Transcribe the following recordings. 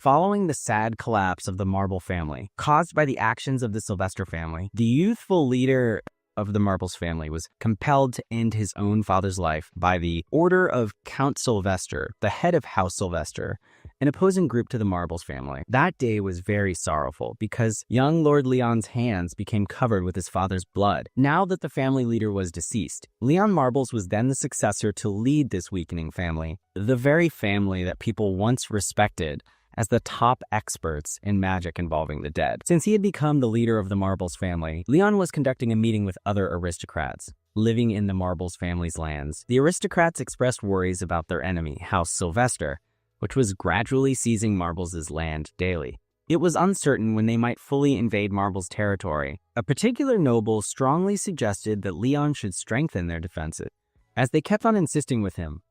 Following the sad collapse of the Marble family, caused by the actions of the Sylvester family, the youthful leader of the Marbles family was compelled to end his own father's life by the order of Count Sylvester, the head of House Sylvester, an opposing group to the Marbles family. That day was very sorrowful because young Lord Leon's hands became covered with his father's blood. Now that the family leader was deceased, Leon Marbles was then the successor to lead this weakening family, the very family that people once respected as the top experts in magic involving the dead. Since he had become the leader of the Marbles family, Leon was conducting a meeting with other aristocrats living in the Marbles family's lands. The aristocrats expressed worries about their enemy, House Sylvester, which was gradually seizing Marbles' land daily. It was uncertain when they might fully invade Marbles' territory. A particular noble strongly suggested that Leon should strengthen their defenses. As they kept on insisting with him,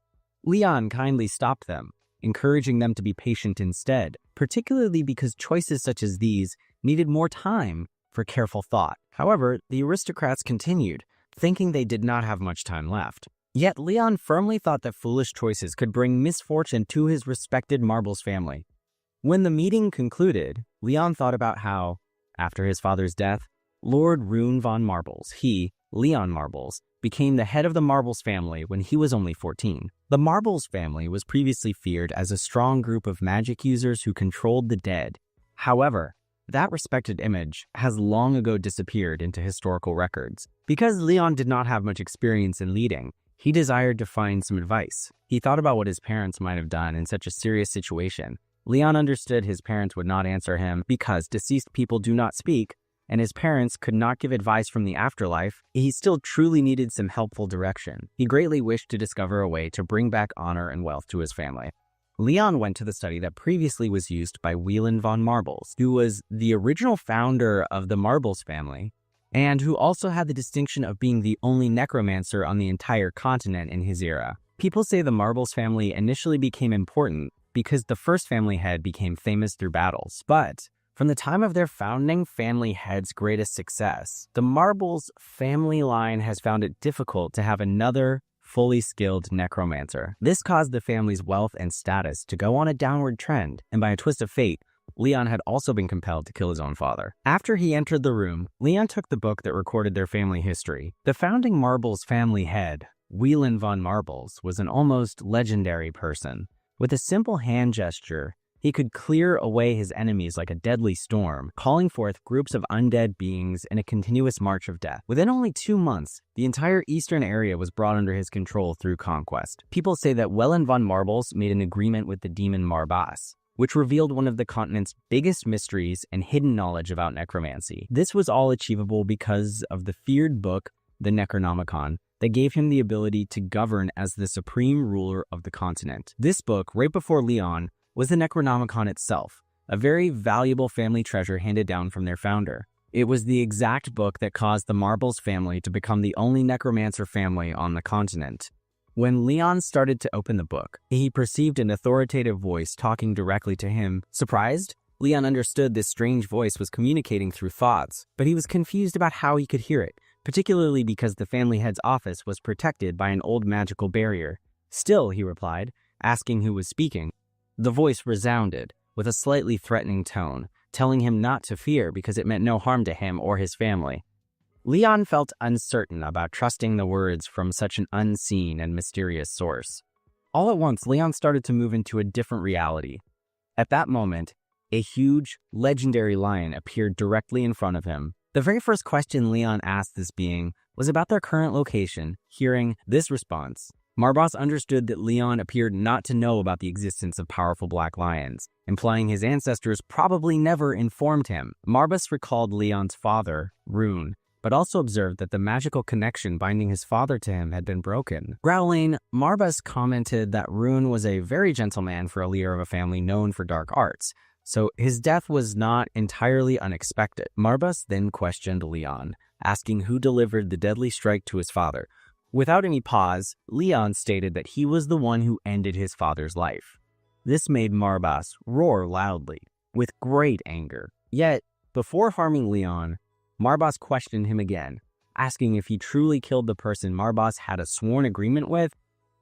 Leon kindly stopped them, encouraging them to be patient instead, particularly because choices such as these needed more time for careful thought. However, the aristocrats continued, thinking they did not have much time left. Yet Leon firmly thought that foolish choices could bring misfortune to his respected Marbles family. When the meeting concluded, Leon thought about how, after his father's death, Lord Rune von Marbles, Leon Marbles, became the head of the Marbles family when he was only 14. The Marbles family was previously feared as a strong group of magic users who controlled the dead. However, that respected image has long ago disappeared into historical records. Because Leon did not have much experience in leading, he desired to find some advice. He thought about what his parents might have done in such a serious situation. Leon understood his parents would not answer him because deceased people do not speak, and his parents could not give advice from the afterlife. He still truly needed some helpful direction. He greatly wished to discover a way to bring back honor and wealth to his family. Leon went to the study that previously was used by Wieland von Marbles, who was the original founder of the Marbles family, and who also had the distinction of being the only necromancer on the entire continent in his era. People say the Marbles family initially became important because the first family head became famous through battles, but from the time of their founding family head's greatest success, the Marbles family line has found it difficult to have another fully skilled necromancer. This caused the family's wealth and status to go on a downward trend, and by a twist of fate, Leon had also been compelled to kill his own father. After he entered the room, Leon took the book that recorded their family history. The founding Marbles family head, Wieland von Marbles, was an almost legendary person. With a simple hand gesture, he could clear away his enemies like a deadly storm, calling forth groups of undead beings in a continuous march of death. Within only 2 months, the entire eastern area was brought under his control through conquest. People say that Wieland von Marbles made an agreement with the demon Marbas, which revealed one of the continent's biggest mysteries and hidden knowledge about necromancy. This was all achievable because of the feared book, the Necronomicon, that gave him the ability to govern as the supreme ruler of the continent. This book, right before Leon, was the Necronomicon itself, a very valuable family treasure handed down from their founder. It was the exact book that caused the Marbles family to become the only necromancer family on the continent. When Leon started to open the book, he perceived an authoritative voice talking directly to him. Surprised, Leon understood this strange voice was communicating through thoughts, but he was confused about how he could hear it, particularly because the family head's office was protected by an old magical barrier. Still, he replied, asking who was speaking. The voice resounded, with a slightly threatening tone, telling him not to fear because it meant no harm to him or his family. Leon felt uncertain about trusting the words from such an unseen and mysterious source. All at once, Leon started to move into a different reality. At that moment, a huge, legendary lion appeared directly in front of him. The very first question Leon asked this being was about their current location. Hearing this response, Marbas understood that Leon appeared not to know about the existence of powerful black lions, implying his ancestors probably never informed him. Marbas recalled Leon's father, Rune, but also observed that the magical connection binding his father to him had been broken. Growling, Marbas commented that Rune was a very gentle man for a leader of a family known for dark arts, so his death was not entirely unexpected. Marbas then questioned Leon, asking who delivered the deadly strike to his father. Without any pause, Leon stated that he was the one who ended his father's life. This made Marbas roar loudly, with great anger. Yet, before harming Leon, Marbas questioned him again, asking if he truly killed the person Marbas had a sworn agreement with.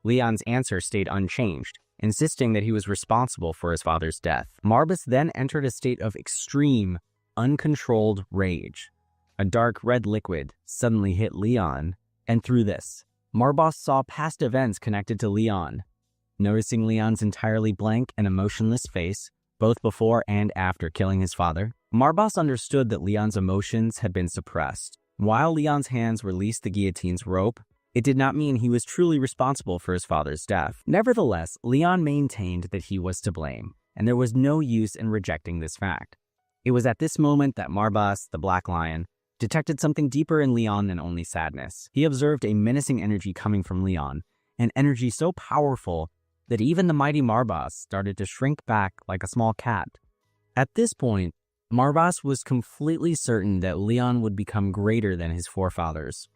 Leon's answer stayed unchanged. insisting that he was responsible for his father's death. Marbas then entered a state of extreme, uncontrolled rage. A dark red liquid suddenly hit Leon, and through this, Marbas saw past events connected to Leon. Noticing Leon's entirely blank and emotionless face, both before and after killing his father, Marbas understood that Leon's emotions had been suppressed. While Leon's hands released the guillotine's rope, it did not mean he was truly responsible for his father's death. Nevertheless, Leon maintained that he was to blame, and there was no use in rejecting this fact. It was at this moment that Marbas, the Black Lion, detected something deeper in Leon than only sadness. He observed a menacing energy coming from Leon, an energy so powerful that even the mighty Marbas started to shrink back like a small cat. At this point, Marbas was completely certain that Leon would become greater than his forefathers.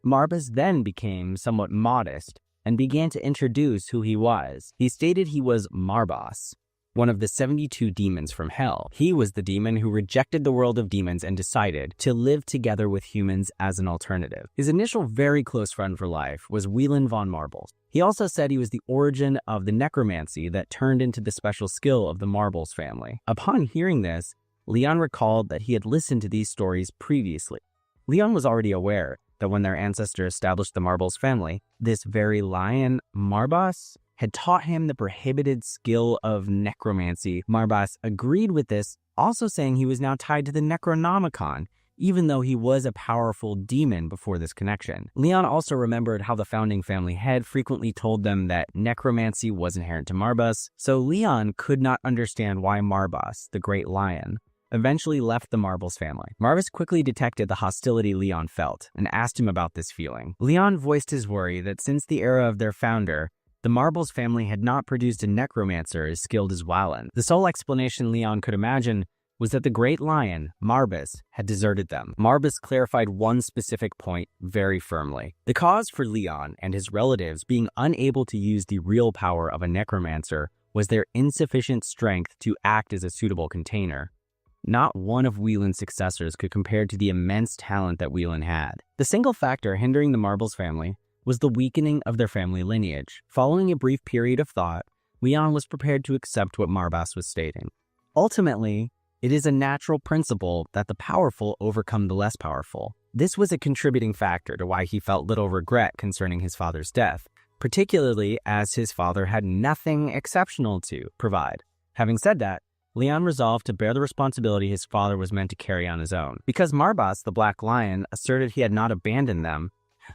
Marbas then became somewhat modest and began to introduce who he was. He stated he was Marbas, one of the 72 demons from hell. He was the demon who rejected the world of demons and decided to live together with humans as an alternative. His initial very close friend for life was Wieland von Marbles. He also said he was the origin of the necromancy that turned into the special skill of the Marbles family. Upon hearing this, Leon recalled that he had listened to these stories previously. Leon was already aware that when their ancestor established the Marbles family, this very lion, Marbas, had taught him the prohibited skill of necromancy. Marbas agreed with this, also saying he was now tied to the Necronomicon, even though he was a powerful demon before this connection. Leon also remembered how the founding family head frequently told them that necromancy was inherent to Marbas, so Leon could not understand why Marbas, the great lion, eventually left the Marbles family. Marbas quickly detected the hostility Leon felt and asked him about this feeling. Leon voiced his worry that since the era of their founder, the Marbles family had not produced a necromancer as skilled as Wieland. The sole explanation Leon could imagine was that the great lion, Marbas, had deserted them. Marbas clarified one specific point very firmly. The cause for Leon and his relatives being unable to use the real power of a necromancer was their insufficient strength to act as a suitable container. Not one of Wieland's successors could compare to the immense talent that Wieland had. The single factor hindering the Marbles family was the weakening of their family lineage. Following a brief period of thought, Leon was prepared to accept what Marbas was stating. Ultimately, it is a natural principle that the powerful overcome the less powerful. This was a contributing factor to why he felt little regret concerning his father's death, particularly as his father had nothing exceptional to provide. Having said that, Leon resolved to bear the responsibility his father was meant to carry on his own. Because Marbas, the Black Lion, asserted he had not abandoned them,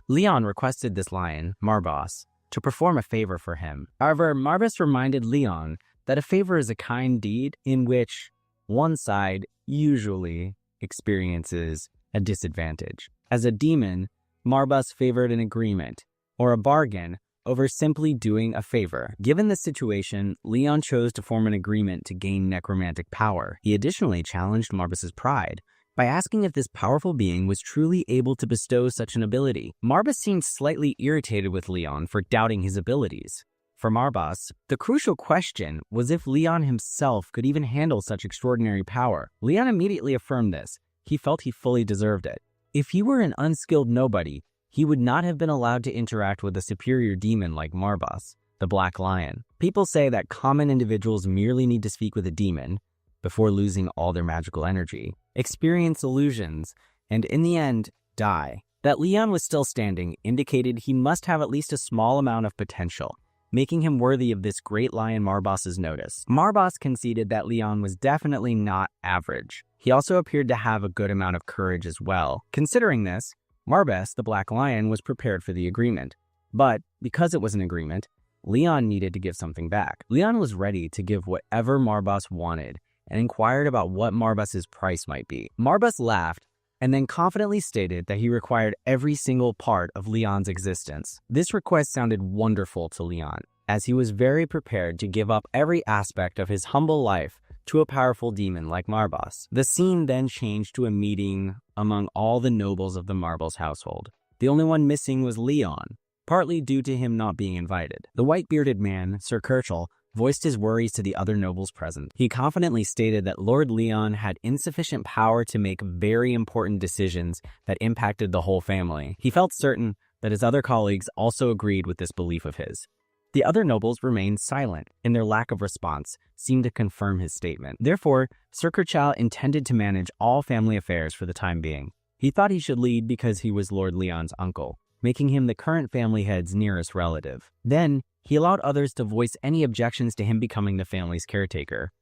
Leon requested this lion, Marbas, to perform a favor for him. However, Marbas reminded Leon that a favor is a kind deed in which one side usually experiences a disadvantage. As a demon, Marbas favored an agreement, or a bargain, over simply doing a favor. Given this situation, Leon chose to form an agreement to gain necromantic power. He additionally challenged Marbas's pride by asking if this powerful being was truly able to bestow such an ability. Marbas seemed slightly irritated with Leon for doubting his abilities. For Marbas, the crucial question was if Leon himself could even handle such extraordinary power. Leon immediately affirmed this. He felt he fully deserved it. If he were an unskilled nobody, he would not have been allowed to interact with a superior demon like Marbas, the Black Lion. People say that common individuals merely need to speak with a demon before losing all their magical energy, experience illusions, and in the end, die. That Leon was still standing indicated he must have at least a small amount of potential, making him worthy of this great lion Marbas's notice. Marbas conceded that Leon was definitely not average. He also appeared to have a good amount of courage as well. Considering this, Marbas, the Black Lion, was prepared for the agreement. But because it was an agreement, Leon needed to give something back. Leon was ready to give whatever Marbas wanted and inquired about what Marbas's price might be. Marbas laughed and then confidently stated that he required every single part of Leon's existence. This request sounded wonderful to Leon, as he was very prepared to give up every aspect of his humble life to a powerful demon like Marbas. The scene then changed to a meeting among all the nobles of the Marbles household. The only one missing was Leon, partly due to him not being invited. The white-bearded man, Sir Kirchel, voiced his worries to the other nobles present. He confidently stated that Lord Leon had insufficient power to make very important decisions that impacted the whole family. He felt certain that his other colleagues also agreed with this belief of his. The other nobles remained silent, and their lack of response seemed to confirm his statement. Therefore, Sir Kerchal intended to manage all family affairs for the time being. He thought he should lead because he was Lord Leon's uncle, making him the current family head's nearest relative. Then, he allowed others to voice any objections to him becoming the family's caretaker.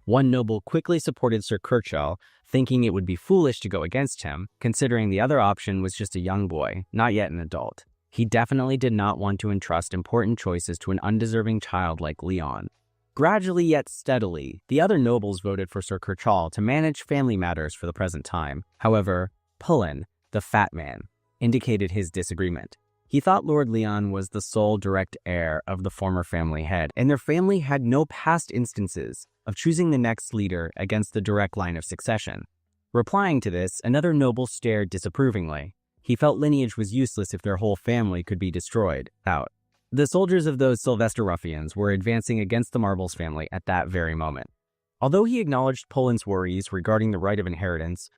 One noble quickly supported Sir Kerchal, thinking it would be foolish to go against him, considering the other option was just a young boy, not yet an adult. He definitely did not want to entrust important choices to an undeserving child like Leon. Gradually yet steadily, the other nobles voted for Sir Kerchal to manage family matters for the present time. However, Pullen, the fat man, indicated his disagreement. He thought Lord Leon was the sole direct heir of the former family head, and their family had no past instances of choosing the next leader against the direct line of succession. Replying to this, another noble stared disapprovingly. He felt lineage was useless if their whole family could be destroyed out. The soldiers of those Sylvester ruffians were advancing against the Marbles family at that very moment. Although he acknowledged Pullen's worries regarding the right of inheritance,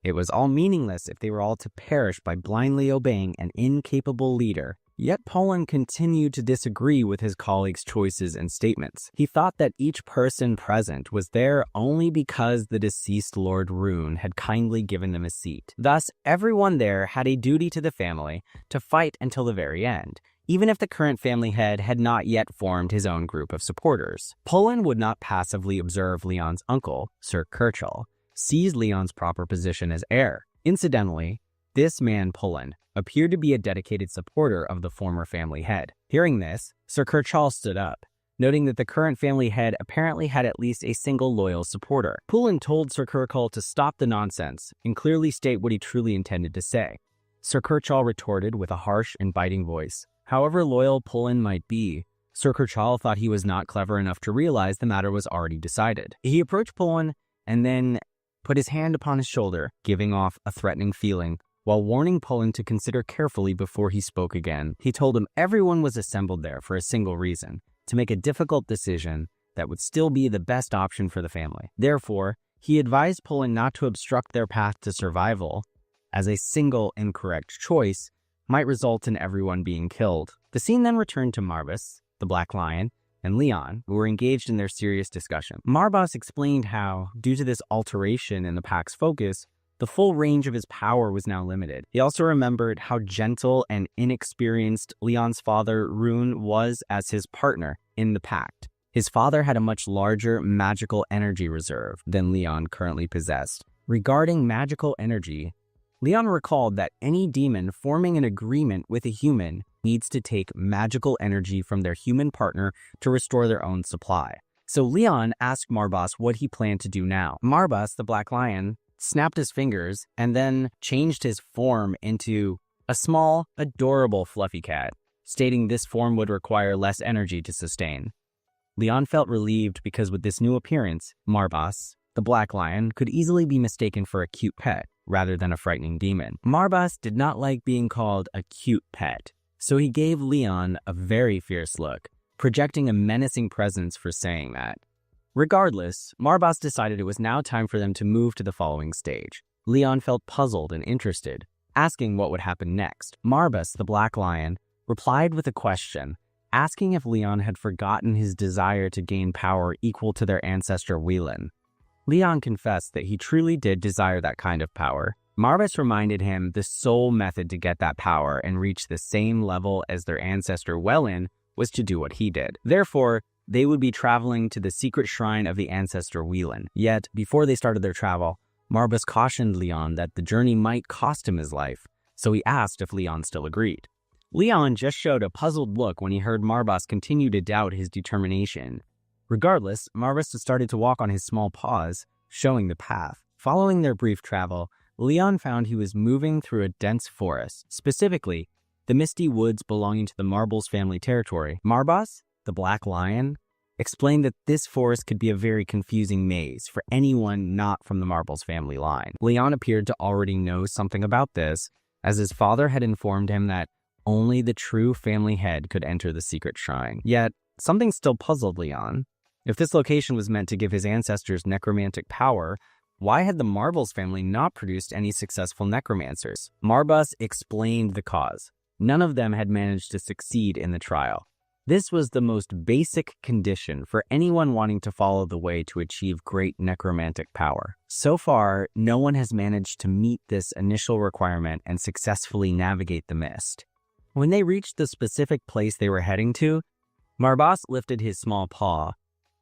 it was all meaningless if they were all to perish by blindly obeying an incapable leader. Yet Pullen continued to disagree with his colleagues' choices and statements. He thought that each person present was there only because the deceased Lord Rune had kindly given them a seat. Thus, everyone there had a duty to the family to fight until the very end, even if the current family head had not yet formed his own group of supporters. Pullen would not passively observe Leon's uncle, Sir Kerchal, seize Leon's proper position as heir. Incidentally, this man Pullen appeared to be a dedicated supporter of the former family head. Hearing this, Sir Kerchal stood up, noting that the current family head apparently had at least a single loyal supporter. Pullen told Sir Kerchal to stop the nonsense and clearly state what he truly intended to say. Sir Kerchal retorted with a harsh and biting voice. However loyal Pullen might be, Sir Kerchal thought he was not clever enough to realize the matter was already decided. He approached Pullen and then put his hand upon his shoulder, giving off a threatening feeling, while warning Pullen to consider carefully before he spoke again. He told him everyone was assembled there for a single reason, to make a difficult decision that would still be the best option for the family. Therefore, he advised Pullen not to obstruct their path to survival, as a single incorrect choice might result in everyone being killed. The scene then returned to Marbas, the Black Lion, and Leon, who were engaged in their serious discussion. Marbas explained how, due to this alteration in the pack's focus, the full range of his power was now limited. He also remembered how gentle and inexperienced Leon's father, Rune, was as his partner in the pact. His father had a much larger magical energy reserve than Leon currently possessed. Regarding magical energy, Leon recalled that any demon forming an agreement with a human needs to take magical energy from their human partner to restore their own supply. So Leon asked Marbas what he planned to do now. Marbas, the Black Lion, snapped his fingers and then changed his form into a small, adorable fluffy cat, stating this form would require less energy to sustain. Leon felt relieved because with this new appearance, Marbas, the Black Lion, could easily be mistaken for a cute pet rather than a frightening demon. Marbas did not like being called a cute pet, so he gave Leon a very fierce look, projecting a menacing presence for saying that. Regardless, Marbas decided it was now time for them to move to the following stage. Leon felt puzzled and interested, asking what would happen next. Marbas, the Black Lion, replied with a question, asking if Leon had forgotten his desire to gain power equal to their ancestor Whelan. Leon confessed that he truly did desire that kind of power. Marbas reminded him the sole method to get that power and reach the same level as their ancestor Whelan was to do what he did. Therefore, they would be traveling to the secret shrine of the ancestor Whelan. Yet, before they started their travel, Marbas cautioned Leon that the journey might cost him his life, so he asked if Leon still agreed. Leon just showed a puzzled look when he heard Marbas continue to doubt his determination. Regardless, Marbas started to walk on his small paws, showing the path. Following their brief travel, Leon found he was moving through a dense forest, specifically the misty woods belonging to the Marbles family territory. Marbas, the Black Lion, explained that this forest could be a very confusing maze for anyone not from the Marbles family line. Leon appeared to already know something about this, as his father had informed him that only the true family head could enter the secret shrine. Yet, something still puzzled Leon. If this location was meant to give his ancestors necromantic power, why had the Marbles family not produced any successful necromancers? Marbas explained the cause. None of them had managed to succeed in the trial. This was the most basic condition for anyone wanting to follow the way to achieve great necromantic power. So far, no one has managed to meet this initial requirement and successfully navigate the mist. When they reached the specific place they were heading to, Marbas lifted his small paw,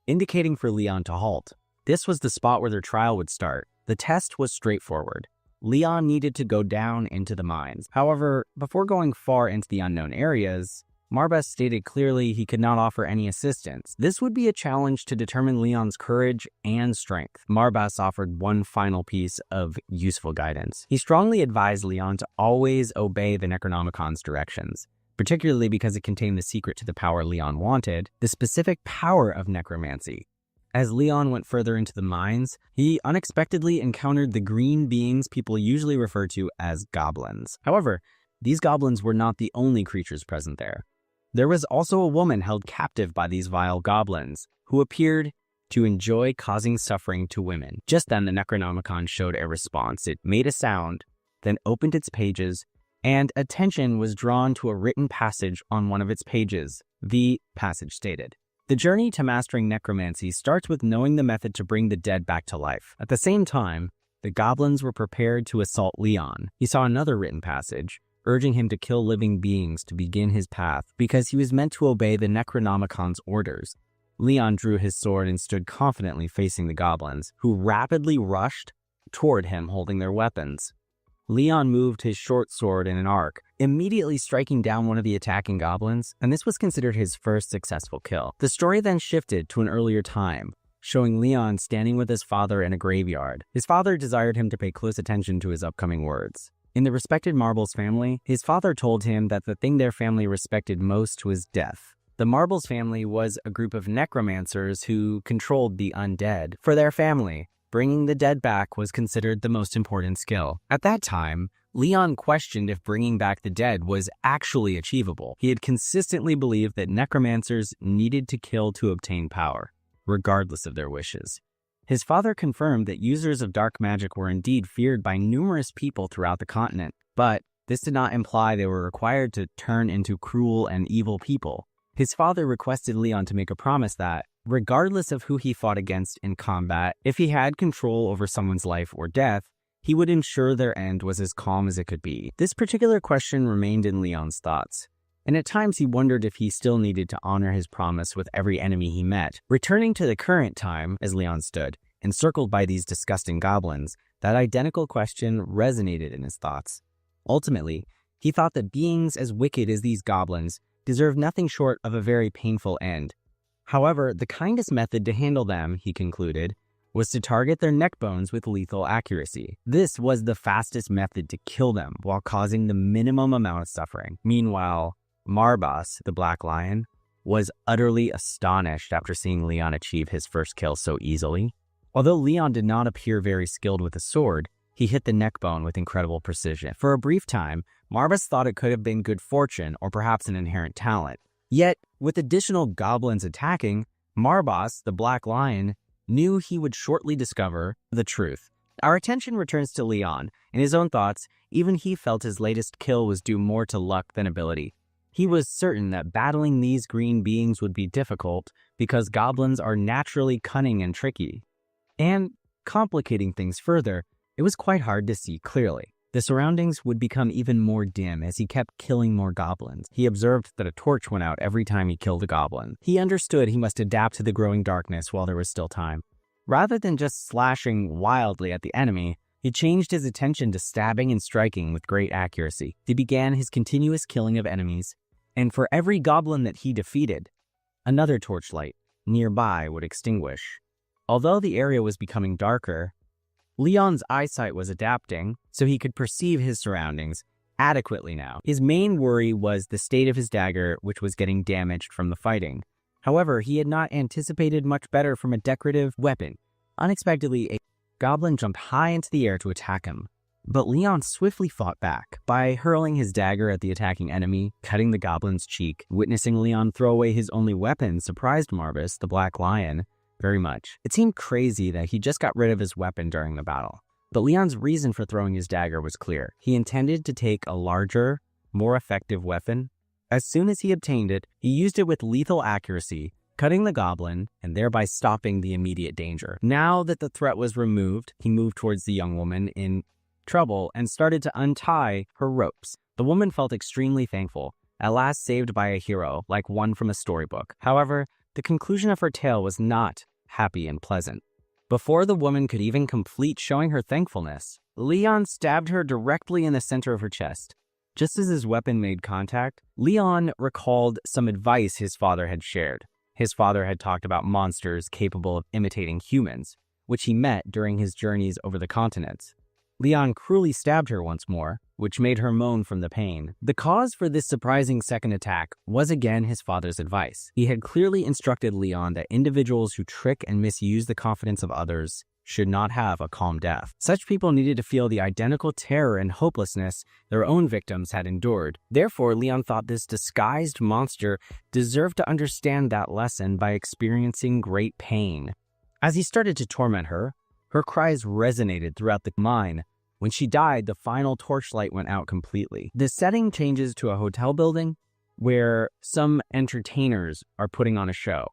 indicating for Leon to halt. This was the spot where their trial would start. The test was straightforward. Leon needed to go down into the mines. However, before going far into the unknown areas, Marbas stated clearly he could not offer any assistance. This would be a challenge to determine Leon's courage and strength. Marbas offered one final piece of useful guidance. He strongly advised Leon to always obey the Necronomicon's directions, particularly because it contained the secret to the power Leon wanted, the specific power of necromancy. As Leon went further into the mines, he unexpectedly encountered the green beings people usually refer to as goblins. However, these goblins were not the only creatures present there. There was also a woman held captive by these vile goblins, who appeared to enjoy causing suffering to women. Just then, the Necronomicon showed a response. It made a sound, then opened its pages, and attention was drawn to a written passage on one of its pages. The passage stated, "The journey to mastering necromancy starts with knowing the method to bring the dead back to life." At the same time, the goblins were prepared to assault Leon. He saw another written passage, urging him to kill living beings to begin his path because he was meant to obey the Necronomicon's orders. Leon drew his sword and stood confidently facing the goblins, who rapidly rushed toward him holding their weapons. Leon moved his short sword in an arc, immediately striking down one of the attacking goblins, and this was considered his first successful kill. The story then shifted to an earlier time, showing Leon standing with his father in a graveyard. His father desired him to pay close attention to his upcoming words. In the respected Marbles family, his father told him that the thing their family respected most was death. The Marbles family was a group of necromancers who controlled the undead. For their family, bringing the dead back was considered the most important skill. At that time, Leon questioned if bringing back the dead was actually achievable. He had consistently believed that necromancers needed to kill to obtain power, regardless of their wishes. His father confirmed that users of dark magic were indeed feared by numerous people throughout the continent, but this did not imply they were required to turn into cruel and evil people. His father requested Leon to make a promise that, regardless of who he fought against in combat, if he had control over someone's life or death, he would ensure their end was as calm as it could be. This particular question remained in Leon's thoughts, and at times he wondered if he still needed to honor his promise with every enemy he met. Returning to the current time, as Leon stood, encircled by these disgusting goblins, that identical question resonated in his thoughts. Ultimately, he thought that beings as wicked as these goblins deserved nothing short of a very painful end. However, the kindest method to handle them, he concluded, was to target their neck bones with lethal accuracy. This was the fastest method to kill them while causing the minimum amount of suffering. Meanwhile, Marbas, the Black Lion, was utterly astonished after seeing Leon achieve his first kill so easily. Although Leon did not appear very skilled with a sword, he hit the neck bone with incredible precision. For a brief time, Marbas thought it could have been good fortune or perhaps an inherent talent. Yet, with additional goblins attacking, Marbas, the Black Lion, knew he would shortly discover the truth. Our attention returns to Leon. In his own thoughts, even he felt his latest kill was due more to luck than ability. He was certain that battling these green beings would be difficult because goblins are naturally cunning and tricky. And, complicating things further, it was quite hard to see clearly. The surroundings would become even more dim as he kept killing more goblins. He observed that a torch went out every time he killed a goblin. He understood he must adapt to the growing darkness while there was still time. Rather than just slashing wildly at the enemy, he changed his attention to stabbing and striking with great accuracy. He began his continuous killing of enemies, and for every goblin that he defeated, another torchlight nearby would extinguish. Although the area was becoming darker, Leon's eyesight was adapting, so he could perceive his surroundings adequately now. His main worry was the state of his dagger, which was getting damaged from the fighting. However, he had not anticipated much better from a decorative weapon. Unexpectedly, a goblin jumped high into the air to attack him, but Leon swiftly fought back by hurling his dagger at the attacking enemy, cutting the goblin's cheek. Witnessing Leon throw away his only weapon surprised Marbas, the Black Lion, very much. It seemed crazy that he just got rid of his weapon during the battle. But Leon's reason for throwing his dagger was clear. He intended to take a larger, more effective weapon, As soon as he obtained it, he used it with lethal accuracy, cutting the goblin and thereby stopping the immediate danger. Now that the threat was removed, he moved towards the young woman in trouble and started to untie her ropes. The woman felt extremely thankful, at last saved by a hero, like one from a storybook. However, the conclusion of her tale was not happy and pleasant. Before the woman could even complete showing her thankfulness, Leon stabbed her directly in the center of her chest. Just as his weapon made contact, Leon recalled some advice his father had shared. His father had talked about monsters capable of imitating humans, which he met during his journeys over the continents. Leon cruelly stabbed her once more, which made her moan from the pain. The cause for this surprising second attack was again his father's advice. He had clearly instructed Leon that individuals who trick and misuse the confidence of others should not have a calm death. Such people needed to feel the identical terror and hopelessness their own victims had endured. Therefore, Leon thought this disguised monster deserved to understand that lesson by experiencing great pain. As he started to torment her, her cries resonated throughout the mine. When she died, the final torchlight went out completely. The setting changes to a hotel building where some entertainers are putting on a show,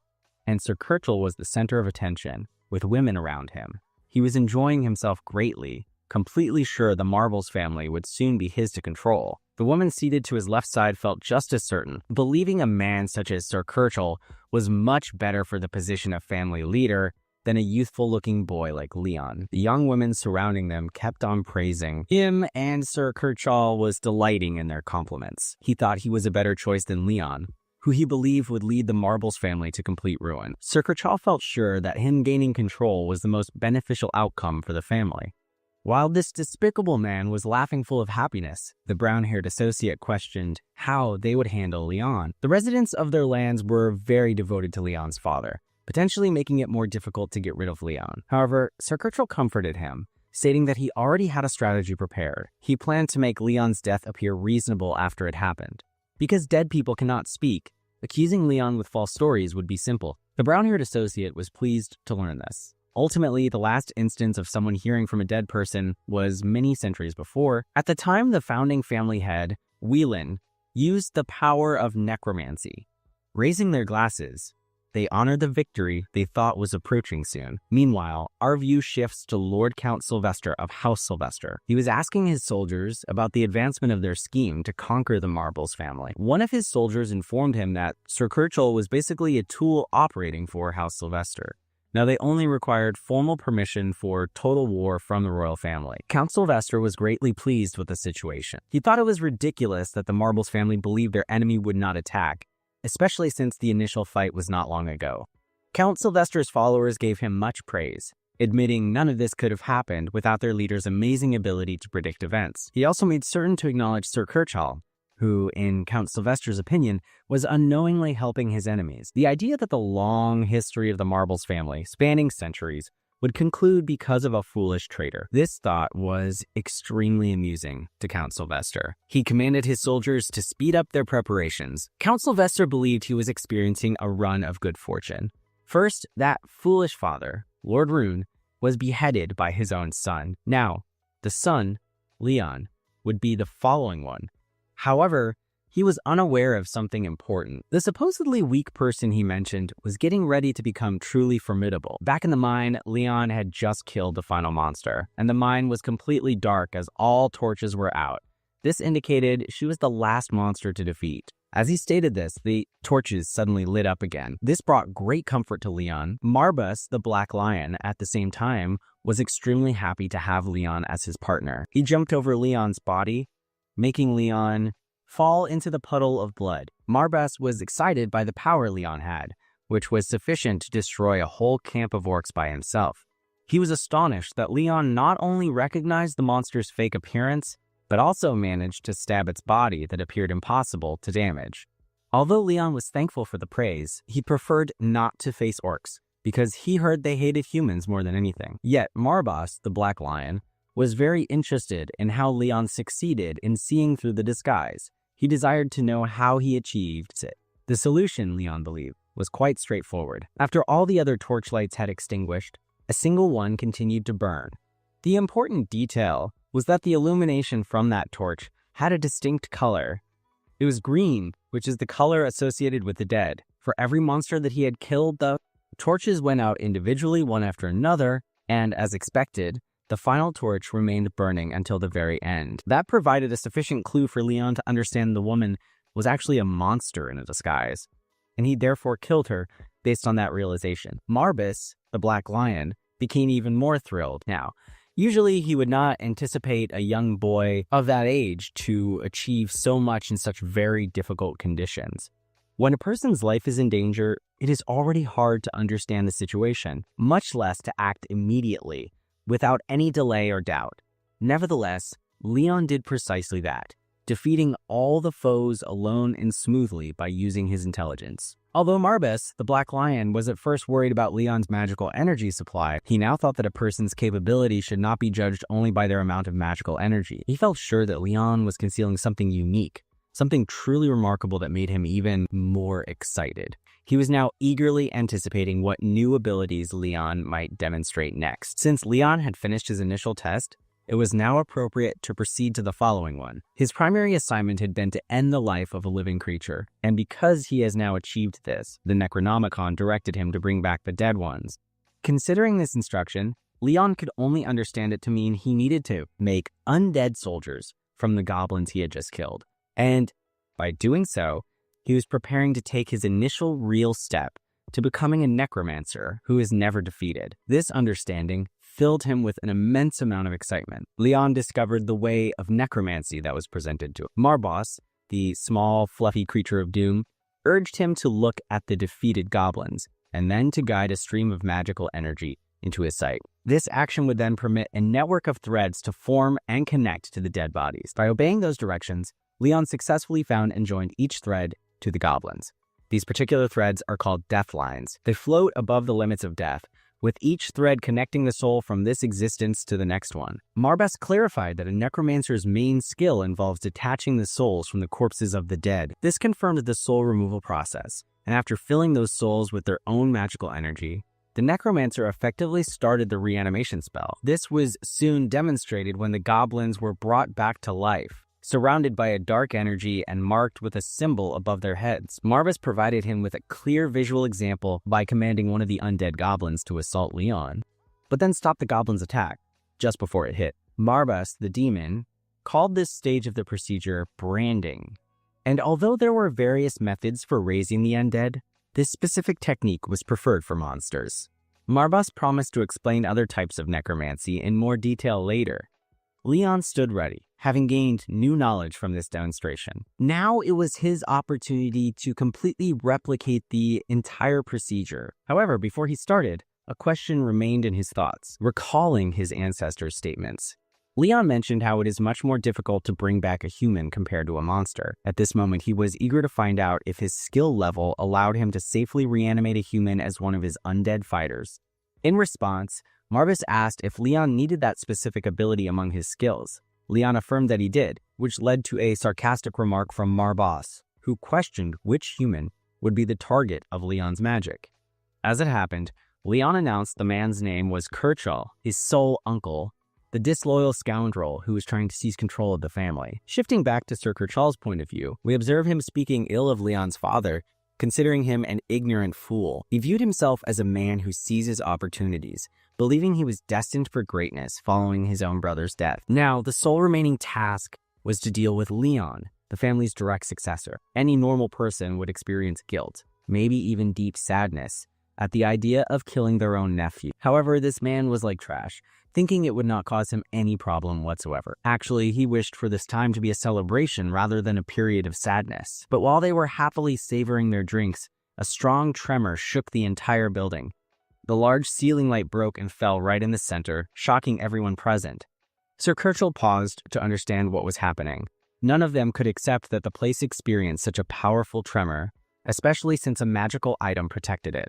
and Sir Kirtle was the center of attention, with women around him. He was enjoying himself greatly, completely sure the Marbles family would soon be his to control. The woman seated to his left side felt just as certain, believing a man such as Sir Kirtle was much better for the position of family leader than a youthful-looking boy like Leon. The young women surrounding them kept on praising him, and Sir Kirtle was delighting in their compliments. He thought he was a better choice than Leon, who he believed would lead the Marbles family to complete ruin. Sir Kirtle felt sure that him gaining control was the most beneficial outcome for the family. While this despicable man was laughing full of happiness, the brown-haired associate questioned how they would handle Leon. The residents of their lands were very devoted to Leon's father, potentially making it more difficult to get rid of Leon. However, Sir Kirtle comforted him, stating that he already had a strategy prepared. He planned to make Leon's death appear reasonable after it happened. Because dead people cannot speak, accusing Leon with false stories would be simple. The brown-haired associate was pleased to learn this. Ultimately, the last instance of someone hearing from a dead person was many centuries before. At the time, the founding family head, Whelan, used the power of necromancy. Raising their glasses, they honored the victory they thought was approaching soon. Meanwhile, our view shifts to Lord Count Sylvester of House Sylvester. He was asking his soldiers about the advancement of their scheme to conquer the Marbles family. One of his soldiers informed him that Sir Kirtle was basically a tool operating for House Sylvester. Now, they only required formal permission for total war from the royal family. Count Sylvester was greatly pleased with the situation. He thought it was ridiculous that the Marbles family believed their enemy would not attack, especially since the initial fight was not long ago. Count Sylvester's followers gave him much praise, admitting none of this could have happened without their leader's amazing ability to predict events. He also made certain to acknowledge Sir Kirtle, who, in Count Sylvester's opinion, was unknowingly helping his enemies. The idea that the long history of the Marbles family, spanning centuries, would conclude because of a foolish traitor. This thought was extremely amusing to Count Sylvester. He commanded his soldiers to speed up their preparations. Count Sylvester believed he was experiencing a run of good fortune. First, that foolish father, Lord Rune, was beheaded by his own son. Now, the son, Leon, would be the following one. However, he was unaware of something important. The supposedly weak person he mentioned was getting ready to become truly formidable. Back in the mine, Leon had just killed the final monster, and the mine was completely dark as all torches were out. This indicated she was the last monster to defeat. As he stated this, the torches suddenly lit up again. This brought great comfort to Leon. Marbus, the Black Lion, at the same time, was extremely happy to have Leon as his partner. He jumped over Leon's body, making Leon fall into the puddle of blood. Marbus was excited by the power Leon had, which was sufficient to destroy a whole camp of orcs by himself. He was astonished that Leon not only recognized the monster's fake appearance, but also managed to stab its body that appeared impossible to damage. Although Leon was thankful for the praise, he preferred not to face orcs, because he heard they hated humans more than anything. Yet Marbus, the Black Lion, was very interested in how Leon succeeded in seeing through the disguise. He desired to know how he achieved it. The solution, Leon believed, was quite straightforward. After all the other torchlights had extinguished, a single one continued to burn. The important detail was that the illumination from that torch had a distinct color. It was green, which is the color associated with the dead. For every monster that he had killed, the torches went out individually, one after another, and as expected, the final torch remained burning until the very end. That provided a sufficient clue for Leon to understand the woman was actually a monster in a disguise, and he therefore killed her based on that realization. Marbas, the Black Lion, became even more thrilled. Now, usually he would not anticipate a young boy of that age to achieve so much in such very difficult conditions. When a person's life is in danger, it is already hard to understand the situation, much less to act immediately, without any delay or doubt. Nevertheless, Leon did precisely that, defeating all the foes alone and smoothly by using his intelligence. Although Marbas, the Black Lion, was at first worried about Leon's magical energy supply, he now thought that a person's capability should not be judged only by their amount of magical energy. He felt sure that Leon was concealing something unique, something truly remarkable that made him even more excited. He was now eagerly anticipating what new abilities Leon might demonstrate next. Since Leon had finished his initial test, it was now appropriate to proceed to the following one. His primary assignment had been to end the life of a living creature, and because he has now achieved this, the Necronomicon directed him to bring back the dead ones. Considering this instruction, Leon could only understand it to mean he needed to make undead soldiers from the goblins he had just killed. And by doing so, he was preparing to take his initial real step to becoming a necromancer who is never defeated. This understanding filled him with an immense amount of excitement. Leon discovered the way of necromancy that was presented to him. Marbas, the small, fluffy creature of doom, urged him to look at the defeated goblins and then to guide a stream of magical energy into his sight. This action would then permit a network of threads to form and connect to the dead bodies. By obeying those directions, Leon successfully found and joined each thread to the goblins. These particular threads are called death lines. They float above the limits of death, with each thread connecting the soul from this existence to the next one. Marbas clarified that a necromancer's main skill involves detaching the souls from the corpses of the dead. This confirmed the soul removal process, and after filling those souls with their own magical energy, the necromancer effectively started the reanimation spell. This was soon demonstrated when the goblins were brought back to life, surrounded by a dark energy and marked with a symbol above their heads. Marbas provided him with a clear visual example by commanding one of the undead goblins to assault Leon, but then stopped the goblin's attack just before it hit. Marbas, the demon, called this stage of the procedure branding. And although there were various methods for raising the undead, this specific technique was preferred for monsters. Marbas promised to explain other types of necromancy in more detail later. Leon stood ready, having gained new knowledge from this demonstration. Now it was his opportunity to completely replicate the entire procedure. However, before he started, a question remained in his thoughts, recalling his ancestors' statements. Leon mentioned how it is much more difficult to bring back a human compared to a monster. At this moment, he was eager to find out if his skill level allowed him to safely reanimate a human as one of his undead fighters. In response, Marbas asked if Leon needed that specific ability among his skills. Leon affirmed that he did, which led to a sarcastic remark from Marbas, who questioned which human would be the target of Leon's magic. As it happened, Leon announced the man's name was Kirchall, his sole uncle, the disloyal scoundrel who was trying to seize control of the family. Shifting back to Sir Kirchall's point of view, we observe him speaking ill of Leon's father, considering him an ignorant fool. He viewed himself as a man who seizes opportunities, believing he was destined for greatness following his own brother's death. Now, the sole remaining task was to deal with Leon, the family's direct successor. Any normal person would experience guilt, maybe even deep sadness, at the idea of killing their own nephew. However, this man was like trash, thinking it would not cause him any problem whatsoever. Actually, he wished for this time to be a celebration rather than a period of sadness. But while they were happily savoring their drinks, a strong tremor shook the entire building. The large ceiling light broke and fell right in the center, shocking everyone present. Sir Kirchall paused to understand what was happening. None of them could accept that the place experienced such a powerful tremor, especially since a magical item protected it.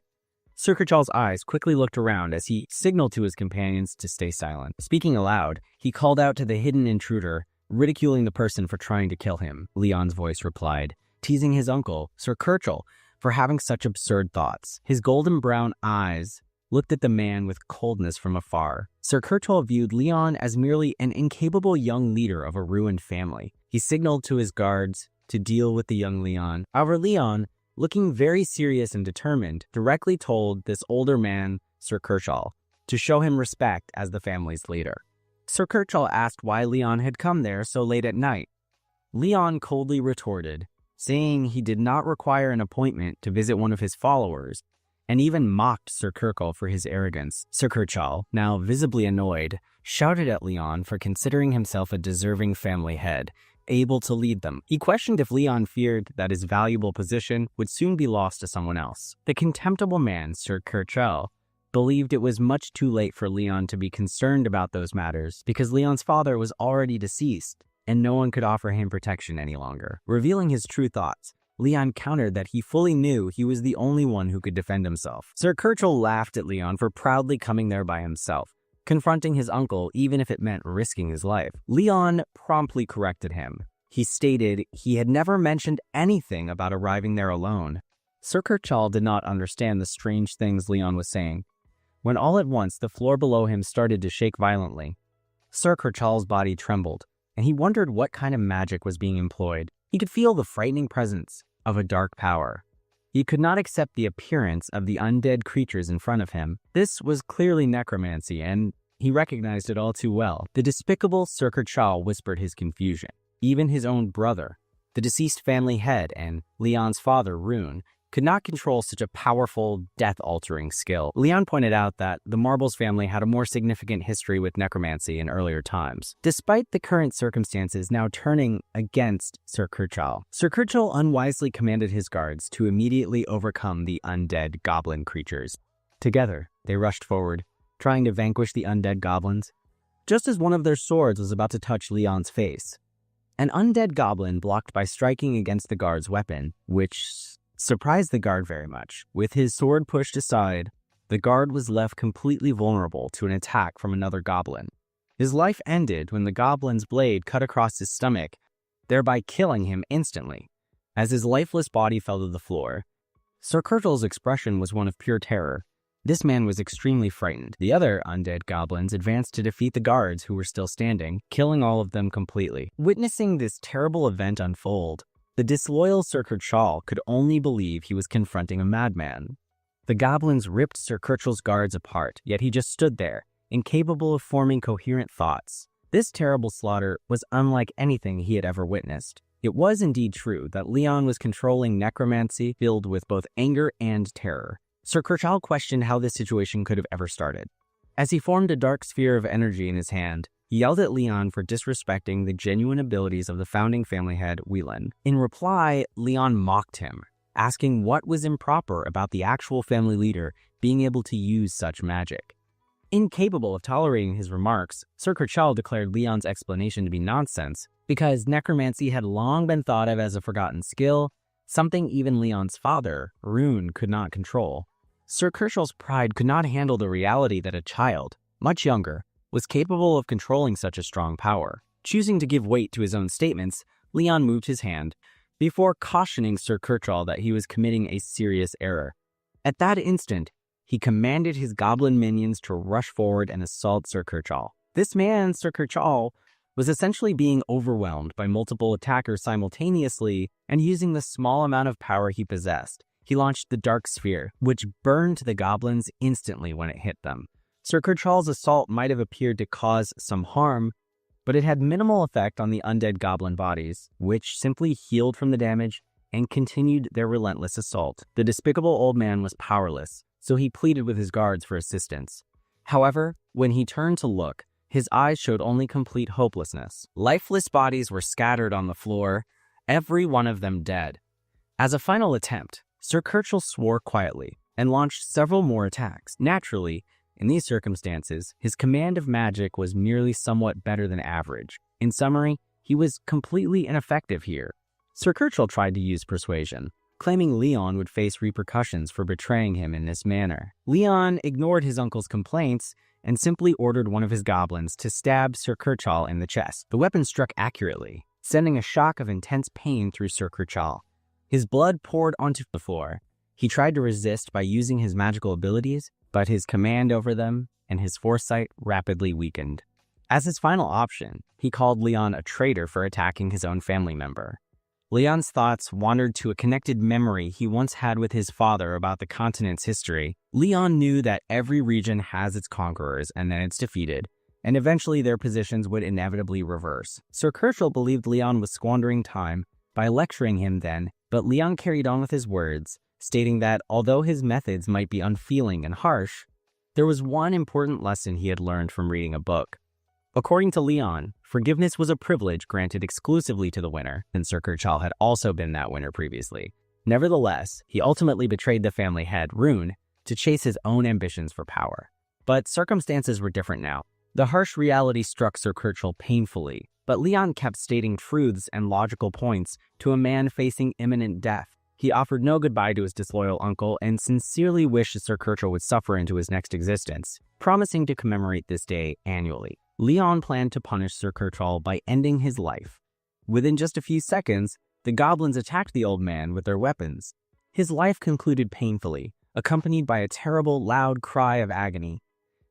Sir Kirchall's eyes quickly looked around as he signaled to his companions to stay silent. Speaking aloud, he called out to the hidden intruder, ridiculing the person for trying to kill him. Leon's voice replied, teasing his uncle, Sir Kirchall, for having such absurd thoughts. His golden brown eyes looked at the man with coldness from afar. Sir Kirchall viewed Leon as merely an incapable young leader of a ruined family. He signaled to his guards to deal with the young Leon. However, Leon, looking very serious and determined, directly told this older man, Sir Kershaw, to show him respect as the family's leader. Sir Kershaw asked why Leon had come there so late at night. Leon coldly retorted, saying he did not require an appointment to visit one of his followers, and even mocked Sir Kershaw for his arrogance. Sir Kershaw, now visibly annoyed, shouted at Leon for considering himself a deserving family head, able to lead them. He questioned if Leon feared that his valuable position would soon be lost to someone else. The contemptible man, Sir Kershaw, believed it was much too late for Leon to be concerned about those matters because Leon's father was already deceased and no one could offer him protection any longer. Revealing his true thoughts, Leon countered that he fully knew he was the only one who could defend himself. Sir Kershaw laughed at Leon for proudly coming there by himself, confronting his uncle even if it meant risking his life. Leon promptly corrected him. He stated he had never mentioned anything about arriving there alone. Sir Kershaw did not understand the strange things Leon was saying, when all at once the floor below him started to shake violently. Sir Kershaw's body trembled, and he wondered what kind of magic was being employed. He could feel the frightening presence of a dark power. He could not accept the appearance of the undead creatures in front of him. This was clearly necromancy, and he recognized it all too well. The despicable Sir Kershaw whispered his confusion. Even his own brother, the deceased family head, and Leon's father, Rune, could not control such a powerful, death-altering skill. Leon pointed out that the Marbles family had a more significant history with necromancy in earlier times, despite the current circumstances now turning against Sir Kershaw. Sir Kershaw unwisely commanded his guards to immediately overcome the undead goblin creatures. Together, they rushed forward, trying to vanquish the undead goblins. Just as one of their swords was about to touch Leon's face, an undead goblin blocked by striking against the guard's weapon, which surprised the guard very much. With his sword pushed aside, the guard was left completely vulnerable to an attack from another goblin. His life ended when the goblin's blade cut across his stomach, thereby killing him instantly. As his lifeless body fell to the floor, Sir Kershaw's expression was one of pure terror. This man was extremely frightened. The other undead goblins advanced to defeat the guards who were still standing, killing all of them completely. Witnessing this terrible event unfold, the disloyal Sir Kershaw could only believe he was confronting a madman. The goblins ripped Sir Kershaw's guards apart, yet he just stood there, incapable of forming coherent thoughts. This terrible slaughter was unlike anything he had ever witnessed. It was indeed true that Leon was controlling necromancy filled with both anger and terror. Sir Kershaw questioned how this situation could have ever started. As he formed a dark sphere of energy in his hand, he yelled at Leon for disrespecting the genuine abilities of the founding family head, Whelan. In reply, Leon mocked him, asking what was improper about the actual family leader being able to use such magic. Incapable of tolerating his remarks, Sir Kershaw declared Leon's explanation to be nonsense because necromancy had long been thought of as a forgotten skill, something even Leon's father, Rune, could not control. Sir Kershaw's pride could not handle the reality that a child, much younger, was capable of controlling such a strong power. Choosing to give weight to his own statements, Leon moved his hand before cautioning Sir Kershaw that he was committing a serious error. At that instant, he commanded his goblin minions to rush forward and assault Sir Kershaw. This man, Sir Kershaw, was essentially being overwhelmed by multiple attackers simultaneously, and using the small amount of power he possessed, he launched the Dark Sphere, which burned the goblins instantly when it hit them. Sir Kershaw's assault might have appeared to cause some harm, but it had minimal effect on the undead goblin bodies, which simply healed from the damage and continued their relentless assault. The despicable old man was powerless, so he pleaded with his guards for assistance. However, when he turned to look, his eyes showed only complete hopelessness. Lifeless bodies were scattered on the floor, every one of them dead. As a final attempt, Sir Kershaw swore quietly and launched several more attacks. Naturally, in these circumstances, his command of magic was merely somewhat better than average. In summary, he was completely ineffective here. Sir Kershaw tried to use persuasion, claiming Leon would face repercussions for betraying him in this manner. Leon ignored his uncle's complaints and simply ordered one of his goblins to stab Sir Kershaw in the chest. The weapon struck accurately, sending a shock of intense pain through Sir Kershaw. His blood poured onto the floor. He tried to resist by using his magical abilities, but his command over them and his foresight rapidly weakened. As his final option, he called Leon a traitor for attacking his own family member. Leon's thoughts wandered to a connected memory he once had with his father about the continent's history. Leon knew that every region has its conquerors and then its defeated, and eventually their positions would inevitably reverse. Sir Kerchal believed Leon was squandering time by lecturing him then, but Leon carried on with his words, stating that although his methods might be unfeeling and harsh, there was one important lesson he had learned from reading a book. According to Leon, forgiveness was a privilege granted exclusively to the winner, and Sir Kerchal had also been that winner previously. Nevertheless, he ultimately betrayed the family head, Rune, to chase his own ambitions for power. But circumstances were different now. The harsh reality struck Sir Kerchal painfully, but Leon kept stating truths and logical points to a man facing imminent death. He offered no goodbye to his disloyal uncle and sincerely wished Sir Kerchal would suffer into his next existence, promising to commemorate this day annually. Leon planned to punish Sir Kerchal by ending his life. Within just a few seconds, the goblins attacked the old man with their weapons. His life concluded painfully, accompanied by a terrible, loud cry of agony.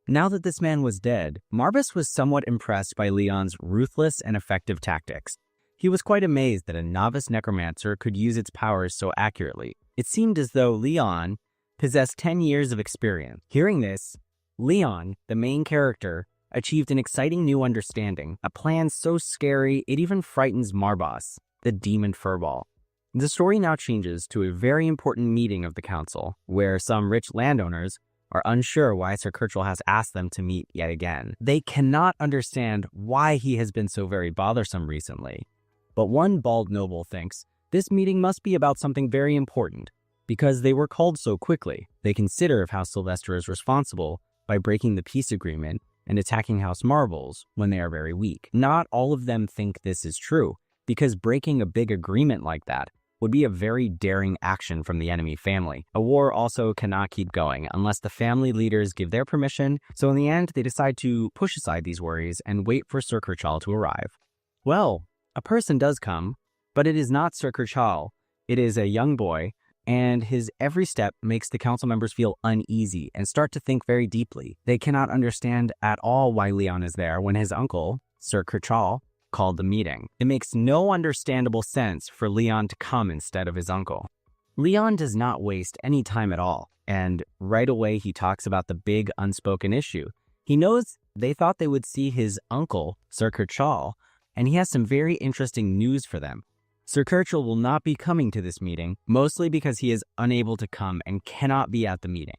Now that this man was dead, Marbus was somewhat impressed by Leon's ruthless and effective tactics. He was quite amazed that a novice necromancer could use its powers so accurately. It seemed as though Leon possessed 10 years of experience. Hearing this, Leon, the main character, achieved an exciting new understanding, a plan so scary it even frightens Marbas, the demon furball. The story now changes to a very important meeting of the council, where some rich landowners are unsure why Sir Kerchal has asked them to meet yet again. They cannot understand why he has been so very bothersome recently. But one bald noble thinks this meeting must be about something very important, because they were called so quickly. They consider if House Sylvester is responsible by breaking the peace agreement and attacking House Marbles when they are very weak. Not all of them think this is true, because breaking a big agreement like that would be a very daring action from the enemy family. A war also cannot keep going unless the family leaders give their permission, so in the end they decide to push aside these worries and wait for Sir Kerchal to arrive. Well, a person does come, but it is not Sir Kerchal. It is a young boy, and his every step makes the council members feel uneasy and start to think very deeply. They cannot understand at all why Leon is there when his uncle, Sir Kerchal, called the meeting. It makes no understandable sense for Leon to come instead of his uncle. Leon does not waste any time at all, and right away he talks about the big unspoken issue. He knows they thought they would see his uncle, Sir Kerchal, and he has some very interesting news for them. Sir Kerchal will not be coming to this meeting, mostly because he is unable to come and cannot be at the meeting.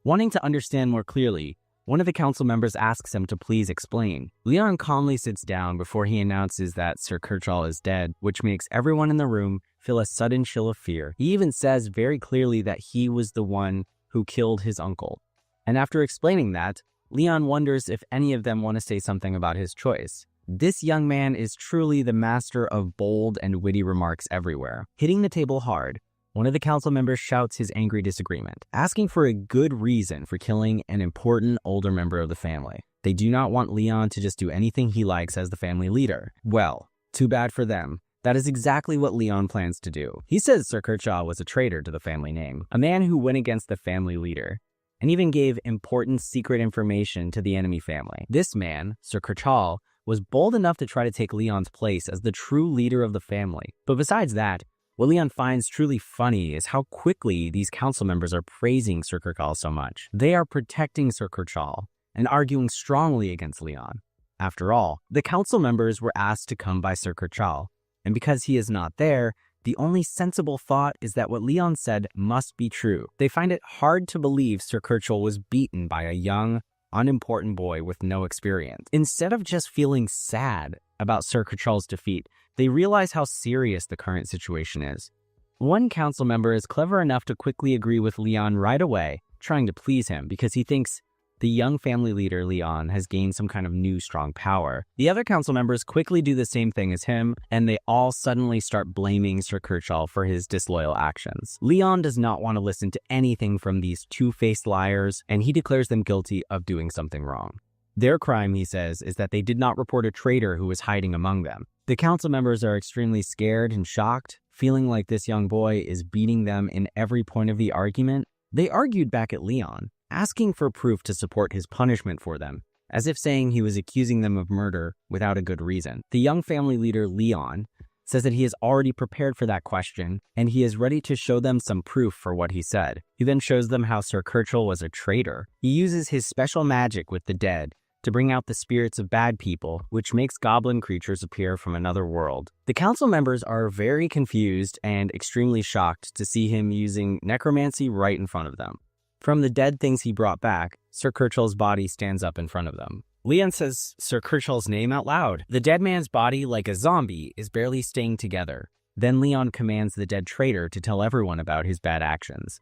Wanting to understand more clearly, one of the council members asks him to please explain. Leon calmly sits down before he announces that Sir Kerchal is dead, which makes everyone in the room feel a sudden chill of fear. He even says very clearly that he was the one who killed his uncle. And after explaining that, Leon wonders if any of them want to say something about his choice. This young man is truly the master of bold and witty remarks everywhere. Hitting the table hard, one of the council members shouts his angry disagreement, asking for a good reason for killing an important older member of the family. They do not want Leon to just do anything he likes as the family leader. Well, too bad for them. That is exactly what Leon plans to do. He says Sir Kerchal was a traitor to the family name, a man who went against the family leader, and even gave important secret information to the enemy family. This man, Sir Kerchal, was bold enough to try to take Leon's place as the true leader of the family. But besides that, what Leon finds truly funny is how quickly these council members are praising Sir Kerchal so much. They are protecting Sir Kerchal and arguing strongly against Leon. After all, the council members were asked to come by Sir Kerchal, and because he is not there, the only sensible thought is that what Leon said must be true. They find it hard to believe Sir Kerchal was beaten by a young, unimportant boy with no experience. Instead of just feeling sad about Sir Kerchal's defeat, they realize how serious the current situation is. One council member is clever enough to quickly agree with Leon right away, trying to please him because he thinks the young family leader, Leon, has gained some kind of new strong power. The other council members quickly do the same thing as him, and they all suddenly start blaming Sir Kerchal for his disloyal actions. Leon does not want to listen to anything from these two-faced liars, and he declares them guilty of doing something wrong. Their crime, he says, is that they did not report a traitor who was hiding among them. The council members are extremely scared and shocked, feeling like this young boy is beating them in every point of the argument. They argued back at Leon, asking for proof to support his punishment for them, as if saying he was accusing them of murder without a good reason. The young family leader, Leon, says that he is already prepared for that question, and he is ready to show them some proof for what he said. He then shows them how Sir Kirchhoff was a traitor. He uses his special magic with the dead to bring out the spirits of bad people, which makes goblin creatures appear from another world. The council members are very confused and extremely shocked to see him using necromancy right in front of them. From the dead things he brought back, Sir Kirchhoff's body stands up in front of them. Leon says Sir Kirchhoff's name out loud. The dead man's body, like a zombie, is barely staying together. Then Leon commands the dead traitor to tell everyone about his bad actions.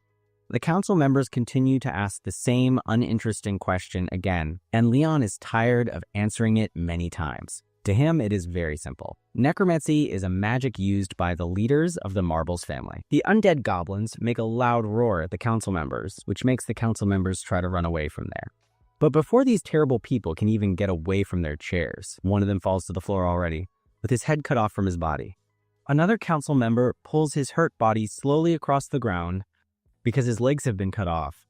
The council members continue to ask the same uninteresting question again, and Leon is tired of answering it many times. To him, it is very simple. Necromancy is a magic used by the leaders of the Marbles family. The undead goblins make a loud roar at the council members, which makes the council members try to run away from there. But before these terrible people can even get away from their chairs, one of them falls to the floor already, with his head cut off from his body. Another council member pulls his hurt body slowly across the ground because his legs have been cut off.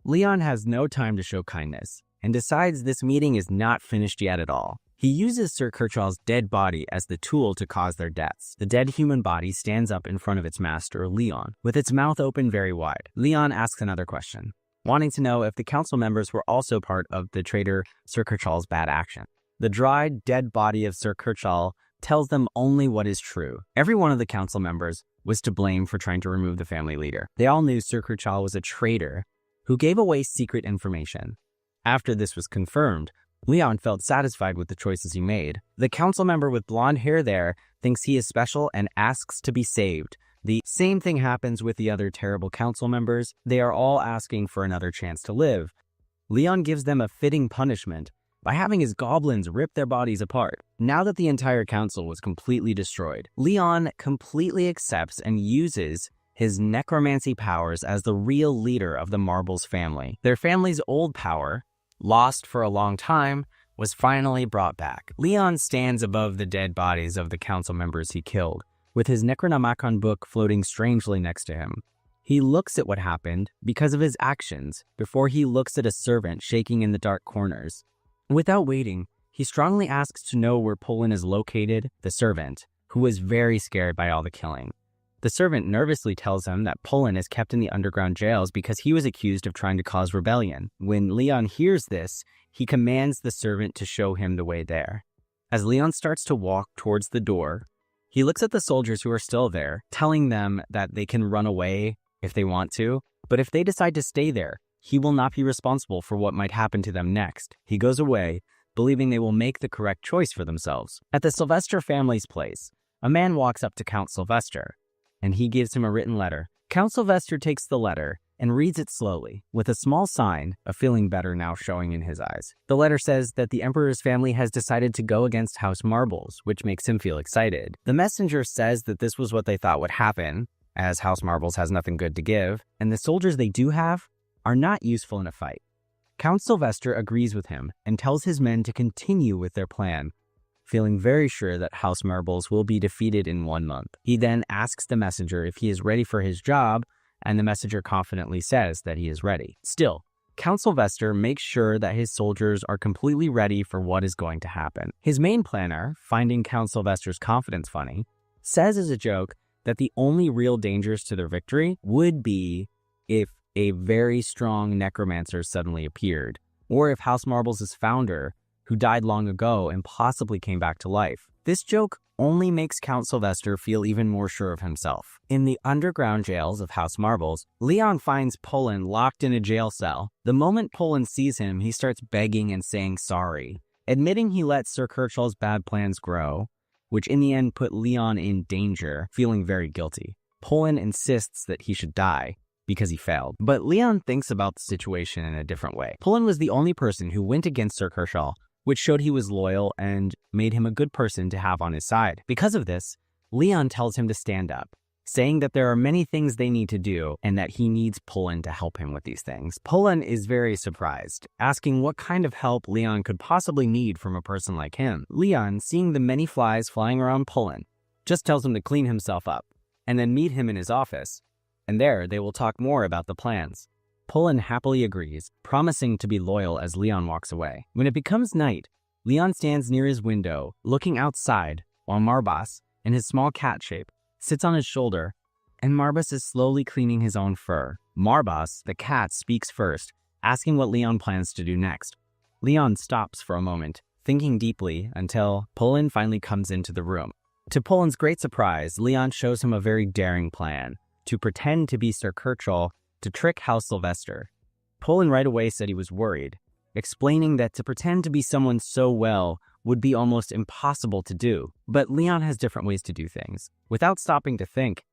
Leon has no time to show kindness and decides this meeting is not finished yet at all. He uses Sir Kirchhoff's dead body as the tool to cause their deaths. The dead human body stands up in front of its master, Leon, with its mouth open very wide. Leon asks another question, wanting to know if the council members were also part of the traitor Sir Kirchhoff's bad action. The dried, dead body of Sir Kirchhoff tells them only what is true. Every one of the council members was to blame for trying to remove the family leader. They all knew Sir Kirchhoff was a traitor who gave away secret information. After this was confirmed, Leon felt satisfied with the choices he made. The council member with blonde hair there thinks he is special and asks to be saved. The same thing happens with the other terrible council members. They are all asking for another chance to live. Leon gives them a fitting punishment by having his goblins rip their bodies apart. Now that the entire council was completely destroyed, Leon completely accepts and uses his necromancy powers as the real leader of the Marbles family. Their family's old power, lost for a long time, was finally brought back. Leon stands above the dead bodies of the council members he killed, with his Necronomicon book floating strangely next to him. He looks at what happened because of his actions before he looks at a servant shaking in the dark corners. Without waiting, he strongly asks to know where Poland is located, the servant, who was very scared by all the killing. The servant nervously tells him that Poland is kept in the underground jails because he was accused of trying to cause rebellion. When Leon hears this, he commands the servant to show him the way there. As Leon starts to walk towards the door, he looks at the soldiers who are still there, telling them that they can run away if they want to, but if they decide to stay there, he will not be responsible for what might happen to them next. He goes away, believing they will make the correct choice for themselves. At the Sylvester family's place, a man walks up to Count Sylvester, and he gives him a written letter. Count Sylvester takes the letter and reads it slowly, with a small sign of feeling better now showing in his eyes. The letter says that the Emperor's family has decided to go against House Marbles, which makes him feel excited. The messenger says that this was what they thought would happen, as House Marbles has nothing good to give, and the soldiers they do have are not useful in a fight. Count Sylvester agrees with him and tells his men to continue with their plan, feeling very sure that House Marbles will be defeated in 1 month. He then asks the messenger if he is ready for his job, and the messenger confidently says that he is ready. Still, Count Sylvester makes sure that his soldiers are completely ready for what is going to happen. His main planner, finding Count Sylvester's confidence funny, says as a joke that the only real dangers to their victory would be if a very strong necromancer suddenly appeared, or if House Marbles' founder, who died long ago and possibly came back to life. This joke only makes Count Sylvester feel even more sure of himself. In the underground jails of House Marbles, Leon finds Poland locked in a jail cell. The moment Poland sees him, he starts begging and saying sorry, admitting he let Sir Kirchhoff's bad plans grow, which in the end put Leon in danger, feeling very guilty. Poland insists that he should die because he failed. But Leon thinks about the situation in a different way. Poland was the only person who went against Sir Kirchhoff, which showed he was loyal and made him a good person to have on his side. Because of this, Leon tells him to stand up, saying that there are many things they need to do and that he needs Poland to help him with these things. Poland is very surprised, asking what kind of help Leon could possibly need from a person like him. Leon, seeing the many flies flying around Poland, just tells him to clean himself up and then meet him in his office, and there they will talk more about the plans. Poland happily agrees, promising to be loyal as Leon walks away. When it becomes night, Leon stands near his window, looking outside, while Marbas, in his small cat shape, sits on his shoulder, and Marbas is slowly cleaning his own fur. Marbas, the cat, speaks first, asking what Leon plans to do next. Leon stops for a moment, thinking deeply until Pullen finally comes into the room. To Pullen's great surprise, Leon shows him a very daring plan to pretend to be Sir Kirchhoff to trick House Sylvester. Pullen right away said he was worried, explaining that to pretend to be someone so well would be almost impossible to do. But Leon has different ways to do things. Without stopping to think,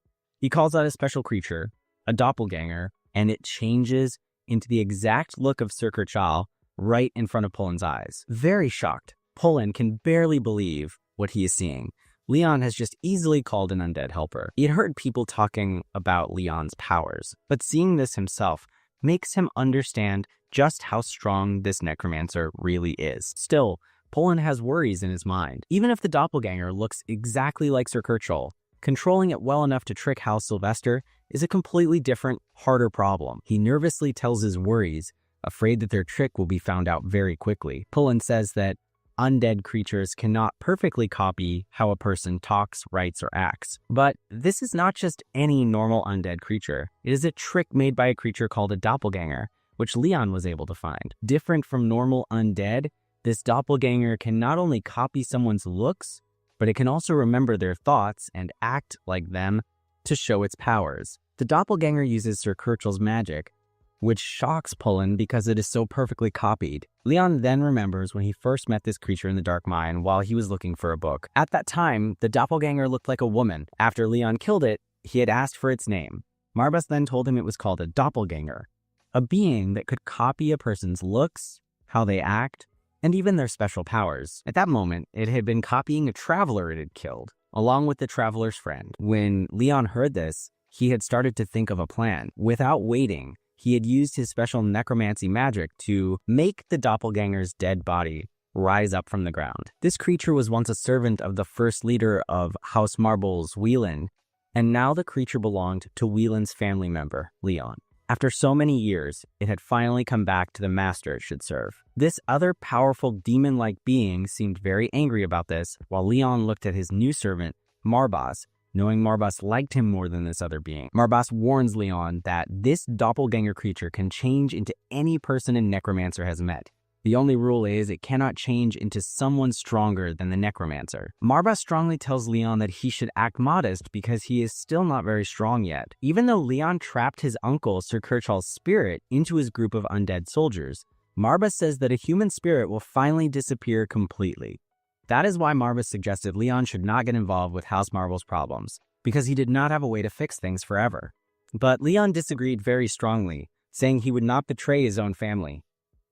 he calls out a special creature, a doppelganger, and it changes into the exact look of Sir Kirchhoff right in front of Pullen's eyes. Very shocked, Pullen can barely believe what he is seeing. Leon has just easily called an undead helper. He had heard people talking about Leon's powers, but seeing this himself makes him understand just how strong this necromancer really is. Still, Pullen has worries in his mind. Even if the doppelganger looks exactly like Sir Kirchhoff, controlling it well enough to trick House Sylvester is a completely different, harder problem. He nervously tells his worries, afraid that their trick will be found out very quickly. Pullen says that undead creatures cannot perfectly copy how a person talks, writes, or acts. But this is not just any normal undead creature. It is a trick made by a creature called a doppelganger, which Leon was able to find. Different from normal undead, this doppelganger can not only copy someone's looks, but it can also remember their thoughts and act like them to show its powers. The doppelganger uses Sir Kirchhoff's magic, which shocks Pullen because it is so perfectly copied. Leon then remembers when he first met this creature in the Dark Mine while he was looking for a book. At that time, the doppelganger looked like a woman. After Leon killed it, he had asked for its name. Marbas then told him it was called a doppelganger, a being that could copy a person's looks, how they act, and even their special powers. At that moment, it had been copying a traveler it had killed, along with the traveler's friend. When Leon heard this, he had started to think of a plan. Without waiting, he had used his special necromancy magic to make the doppelganger's dead body rise up from the ground. This creature was once a servant of the first leader of House Marble's Whelan, and now the creature belonged to Whelan's family member, Leon. After so many years, it had finally come back to the master it should serve. This other powerful demon-like being seemed very angry about this, while Leon looked at his new servant, Marbas, knowing Marbas liked him more than this other being. Marbas warns Leon that this doppelganger creature can change into any person a necromancer has met. The only rule is it cannot change into someone stronger than the necromancer. Marbas strongly tells Leon that he should act modest because he is still not very strong yet. Even though Leon trapped his uncle Sir Kirchhoff's spirit into his group of undead soldiers, Marbas says that a human spirit will finally disappear completely. That is why Marbas suggested Leon should not get involved with House Marble's problems, because he did not have a way to fix things forever. But Leon disagreed very strongly, saying he would not betray his own family.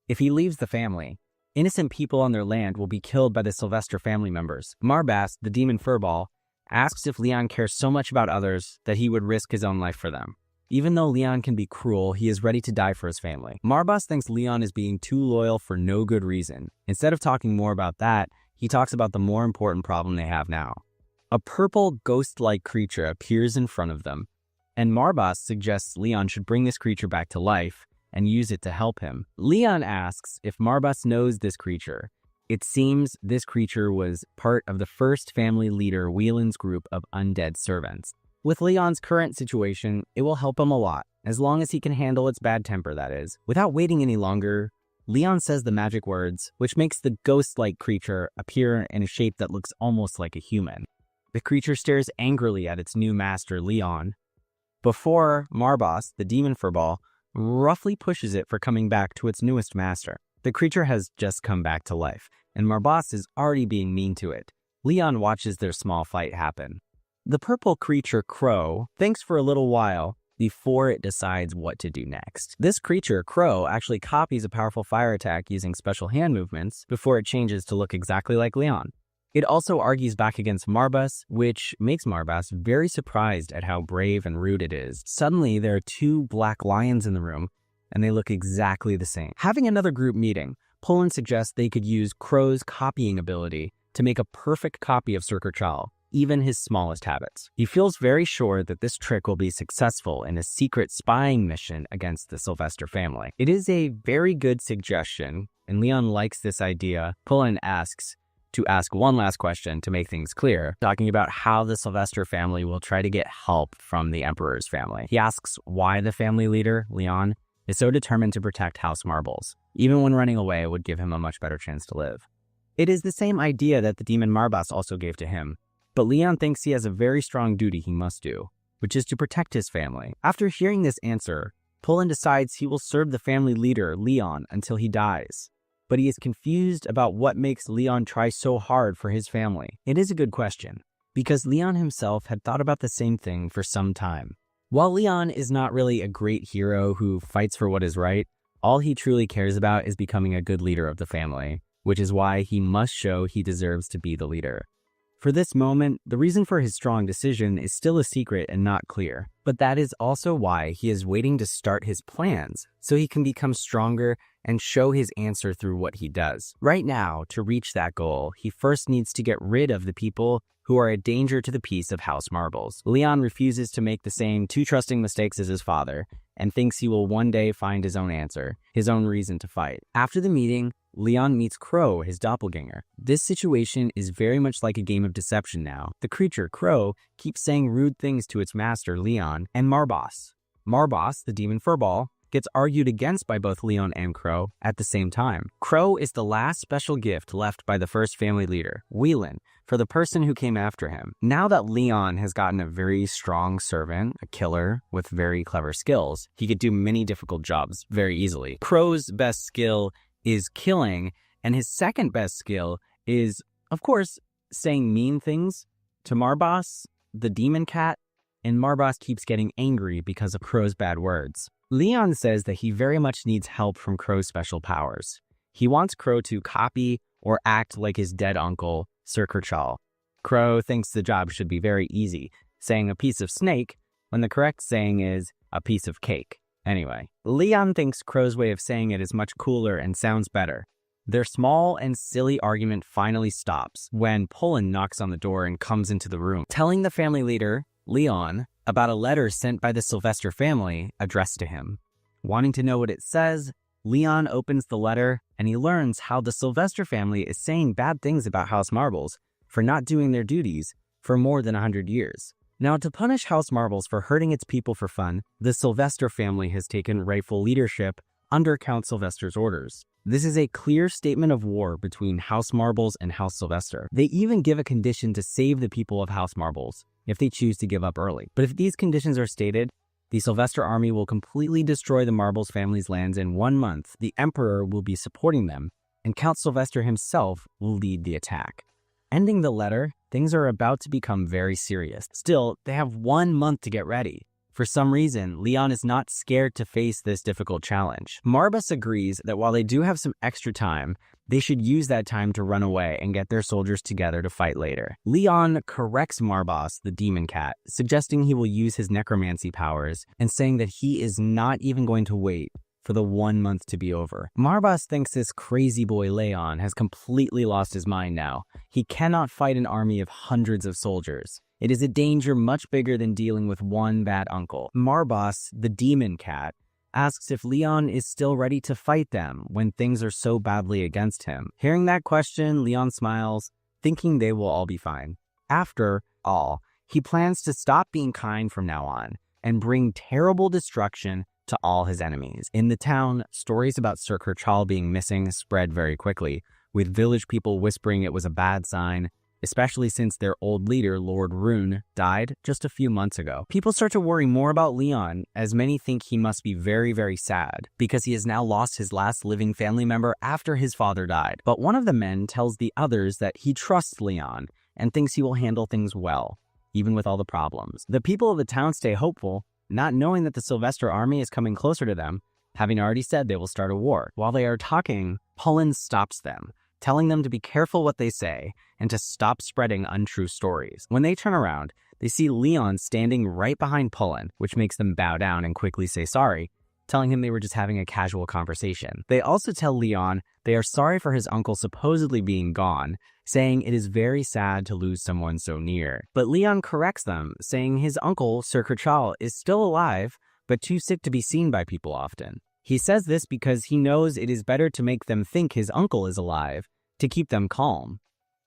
If he leaves the family, innocent people on their land will be killed by the Sylvester family members. Marbas, the demon furball, asks if Leon cares so much about others that he would risk his own life for them. Even though Leon can be cruel, he is ready to die for his family. Marbas thinks Leon is being too loyal for no good reason. Instead of talking more about that, he talks about the more important problem they have now. A purple ghost-like creature appears in front of them, and Marbas suggests Leon should bring this creature back to life and use it to help him. Leon asks if Marbas knows this creature. It seems this creature was part of the first family leader Whelan's group of undead servants. With Leon's current situation, it will help him a lot, as long as he can handle its bad temper, that is. Without waiting any longer, Leon says the magic words, which makes the ghost-like creature appear in a shape that looks almost like a human. The creature stares angrily at its new master, Leon, before Marbas, the demon furball, roughly pushes it for coming back to its newest master. The creature has just come back to life, and Marbas is already being mean to it. Leon watches their small fight happen. The purple creature Crow thinks for a little while before it decides what to do next. This creature, Crow, actually copies a powerful fire attack using special hand movements before it changes to look exactly like Leon. It also argues back against Marbas, which makes Marbas very surprised at how brave and rude it is. Suddenly, there are two black lions in the room, and they look exactly the same. Having another group meeting, Pullen suggests they could use Crow's copying ability to make a perfect copy of Sir Kirchhoff, even his smallest habits. He feels very sure that this trick will be successful in a secret spying mission against the Sylvester family. It is a very good suggestion, and Leon likes this idea. Pullen asks, to ask one last question to make things clear, talking about how the Sylvester family will try to get help from the Emperor's family. He asks why the family leader, Leon, is so determined to protect House Marbles, even when running away would give him a much better chance to live. It is the same idea that the demon Marbas also gave to him, but Leon thinks he has a very strong duty he must do, which is to protect his family. After hearing this answer, Pullen decides he will serve the family leader, Leon, until he dies. But he is confused about what makes Leon try so hard for his family. It is a good question, because Leon himself had thought about the same thing for some time. While Leon is not really a great hero who fights for what is right, all he truly cares about is becoming a good leader of the family, which is why he must show he deserves to be the leader. For this moment, the reason for his strong decision is still a secret and not clear, but that is also why he is waiting to start his plans, so he can become stronger and show his answer through what he does. Right now, to reach that goal, he first needs to get rid of the people who are a danger to the peace of House Marbles. Leon refuses to make the same too trusting mistakes as his father, and thinks he will one day find his own answer, his own reason to fight. After the meeting, Leon meets Crow, his doppelganger. This situation is very much like a game of deception now. The creature, Crow, keeps saying rude things to its master, Leon, and Marbas. Marbas, the demon furball, gets argued against by both Leon and Crow at the same time. Crow is the last special gift left by the first family leader, Whelan, for the person who came after him. Now that Leon has gotten a very strong servant, a killer with very clever skills, he could do many difficult jobs very easily. Crow's best skill is killing, and his second best skill is, of course, saying mean things to Marbas, the demon cat, and Marbas keeps getting angry because of Crow's bad words. Leon says that he very much needs help from Crow's special powers. He wants Crow to copy or act like his dead uncle, Sir Kerchal. Crow thinks the job should be very easy, saying a piece of snake when the correct saying is a piece of cake. Anyway, Leon thinks Crow's way of saying it is much cooler and sounds better. Their small and silly argument finally stops when Pullen knocks on the door and comes into the room, telling the family leader, Leon, about a letter sent by the Sylvester family addressed to him. Wanting to know what it says, Leon opens the letter and he learns how the Sylvester family is saying bad things about House Marbles for not doing their duties for more than 100 years. Now, to punish House Marbles for hurting its people for fun, the Sylvester family has taken rightful leadership under Count Sylvester's orders. This is a clear statement of war between House Marbles and House Sylvester. They even give a condition to save the people of House Marbles if they choose to give up early. But if these conditions are stated, the Sylvester army will completely destroy the Marbles family's lands in 1 month. The Emperor will be supporting them, and Count Sylvester himself will lead the attack. Ending the letter, things are about to become very serious. Still, they have 1 month to get ready. For some reason, Leon is not scared to face this difficult challenge. Marbas agrees that while they do have some extra time, they should use that time to run away and get their soldiers together to fight later. Leon corrects Marbas, the demon cat, suggesting he will use his necromancy powers and saying that he is not even going to wait for the 1 month to be over. Marbas thinks this crazy boy Leon has completely lost his mind now. He cannot fight an army of hundreds of soldiers. It is a danger much bigger than dealing with one bad uncle. Marbas, the demon cat, asks if Leon is still ready to fight them when things are so badly against him. Hearing that question, Leon smiles, thinking they will all be fine. After all, he plans to stop being kind from now on and bring terrible destruction to all his enemies. In the town, stories about Sir Kerchal being missing spread very quickly, with village people whispering it was a bad sign, especially since their old leader, Lord Rune, died just a few months ago. People start to worry more about Leon, as many think he must be very, very sad, because he has now lost his last living family member after his father died. But one of the men tells the others that he trusts Leon and thinks he will handle things well, even with all the problems. The people of the town stay hopeful, not knowing that the Sylvester army is coming closer to them, having already said they will start a war. While they are talking, Pullen stops them, telling them to be careful what they say and to stop spreading untrue stories. When they turn around, they see Leon standing right behind Pullen, which makes them bow down and quickly say sorry, telling him they were just having a casual conversation. They also tell Leon they are sorry for his uncle supposedly being gone, saying it is very sad to lose someone so near. But Leon corrects them, saying his uncle, Sir Kerchal, is still alive, but too sick to be seen by people often. He says this because he knows it is better to make them think his uncle is alive, to keep them calm.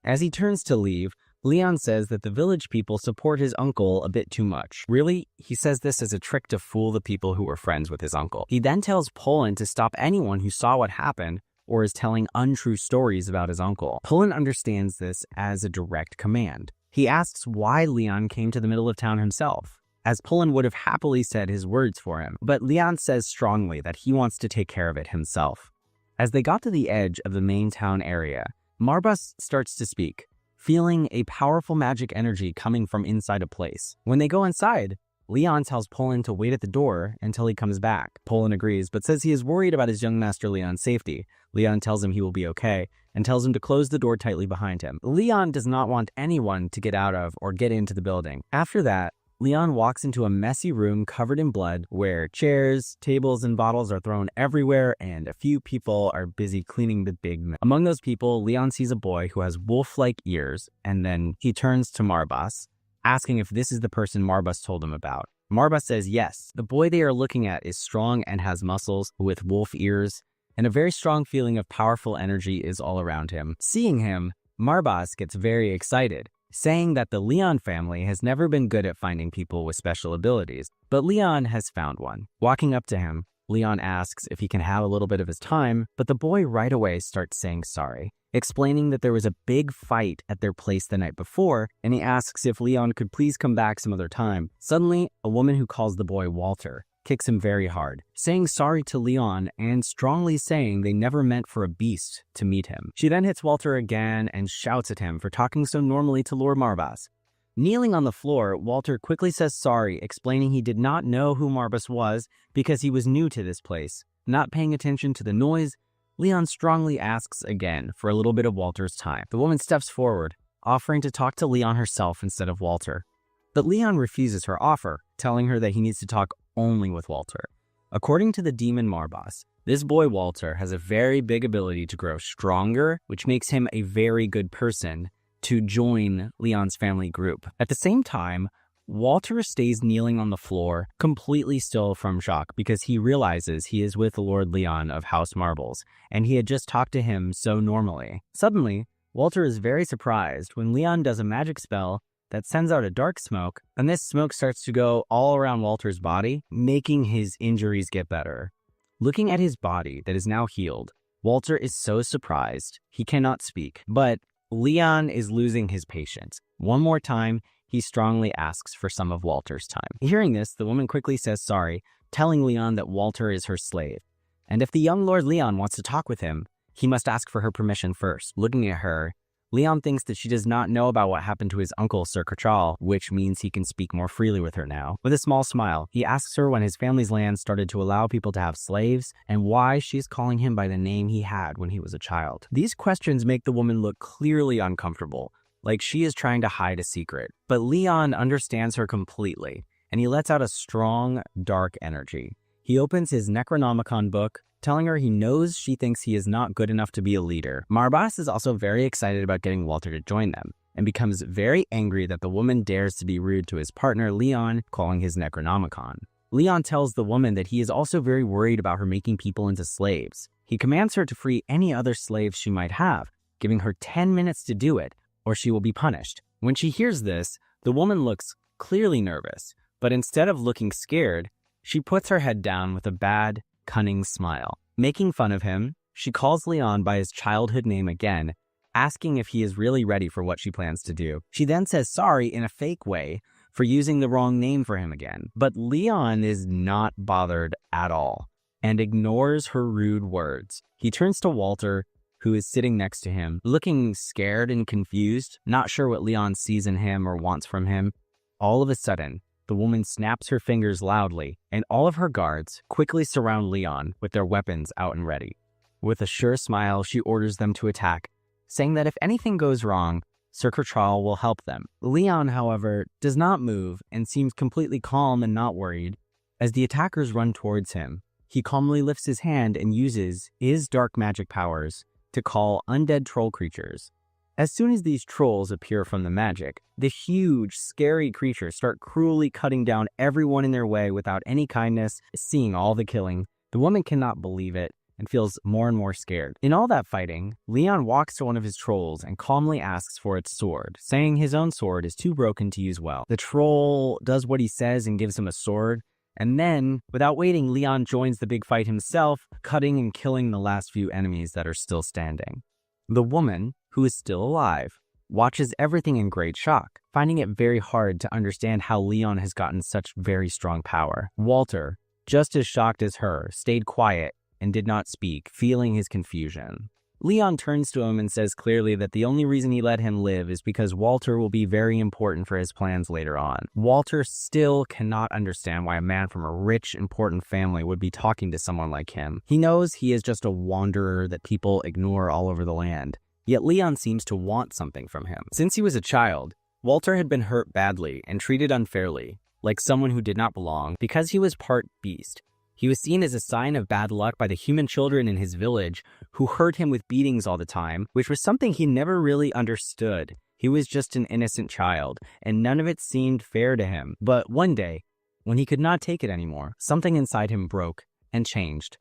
As he turns to leave, Leon says that the village people support his uncle a bit too much. Really, he says this as a trick to fool the people who were friends with his uncle. He then tells Poland to stop anyone who saw what happened or is telling untrue stories about his uncle. Poland understands this as a direct command. He asks why Leon came to the middle of town himself, as Poland would have happily said his words for him, but Leon says strongly that he wants to take care of it himself. As they got to the edge of the main town area, Marbas starts to speak, feeling a powerful magic energy coming from inside a place. When they go inside, Leon tells Poland to wait at the door until he comes back. Poland agrees, but says he is worried about his young master Leon's safety. Leon tells him he will be okay, and tells him to close the door tightly behind him. Leon does not want anyone to get out of or get into the building. After that, Leon walks into a messy room covered in blood where chairs, tables, and bottles are thrown everywhere, and a few people are busy cleaning the big mess. Among those people, Leon sees a boy who has wolf-like ears, and then he turns to Marbas, asking if this is the person Marbas told him about. Marbas says yes. The boy they are looking at is strong and has muscles with wolf ears, and a very strong feeling of powerful energy is all around him. Seeing him, Marbas gets very excited, saying that the Leon family has never been good at finding people with special abilities, but Leon has found one. Walking up to him, Leon asks if he can have a little bit of his time, but the boy right away starts saying sorry, explaining that there was a big fight at their place the night before, and he asks if Leon could please come back some other time. Suddenly, a woman who calls the boy Walter kicks him very hard, saying sorry to Leon and strongly saying they never meant for a beast to meet him. She then hits Walter again and shouts at him for talking so normally to Lord Marbas. Kneeling on the floor, Walter quickly says sorry, explaining he did not know who Marbas was because he was new to this place. Not paying attention to the noise, Leon strongly asks again for a little bit of Walter's time. The woman steps forward, offering to talk to Leon herself instead of Walter. But Leon refuses her offer, telling her that he needs to talk only with Walter. According to the demon Marbas, this boy Walter has a very big ability to grow stronger, which makes him a very good person to join Leon's family group. At the same time, Walter stays kneeling on the floor, completely still from shock, because he realizes he is with Lord Leon of House Marbles, and he had just talked to him so normally. Suddenly, Walter is very surprised when Leon does a magic spell that sends out a dark smoke, and this smoke starts to go all around Walter's body, making his injuries get better. Looking at his body that is now healed, Walter is so surprised he cannot speak, but Leon is losing his patience. One more time, he strongly asks for some of Walter's time. Hearing this, the woman quickly says sorry, telling Leon that Walter is her slave, and if the young Lord Leon wants to talk with him, he must ask for her permission first. Looking at her, Leon thinks that she does not know about what happened to his uncle, Sir Cachal, which means he can speak more freely with her now. With a small smile, he asks her when his family's land started to allow people to have slaves and why she is calling him by the name he had when he was a child. These questions make the woman look clearly uncomfortable, like she is trying to hide a secret. But Leon understands her completely, and he lets out a strong, dark energy. He opens his Necronomicon book, telling her he knows she thinks he is not good enough to be a leader. Marbas is also very excited about getting Walter to join them, and becomes very angry that the woman dares to be rude to his partner Leon, calling his Necronomicon. Leon tells the woman that he is also very worried about her making people into slaves. He commands her to free any other slaves she might have, giving her 10 minutes to do it, or she will be punished. When she hears this, the woman looks clearly nervous, but instead of looking scared, she puts her head down with a bad, cunning smile. Making fun of him, she calls Leon by his childhood name again, asking if he is really ready for what she plans to do. She then says sorry in a fake way for using the wrong name for him again. But Leon is not bothered at all and ignores her rude words. He turns to Walter, who is sitting next to him, looking scared and confused, not sure what Leon sees in him or wants from him. All of a sudden, the woman snaps her fingers loudly, and all of her guards quickly surround Leon with their weapons out and ready. With a sure smile, she orders them to attack, saying that if anything goes wrong, Sir Cachal will help them. Leon, however, does not move and seems completely calm and not worried. As the attackers run towards him, he calmly lifts his hand and uses his dark magic powers to call undead troll creatures. As soon as these trolls appear from the magic, the huge, scary creatures start cruelly cutting down everyone in their way without any kindness. Seeing all the killing, the woman cannot believe it and feels more and more scared. In all that fighting, Leon walks to one of his trolls and calmly asks for its sword, saying his own sword is too broken to use well. The troll does what he says and gives him a sword, and then, without waiting, Leon joins the big fight himself, cutting and killing the last few enemies that are still standing. The woman, who is still alive, watches everything in great shock, finding it very hard to understand how Leon has gotten such very strong power. Walter, just as shocked as her, stayed quiet and did not speak, feeling his confusion. Leon turns to him and says clearly that the only reason he let him live is because Walter will be very important for his plans later on. Walter still cannot understand why a man from a rich, important family would be talking to someone like him. He knows he is just a wanderer that people ignore all over the land. Yet Leon seems to want something from him. Since he was a child, Walter had been hurt badly and treated unfairly, like someone who did not belong, because he was part beast. He was seen as a sign of bad luck by the human children in his village who hurt him with beatings all the time, which was something he never really understood. He was just an innocent child, and none of it seemed fair to him. But one day, when he could not take it anymore, something inside him broke and changed.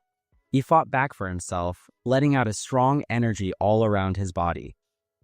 He fought back for himself, letting out a strong energy all around his body.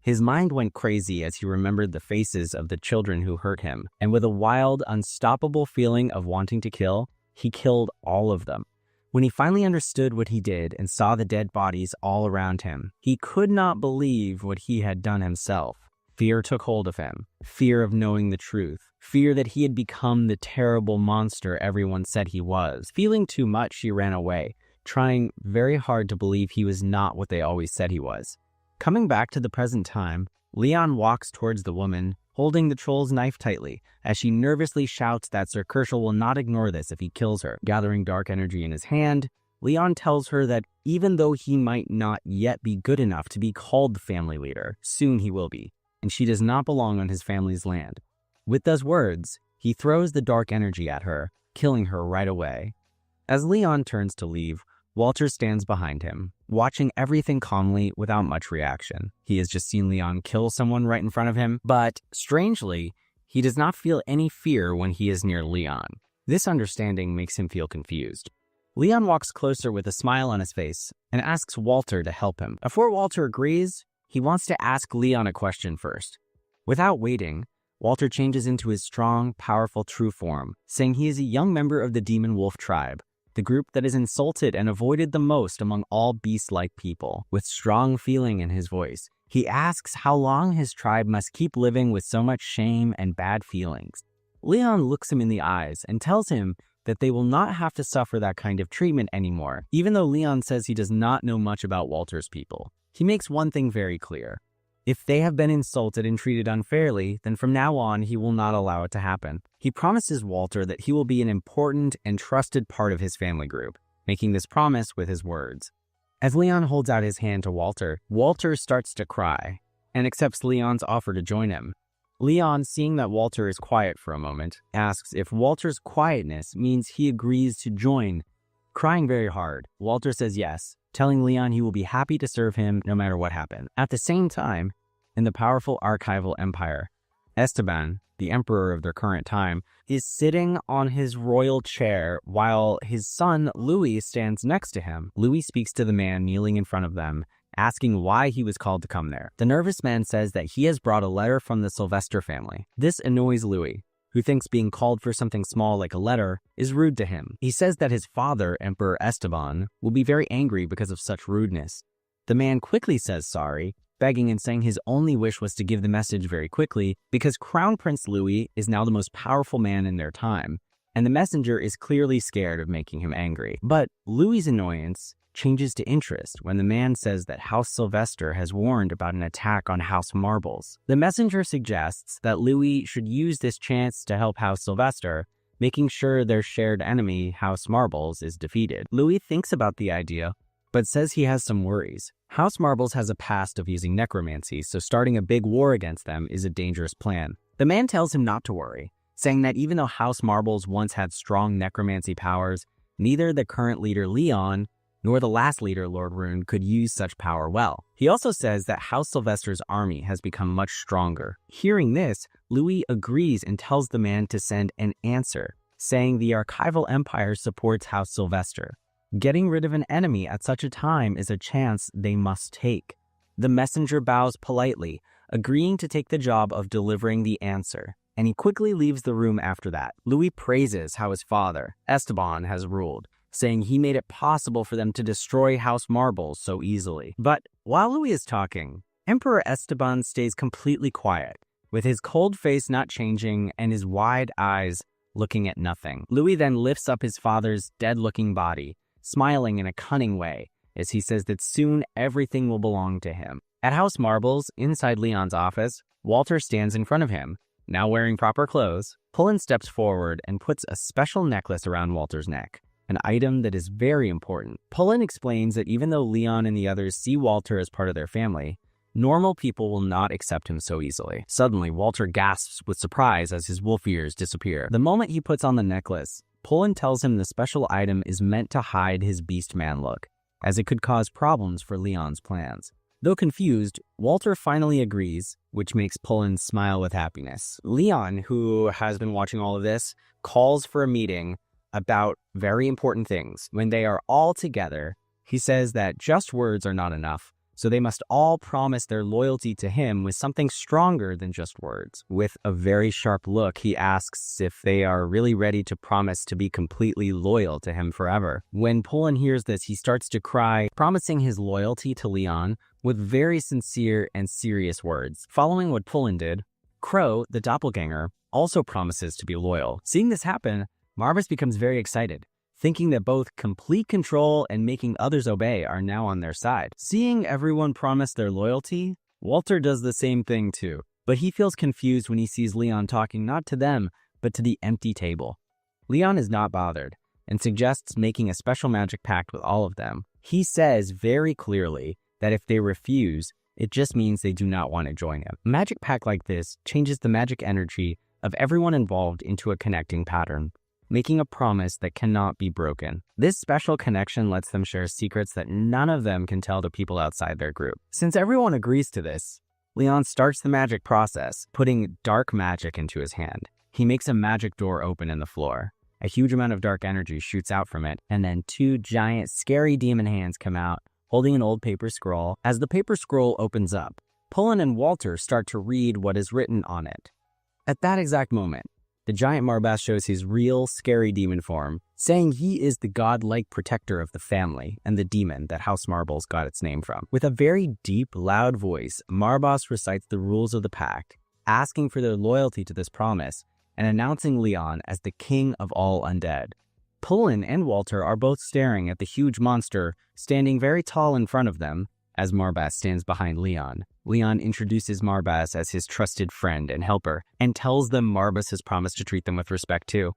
His mind went crazy as he remembered the faces of the children who hurt him, and with a wild, unstoppable feeling of wanting to kill, he killed all of them. When he finally understood what he did and saw the dead bodies all around him, he could not believe what he had done himself. Fear took hold of him, fear of knowing the truth, fear that he had become the terrible monster everyone said he was. Feeling too much, he ran away, trying very hard to believe he was not what they always said he was. Coming back to the present time, Leon walks towards the woman, holding the troll's knife tightly, as she nervously shouts that Sir Kershal will not ignore this if he kills her. Gathering dark energy in his hand, Leon tells her that even though he might not yet be good enough to be called the family leader, soon he will be, and she does not belong on his family's land. With those words, he throws the dark energy at her, killing her right away. As Leon turns to leave, Walter stands behind him, watching everything calmly without much reaction. He has just seen Leon kill someone right in front of him, but strangely, he does not feel any fear when he is near Leon. This understanding makes him feel confused. Leon walks closer with a smile on his face and asks Walter to help him. Before Walter agrees, he wants to ask Leon a question first. Without waiting, Walter changes into his strong, powerful true form, saying he is a young member of the Demon Wolf tribe, the group that is insulted and avoided the most among all beast-like people. With strong feeling in his voice, he asks how long his tribe must keep living with so much shame and bad feelings. Leon looks him in the eyes and tells him that they will not have to suffer that kind of treatment anymore. Even though Leon says he does not know much about Walter's people, he makes one thing very clear. If they have been insulted and treated unfairly, then from now on, he will not allow it to happen. He promises Walter that he will be an important and trusted part of his family group, making this promise with his words. As Leon holds out his hand to Walter, Walter starts to cry and accepts Leon's offer to join him. Leon, seeing that Walter is quiet for a moment, asks if Walter's quietness means he agrees to join. Crying very hard, Walter says yes, telling Leon he will be happy to serve him no matter what happens. At the same time, in the powerful archival empire, Esteban, the emperor of their current time, is sitting on his royal chair while his son Louis stands next to him. Louis speaks to the man kneeling in front of them, asking why he was called to come there. The nervous man says that he has brought a letter from the Sylvester family. This annoys Louis, who thinks being called for something small like a letter is rude to him. He says that his father, Emperor Esteban, will be very angry because of such rudeness. The man quickly says sorry, begging and saying his only wish was to give the message very quickly because Crown Prince Louis is now the most powerful man in their time, and the messenger is clearly scared of making him angry. But Louis's annoyance changes to interest when the man says that House Sylvester has warned about an attack on House Marbles. The messenger suggests that Louis should use this chance to help House Sylvester, making sure their shared enemy, House Marbles, is defeated. Louis thinks about the idea, but says he has some worries. House Marbles has a past of using necromancy, so starting a big war against them is a dangerous plan. The man tells him not to worry, saying that even though House Marbles once had strong necromancy powers, neither the current leader Leon nor the last leader Lord Rune could use such power well. He also says that House Sylvester's army has become much stronger. Hearing this, Louis agrees and tells the man to send an answer, saying the archival empire supports House Sylvester. Getting rid of an enemy at such a time is a chance they must take. The messenger bows politely, agreeing to take the job of delivering the answer, and he quickly leaves the room after that. Louis praises how his father, Esteban, has ruled, saying he made it possible for them to destroy House Marbles so easily. But while Louis is talking, Emperor Esteban stays completely quiet, with his cold face not changing and his wide eyes looking at nothing. Louis then lifts up his father's dead-looking body, smiling in a cunning way, as he says that soon everything will belong to him. At House Marbles, inside Leon's office, Walter stands in front of him, now wearing proper clothes. Pullen steps forward and puts a special necklace around Walter's neck, an item that is very important. Pullen explains that even though Leon and the others see Walter as part of their family, normal people will not accept him so easily. Suddenly, Walter gasps with surprise as his wolf ears disappear. The moment he puts on the necklace, Pullen tells him the special item is meant to hide his beast man look, as it could cause problems for Leon's plans. Though confused, Walter finally agrees, which makes Pullen smile with happiness. Leon, who has been watching all of this, calls for a meeting about very important things. When they are all together, he says that just words are not enough, so they must all promise their loyalty to him with something stronger than just words. With a very sharp look, he asks if they are really ready to promise to be completely loyal to him forever. When Pullen hears this, he starts to cry, promising his loyalty to Leon with very sincere and serious words. Following what Pullen did, Crow, the doppelganger, also promises to be loyal. Seeing this happen, Marbas becomes very excited, thinking that both complete control and making others obey are now on their side. Seeing everyone promise their loyalty, Walter does the same thing too, but he feels confused when he sees Leon talking not to them, but to the empty table. Leon is not bothered and suggests making a special magic pact with all of them. He says very clearly that if they refuse, it just means they do not want to join him. A magic pact like this changes the magic energy of everyone involved into a connecting pattern, making a promise that cannot be broken. This special connection lets them share secrets that none of them can tell to people outside their group. Since everyone agrees to this, Leon starts the magic process, putting dark magic into his hand. He makes a magic door open in the floor. A huge amount of dark energy shoots out from it, and then two giant, scary demon hands come out, holding an old paper scroll. As the paper scroll opens up, Pullen and Walter start to read what is written on it. At that exact moment, the giant Marbas shows his real, scary demon form, saying he is the godlike protector of the family and the demon that House Marbles got its name from. With a very deep, loud voice, Marbas recites the rules of the pact, asking for their loyalty to this promise, and announcing Leon as the king of all undead. Pullen and Walter are both staring at the huge monster standing very tall in front of them, as Marbas stands behind Leon. Leon introduces Marbas as his trusted friend and helper, and tells them Marbas has promised to treat them with respect too.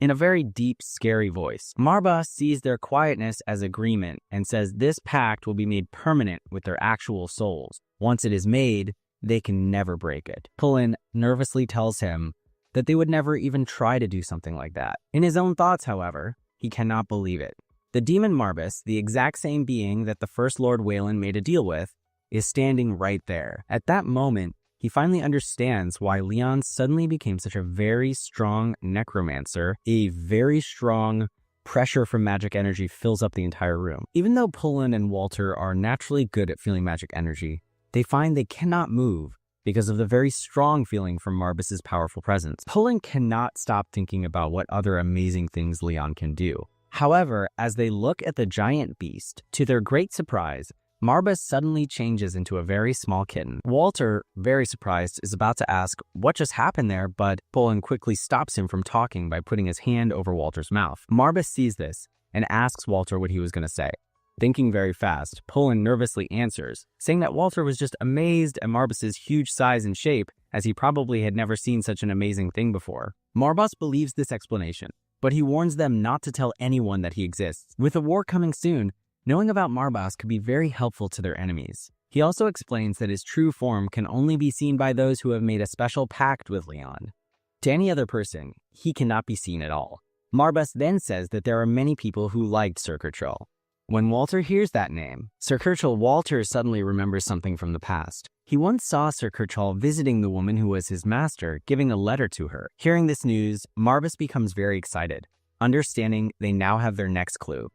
In a very deep, scary voice, Marbas sees their quietness as agreement and says this pact will be made permanent with their actual souls. Once it is made, they can never break it. Pullen nervously tells him that they would never even try to do something like that. In his own thoughts, however, he cannot believe it. The demon Marbas, the exact same being that the First Lord Wayland made a deal with, is standing right there. At that moment, he finally understands why Leon suddenly became such a very strong necromancer. A very strong pressure from magic energy fills up the entire room. Even though Pullen and Walter are naturally good at feeling magic energy, they find they cannot move because of the very strong feeling from Marbas's powerful presence. Pullen cannot stop thinking about what other amazing things Leon can do. However, as they look at the giant beast, to their great surprise, Marbas suddenly changes into a very small kitten. Walter, very surprised, is about to ask what just happened there, but Pullen quickly stops him from talking by putting his hand over Walter's mouth. Marbas sees this and asks Walter what he was going to say. Thinking very fast, Pullen nervously answers, saying that Walter was just amazed at Marbas's huge size and shape, as he probably had never seen such an amazing thing before. Marbas believes this explanation, but he warns them not to tell anyone that he exists. With a war coming soon, knowing about Marbas could be very helpful to their enemies. He also explains that his true form can only be seen by those who have made a special pact with Leon. To any other person, he cannot be seen at all. Marbas then says that there are many people who liked Sir Kurtrell. When Walter hears that name, Sir Kurtrell, Walter suddenly remembers something from the past. He once saw Sir Kurtrell visiting the woman who was his master, giving a letter to her. Hearing this news, Marbas becomes very excited, understanding they now have their next clue.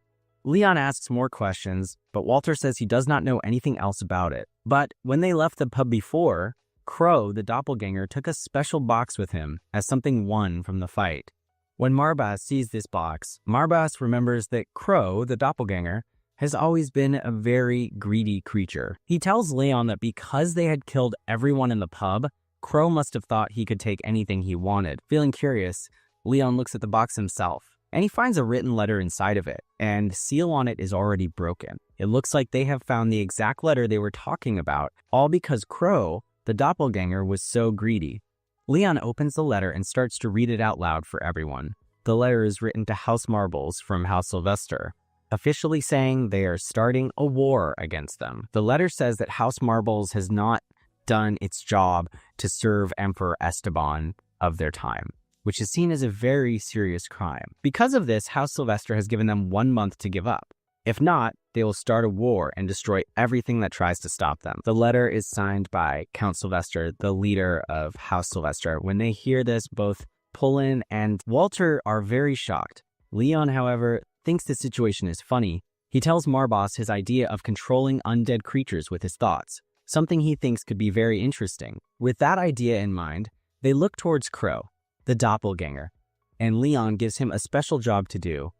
Leon asks more questions, but Walter says he does not know anything else about it. But when they left the pub before, Crow, the doppelganger, took a special box with him as something won from the fight. When Marbas sees this box, Marbas remembers that Crow, the doppelganger, has always been a very greedy creature. He tells Leon that because they had killed everyone in the pub, Crow must have thought he could take anything he wanted. Feeling curious, Leon looks at the box himself, and he finds a written letter inside of it, and the seal on it is already broken. It looks like they have found the exact letter they were talking about, all because Crow, the doppelganger, was so greedy. Leon opens the letter and starts to read it out loud for everyone. The letter is written to House Marbles from House Sylvester, officially saying they are starting a war against them. The letter says that House Marbles has not done its job to serve Emperor Esteban of their time, which is seen as a very serious crime. Because of this, House Sylvester has given them 1 month to give up. If not, they will start a war and destroy everything that tries to stop them. The letter is signed by Count Sylvester, the leader of House Sylvester. When they hear this, both Pullen and Walter are very shocked. Leon, however, thinks the situation is funny. He tells Marbas his idea of controlling undead creatures with his thoughts, something he thinks could be very interesting. With that idea in mind, they look towards Crow, the doppelganger, and Leon gives him a special job to do.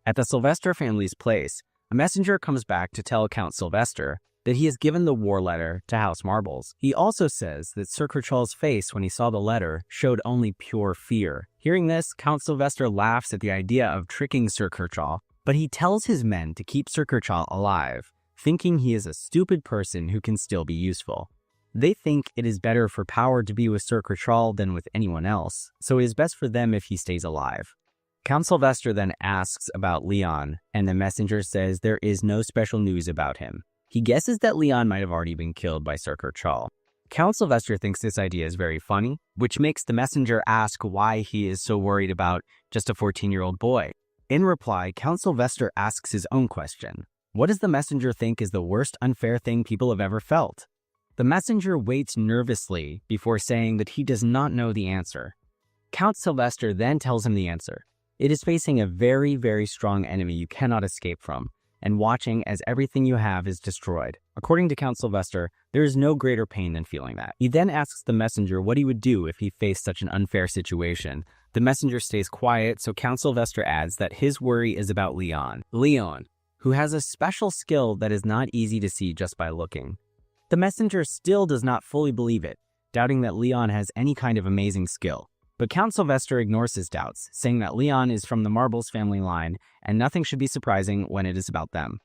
At the Sylvester family's place, a messenger comes back to tell Count Sylvester that he has given the war letter to House Marbles. He also says that Sir Kerchal's face when he saw the letter showed only pure fear. Hearing this, Count Sylvester laughs at the idea of tricking Sir Kerchal, but he tells his men to keep Sir Kerchal alive, thinking he is a stupid person who can still be useful. They think it is better for power to be with Sir Kerchal than with anyone else, so it is best for them if he stays alive. Count Sylvester then asks about Leon, and the messenger says there is no special news about him. He guesses that Leon might have already been killed by Sir Kerchal. Count Sylvester thinks this idea is very funny, which makes the messenger ask why he is so worried about just a 14-year-old boy. In reply, Count Sylvester asks his own question. What does the messenger think is the worst unfair thing people have ever felt? The messenger waits nervously before saying that he does not know the answer. Count Sylvester then tells him the answer. It is facing a very, very strong enemy you cannot escape from, and watching as everything you have is destroyed. According to Count Sylvester, there is no greater pain than feeling that. He then asks the messenger what he would do if he faced such an unfair situation. The messenger stays quiet, so Count Sylvester adds that his worry is about Leon. Leon, who has a special skill that is not easy to see just by looking. The messenger still does not fully believe it, doubting that Leon has any kind of amazing skill. But Count Sylvester ignores his doubts, saying that Leon is from the Marbles family line, and nothing should be surprising when it is about them.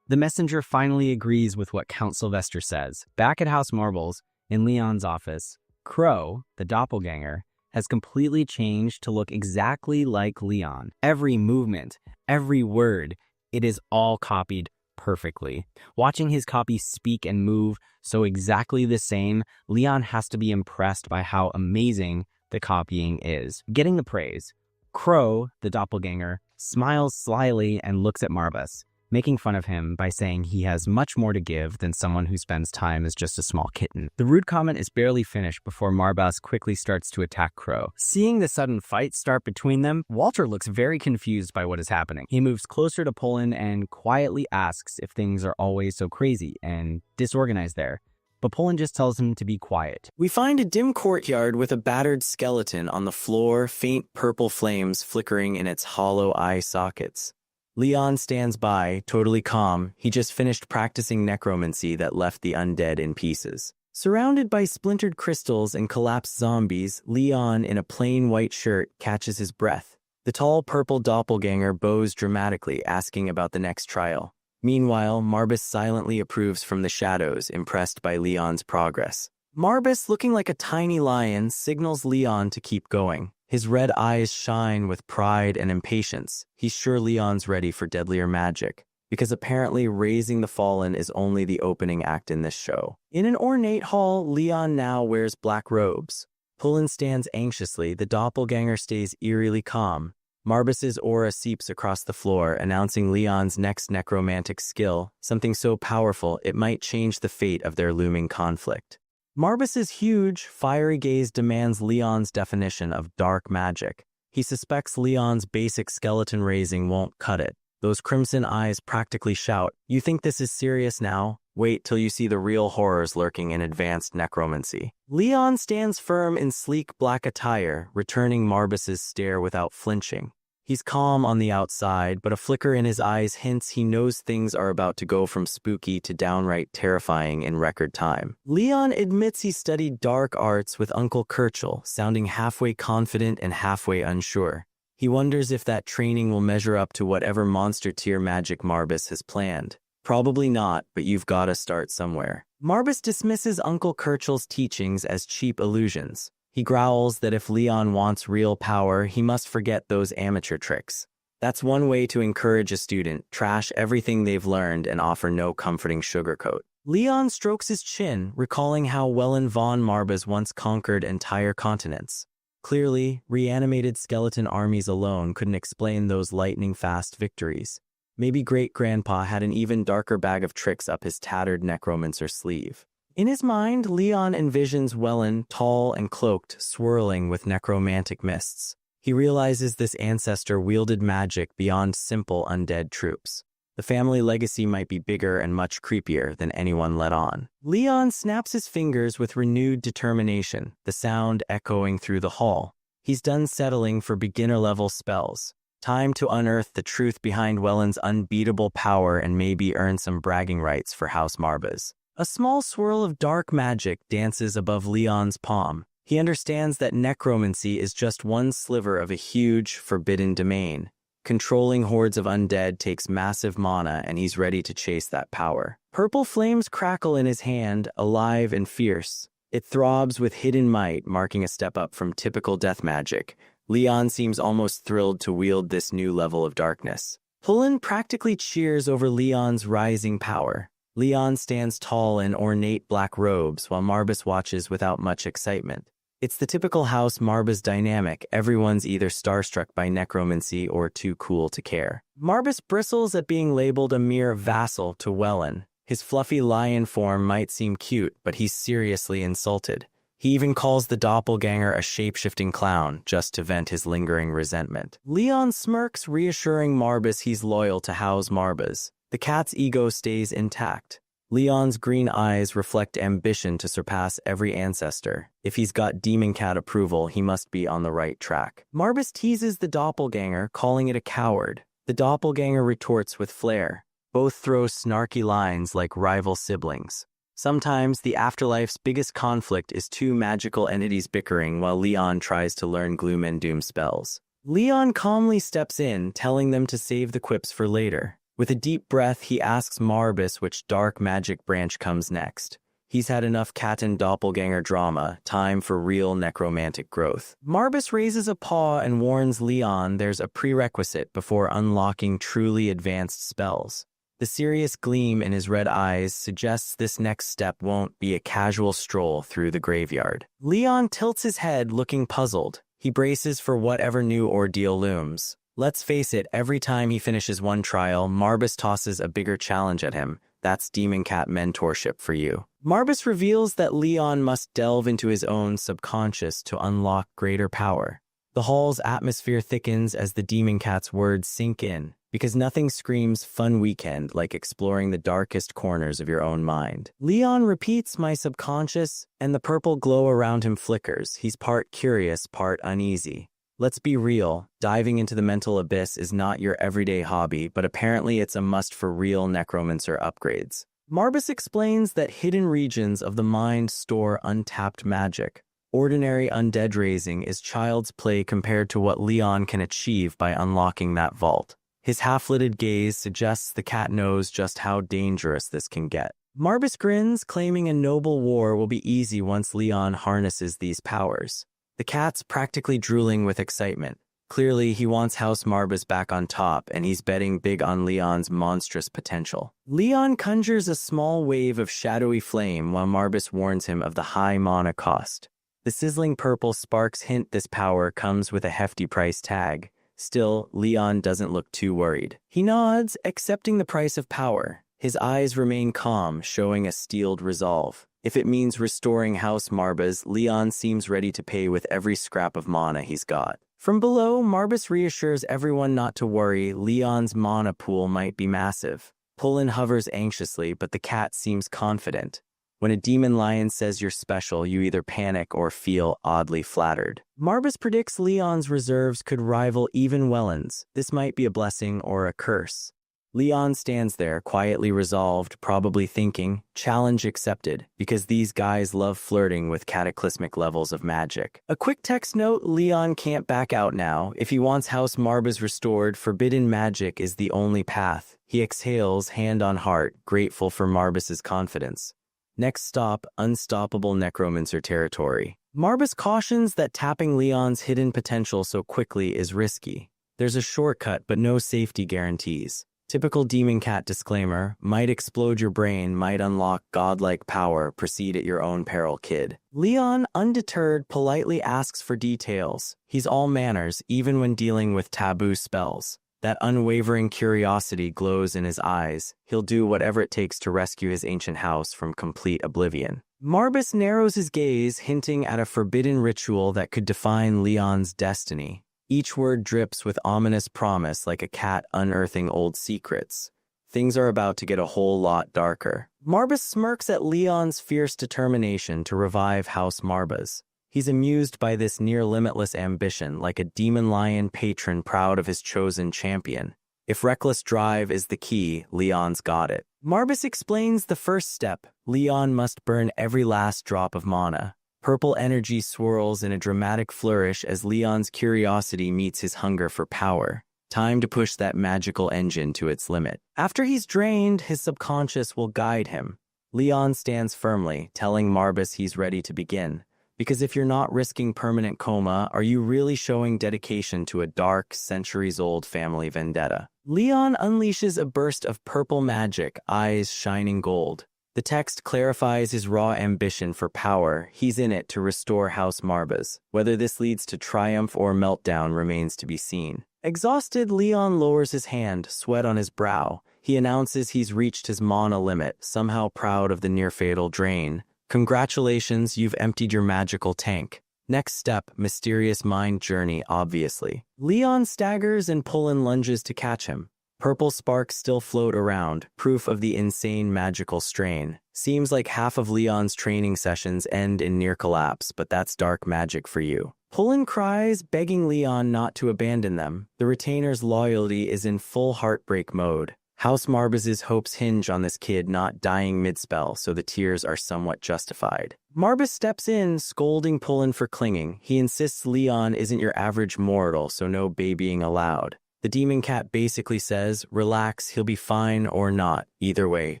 The messenger finally agrees with what Count Sylvester says. Back at House Marbles, in Leon's office, Crow, the doppelganger, has completely changed to look exactly like Leon. Every movement, every word, it is all copied perfectly. Watching his copy speak and move so exactly the same, Leon has to be impressed by how amazing the copying is. Getting the praise, Crow, the doppelganger, smiles slyly and looks at Marbas, making fun of him by saying he has much more to give than someone who spends time as just a small kitten. The rude comment is barely finished before Marbas quickly starts to attack Crow. Seeing the sudden fight start between them, Walter looks very confused by what is happening. He moves closer to Pullen and quietly asks if things are always so crazy and disorganized there. But Pullen just tells him to be quiet. We find a dim courtyard with a battered skeleton on the floor, faint purple flames flickering in its hollow eye sockets. Leon stands by, totally calm. He just finished practicing necromancy that left the undead in pieces. Surrounded by splintered crystals and collapsed zombies, Leon, in a plain white shirt, catches his breath. The tall purple doppelganger bows dramatically, asking about the next trial. Meanwhile, Marbas silently approves from the shadows, impressed by Leon's progress. Marbas, looking like a tiny lion, signals Leon to keep going. His red eyes shine with pride and impatience. He's sure Leon's ready for deadlier magic, because apparently raising the fallen is only the opening act in this show. In an ornate hall, Leon now wears black robes. Pullen stands anxiously. The doppelganger stays eerily calm. Marbas's aura seeps across the floor, announcing Leon's next necromantic skill, something so powerful it might change the fate of their looming conflict. Marbas's huge, fiery gaze demands Leon's definition of dark magic. He suspects Leon's basic skeleton raising won't cut it. Those crimson eyes practically shout, "You think this is serious now? Wait till you see the real horrors lurking in advanced necromancy." Leon stands firm in sleek black attire, returning Marbus's stare without flinching. He's calm on the outside, but a flicker in his eyes hints he knows things are about to go from spooky to downright terrifying in record time. Leon admits he studied dark arts with Uncle Kirchel, sounding halfway confident and halfway unsure. He wonders if that training will measure up to whatever monster-tier magic Marbus has planned. Probably not, but you've gotta start somewhere. Marbus dismisses Uncle Kirchel's teachings as cheap illusions. He growls that if Leon wants real power, he must forget those amateur tricks. That's one way to encourage a student: trash everything they've learned and offer no comforting sugarcoat. Leon strokes his chin, recalling how Welland von Marbus once conquered entire continents. Clearly, reanimated skeleton armies alone couldn't explain those lightning-fast victories. Maybe great-grandpa had an even darker bag of tricks up his tattered necromancer sleeve. In his mind, Leon envisions Welland, tall and cloaked, swirling with necromantic mists. He realizes this ancestor wielded magic beyond simple undead troops. The family legacy might be bigger and much creepier than anyone let on. Leon snaps his fingers with renewed determination, the sound echoing through the hall. He's done settling for beginner-level spells. Time to unearth the truth behind Welland's unbeatable power and maybe earn some bragging rights for House Marbus. A small swirl of dark magic dances above Leon's palm. He understands that necromancy is just one sliver of a huge, forbidden domain. Controlling hordes of undead takes massive mana, and he's ready to chase that power. Purple flames crackle in his hand, alive and fierce. It throbs with hidden might, marking a step up from typical death magic. Leon seems almost thrilled to wield this new level of darkness. Pullen practically cheers over Leon's rising power. Leon stands tall in ornate black robes while Marbus watches without much excitement. It's the typical House Marbus dynamic: everyone's either starstruck by necromancy or too cool to care. Marbus bristles at being labeled a mere vassal to Welland. His fluffy lion form might seem cute, but he's seriously insulted. He even calls the doppelganger a shape-shifting clown, just to vent his lingering resentment. Leon smirks, reassuring Marbus he's loyal to House Marbus. The cat's ego stays intact. Leon's green eyes reflect ambition to surpass every ancestor. If he's got demon cat approval, he must be on the right track. Marbus teases the doppelganger, calling it a coward. The doppelganger retorts with flair. Both throw snarky lines like rival siblings. Sometimes the afterlife's biggest conflict is two magical entities bickering while Leon tries to learn gloom and doom spells. Leon calmly steps in, telling them to save the quips for later. With a deep breath, he asks Marbus which dark magic branch comes next. He's had enough cat and doppelganger drama, time for real necromantic growth. Marbus raises a paw and warns Leon there's a prerequisite before unlocking truly advanced spells. The serious gleam in his red eyes suggests this next step won't be a casual stroll through the graveyard. Leon tilts his head, looking puzzled. He braces for whatever new ordeal looms. Let's face it, every time he finishes one trial, Marbus tosses a bigger challenge at him. That's Demon Cat mentorship for you. Marbus reveals that Leon must delve into his own subconscious to unlock greater power. The hall's atmosphere thickens as the Demon Cat's words sink in, because nothing screams fun weekend like exploring the darkest corners of your own mind. Leon repeats my subconscious, and the purple glow around him flickers. He's part curious, part uneasy. Let's be real, diving into the mental abyss is not your everyday hobby, but apparently it's a must for real necromancer upgrades. Marbus explains that hidden regions of the mind store untapped magic. Ordinary undead raising is child's play compared to what Leon can achieve by unlocking that vault. His half-lidded gaze suggests the cat knows just how dangerous this can get. Marbus grins, claiming a noble war will be easy once Leon harnesses these powers. The cat's practically drooling with excitement. Clearly, he wants House Marbus back on top, and he's betting big on Leon's monstrous potential. Leon conjures a small wave of shadowy flame while Marbus warns him of the high mana cost. The sizzling purple sparks hint this power comes with a hefty price tag. Still, Leon doesn't look too worried. He nods, accepting the price of power. His eyes remain calm, showing a steeled resolve. If it means restoring House Marbus, Leon seems ready to pay with every scrap of mana he's got. From below, Marbus reassures everyone not to worry. Leon's mana pool might be massive. Pullen hovers anxiously, but the cat seems confident. When a demon lion says you're special, you either panic or feel oddly flattered. Marbus predicts Leon's reserves could rival even Welland's. This might be a blessing or a curse. Leon stands there, quietly resolved, probably thinking, challenge accepted, because these guys love flirting with cataclysmic levels of magic. A quick text note, Leon can't back out now. If he wants House Marbus restored, forbidden magic is the only path. He exhales, hand on heart, grateful for Marbus's confidence. Next stop, unstoppable Necromancer territory. Marbus cautions that tapping Leon's hidden potential so quickly is risky. There's a shortcut, but no safety guarantees. Typical demon cat disclaimer, might explode your brain, might unlock godlike power, proceed at your own peril, kid. Leon, undeterred, politely asks for details. He's all manners, even when dealing with taboo spells. That unwavering curiosity glows in his eyes. He'll do whatever it takes to rescue his ancient house from complete oblivion. Marbus narrows his gaze, hinting at a forbidden ritual that could define Leon's destiny. Each word drips with ominous promise like a cat unearthing old secrets. Things are about to get a whole lot darker. Marbus smirks at Leon's fierce determination to revive House Marbus. He's amused by this near-limitless ambition, like a demon lion patron proud of his chosen champion. If reckless drive is the key, Leon's got it. Marbus explains the first step. Leon must burn every last drop of mana. Purple energy swirls in a dramatic flourish as Leon's curiosity meets his hunger for power. Time to push that magical engine to its limit. After he's drained, his subconscious will guide him. Leon stands firmly, telling Marbus he's ready to begin. Because if you're not risking permanent coma, are you really showing dedication to a dark, centuries-old family vendetta? Leon unleashes a burst of purple magic, eyes shining gold. The text clarifies his raw ambition for power. He's in it to restore House Marbus. Whether this leads to triumph or meltdown remains to be seen. Exhausted, Leon lowers his hand, sweat on his brow. He announces he's reached his mana limit, somehow proud of the near-fatal drain. Congratulations, you've emptied your magical tank. Next step, mysterious mind journey, obviously. Leon staggers and Pullen lunges to catch him. Purple sparks still float around, proof of the insane magical strain. Seems like half of Leon's training sessions end in near collapse, but that's dark magic for you. Pullen cries, begging Leon not to abandon them. The retainer's loyalty is in full heartbreak mode. House Marbus's hopes hinge on this kid not dying mid-spell, so the tears are somewhat justified. Marbus steps in, scolding Pullen for clinging. He insists Leon isn't your average mortal, so no babying allowed. The demon cat basically says, relax, he'll be fine or not. Either way,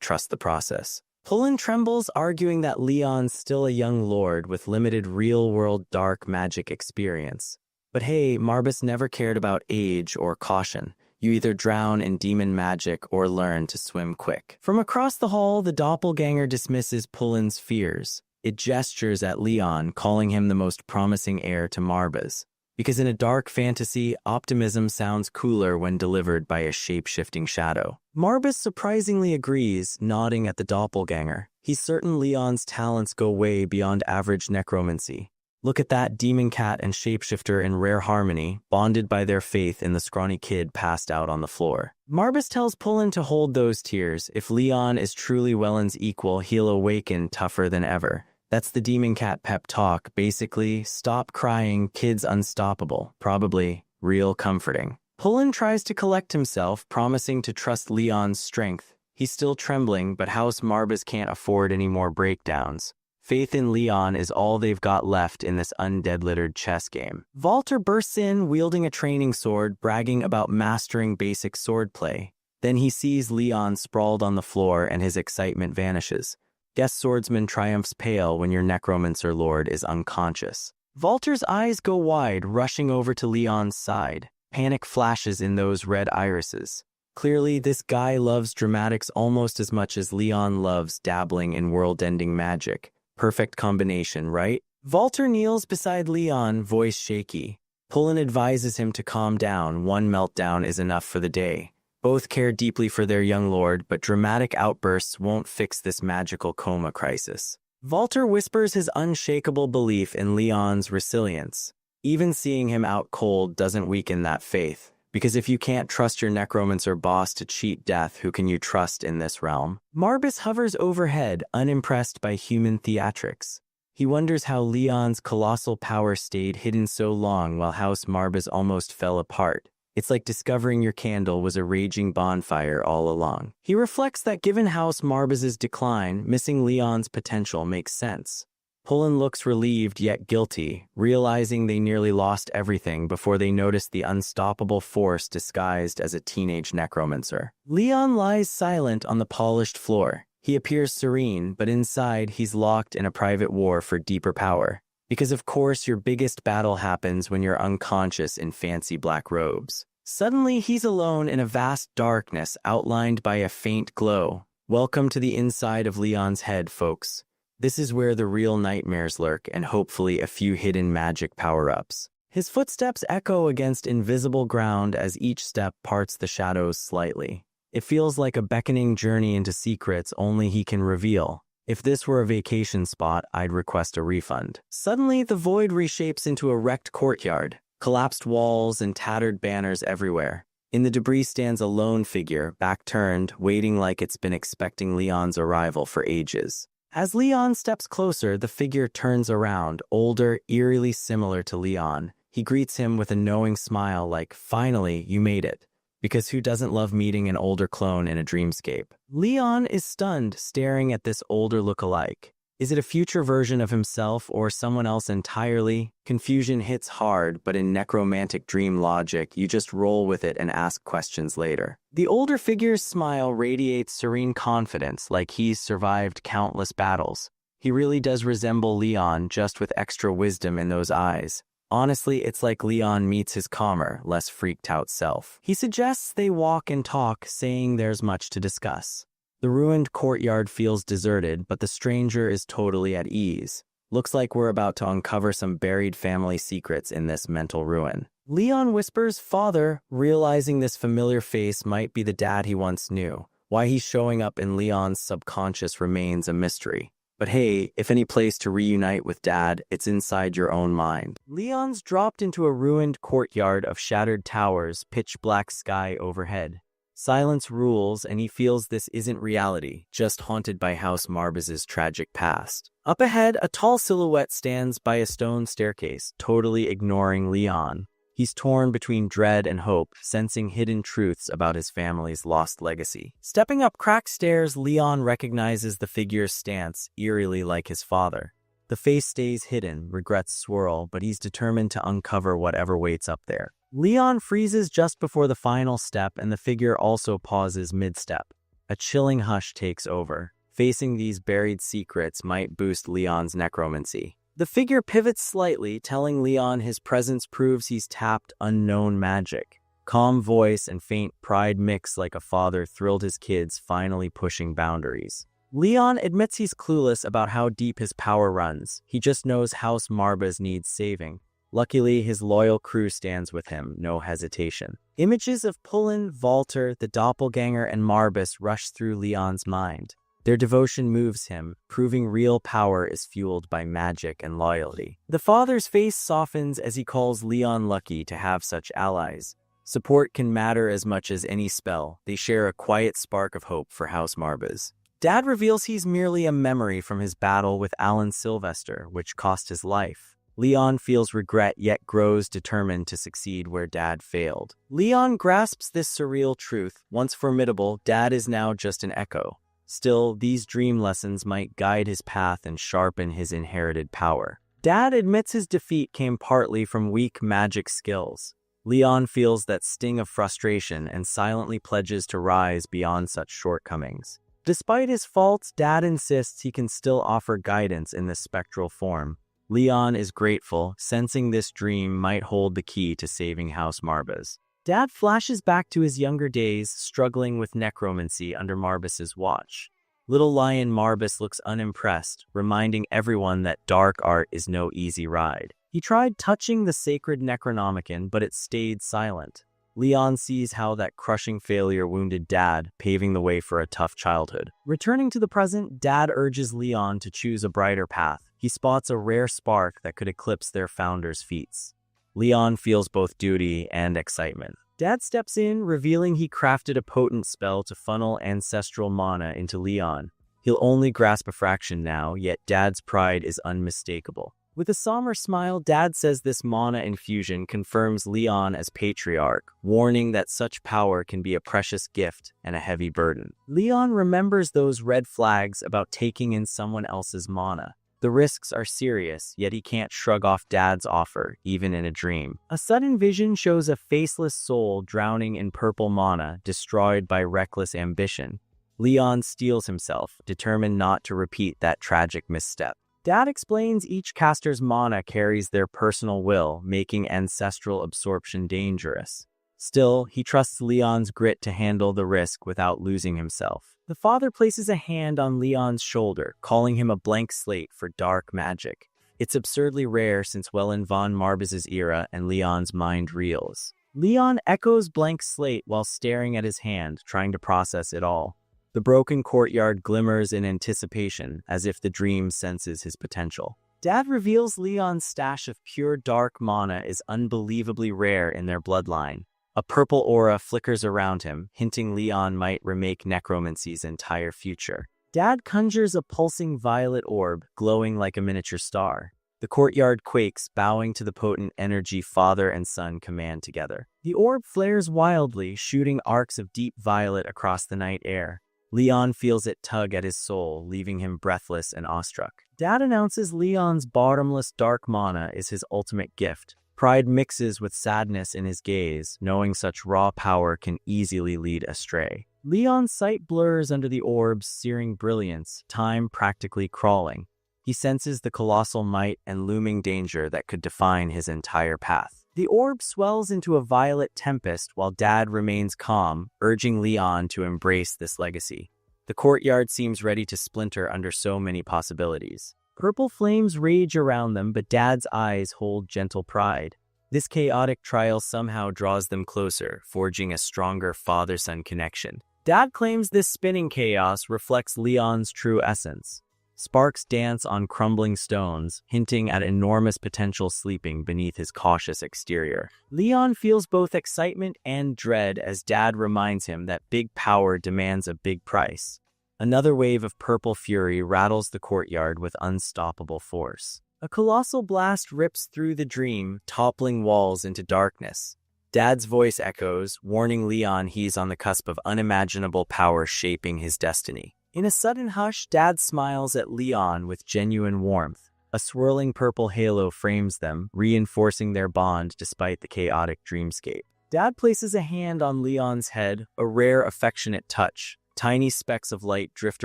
trust the process. Pullen trembles, arguing that Leon's still a young lord with limited real-world dark magic experience. But hey, Marbus never cared about age or caution. You either drown in demon magic or learn to swim quick. From across the hall, the doppelganger dismisses Pullen's fears. It gestures at Leon, calling him the most promising heir to Marbus. Because in a dark fantasy, optimism sounds cooler when delivered by a shape-shifting shadow. Marbus surprisingly agrees, nodding at the doppelganger. He's certain Leon's talents go way beyond average necromancy. Look at that demon cat and shapeshifter in rare harmony, bonded by their faith in the scrawny kid passed out on the floor. Marbus tells Pullen to hold those tears. If Leon is truly Welland's equal, he'll awaken tougher than ever. That's the demon cat pep talk. Basically, stop crying, kid's unstoppable. Probably real comforting. Pullen tries to collect himself, promising to trust Leon's strength. He's still trembling, but House Marbus can't afford any more breakdowns. Faith in Leon is all they've got left in this undead-littered chess game. Walter bursts in, wielding a training sword, bragging about mastering basic swordplay. Then he sees Leon sprawled on the floor and his excitement vanishes. Guest swordsman triumphs pale when your necromancer lord is unconscious. Walter's eyes go wide, rushing over to Leon's side. Panic flashes in those red irises. Clearly, this guy loves dramatics almost as much as Leon loves dabbling in world-ending magic. Perfect combination, right? Walter kneels beside Leon, voice shaky. Pullen advises him to calm down. One meltdown is enough for the day. Both care deeply for their young lord, but dramatic outbursts won't fix this magical coma crisis. Walter whispers his unshakable belief in Leon's resilience. Even seeing him out cold doesn't weaken that faith, because if you can't trust your necromancer boss to cheat death, who can you trust in this realm? Marbus hovers overhead, unimpressed by human theatrics. He wonders how Leon's colossal power stayed hidden so long while House Marbus almost fell apart. It's like discovering your candle was a raging bonfire all along. He reflects that given House Marbus's decline, missing Leon's potential makes sense. Pullen looks relieved yet guilty, realizing they nearly lost everything before they noticed the unstoppable force disguised as a teenage necromancer. Leon lies silent on the polished floor. He appears serene, but inside he's locked in a private war for deeper power. Because of course your biggest battle happens when you're unconscious in fancy black robes. Suddenly he's alone in a vast darkness outlined by a faint glow. Welcome to the inside of Leon's head, folks. This is where the real nightmares lurk and hopefully a few hidden magic power-ups. His footsteps echo against invisible ground as each step parts the shadows slightly. It feels like a beckoning journey into secrets only he can reveal. If this were a vacation spot, I'd request a refund. Suddenly, the void reshapes into a wrecked courtyard, collapsed walls and tattered banners everywhere. In the debris stands a lone figure, back turned, waiting like it's been expecting Leon's arrival for ages. As Leon steps closer, the figure turns around, older, eerily similar to Leon. He greets him with a knowing smile like, "Finally, you made it." Because who doesn't love meeting an older clone in a dreamscape? Leon is stunned, staring at this older look-alike. Is it a future version of himself or someone else entirely? Confusion hits hard, but in necromantic dream logic, you just roll with it and ask questions later. The older figure's smile radiates serene confidence, like he's survived countless battles. He really does resemble Leon, just with extra wisdom in those eyes. Honestly, it's like Leon meets his calmer, less freaked-out self. He suggests they walk and talk, saying there's much to discuss. The ruined courtyard feels deserted, but the stranger is totally at ease. Looks like we're about to uncover some buried family secrets in this mental ruin. Leon whispers, "Father," realizing this familiar face might be the dad he once knew. Why he's showing up in Leon's subconscious remains a mystery. But hey, if any place to reunite with Dad, it's inside your own mind. Leon's dropped into a ruined courtyard of shattered towers, pitch black sky overhead. Silence rules, and he feels this isn't reality, just haunted by House Marbus's tragic past. Up ahead, a tall silhouette stands by a stone staircase, totally ignoring Leon. He's torn between dread and hope, sensing hidden truths about his family's lost legacy. Stepping up cracked stairs, Leon recognizes the figure's stance, eerily like his father. The face stays hidden, regrets swirl, but he's determined to uncover whatever waits up there. Leon freezes just before the final step, and the figure also pauses mid-step. A chilling hush takes over. Facing these buried secrets might boost Leon's necromancy. The figure pivots slightly, telling Leon his presence proves he's tapped unknown magic. Calm voice and faint pride mix like a father thrilled his kids finally pushing boundaries. Leon admits he's clueless about how deep his power runs. He just knows House Marbus needs saving. Luckily, his loyal crew stands with him, no hesitation. Images of Pullen, Valter, the doppelganger, and Marbus rush through Leon's mind. Their devotion moves him, proving real power is fueled by magic and loyalty. The father's face softens as he calls Leon lucky to have such allies. Support can matter as much as any spell. They share a quiet spark of hope for House Marbus. Dad reveals he's merely a memory from his battle with Alan Sylvester, which cost his life. Leon feels regret yet grows determined to succeed where Dad failed. Leon grasps this surreal truth. Once formidable, Dad is now just an echo. Still, these dream lessons might guide his path and sharpen his inherited power. Dad admits his defeat came partly from weak magic skills. Leon feels that sting of frustration and silently pledges to rise beyond such shortcomings. Despite his faults, Dad insists he can still offer guidance in this spectral form. Leon is grateful, sensing this dream might hold the key to saving House Marbus. Dad flashes back to his younger days, struggling with necromancy under Marbus's watch. Little Lion Marbus looks unimpressed, reminding everyone that dark art is no easy ride. He tried touching the sacred Necronomicon, but it stayed silent. Leon sees how that crushing failure wounded Dad, paving the way for a tough childhood. Returning to the present, Dad urges Leon to choose a brighter path. He spots a rare spark that could eclipse their founder's feats. Leon feels both duty and excitement. Dad steps in, revealing he crafted a potent spell to funnel ancestral mana into Leon. He'll only grasp a fraction now, yet Dad's pride is unmistakable. With a somber smile, Dad says this mana infusion confirms Leon as patriarch, warning that such power can be a precious gift and a heavy burden. Leon remembers those red flags about taking in someone else's mana. The risks are serious, yet he can't shrug off Dad's offer, even in a dream. A sudden vision shows a faceless soul drowning in purple mana, destroyed by reckless ambition. Leon steels himself, determined not to repeat that tragic misstep. Dad explains each caster's mana carries their personal will, making ancestral absorption dangerous. Still, he trusts Leon's grit to handle the risk without losing himself. The father places a hand on Leon's shoulder, calling him a blank slate for dark magic. It's absurdly rare since well in von Marbaz's era and Leon's mind reels. Leon echoes blank slate while staring at his hand, trying to process it all. The broken courtyard glimmers in anticipation, as if the dream senses his potential. Dad reveals Leon's stash of pure dark mana is unbelievably rare in their bloodline. A purple aura flickers around him, hinting Leon might remake Necromancy's entire future. Dad conjures a pulsing violet orb, glowing like a miniature star. The courtyard quakes, bowing to the potent energy father and son command together. The orb flares wildly, shooting arcs of deep violet across the night air. Leon feels it tug at his soul, leaving him breathless and awestruck. Dad announces Leon's bottomless dark mana is his ultimate gift. Pride mixes with sadness in his gaze, knowing such raw power can easily lead astray. Leon's sight blurs under the orb's searing brilliance, time practically crawling. He senses the colossal might and looming danger that could define his entire path. The orb swells into a violet tempest while Dad remains calm, urging Leon to embrace this legacy. The courtyard seems ready to splinter under so many possibilities. Purple flames rage around them, but Dad's eyes hold gentle pride. This chaotic trial somehow draws them closer, forging a stronger father-son connection. Dad claims this spinning chaos reflects Leon's true essence. Sparks dance on crumbling stones, hinting at enormous potential sleeping beneath his cautious exterior. Leon feels both excitement and dread as Dad reminds him that big power demands a big price. Another wave of purple fury rattles the courtyard with unstoppable force. A colossal blast rips through the dream, toppling walls into darkness. Dad's voice echoes, warning Leon he's on the cusp of unimaginable power shaping his destiny. In a sudden hush, Dad smiles at Leon with genuine warmth. A swirling purple halo frames them, reinforcing their bond despite the chaotic dreamscape. Dad places a hand on Leon's head, a rare affectionate touch. Tiny specks of light drift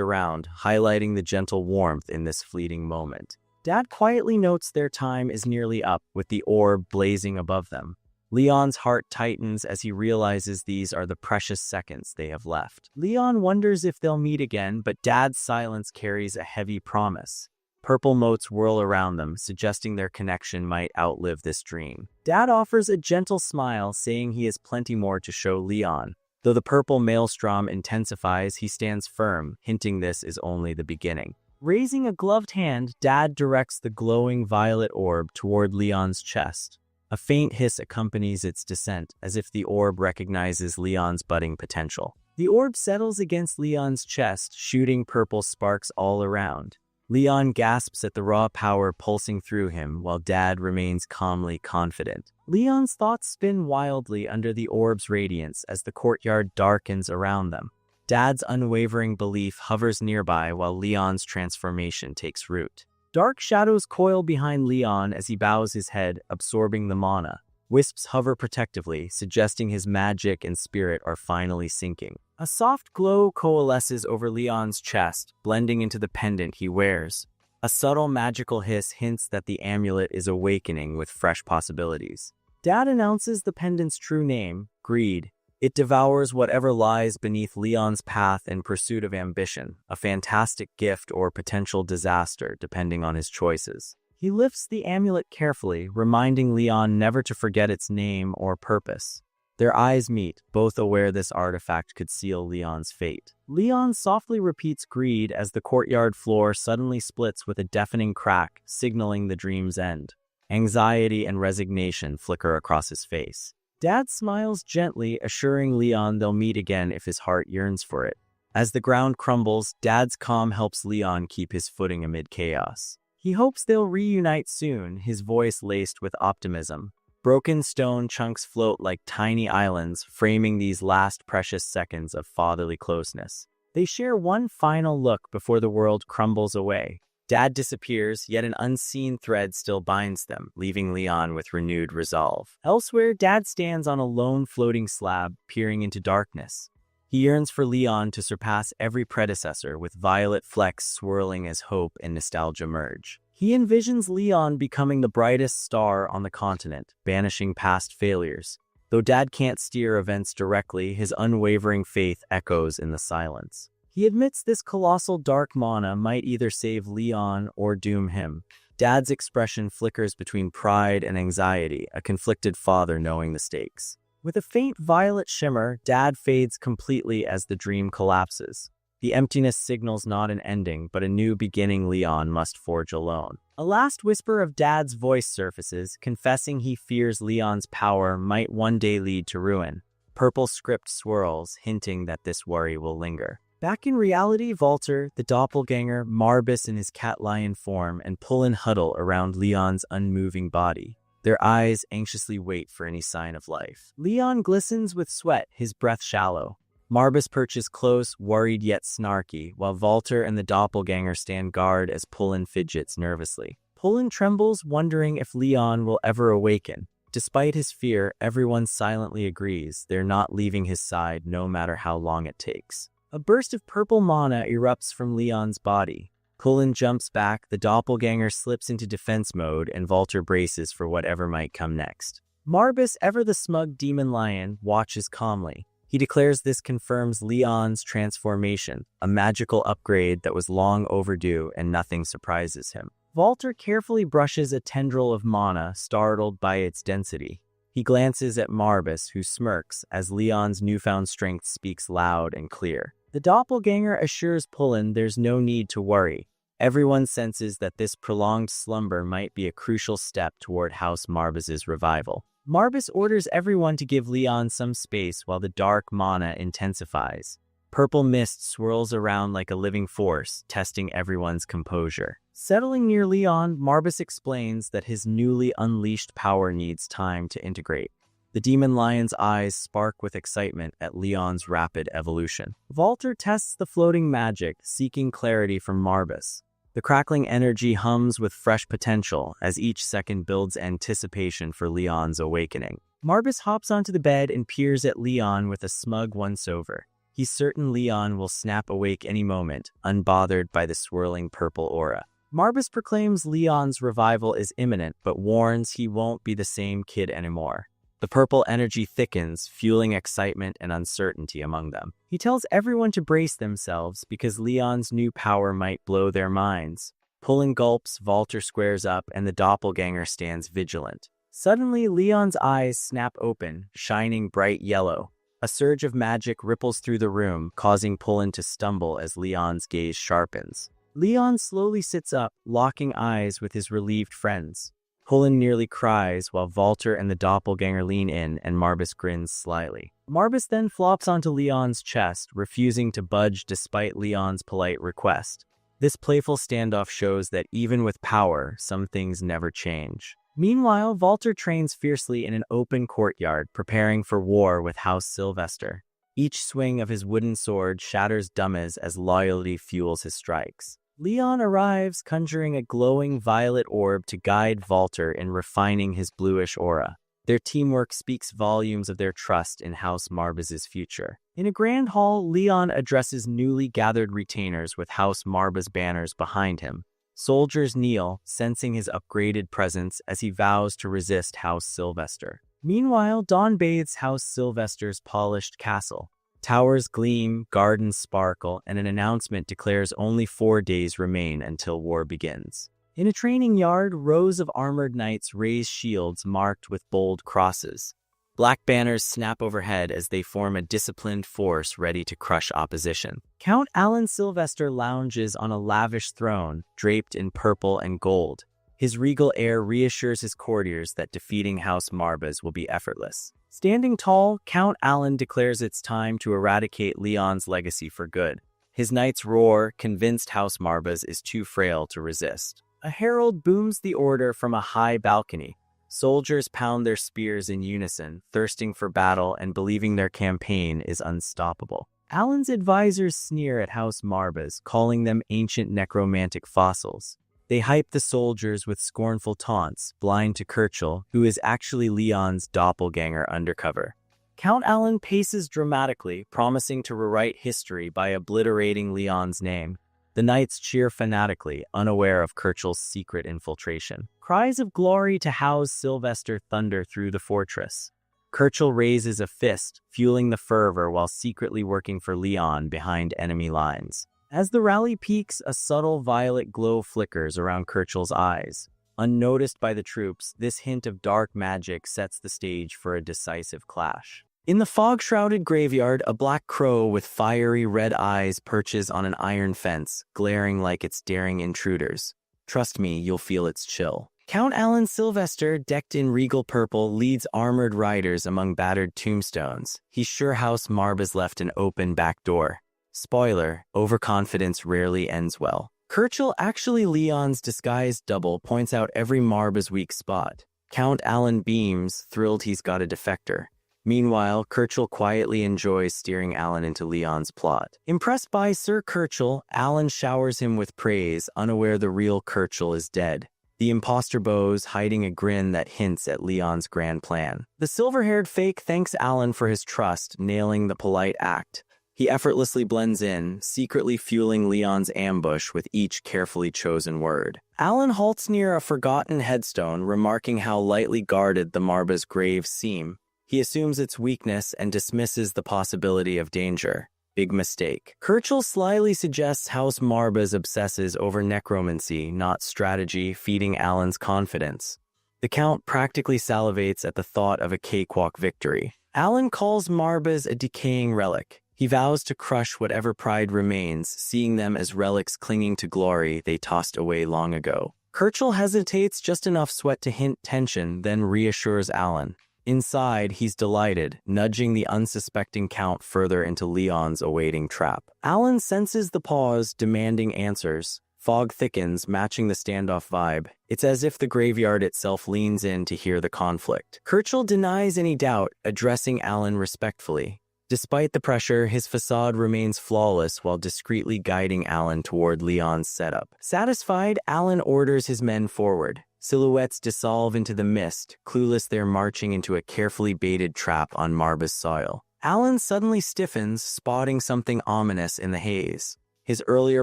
around, highlighting the gentle warmth in this fleeting moment. Dad quietly notes their time is nearly up, with the orb blazing above them. Leon's heart tightens as he realizes these are the precious seconds they have left. Leon wonders if they'll meet again, but Dad's silence carries a heavy promise. Purple motes whirl around them, suggesting their connection might outlive this dream. Dad offers a gentle smile, saying he has plenty more to show Leon. Though the purple maelstrom intensifies, he stands firm, hinting this is only the beginning. Raising a gloved hand, Dad directs the glowing violet orb toward Leon's chest. A faint hiss accompanies its descent, as if the orb recognizes Leon's budding potential. The orb settles against Leon's chest, shooting purple sparks all around. Leon gasps at the raw power pulsing through him, while Dad remains calmly confident. Leon's thoughts spin wildly under the orb's radiance as the courtyard darkens around them. Dad's unwavering belief hovers nearby while Leon's transformation takes root. Dark shadows coil behind Leon as he bows his head, absorbing the mana. Wisps hover protectively, suggesting his magic and spirit are finally sinking. A soft glow coalesces over Leon's chest, blending into the pendant he wears. A subtle magical hiss hints that the amulet is awakening with fresh possibilities. Dad announces the pendant's true name, Greed. It devours whatever lies beneath Leon's path in pursuit of ambition, a fantastic gift or potential disaster depending on his choices. He lifts the amulet carefully, reminding Leon never to forget its name or purpose. Their eyes meet, both aware this artifact could seal Leon's fate. Leon softly repeats Greed as the courtyard floor suddenly splits with a deafening crack, signaling the dream's end. Anxiety and resignation flicker across his face. Dad smiles gently, assuring Leon they'll meet again if his heart yearns for it. As the ground crumbles, Dad's calm helps Leon keep his footing amid chaos. He hopes they'll reunite soon, his voice laced with optimism. Broken stone chunks float like tiny islands, framing these last precious seconds of fatherly closeness. They share one final look before the world crumbles away. Dad disappears, yet an unseen thread still binds them, leaving Leon with renewed resolve. Elsewhere, Dad stands on a lone floating slab, peering into darkness. He yearns for Leon to surpass every predecessor, with violet flecks swirling as hope and nostalgia merge. He envisions Leon becoming the brightest star on the continent, banishing past failures. Though Dad can't steer events directly, his unwavering faith echoes in the silence. He admits this colossal dark mana might either save Leon or doom him. Dad's expression flickers between pride and anxiety, a conflicted father knowing the stakes. With a faint violet shimmer, Dad fades completely as the dream collapses. The emptiness signals not an ending, but a new beginning Leon must forge alone. A last whisper of Dad's voice surfaces, confessing he fears Leon's power might one day lead to ruin. Purple script swirls, hinting that this worry will linger. Back in reality, Walter, the doppelganger, Marbus in his cat-lion form, and Pullen huddle around Leon's unmoving body. Their eyes anxiously wait for any sign of life. Leon glistens with sweat, his breath shallow. Marbus perches close, worried yet snarky, while Walter and the doppelganger stand guard as Pullen fidgets nervously. Pullen trembles, wondering if Leon will ever awaken. Despite his fear, everyone silently agrees they're not leaving his side no matter how long it takes. A burst of purple mana erupts from Leon's body. Pullen jumps back, the doppelganger slips into defense mode, and Walter braces for whatever might come next. Marbus, ever the smug demon lion, watches calmly. He declares this confirms Leon's transformation, a magical upgrade that was long overdue, and nothing surprises him. Walter carefully brushes a tendril of mana, startled by its density. He glances at Marbus, who smirks as Leon's newfound strength speaks loud and clear. The doppelganger assures Pullen there's no need to worry. Everyone senses that this prolonged slumber might be a crucial step toward House Marbus's revival. Marbus orders everyone to give Leon some space while the dark mana intensifies. Purple mist swirls around like a living force, testing everyone's composure. Settling near Leon, Marbus explains that his newly unleashed power needs time to integrate. The demon lion's eyes spark with excitement at Leon's rapid evolution. Walter tests the floating magic, seeking clarity from Marbus. The crackling energy hums with fresh potential as each second builds anticipation for Leon's awakening. Marbus hops onto the bed and peers at Leon with a smug once-over. He's certain Leon will snap awake any moment, unbothered by the swirling purple aura. Marbus proclaims Leon's revival is imminent, but warns he won't be the same kid anymore. The purple energy thickens, fueling excitement and uncertainty among them. He tells everyone to brace themselves because Leon's new power might blow their minds. Pulling gulps, Walter squares up and the doppelganger stands vigilant. Suddenly, Leon's eyes snap open, shining bright yellow. A surge of magic ripples through the room, causing Pullen to stumble as Leon's gaze sharpens. Leon slowly sits up, locking eyes with his relieved friends. Pullen nearly cries while Walter and the doppelganger lean in and Marbus grins slyly. Marbus then flops onto Leon's chest, refusing to budge despite Leon's polite request. This playful standoff shows that even with power, some things never change. Meanwhile, Walter trains fiercely in an open courtyard, preparing for war with House Sylvester. Each swing of his wooden sword shatters dummies as loyalty fuels his strikes. Leon arrives, conjuring a glowing violet orb to guide Walter in refining his bluish aura. Their teamwork speaks volumes of their trust in House Marbus's future. In a grand hall, Leon addresses newly gathered retainers with House Marbus banners behind him. Soldiers kneel, sensing his upgraded presence as he vows to resist House Sylvester. Meanwhile, dawn bathes House Sylvester's polished castle. Towers gleam, gardens sparkle, and an announcement declares only 4 days remain until war begins. In a training yard, rows of armored knights raise shields marked with bold crosses. Black banners snap overhead as they form a disciplined force ready to crush opposition. Count Alan Sylvester lounges on a lavish throne, draped in purple and gold. His regal air reassures his courtiers that defeating House Marbas will be effortless. Standing tall, Count Alan declares it's time to eradicate Leon's legacy for good. His knights roar, convinced House Marbas is too frail to resist. A herald booms the order from a high balcony. Soldiers pound their spears in unison, thirsting for battle and believing their campaign is unstoppable. Alan's advisors sneer at House Marbas, calling them ancient necromantic fossils. They hype the soldiers with scornful taunts, blind to Kirchel, who is actually Leon's doppelganger undercover. Count Alan paces dramatically, promising to rewrite history by obliterating Leon's name. The knights cheer fanatically, unaware of Kirchel's secret infiltration. Cries of glory to House Sylvester thunder through the fortress. Kirchel raises a fist, fueling the fervor while secretly working for Leon behind enemy lines. As the rally peaks, a subtle violet glow flickers around Kirchel's eyes. Unnoticed by the troops, this hint of dark magic sets the stage for a decisive clash. In the fog-shrouded graveyard, a black crow with fiery red eyes perches on an iron fence, glaring like it's daring intruders. Trust me, you'll feel its chill. Count Alan Sylvester, decked in regal purple, leads armored riders among battered tombstones. He's sure House Marbas left an open back door. Spoiler, overconfidence rarely ends well. Kirchel, actually Leon's disguised double, points out every Marba's weak spot. Count Alan beams, thrilled he's got a defector. Meanwhile, Kirchel quietly enjoys steering Alan into Leon's plot. Impressed by Sir Kirchel, Alan showers him with praise, unaware the real Kirchel is dead. The imposter bows, hiding a grin that hints at Leon's grand plan. The silver-haired fake thanks Alan for his trust, nailing the polite act. He effortlessly blends in, secretly fueling Leon's ambush with each carefully chosen word. Alan halts near a forgotten headstone, remarking how lightly guarded the Marba's graves seem. He assumes its weakness and dismisses the possibility of danger. Big mistake. Kirchel slyly suggests House Marbas obsesses over necromancy, not strategy, feeding Alan's confidence. The Count practically salivates at the thought of a cakewalk victory. Alan calls Marbas a decaying relic. He vows to crush whatever pride remains, seeing them as relics clinging to glory they tossed away long ago. Kirchel hesitates just enough sweat to hint tension, then reassures Alan. Inside, he's delighted, nudging the unsuspecting Count further into Leon's awaiting trap. Alan senses the pause, demanding answers. Fog thickens, matching the standoff vibe. It's as if the graveyard itself leans in to hear the conflict. Kirchel denies any doubt, addressing Alan respectfully. Despite the pressure, his facade remains flawless while discreetly guiding Alan toward Leon's setup. Satisfied, Alan orders his men forward. Silhouettes dissolve into the mist, clueless they're marching into a carefully baited trap on Marba's soil. Alan suddenly stiffens, spotting something ominous in the haze. His earlier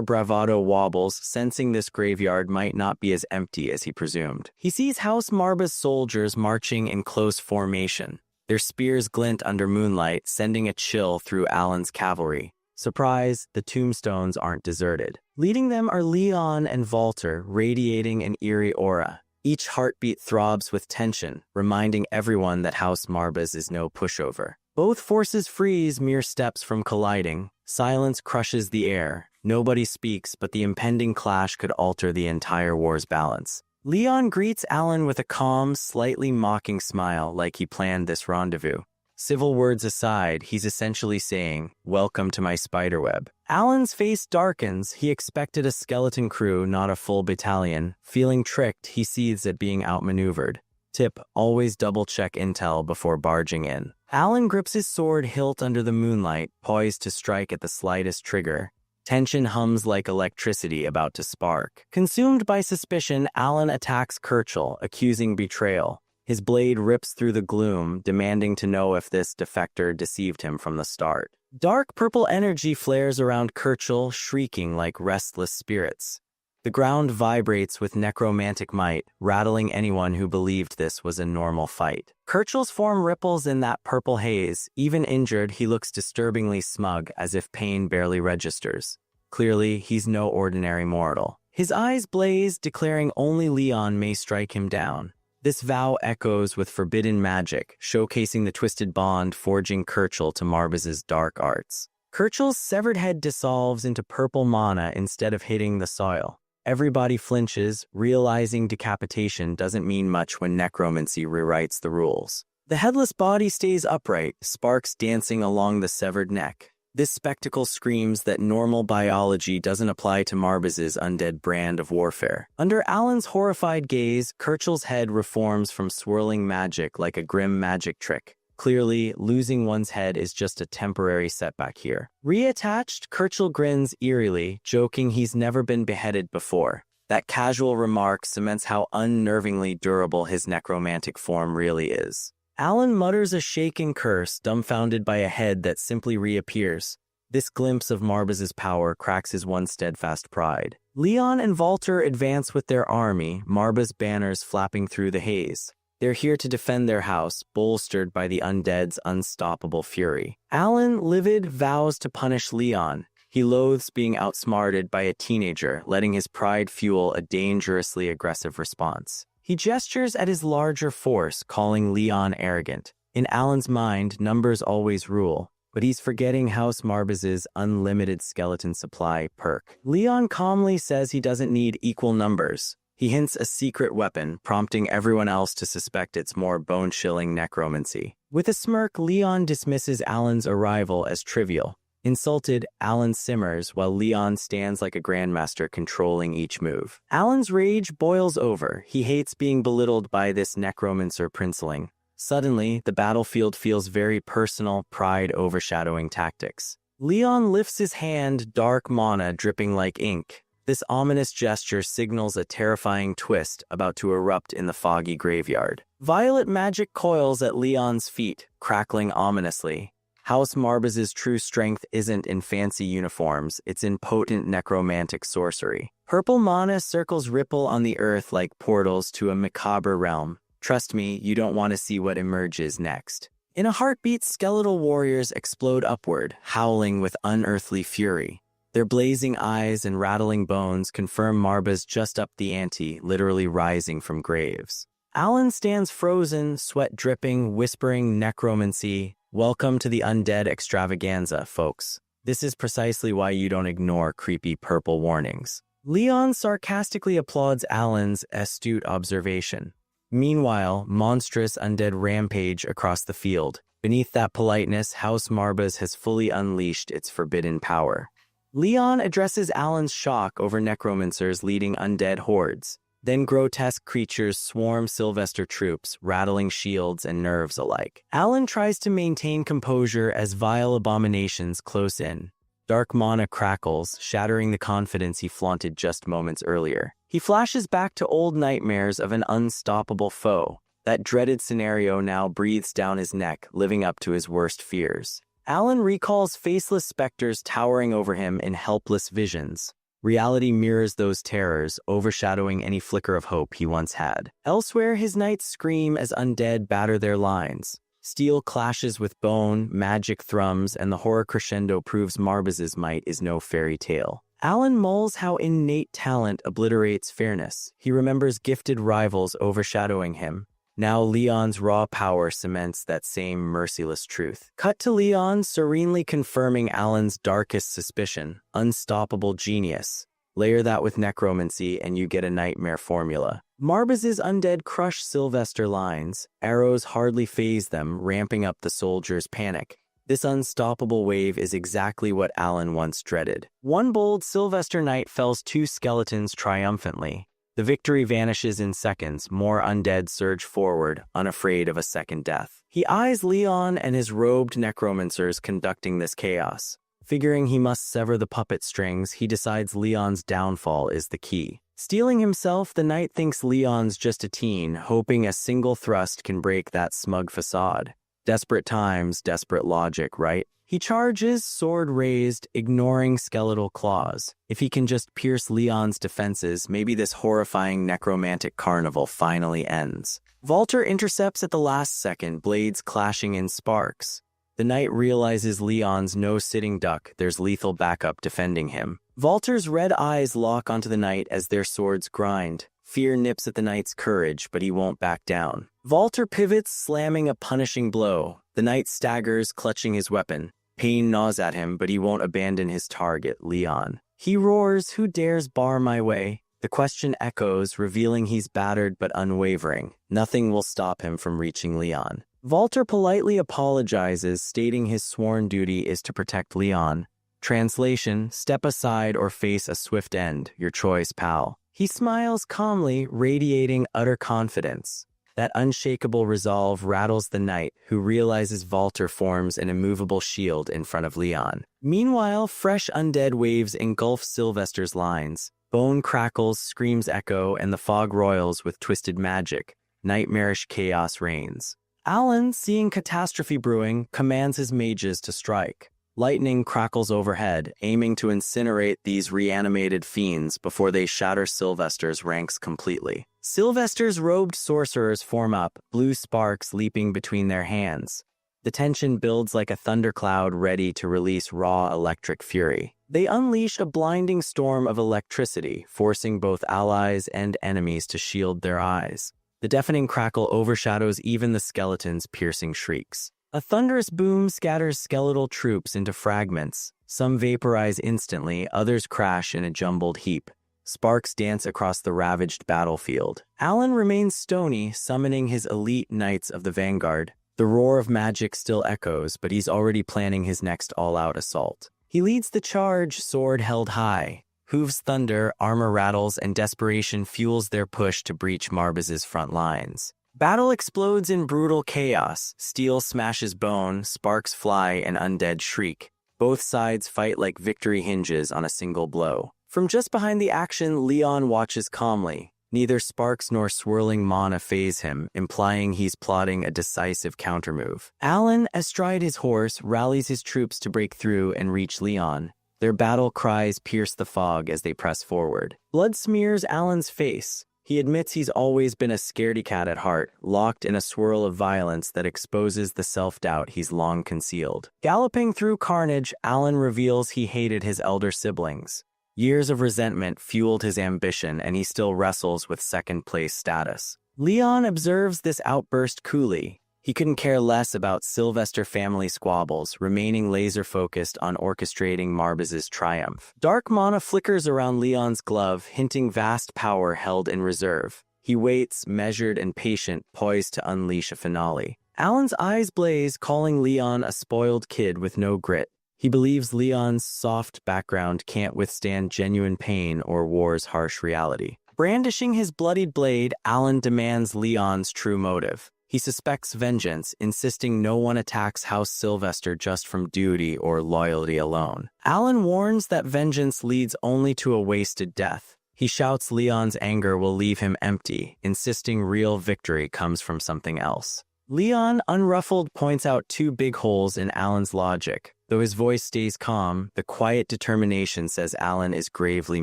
bravado wobbles, sensing this graveyard might not be as empty as he presumed. He sees House Marba's soldiers marching in close formation. Their spears glint under moonlight, sending a chill through Alan's cavalry. Surprise, the tombstones aren't deserted. Leading them are Leon and Walter, radiating an eerie aura. Each heartbeat throbs with tension, reminding everyone that House Marbas is no pushover. Both forces freeze mere steps from colliding. Silence crushes the air. Nobody speaks, but the impending clash could alter the entire war's balance. Leon greets Alan with a calm, slightly mocking smile, like he planned this rendezvous. Civil words aside, he's essentially saying, "Welcome to my spiderweb." Alan's face darkens. He expected a skeleton crew, not a full battalion. Feeling tricked, he seethes at being outmaneuvered. Tip, always double-check intel before barging in. Alan grips his sword hilt under the moonlight, poised to strike at the slightest trigger. Tension hums like electricity about to spark. Consumed by suspicion, Alan attacks Kirchel, accusing betrayal. His blade rips through the gloom, demanding to know if this defector deceived him from the start. Dark purple energy flares around Kirchel, shrieking like restless spirits. The ground vibrates with necromantic might, rattling anyone who believed this was a normal fight. Kirchel's form ripples in that purple haze. Even injured, he looks disturbingly smug, as if pain barely registers. Clearly, he's no ordinary mortal. His eyes blaze, declaring only Leon may strike him down. This vow echoes with forbidden magic, showcasing the twisted bond forging Kirchel to Marbas's dark arts. Kirchel's severed head dissolves into purple mana instead of hitting the soil. Everybody flinches, realizing decapitation doesn't mean much when necromancy rewrites the rules. The headless body stays upright, sparks dancing along the severed neck. This spectacle screams that normal biology doesn't apply to Marbaz's undead brand of warfare. Under Alan's horrified gaze, Kirchell's head reforms from swirling magic like a grim magic trick. Clearly, losing one's head is just a temporary setback here. Reattached, Kirchell grins eerily, joking he's never been beheaded before. That casual remark cements how unnervingly durable his necromantic form really is. Alan mutters a shaken curse, dumbfounded by a head that simply reappears. This glimpse of Marbaz's power cracks his once steadfast pride. Leon and Walter advance with their army, Marbaz banners flapping through the haze. They're here to defend their house, bolstered by the undead's unstoppable fury. Alan, livid, vows to punish Leon. He loathes being outsmarted by a teenager, letting his pride fuel a dangerously aggressive response. He gestures at his larger force, calling Leon arrogant. In Alan's mind, numbers always rule, but he's forgetting House Marbaz's unlimited skeleton supply perk. Leon calmly says he doesn't need equal numbers. He hints a secret weapon, prompting everyone else to suspect it's more bone-chilling necromancy. With a smirk, Leon dismisses Alan's arrival as trivial. Insulted, Alan simmers while Leon stands like a grandmaster controlling each move. Alan's rage boils over. He hates being belittled by this necromancer princeling. Suddenly, the battlefield feels very personal, pride overshadowing tactics. Leon lifts his hand, dark mana dripping like ink. This ominous gesture signals a terrifying twist about to erupt in the foggy graveyard. Violet magic coils at Leon's feet, crackling ominously. House Marbaz's true strength isn't in fancy uniforms, it's in potent necromantic sorcery. Purple mana circles ripple on the earth like portals to a macabre realm. Trust me, you don't want to see what emerges next. In a heartbeat, skeletal warriors explode upward, howling with unearthly fury. Their blazing eyes and rattling bones confirm Marbaz just upped the ante, literally rising from graves. Alan stands frozen, sweat dripping, whispering necromancy. Welcome to the undead extravaganza, folks. This is precisely why you don't ignore creepy purple warnings. Leon sarcastically applauds Alan's astute observation. Meanwhile, monstrous undead rampage across the field. Beneath that politeness, House Marbaz has fully unleashed its forbidden power. Leon addresses Alan's shock over necromancers leading undead hordes. Then grotesque creatures swarm Sylvester troops, rattling shields and nerves alike. Alan tries to maintain composure as vile abominations close in. Dark mana crackles, shattering the confidence he flaunted just moments earlier. He flashes back to old nightmares of an unstoppable foe. That dreaded scenario now breathes down his neck, living up to his worst fears. Alan recalls faceless specters towering over him in helpless visions. Reality mirrors those terrors, overshadowing any flicker of hope he once had. Elsewhere, his knights scream as undead batter their lines. Steel clashes with bone, magic thrums, and the horror crescendo proves Marbaz's might is no fairy tale. Alan mulls how innate talent obliterates fairness. He remembers gifted rivals overshadowing him. Now Leon's raw power cements that same merciless truth. Cut to Leon serenely confirming Alan's darkest suspicion, unstoppable genius. Layer that with necromancy and you get a nightmare formula. Marbaz's undead crush Sylvester lines. Arrows hardly faze them, ramping up the soldiers' panic. This unstoppable wave is exactly what Alan once dreaded. One bold Sylvester knight fells two skeletons triumphantly. The victory vanishes in seconds, more undead surge forward, unafraid of a second death. He eyes Leon and his robed necromancers conducting this chaos. Figuring he must sever the puppet strings, he decides Leon's downfall is the key. Steeling himself, the knight thinks Leon's just a teen, hoping a single thrust can break that smug facade. Desperate times, desperate logic, right? He charges, sword raised, ignoring skeletal claws. If he can just pierce Leon's defenses, maybe this horrifying necromantic carnival finally ends. Walter intercepts at the last second, blades clashing in sparks. The knight realizes Leon's no sitting duck, there's lethal backup defending him. Walter's red eyes lock onto the knight as their swords grind. Fear nips at the knight's courage, but he won't back down. Walter pivots, slamming a punishing blow. The knight staggers, clutching his weapon. Pain gnaws at him, but he won't abandon his target, Leon. He roars, "Who dares bar my way?" The question echoes, revealing he's battered but unwavering. Nothing will stop him from reaching Leon. Walter politely apologizes, stating his sworn duty is to protect Leon. Translation: step aside or face a swift end. Your choice, pal. He smiles calmly, radiating utter confidence. That unshakable resolve rattles the knight, who realizes Walter forms an immovable shield in front of Leon. Meanwhile, fresh undead waves engulf Sylvester's lines. Bone crackles, screams echo, and the fog roils with twisted magic. Nightmarish chaos reigns. Alan, seeing catastrophe brewing, commands his mages to strike. Lightning crackles overhead, aiming to incinerate these reanimated fiends before they shatter Sylvester's ranks completely. Sylvester's robed sorcerers form up, blue sparks leaping between their hands. The tension builds like a thundercloud ready to release raw electric fury. They unleash a blinding storm of electricity, forcing both allies and enemies to shield their eyes. The deafening crackle overshadows even the skeleton's piercing shrieks. A thunderous boom scatters skeletal troops into fragments. Some vaporize instantly, others crash in a jumbled heap. Sparks dance across the ravaged battlefield. Alan remains stony, summoning his elite knights of the vanguard. The roar of magic still echoes, but he's already planning his next all-out assault. He leads the charge, sword held high. Hooves thunder, armor rattles, and desperation fuels their push to breach Marbaz's front lines. Battle explodes in brutal chaos. Steel smashes bone, sparks fly, and undead shriek. Both sides fight like victory hinges on a single blow. From just behind the action, Leon watches calmly. Neither sparks nor swirling mana faze him, implying he's plotting a decisive countermove. Alan, astride his horse, rallies his troops to break through and reach Leon. Their battle cries pierce the fog as they press forward. Blood smears Alan's face. He admits he's always been a scaredy cat at heart, locked in a swirl of violence that exposes the self-doubt he's long concealed. Galloping through carnage, Alan reveals he hated his elder siblings. Years of resentment fueled his ambition, and he still wrestles with second-place status. Leon observes this outburst coolly. He couldn't care less about Sylvester family squabbles, remaining laser-focused on orchestrating Marbaz's triumph. Dark mana flickers around Leon's glove, hinting vast power held in reserve. He waits, measured and patient, poised to unleash a finale. Alan's eyes blaze, calling Leon a spoiled kid with no grit. He believes Leon's soft background can't withstand genuine pain or war's harsh reality. Brandishing his bloodied blade, Alan demands Leon's true motive. He suspects vengeance, insisting no one attacks House Sylvester just from duty or loyalty alone. Alan warns that vengeance leads only to a wasted death. He shouts Leon's anger will leave him empty, insisting real victory comes from something else. Leon, unruffled, points out two big holes in Alan's logic. Though his voice stays calm, the quiet determination says Alan is gravely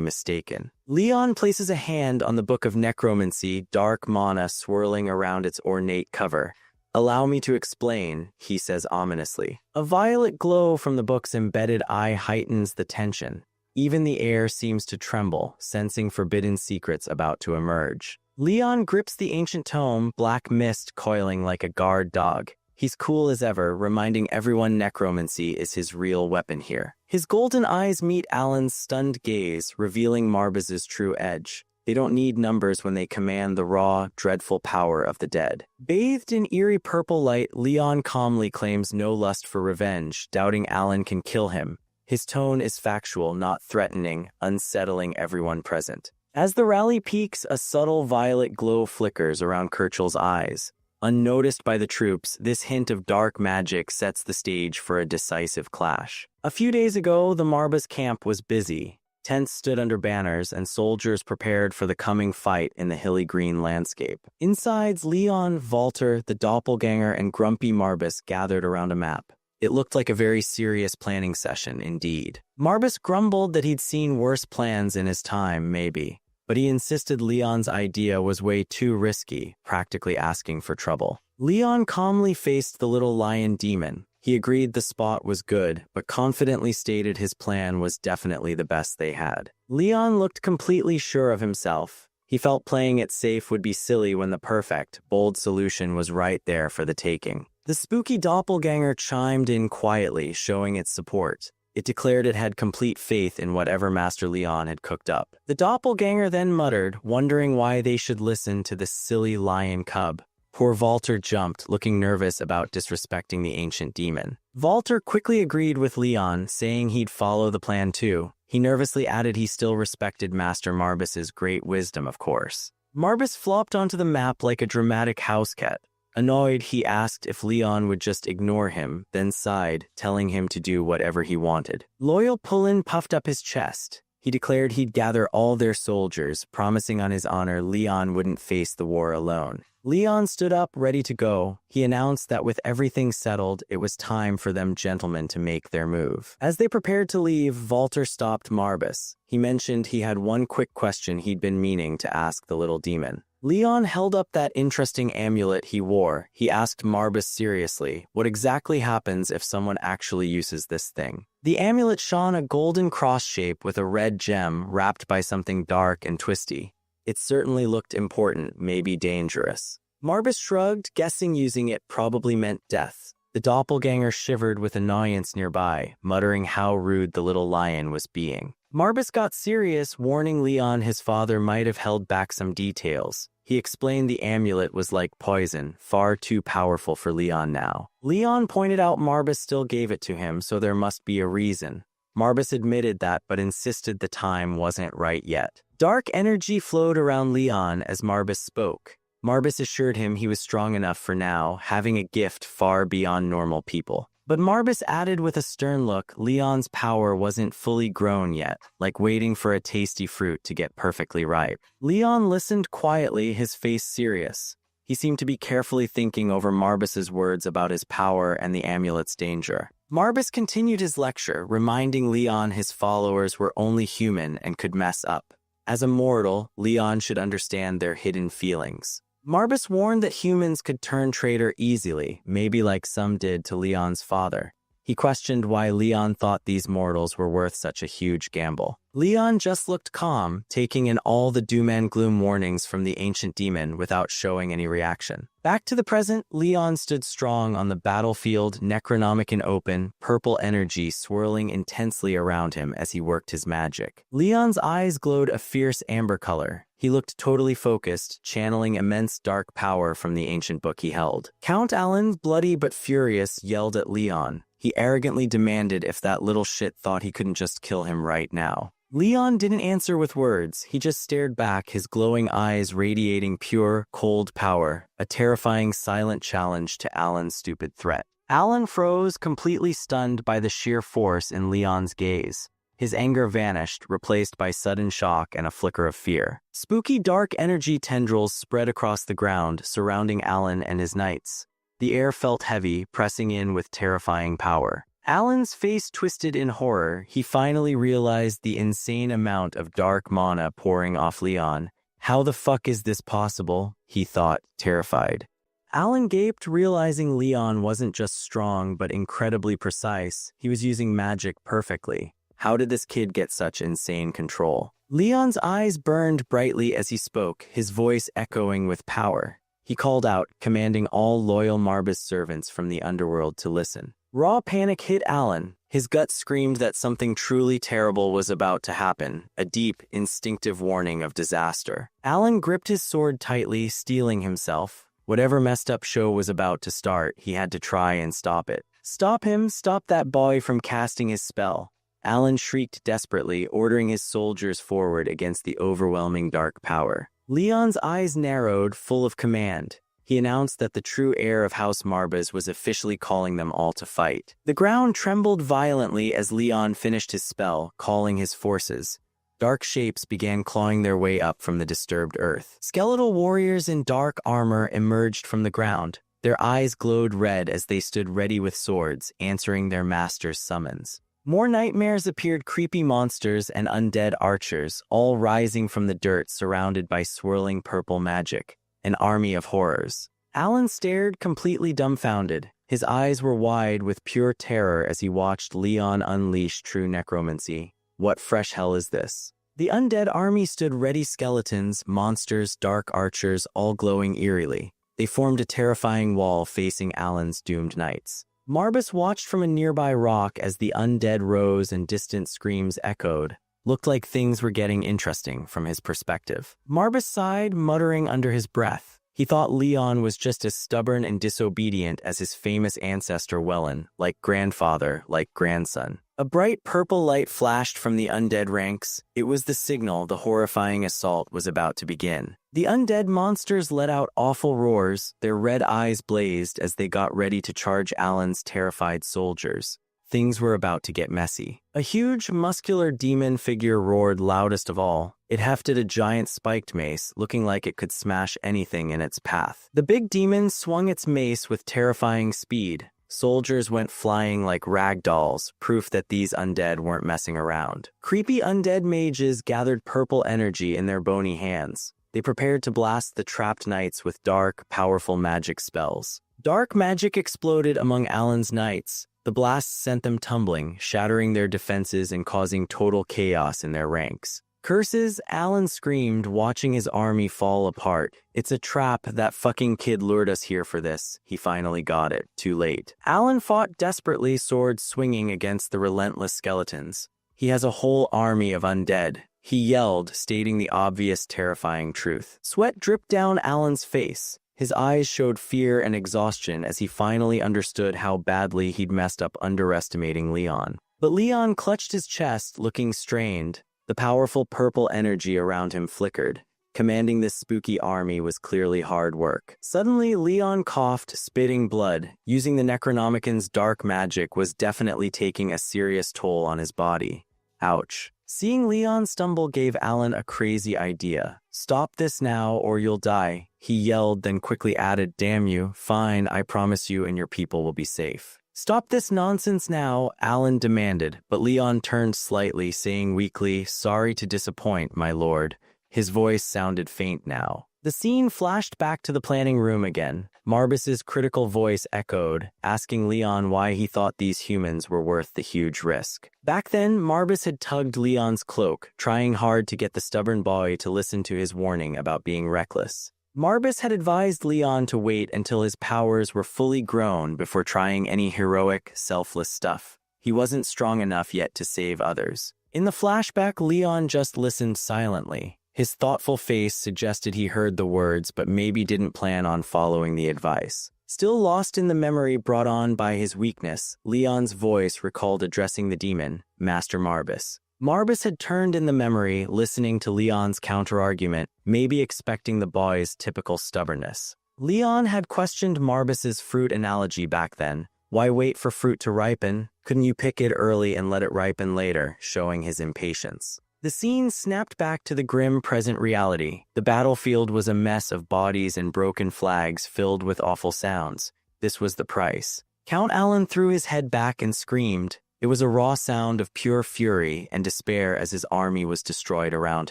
mistaken. Leon places a hand on the Book of Necromancy, dark mana swirling around its ornate cover. "Allow me to explain," he says ominously. A violet glow from the book's embedded eye heightens the tension. Even the air seems to tremble, sensing forbidden secrets about to emerge. Leon grips the ancient tome, black mist coiling like a guard dog. He's cool as ever, reminding everyone necromancy is his real weapon here. His golden eyes meet Alan's stunned gaze, revealing Marbaz's true edge. They don't need numbers when they command the raw, dreadful power of the dead. Bathed in eerie purple light, Leon calmly claims no lust for revenge, doubting Alan can kill him. His tone is factual, not threatening, unsettling everyone present. As the rally peaks, a subtle violet glow flickers around Kirchel's eyes. Unnoticed by the troops, this hint of dark magic sets the stage for a decisive clash. A few days ago, the Marbaz camp was busy. Tents stood under banners, and soldiers prepared for the coming fight in the hilly green landscape. Inside, Leon, Walter, the doppelganger, and grumpy Marbaz gathered around a map. It looked like a very serious planning session indeed. Marbaz grumbled that he'd seen worse plans in his time, maybe. But he insisted Leon's idea was way too risky, practically asking for trouble. Leon calmly faced the little lion demon. He agreed the spot was good, but confidently stated his plan was definitely the best they had. Leon looked completely sure of himself. He felt playing it safe would be silly when the perfect, bold solution was right there for the taking. The spooky doppelganger chimed in quietly, showing its support. It declared it had complete faith in whatever Master Leon had cooked up. The doppelganger then muttered, wondering why they should listen to the silly lion cub. Poor Walter jumped, looking nervous about disrespecting the ancient demon. Walter quickly agreed with Leon, saying he'd follow the plan too. He nervously added he still respected Master Marbus's great wisdom, of course. Marbus flopped onto the map like a dramatic house cat. Annoyed, he asked if Leon would just ignore him, then sighed, telling him to do whatever he wanted. Loyal Pullen puffed up his chest. He declared he'd gather all their soldiers, promising on his honor Leon wouldn't face the war alone. Leon stood up, ready to go. He announced that with everything settled, it was time for them gentlemen to make their move. As they prepared to leave, Walter stopped Marbus. He mentioned he had one quick question he'd been meaning to ask the little demon. Leon held up that interesting amulet he wore. He asked Marbus seriously, what exactly happens if someone actually uses this thing? The amulet shone a golden cross shape with a red gem wrapped by something dark and twisty. It certainly looked important, maybe dangerous. Marbus shrugged, guessing using it probably meant death. The doppelganger shivered with annoyance nearby, muttering how rude the little lion was being. Marbus got serious, warning Leon his father might have held back some details. He explained the amulet was like poison, far too powerful for Leon now. Leon pointed out Marbus still gave it to him, so there must be a reason. Marbus admitted that, but insisted the time wasn't right yet. Dark energy flowed around Leon as Marbus spoke. Marbus assured him he was strong enough for now, having a gift far beyond normal people. But Marbus added with a stern look, Leon's power wasn't fully grown yet, like waiting for a tasty fruit to get perfectly ripe. Leon listened quietly, his face serious. He seemed to be carefully thinking over Marbus's words about his power and the amulet's danger. Marbus continued his lecture, reminding Leon his followers were only human and could mess up. As a mortal, Leon should understand their hidden feelings. Marbus warned that humans could turn traitor easily, maybe like some did to Leon's father. He questioned why Leon thought these mortals were worth such a huge gamble. Leon just looked calm, taking in all the doom and gloom warnings from the ancient demon without showing any reaction. Back to the present, Leon stood strong on the battlefield, Necronomicon open, purple energy swirling intensely around him as he worked his magic. Leon's eyes glowed a fierce amber color. He looked totally focused, channeling immense dark power from the ancient book he held. Count Allen, bloody but furious, yelled at Leon. He arrogantly demanded if that little shit thought he couldn't just kill him right now. Leon didn't answer with words. He just stared back, his glowing eyes radiating pure, cold power, a terrifying silent challenge to Allen's stupid threat. Allen froze, completely stunned by the sheer force in Leon's gaze. His anger vanished, replaced by sudden shock and a flicker of fear. Spooky dark energy tendrils spread across the ground, surrounding Allen and his knights. The air felt heavy, pressing in with terrifying power. Allen's face twisted in horror. He finally realized the insane amount of dark mana pouring off Leon. How the fuck is this possible? He thought, terrified. Allen gaped, realizing Leon wasn't just strong, but incredibly precise. He was using magic perfectly. How did this kid get such insane control? Leon's eyes burned brightly as he spoke, his voice echoing with power. He called out, commanding all loyal Marbus servants from the underworld to listen. Raw panic hit Allen. His gut screamed that something truly terrible was about to happen, a deep, instinctive warning of disaster. Allen gripped his sword tightly, steeling himself. Whatever messed up show was about to start, he had to try and stop it. Stop him, stop that boy from casting his spell. Allen shrieked desperately, ordering his soldiers forward against the overwhelming dark power. Leon's eyes narrowed, full of command. He announced that the true heir of House Marbus was officially calling them all to fight. The ground trembled violently as Leon finished his spell, calling his forces. Dark shapes began clawing their way up from the disturbed earth. Skeletal warriors in dark armor emerged from the ground. Their eyes glowed red as they stood ready with swords, answering their master's summons. More nightmares appeared, creepy monsters and undead archers, all rising from the dirt surrounded by swirling purple magic. An army of horrors. Allen stared, completely dumbfounded. His eyes were wide with pure terror as he watched Leon unleash true necromancy. What fresh hell is this? The undead army stood ready, skeletons, monsters, dark archers, all glowing eerily. They formed a terrifying wall facing Allen's doomed knights. Marbus watched from a nearby rock as the undead rose and distant screams echoed. Looked like things were getting interesting from his perspective. Marbus sighed, muttering under his breath. He thought Leon was just as stubborn and disobedient as his famous ancestor Wellen, like grandfather, like grandson. A bright purple light flashed from the undead ranks. It was the signal the horrifying assault was about to begin. The undead monsters let out awful roars. Their red eyes blazed as they got ready to charge Alan's terrified soldiers. Things were about to get messy. A huge, muscular demon figure roared loudest of all. It hefted a giant spiked mace, looking like it could smash anything in its path. The big demon swung its mace with terrifying speed. Soldiers went flying like rag dolls, proof that these undead weren't messing around. Creepy undead mages gathered purple energy in their bony hands. They prepared to blast the trapped knights with dark, powerful magic spells. Dark magic exploded among Alan's knights. The blasts sent them tumbling, shattering their defenses and causing total chaos in their ranks. Curses, Alan screamed, watching his army fall apart. It's a trap, that fucking kid lured us here for this. He finally got it, too late. Alan fought desperately, sword swinging against the relentless skeletons. He has a whole army of undead. He yelled, stating the obvious, terrifying truth. Sweat dripped down Alan's face. His eyes showed fear and exhaustion as he finally understood how badly he'd messed up underestimating Leon. But Leon clutched his chest, looking strained. The powerful purple energy around him flickered. Commanding this spooky army was clearly hard work. Suddenly, Leon coughed, spitting blood. Using the Necronomicon's dark magic was definitely taking a serious toll on his body. Ouch. Seeing Leon stumble gave Alan a crazy idea. Stop this now or you'll die. He yelled, then quickly added, damn you, fine, I promise you and your people will be safe. Stop this nonsense now, Alan demanded, but Leon turned slightly, saying weakly, sorry to disappoint, my lord. His voice sounded faint now. The scene flashed back to the planning room again. Marbus's critical voice echoed, asking Leon why he thought these humans were worth the huge risk. Back then, Marbus had tugged Leon's cloak, trying hard to get the stubborn boy to listen to his warning about being reckless. Marbus had advised Leon to wait until his powers were fully grown before trying any heroic, selfless stuff. He wasn't strong enough yet to save others. In the flashback, Leon just listened silently. His thoughtful face suggested he heard the words, but maybe didn't plan on following the advice. Still lost in the memory brought on by his weakness, Leon's voice recalled addressing the demon, Master Marbus. Marbus had turned in the memory, listening to Leon's counter-argument, maybe expecting the boy's typical stubbornness. Leon had questioned Marbus's fruit analogy back then. Why wait for fruit to ripen? Couldn't you pick it early and let it ripen later, showing his impatience? The scene snapped back to the grim present reality. The battlefield was a mess of bodies and broken flags filled with awful sounds. This was the price. Count Alan threw his head back and screamed. It was a raw sound of pure fury and despair as his army was destroyed around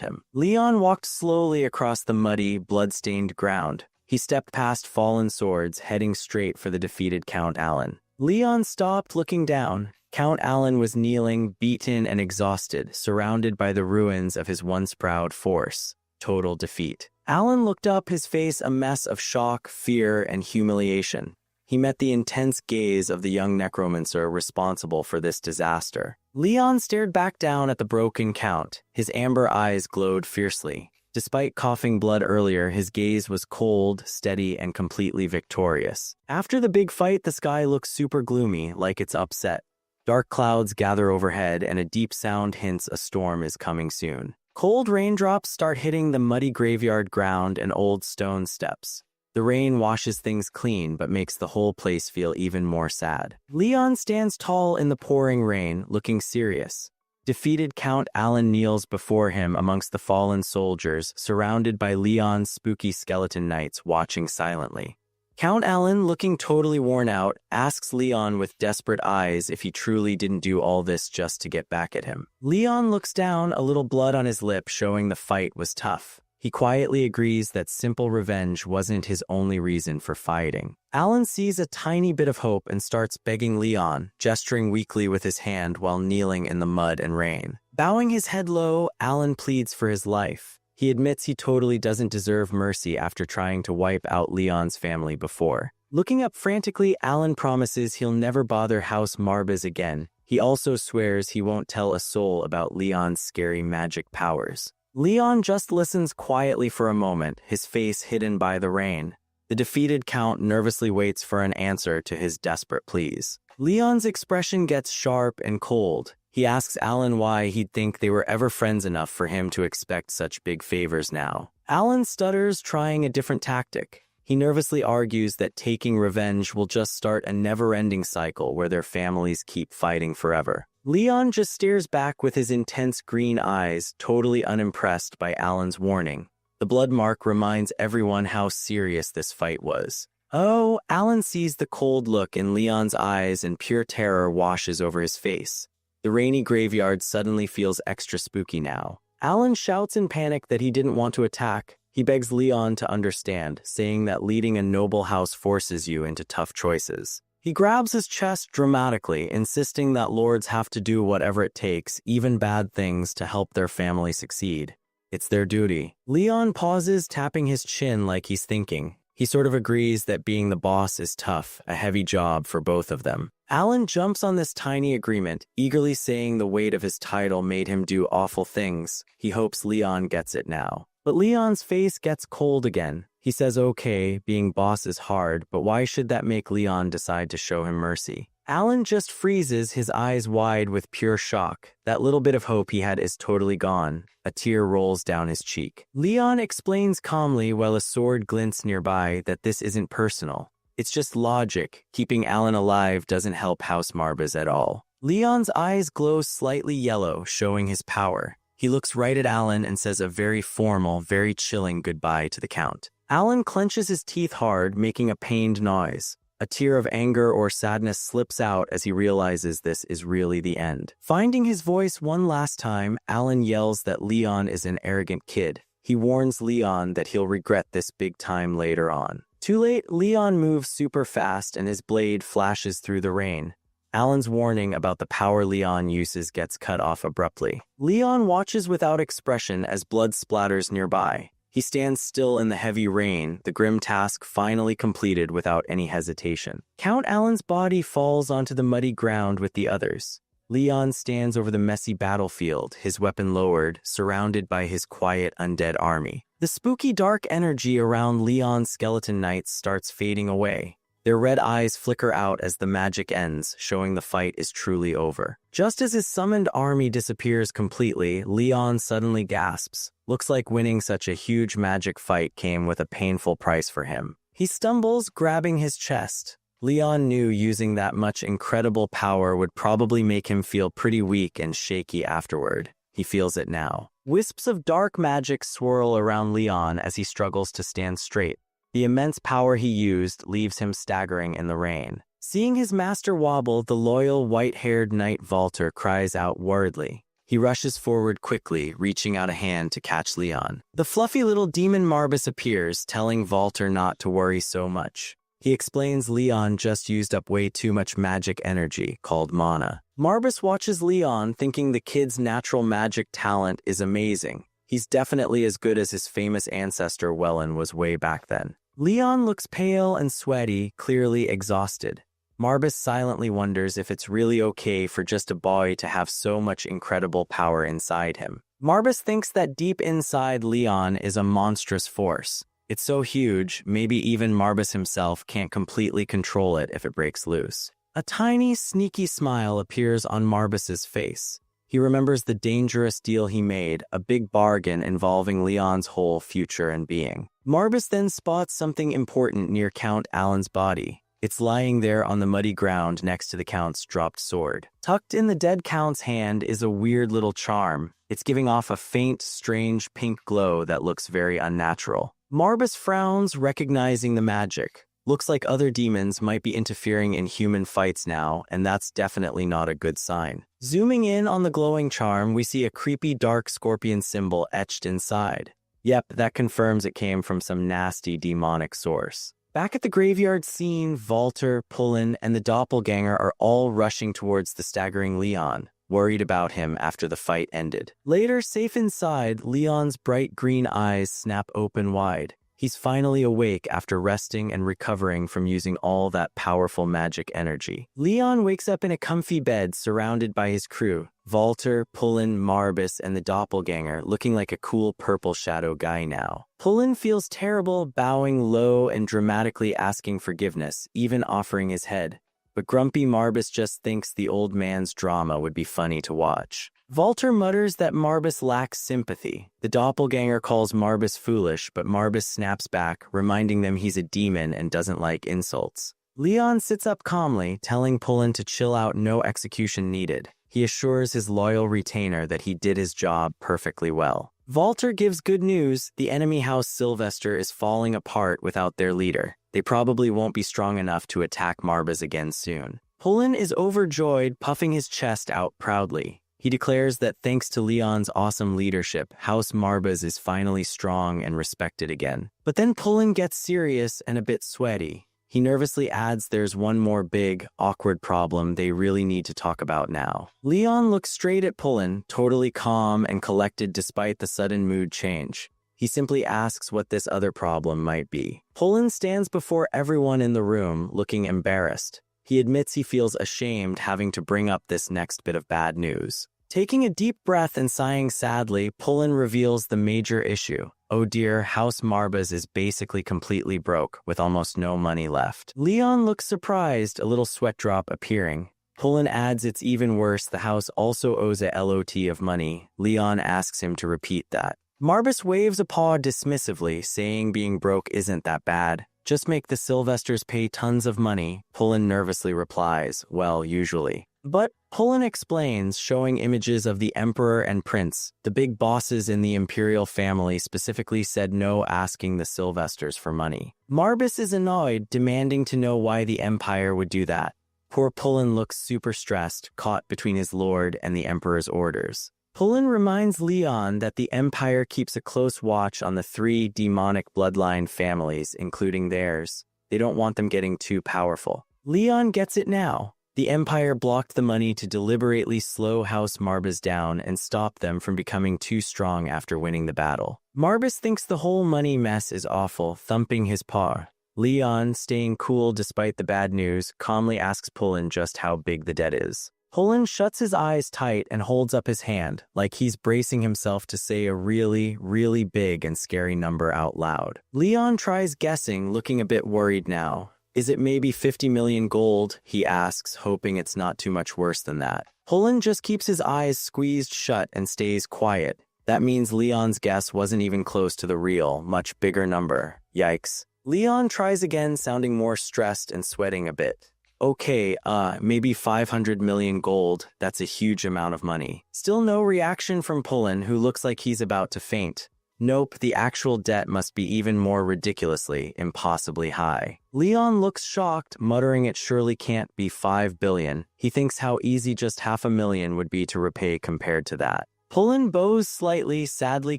him. Leon walked slowly across the muddy, blood-stained ground. He stepped past fallen swords, heading straight for the defeated Count Alan. Leon stopped, looking down. Count Alan was kneeling, beaten and exhausted, surrounded by the ruins of his once proud force. Total defeat. Alan looked up, his face a mess of shock, fear, and humiliation. He met the intense gaze of the young necromancer responsible for this disaster. Leon stared back down at the broken Count. His amber eyes glowed fiercely. Despite coughing blood earlier, his gaze was cold, steady, and completely victorious. After the big fight, the sky looks super gloomy, like it's upset. Dark clouds gather overhead, and a deep sound hints a storm is coming soon. Cold raindrops start hitting the muddy graveyard ground and old stone steps. The rain washes things clean, but makes the whole place feel even more sad. Leon stands tall in the pouring rain, looking serious. Defeated Count Alan kneels before him amongst the fallen soldiers, surrounded by Leon's spooky skeleton knights watching silently. Count Alan, looking totally worn out, asks Leon with desperate eyes if he truly didn't do all this just to get back at him. Leon looks down, a little blood on his lip, showing the fight was tough. He quietly agrees that simple revenge wasn't his only reason for fighting. Alan sees a tiny bit of hope and starts begging Leon, gesturing weakly with his hand while kneeling in the mud and rain. Bowing his head low, Alan pleads for his life. He admits he totally doesn't deserve mercy after trying to wipe out Leon's family before. Looking up frantically, Alan promises he'll never bother House Marbaz again. He also swears he won't tell a soul about Leon's scary magic powers. Leon just listens quietly for a moment, his face hidden by the rain. The defeated Count nervously waits for an answer to his desperate pleas. Leon's expression gets sharp and cold. He asks Alan why he'd think they were ever friends enough for him to expect such big favors now. Alan stutters, trying a different tactic. He nervously argues that taking revenge will just start a never-ending cycle where their families keep fighting forever. Leon just stares back with his intense green eyes, totally unimpressed by Alan's warning. The blood mark reminds everyone how serious this fight was. Oh, Alan sees the cold look in Leon's eyes and pure terror washes over his face. The rainy graveyard suddenly feels extra spooky now. Alan shouts in panic that he didn't want to attack. He begs Leon to understand, saying that leading a noble house forces you into tough choices. He grabs his chest dramatically, insisting that lords have to do whatever it takes, even bad things, to help their family succeed. It's their duty. Leon pauses, tapping his chin like he's thinking. He sort of agrees that being the boss is tough, a heavy job for both of them. Alan jumps on this tiny agreement, eagerly saying the weight of his title made him do awful things. He hopes Leon gets it now. But Leon's face gets cold again. He says okay, being boss is hard, but why should that make Leon decide to show him mercy? Alan just freezes, his eyes wide with pure shock. That little bit of hope he had is totally gone. A tear rolls down his cheek. Leon explains calmly while a sword glints nearby that this isn't personal. It's just logic. Keeping Alan alive doesn't help House Marbaz at all. Leon's eyes glow slightly yellow, showing his power. He looks right at Alan and says a very formal, very chilling goodbye to the Count. Alan clenches his teeth hard, making a pained noise. A tear of anger or sadness slips out as he realizes this is really the end. Finding his voice one last time, Alan yells that Leon is an arrogant kid. He warns Leon that he'll regret this big time later on. Too late, Leon moves super fast and his blade flashes through the rain. Alan's warning about the power Leon uses gets cut off abruptly. Leon watches without expression as blood splatters nearby. He stands still in the heavy rain, the grim task finally completed without any hesitation. Count Alan's body falls onto the muddy ground with the others. Leon stands over the messy battlefield, his weapon lowered, surrounded by his quiet undead army. The spooky dark energy around Leon's skeleton knights starts fading away. Their red eyes flicker out as the magic ends, showing the fight is truly over. Just as his summoned army disappears completely, Leon suddenly gasps. Looks like winning such a huge magic fight came with a painful price for him. He stumbles, grabbing his chest. Leon knew using that much incredible power would probably make him feel pretty weak and shaky afterward. He feels it now. Wisps of dark magic swirl around Leon as he struggles to stand straight. The immense power he used leaves him staggering in the rain. Seeing his master wobble, the loyal white-haired knight Walter cries out worriedly. He rushes forward quickly, reaching out a hand to catch Leon. The fluffy little demon Marbaz appears, telling Walter not to worry so much. He explains Leon just used up way too much magic energy, called mana. Marbaz watches Leon, thinking the kid's natural magic talent is amazing. He's definitely as good as his famous ancestor Wellen was way back then. Leon looks pale and sweaty, clearly exhausted. Marbaz silently wonders if it's really okay for just a boy to have so much incredible power inside him. Marbaz thinks that deep inside Leon is a monstrous force. It's so huge, maybe even Marbaz himself can't completely control it if it breaks loose. A tiny, sneaky smile appears on Marbaz's face. He remembers the dangerous deal he made, a big bargain involving Leon's whole future and being. Marbaz then spots something important near Count Alan's body. It's lying there on the muddy ground next to the Count's dropped sword. Tucked in the dead Count's hand is a weird little charm. It's giving off a faint, strange pink glow that looks very unnatural. Marbaz frowns, recognizing the magic. Looks like other demons might be interfering in human fights now, and that's definitely not a good sign. Zooming in on the glowing charm, we see a creepy dark scorpion symbol etched inside. Yep, that confirms it came from some nasty demonic source. Back at the graveyard scene, Walter, Pullen, and the doppelganger are all rushing towards the staggering Leon, worried about him after the fight ended. Later, safe inside, Leon's bright green eyes snap open wide. He's finally awake after resting and recovering from using all that powerful magic energy. Leon wakes up in a comfy bed surrounded by his crew, Walter, Pullen, Marbus, and the doppelganger, looking like a cool purple shadow guy now. Pullen feels terrible, bowing low and dramatically asking forgiveness, even offering his head. But grumpy Marbus just thinks the old man's drama would be funny to watch. Walter mutters that Marbus lacks sympathy. The doppelganger calls Marbus foolish, but Marbus snaps back, reminding them he's a demon and doesn't like insults. Leon sits up calmly, telling Pullen to chill out, no execution needed. He assures his loyal retainer that he did his job perfectly well. Walter gives good news. The enemy house Sylvester is falling apart without their leader. They probably won't be strong enough to attack Marbus again soon. Pullen is overjoyed, puffing his chest out proudly. He declares that thanks to Leon's awesome leadership, House Marbus is finally strong and respected again. But then Pullen gets serious and a bit sweaty. He nervously adds there's one more big, awkward problem they really need to talk about now. Leon looks straight at Pullen, totally calm and collected despite the sudden mood change. He simply asks what this other problem might be. Pullen stands before everyone in the room, looking embarrassed. He admits he feels ashamed having to bring up this next bit of bad news. Taking a deep breath and sighing sadly, Pullen reveals the major issue. Oh dear, House Marbus is basically completely broke, with almost no money left. Leon looks surprised, a little sweat drop appearing. Pullen adds it's even worse, the house also owes a lot of money. Leon asks him to repeat that. Marbus waves a paw dismissively, saying being broke isn't that bad. Just make the Sylvesters pay tons of money. Pullen nervously replies, well, usually. But Pullen explains, showing images of the Emperor and Prince. The big bosses in the Imperial family specifically said no asking the Sylvesters for money. Marbus is annoyed, demanding to know why the Empire would do that. Poor Pullen looks super stressed, caught between his lord and the Emperor's orders. Pullen reminds Leon that the Empire keeps a close watch on the 3 demonic bloodline families, including theirs. They don't want them getting too powerful. Leon gets it now. The Empire blocked the money to deliberately slow House Marbus down and stop them from becoming too strong after winning the battle. Marbus thinks the whole money mess is awful, thumping his paw. Leon, staying cool despite the bad news, calmly asks Pullen just how big the debt is. Pullen shuts his eyes tight and holds up his hand, like he's bracing himself to say a really, really big and scary number out loud. Leon tries guessing, looking a bit worried now. Is it maybe 50 million gold? He asks, hoping it's not too much worse than that. Pullen just keeps his eyes squeezed shut and stays quiet. That means Leon's guess wasn't even close to the real, much bigger number. Yikes. Leon tries again, sounding more stressed and sweating a bit. Okay, maybe 500 million gold. That's a huge amount of money. Still no reaction from Pullen, who looks like he's about to faint. Nope, the actual debt must be even more ridiculously, impossibly high. Leon looks shocked, muttering it surely can't be 5 billion. He thinks how easy just 500,000 would be to repay compared to that. Pullen bows slightly, sadly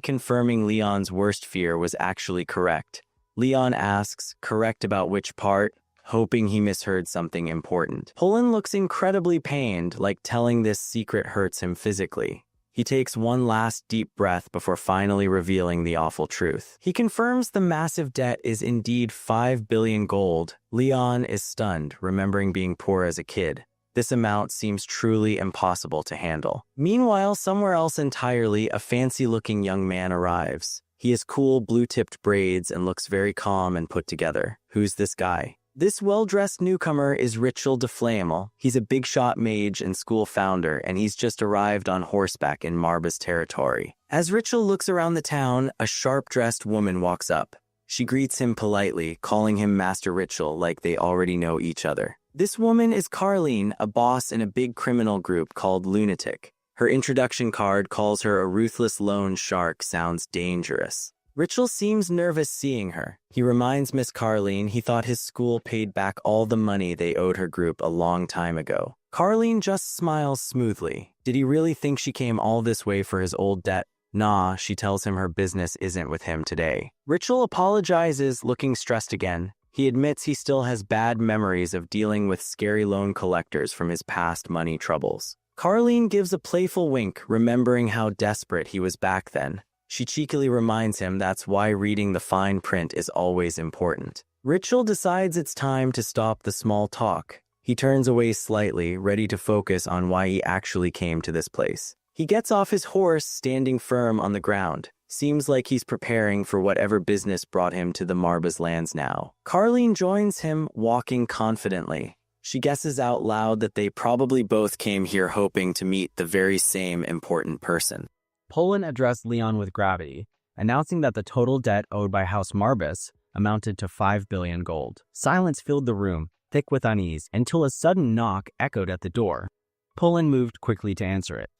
confirming Leon's worst fear was actually correct. Leon asks, correct about which part? Hoping he misheard something important. Pullen looks incredibly pained, like telling this secret hurts him physically. He takes one last deep breath before finally revealing the awful truth. He confirms the massive debt is indeed 5 billion gold. Leon is stunned, remembering being poor as a kid. This amount seems truly impossible to handle. Meanwhile, somewhere else entirely, a fancy-looking young man arrives. He has cool, blue-tipped braids and looks very calm and put together. Who's this guy? This well-dressed newcomer is Richel de Flamel. He's a big-shot mage and school founder, and he's just arrived on horseback in Marbus territory. As Richel looks around the town, a sharp-dressed woman walks up. She greets him politely, calling him Master Richel like they already know each other. This woman is Carleen, a boss in a big criminal group called Lunatic. Her introduction card calls her a ruthless loan shark. Sounds dangerous. Richel seems nervous seeing her. He reminds Miss Carleen he thought his school paid back all the money they owed her group a long time ago. Carleen just smiles smoothly. Did he really think she came all this way for his old debt? Nah, she tells him her business isn't with him today. Richel apologizes, looking stressed again. He admits he still has bad memories of dealing with scary loan collectors from his past money troubles. Carleen gives a playful wink, remembering how desperate he was back then. She cheekily reminds him that's why reading the fine print is always important. Richel decides it's time to stop the small talk. He turns away slightly, ready to focus on why he actually came to this place. He gets off his horse, standing firm on the ground. Seems like he's preparing for whatever business brought him to the Marba's lands now. Carlene joins him, walking confidently. She guesses out loud that they probably both came here hoping to meet the very same important person. Poland addressed Leon with gravity, announcing that the total debt owed by House Marbas amounted to 5 billion gold. Silence filled the room, thick with unease, until a sudden knock echoed at the door. Poland moved quickly to answer it.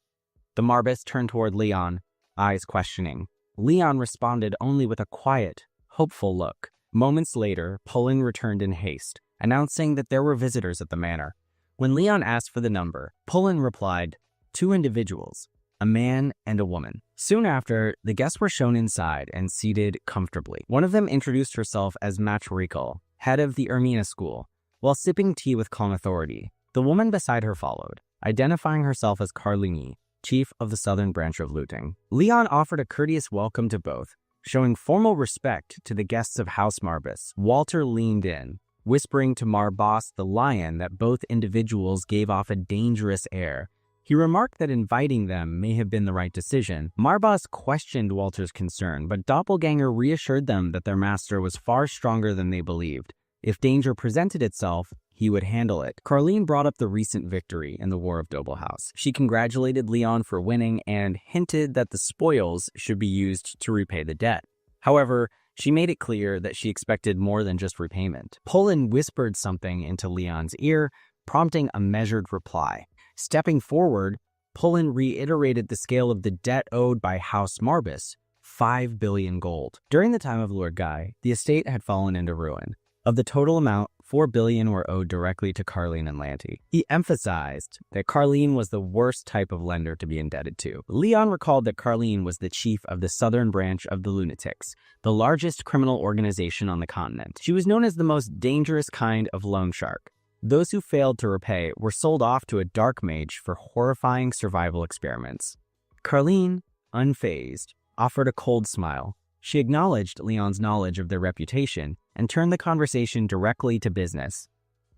The Marbas turned toward Leon, eyes questioning. Leon responded only with a quiet, hopeful look. Moments later, Poland returned in haste, announcing that there were visitors at the manor. When Leon asked for the number, Poland replied, 2 individuals, a man and a woman. Soon after, the guests were shown inside and seated comfortably. One of them introduced herself as Recap, head of the Ermina school, while sipping tea with calm authority. The woman beside her followed, identifying herself as Carlini, chief of the southern branch of looting. Leon offered a courteous welcome to both, showing formal respect to the guests of House Marbas. Walter leaned in, whispering to Marbas the lion that both individuals gave off a dangerous air. He remarked that inviting them may have been the right decision. Marbas questioned Walter's concern, but Doppelganger reassured them that their master was far stronger than they believed. If danger presented itself, he would handle it. Carlene brought up the recent victory in the War of Dobelhaus. She congratulated Leon for winning and hinted that the spoils should be used to repay the debt. However, she made it clear that she expected more than just repayment. Poland whispered something into Leon's ear, prompting a measured reply. Stepping forward, Poland reiterated the scale of the debt owed by House Marbas, 5 billion gold. During the time of Lord Guy, the estate had fallen into ruin. Of the total amount, 4 billion were owed directly to Carlene and Lanty. He emphasized that Carlene was the worst type of lender to be indebted to. Leon recalled that Carlene was the chief of the southern branch of the Lunatics, the largest criminal organization on the continent. She was known as the most dangerous kind of loan shark. Those who failed to repay were sold off to a dark mage for horrifying survival experiments. Carlene, unfazed, offered a cold smile. She acknowledged Leon's knowledge of their reputation and turned the conversation directly to business.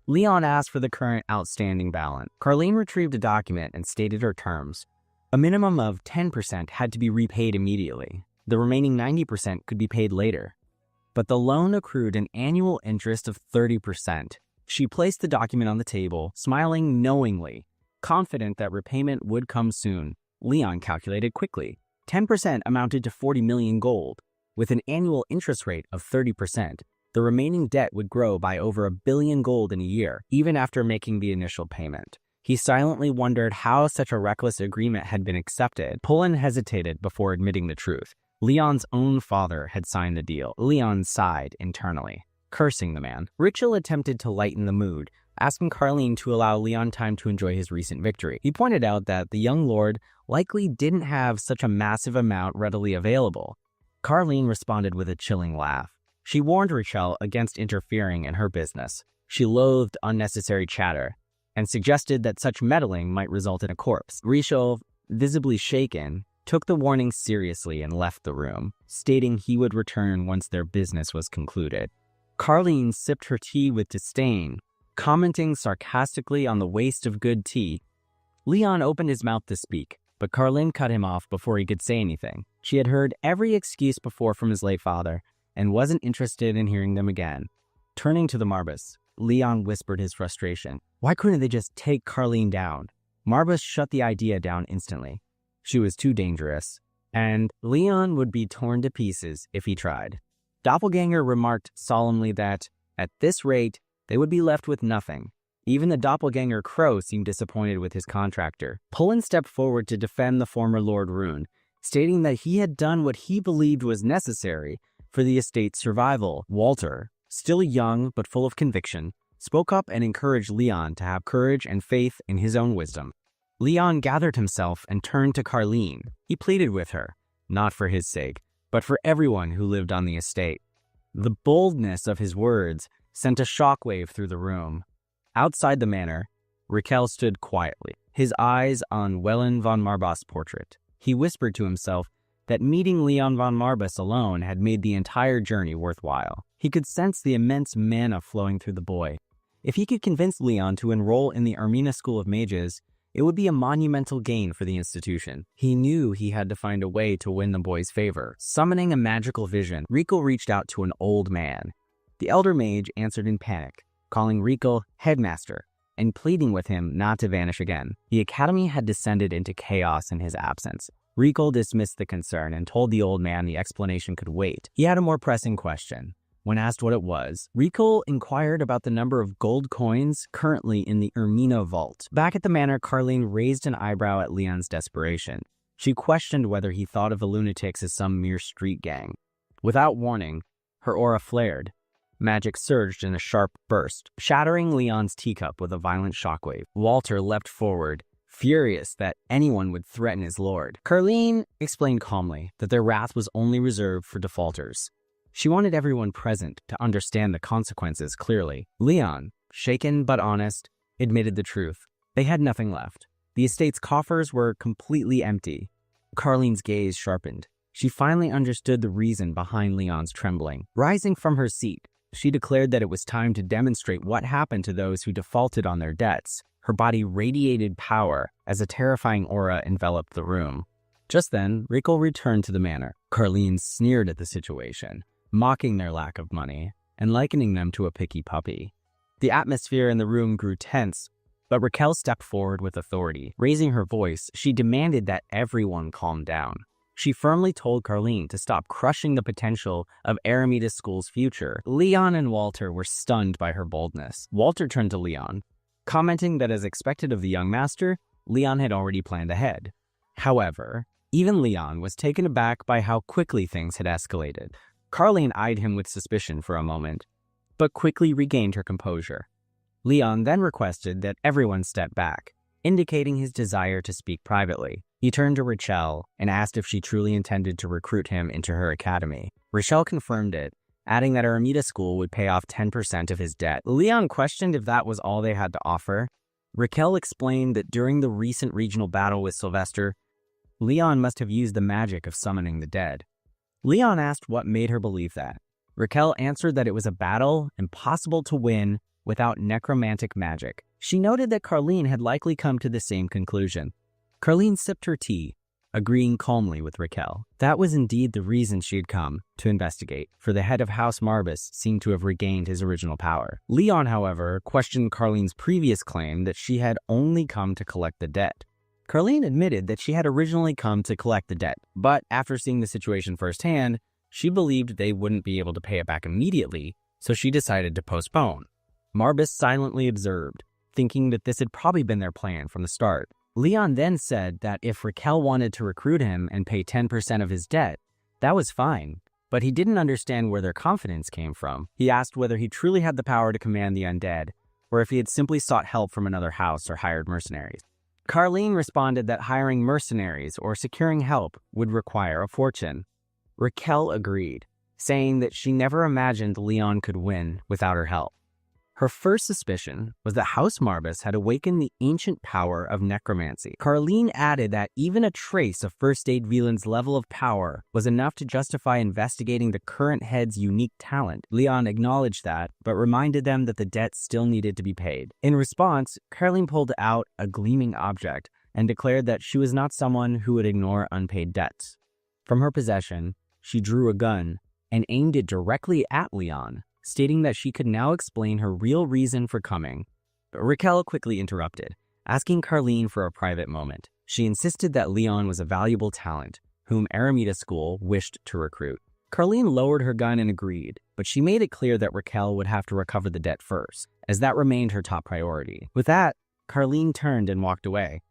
Leon asked for the current outstanding balance. Carlene retrieved a document and stated her terms. A minimum of 10% had to be repaid immediately. The remaining 90% could be paid later. But the loan accrued an annual interest of 30%. She placed the document on the table, smiling knowingly, confident that repayment would come soon. Leon calculated quickly. 10% amounted to 40 million gold. With an annual interest rate of 30%, the remaining debt would grow by over 1 billion gold in a year, even after making the initial payment. He silently wondered how such a reckless agreement had been accepted. Poland hesitated before admitting the truth. Leon's own father had signed the deal. Leon sighed internally, cursing the man. Richel attempted to lighten the mood, asking Carlene to allow Leon time to enjoy his recent victory. He pointed out that the young lord likely didn't have such a massive amount readily available. Carlene responded with a chilling laugh. She warned Richel against interfering in her business. She loathed unnecessary chatter and suggested that such meddling might result in a corpse. Richel, visibly shaken, took the warning seriously and left the room, stating he would return once their business was concluded. Carlene sipped her tea with disdain, commenting sarcastically on the waste of good tea. Leon opened his mouth to speak, but Carlene cut him off before he could say anything. She had heard every excuse before from his late father and wasn't interested in hearing them again. Turning to the Marbas, Leon whispered his frustration. Why couldn't they just take Carlene down? Marbas shut the idea down instantly. She was too dangerous, and Leon would be torn to pieces if he tried. Doppelganger remarked solemnly that, at this rate, they would be left with nothing. Even the doppelganger Crow seemed disappointed with his contractor. Poland stepped forward to defend the former Lord Rune, stating that he had done what he believed was necessary for the estate's survival. Walter, still young but full of conviction, spoke up and encouraged Leon to have courage and faith in his own wisdom. Leon gathered himself and turned to Carlene. He pleaded with her, not for his sake, but for everyone who lived on the estate. The boldness of his words sent a shockwave through the room. Outside the manor, Raquel stood quietly, his eyes on Wellen von Marbas' portrait. He whispered to himself, that meeting Leon von Marbus alone had made the entire journey worthwhile. He could sense the immense mana flowing through the boy. If he could convince Leon to enroll in the Ermina School of Mages, it would be a monumental gain for the institution. He knew he had to find a way to win the boy's favor. Summoning a magical vision, Rikel reached out to an old man. The elder mage answered in panic, calling Rikel headmaster and pleading with him not to vanish again. The academy had descended into chaos in his absence. Rikel dismissed the concern and told the old man the explanation could wait. He had a more pressing question. When asked what it was, Rikel inquired about the number of gold coins currently in the Ermina vault. Back at the manor, Carlene raised an eyebrow at Leon's desperation. She questioned whether he thought of the lunatics as some mere street gang. Without warning, her aura flared. Magic surged in a sharp burst, shattering Leon's teacup with a violent shockwave. Walter leapt forward, furious that anyone would threaten his lord. Carlene explained calmly that their wrath was only reserved for defaulters. She wanted everyone present to understand the consequences clearly. Leon, shaken but honest, admitted the truth. They had nothing left. The estate's coffers were completely empty. Carlene's gaze sharpened. She finally understood the reason behind Leon's trembling. Rising from her seat, she declared that it was time to demonstrate what happened to those who defaulted on their debts. Her body radiated power as a terrifying aura enveloped the room. Just then, Rikel returned to the manor. Carlene sneered at the situation, mocking their lack of money and likening them to a picky puppy. The atmosphere in the room grew tense, but Raquel stepped forward with authority. Raising her voice, she demanded that everyone calm down. She firmly told Carlene to stop crushing the potential of Aramita School's future. Leon and Walter were stunned by her boldness. Walter turned to Leon, commenting that as expected of the young master, Leon had already planned ahead. However, even Leon was taken aback by how quickly things had escalated. Carlene eyed him with suspicion for a moment, but quickly regained her composure. Leon then requested that everyone step back, indicating his desire to speak privately. He turned to Rachel and asked if she truly intended to recruit him into her academy. Rachel confirmed it, adding that Aramita School would pay off 10% of his debt. Leon questioned if that was all they had to offer. Raquel explained that during the recent regional battle with Sylvester, Leon must have used the magic of summoning the dead. Leon asked what made her believe that. Raquel answered that it was a battle impossible to win without necromantic magic. She noted that Carlene had likely come to the same conclusion. Carlene sipped her tea, agreeing calmly with Raquel. That was indeed the reason she had come, to investigate, for the head of House Marbus seemed to have regained his original power. Leon, however, questioned Carlene's previous claim that she had only come to collect the debt. Carlene admitted that she had originally come to collect the debt, but after seeing the situation firsthand, she believed they wouldn't be able to pay it back immediately, so she decided to postpone. Marbus silently observed, thinking that this had probably been their plan from the start. Leon then said that if Raquel wanted to recruit him and pay 10% of his debt, that was fine, but he didn't understand where their confidence came from. He asked whether he truly had the power to command the undead, or if he had simply sought help from another house or hired mercenaries. Carlene responded that hiring mercenaries or securing help would require a fortune. Raquel agreed, saying that she never imagined Leon could win without her help. Her first suspicion was that House Marbus had awakened the ancient power of necromancy. Carlene added that even a trace of First Aid Wieland's level of power was enough to justify investigating the current head's unique talent. Leon acknowledged that, but reminded them that the debt still needed to be paid. In response, Carlene pulled out a gleaming object and declared that she was not someone who would ignore unpaid debts. From her possession, she drew a gun and aimed it directly at Leon, stating that she could now explain her real reason for coming. But Raquel quickly interrupted, asking Carlene for a private moment. She insisted that Leon was a valuable talent, whom Aramita School wished to recruit. Carlene lowered her gun and agreed, but she made it clear that Raquel would have to recover the debt first, as that remained her top priority. With that, Carlene turned and walked away.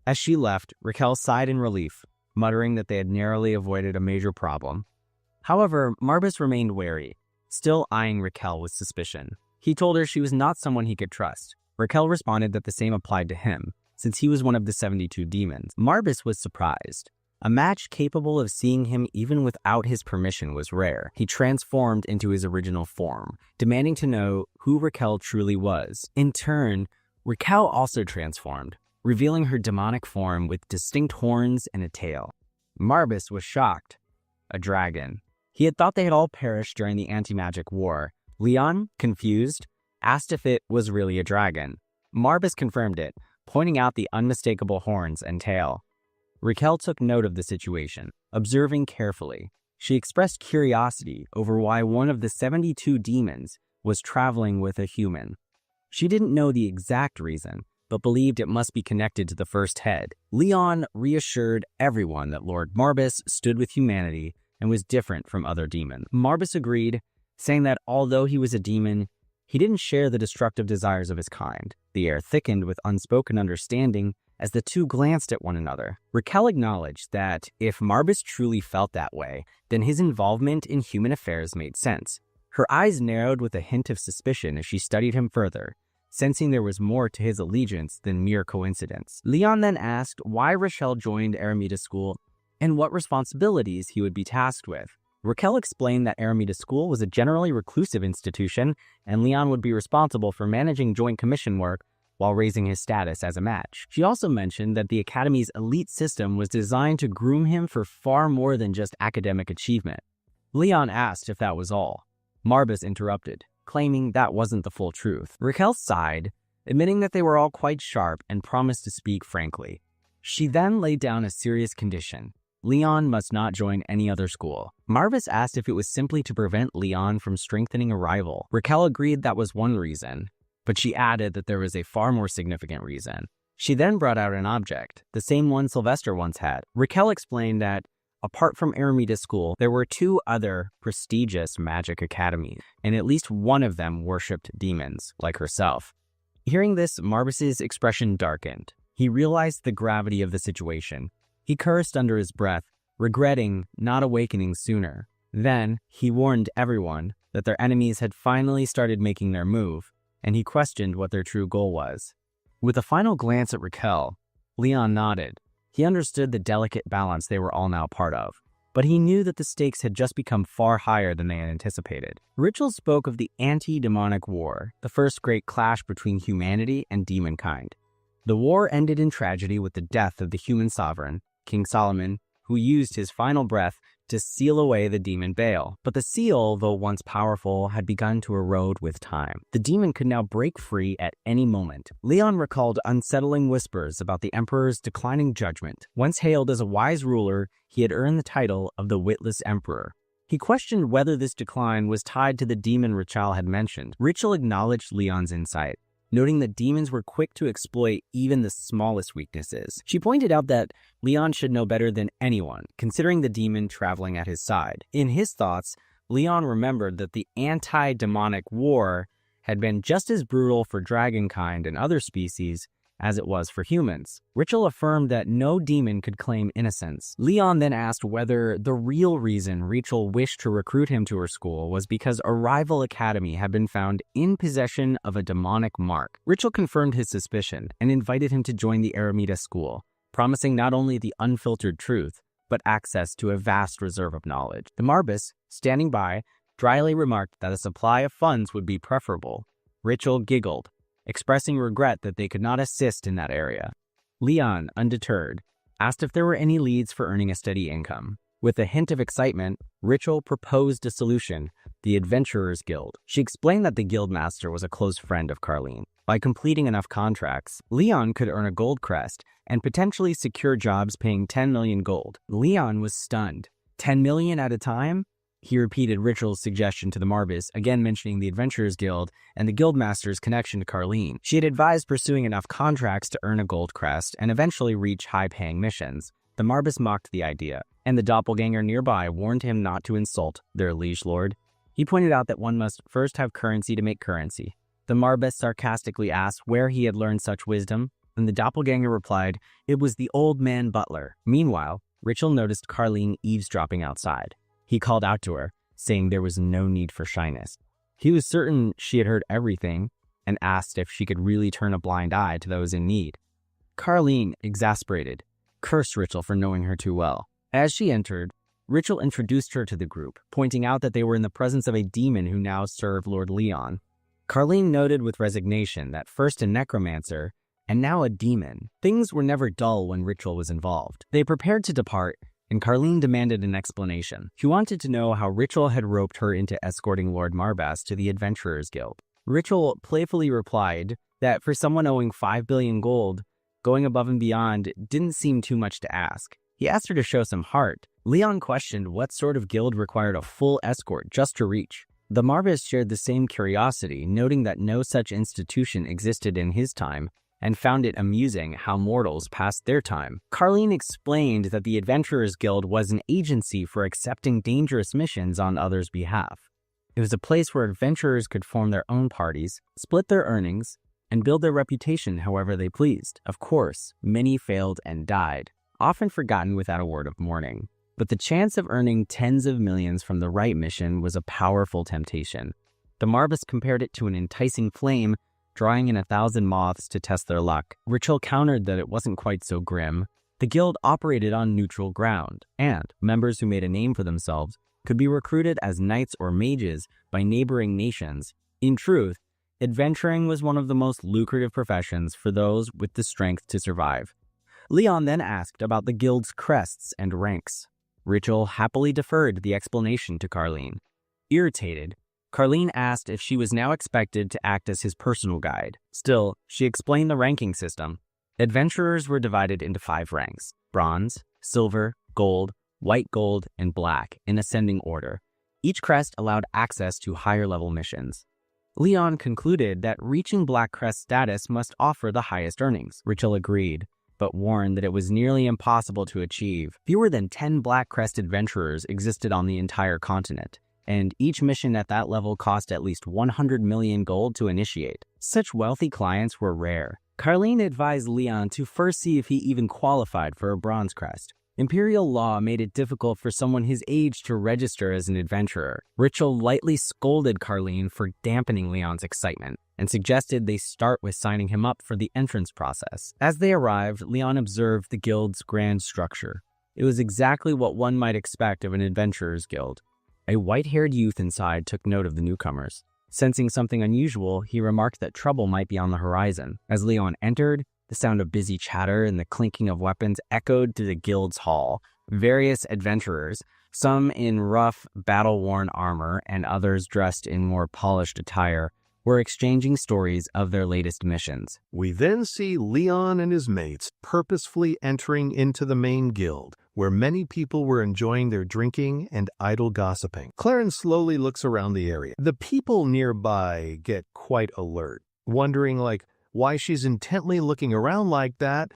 As she left, Raquel sighed in relief, muttering that they had narrowly avoided a major problem. However, Marbus remained wary, still eyeing Raquel with suspicion. He told her she was not someone he could trust. Raquel responded that the same applied to him, since he was one of the 72 demons. Marbus was surprised. A match capable of seeing him even without his permission was rare. He transformed into his original form, demanding to know who Raquel truly was. In turn, Raquel also transformed, revealing her demonic form with distinct horns and a tail. Marbus was shocked. A dragon. He had thought they had all perished during the anti-magic war. Leon, confused, asked if it was really a dragon. Marbus confirmed it, pointing out the unmistakable horns and tail. Raquel took note of the situation, observing carefully. She expressed curiosity over why one of the 72 demons was traveling with a human. She didn't know the exact reason, but believed it must be connected to the first head. Leon reassured everyone that Lord Marbus stood with humanity and was different from other demons. Marbus agreed, saying that although he was a demon, he didn't share the destructive desires of his kind. The air thickened with unspoken understanding as the two glanced at one another. Raquel acknowledged that if Marbus truly felt that way, then his involvement in human affairs made sense. Her eyes narrowed with a hint of suspicion as she studied him further, sensing there was more to his allegiance than mere coincidence. Leon then asked why Rochelle joined Aramida School and what responsibilities he would be tasked with. Raquel explained that Aramida School was a generally reclusive institution, and Leon would be responsible for managing joint commission work while raising his status as a match. She also mentioned that the Academy's elite system was designed to groom him for far more than just academic achievement. Leon asked if that was all. Marbus interrupted, claiming that wasn't the full truth. Raquel sighed, admitting that they were all quite sharp and promised to speak frankly. She then laid down a serious condition. Leon must not join any other school. Marbus asked if it was simply to prevent Leon from strengthening a rival. Raquel agreed that was one reason, but she added that there was a far more significant reason. She then brought out an object, the same one Sylvester once had. Raquel explained that, apart from Aramida School, there were 2 other prestigious magic academies, and at least one of them worshipped demons, like herself. Hearing this, Marbus's expression darkened. He realized the gravity of the situation. He cursed under his breath, regretting not awakening sooner. Then, he warned everyone that their enemies had finally started making their move, and he questioned what their true goal was. With a final glance at Raquel, Leon nodded. He understood the delicate balance they were all now part of, but he knew that the stakes had just become far higher than they had anticipated. Ritual spoke of the anti-demonic war, the first great clash between humanity and demonkind. The war ended in tragedy with the death of the human sovereign, King Solomon, who used his final breath to seal away the demon Baal. But the seal, though once powerful, had begun to erode with time. The demon could now break free at any moment. Leon recalled unsettling whispers about the Emperor's declining judgment. Once hailed as a wise ruler, he had earned the title of the Witless Emperor. He questioned whether this decline was tied to the demon Raquel had mentioned. Rachel acknowledged Leon's insight, noting that demons were quick to exploit even the smallest weaknesses. She pointed out that Leon should know better than anyone, considering the demon traveling at his side. In his thoughts, Leon remembered that the anti-demonic war had been just as brutal for dragonkind and other species as it was for humans. Rachel affirmed that no demon could claim innocence. Leon then asked whether the real reason Rachel wished to recruit him to her school was because a rival academy had been found in possession of a demonic mark. Rachel confirmed his suspicion and invited him to join the Aramida school, promising not only the unfiltered truth, but access to a vast reserve of knowledge. The Marbus, standing by, dryly remarked that a supply of funds would be preferable. Rachel giggled, expressing regret that they could not assist in that area. Leon, undeterred, asked if there were any leads for earning a steady income. With a hint of excitement, Rachel proposed a solution, the Adventurers Guild. She explained that the guildmaster was a close friend of Carlene. By completing enough contracts, Leon could earn a gold crest and potentially secure jobs paying 10 million gold. Leon was stunned. 10 million at a time? He repeated Rachel's suggestion to the Marbus, again mentioning the Adventurers Guild and the Guildmaster's connection to Carlene. She had advised pursuing enough contracts to earn a gold crest and eventually reach high-paying missions. The Marbus mocked the idea, and the doppelganger nearby warned him not to insult their liege lord. He pointed out that one must first have currency to make currency. The Marbus sarcastically asked where he had learned such wisdom, and the doppelganger replied it was the old man butler. Meanwhile, Rachel noticed Carlene eavesdropping outside. He called out to her, saying there was no need for shyness. He was certain she had heard everything and asked if she could really turn a blind eye to those in need. Carlene, exasperated, cursed Rachel for knowing her too well. As she entered, Rachel introduced her to the group, pointing out that they were in the presence of a demon who now served Lord Leon. Carlene noted with resignation that first a necromancer and now a demon. Things were never dull when Rachel was involved. They prepared to depart, and Carleen demanded an explanation. She wanted to know how Rachel had roped her into escorting Lord Marbas to the Adventurers Guild. Rachel playfully replied that for someone owing 5 billion gold, going above and beyond didn't seem too much to ask. He asked her to show some heart. Leon questioned what sort of guild required a full escort just to reach. The Marbas shared the same curiosity, noting that no such institution existed in his time, and found it amusing how mortals passed their time. Carleen explained that the Adventurers Guild was an agency for accepting dangerous missions on others' behalf. It was a place where adventurers could form their own parties, split their earnings, and build their reputation however they pleased. Of course, many failed and died, often forgotten without a word of mourning. But the chance of earning tens of millions from the right mission was a powerful temptation. The Marbas compared it to an enticing flame, drawing in 1,000 moths to test their luck. Rachel countered that it wasn't quite so grim. The guild operated on neutral ground, and members who made a name for themselves could be recruited as knights or mages by neighboring nations. In truth, adventuring was one of the most lucrative professions for those with the strength to survive. Leon then asked about the guild's crests and ranks. Rachel happily deferred the explanation to Carleen. Irritated, Carleen asked if she was now expected to act as his personal guide. Still, she explained the ranking system. Adventurers were divided into 5 ranks: bronze, silver, gold, white gold, and black, in ascending order. Each crest allowed access to higher-level missions. Leon concluded that reaching Black Crest status must offer the highest earnings. Rachel agreed, but warned that it was nearly impossible to achieve. Fewer than 10 Black Crest adventurers existed on the entire continent, and each mission at that level cost at least 100 million gold to initiate. Such wealthy clients were rare. Carleen advised Leon to first see if he even qualified for a Bronze Crest. Imperial law made it difficult for someone his age to register as an adventurer. Rachel lightly scolded Carleen for dampening Leon's excitement and suggested they start with signing him up for the entrance process. As they arrived, Leon observed the guild's grand structure. It was exactly what one might expect of an adventurer's guild. A white-haired youth inside took note of the newcomers. Sensing something unusual, he remarked that trouble might be on the horizon. As Leon entered, the sound of busy chatter and the clinking of weapons echoed through the guild's hall. Various adventurers, some in rough, battle-worn armor and others dressed in more polished attire, were exchanging stories of their latest missions. We then see Leon and his mates purposefully entering into the main guild, where many people were enjoying their drinking and idle gossiping. Clarence slowly looks around the area. The people nearby get quite alert, wondering why she's intently looking around like that.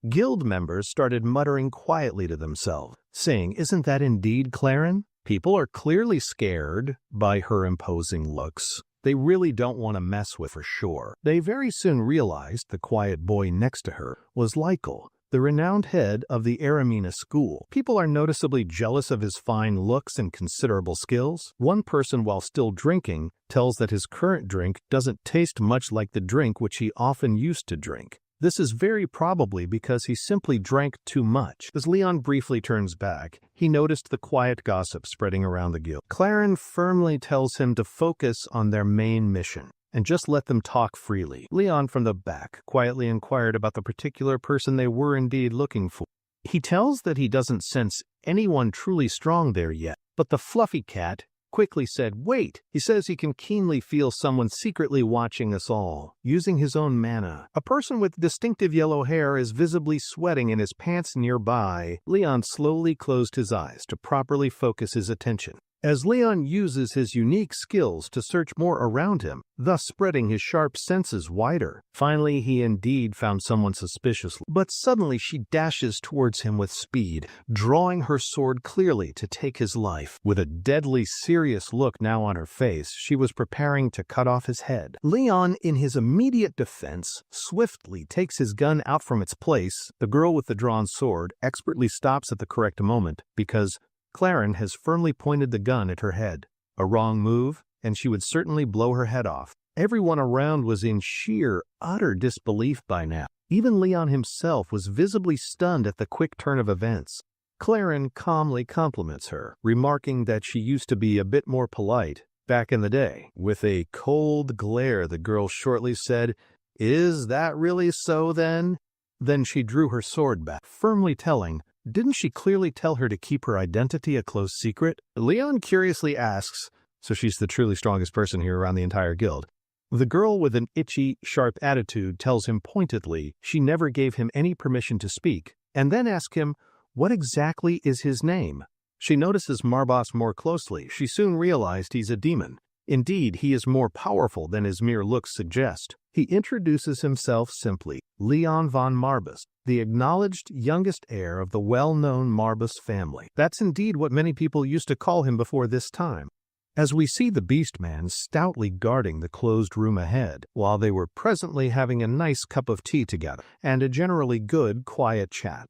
Guild members started muttering quietly to themselves, saying, "Isn't that indeed Claren?" People are clearly scared by her imposing looks. They really don't want to mess with her, for sure. They very soon realized the quiet boy next to her was Lykel, the renowned head of the Aramina school. People are noticeably jealous of his fine looks and considerable skills. One person, while still drinking, tells that his current drink doesn't taste much like the drink which he often used to drink. This is very probably because he simply drank too much. As Leon briefly turns back, he noticed the quiet gossip spreading around the guild. Claren firmly tells him to focus on their main mission and just let them talk freely. Leon from the back quietly inquired about the particular person they were indeed looking for. He tells that he doesn't sense anyone truly strong there yet, but the fluffy cat quickly said, "Wait!" He says he can keenly feel someone secretly watching us all, using his own mana. A person with distinctive yellow hair is visibly sweating in his pants nearby. Leon slowly closed his eyes to properly focus his attention. As Leon uses his unique skills to search more around him, thus spreading his sharp senses wider. Finally, he indeed found someone suspicious, but suddenly she dashes towards him with speed, drawing her sword clearly to take his life. With a deadly serious look now on her face, she was preparing to cut off his head. Leon, in his immediate defense, swiftly takes his gun out from its place. The girl with the drawn sword expertly stops at the correct moment, because Claren has firmly pointed the gun at her head. A wrong move, and she would certainly blow her head off. Everyone around was in sheer, utter disbelief by now. Even Leon himself was visibly stunned at the quick turn of events. Claren calmly compliments her, remarking that she used to be a bit more polite back in the day. With a cold glare, the girl shortly said, "Is that really so then?" Then she drew her sword back, firmly telling Didn't she clearly tell her to keep her identity a close secret? Leon curiously asks, so she's the truly strongest person here around the entire guild. The girl with an itchy, sharp attitude tells him pointedly she never gave him any permission to speak, and then asks him, what exactly is his name? She notices Marbas more closely. She soon realized he's a demon. Indeed, he is more powerful than his mere looks suggest. He introduces himself simply, Leon von Marbas, the acknowledged youngest heir of the well-known Marbas family. That's indeed what many people used to call him before this time. As we see the Beastman stoutly guarding the closed room ahead, while they were presently having a nice cup of tea together, and a generally good, quiet chat.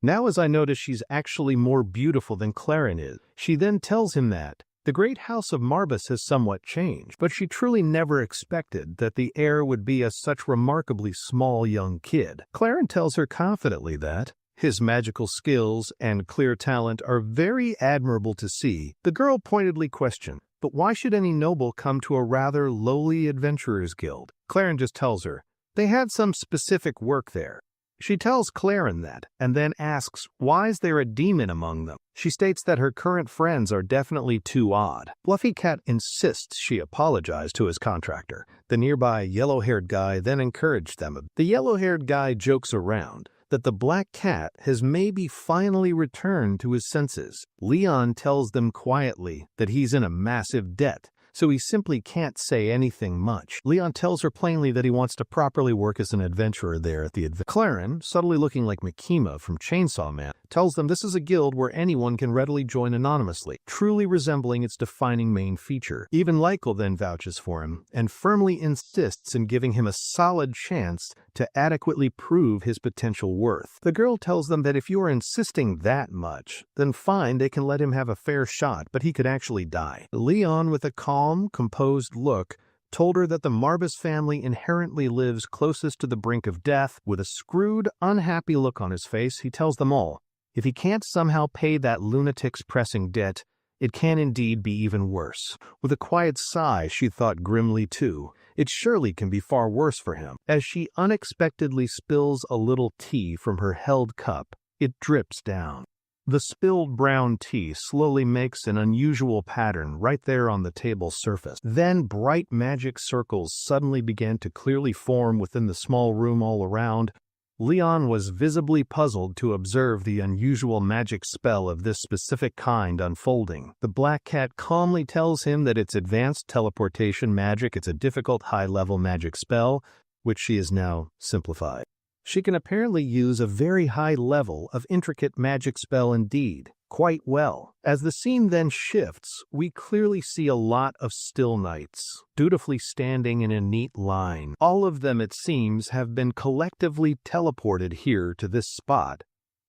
Now as I notice she's actually more beautiful than Claren is, she then tells him that the great house of Marbas has somewhat changed, but she truly never expected that the heir would be a such remarkably small young kid. Claren tells her confidently that his magical skills and clear talent are very admirable to see. The girl pointedly questioned, but why should any noble come to a rather lowly adventurers guild? Claren just tells her, they had some specific work there. She tells Claren that, and then asks, why is there a demon among them? She states that her current friends are definitely too odd. Fluffy Cat insists she apologize to his contractor. The nearby yellow-haired guy then encouraged them. The yellow-haired guy jokes around that the black cat has maybe finally returned to his senses. Leon tells them quietly that he's in a massive debt, so he simply can't say anything much. Leon tells her plainly that he wants to properly work as an adventurer there at the Claren, subtly looking like Makima from Chainsaw Man, tells them this is a guild where anyone can readily join anonymously, truly resembling its defining main feature. Even Lykel then vouches for him, and firmly insists in giving him a solid chance to adequately prove his potential worth. The girl tells them that if you are insisting that much, then fine, they can let him have a fair shot, but he could actually die. Leon, with a calm, composed look, told her that the Marbas family inherently lives closest to the brink of death. With a screwed, unhappy look on his face, he tells them all, if he can't somehow pay that lunatic's pressing debt, it can indeed be even worse. With a quiet sigh, she thought grimly too, it surely can be far worse for him. As she unexpectedly spills a little tea from her held cup, it drips down. The spilled brown tea slowly makes an unusual pattern right there on the table's surface. Then bright magic circles suddenly began to clearly form within the small room all around. Leon was visibly puzzled to observe the unusual magic spell of this specific kind unfolding. The black cat calmly tells him that it's advanced teleportation magic. It's a difficult high-level magic spell, which she has now simplified. She can apparently use a very high level of intricate magic spell indeed, quite well. As the scene then shifts, we clearly see a lot of still knights, dutifully standing in a neat line. All of them, it seems, have been collectively teleported here to this spot.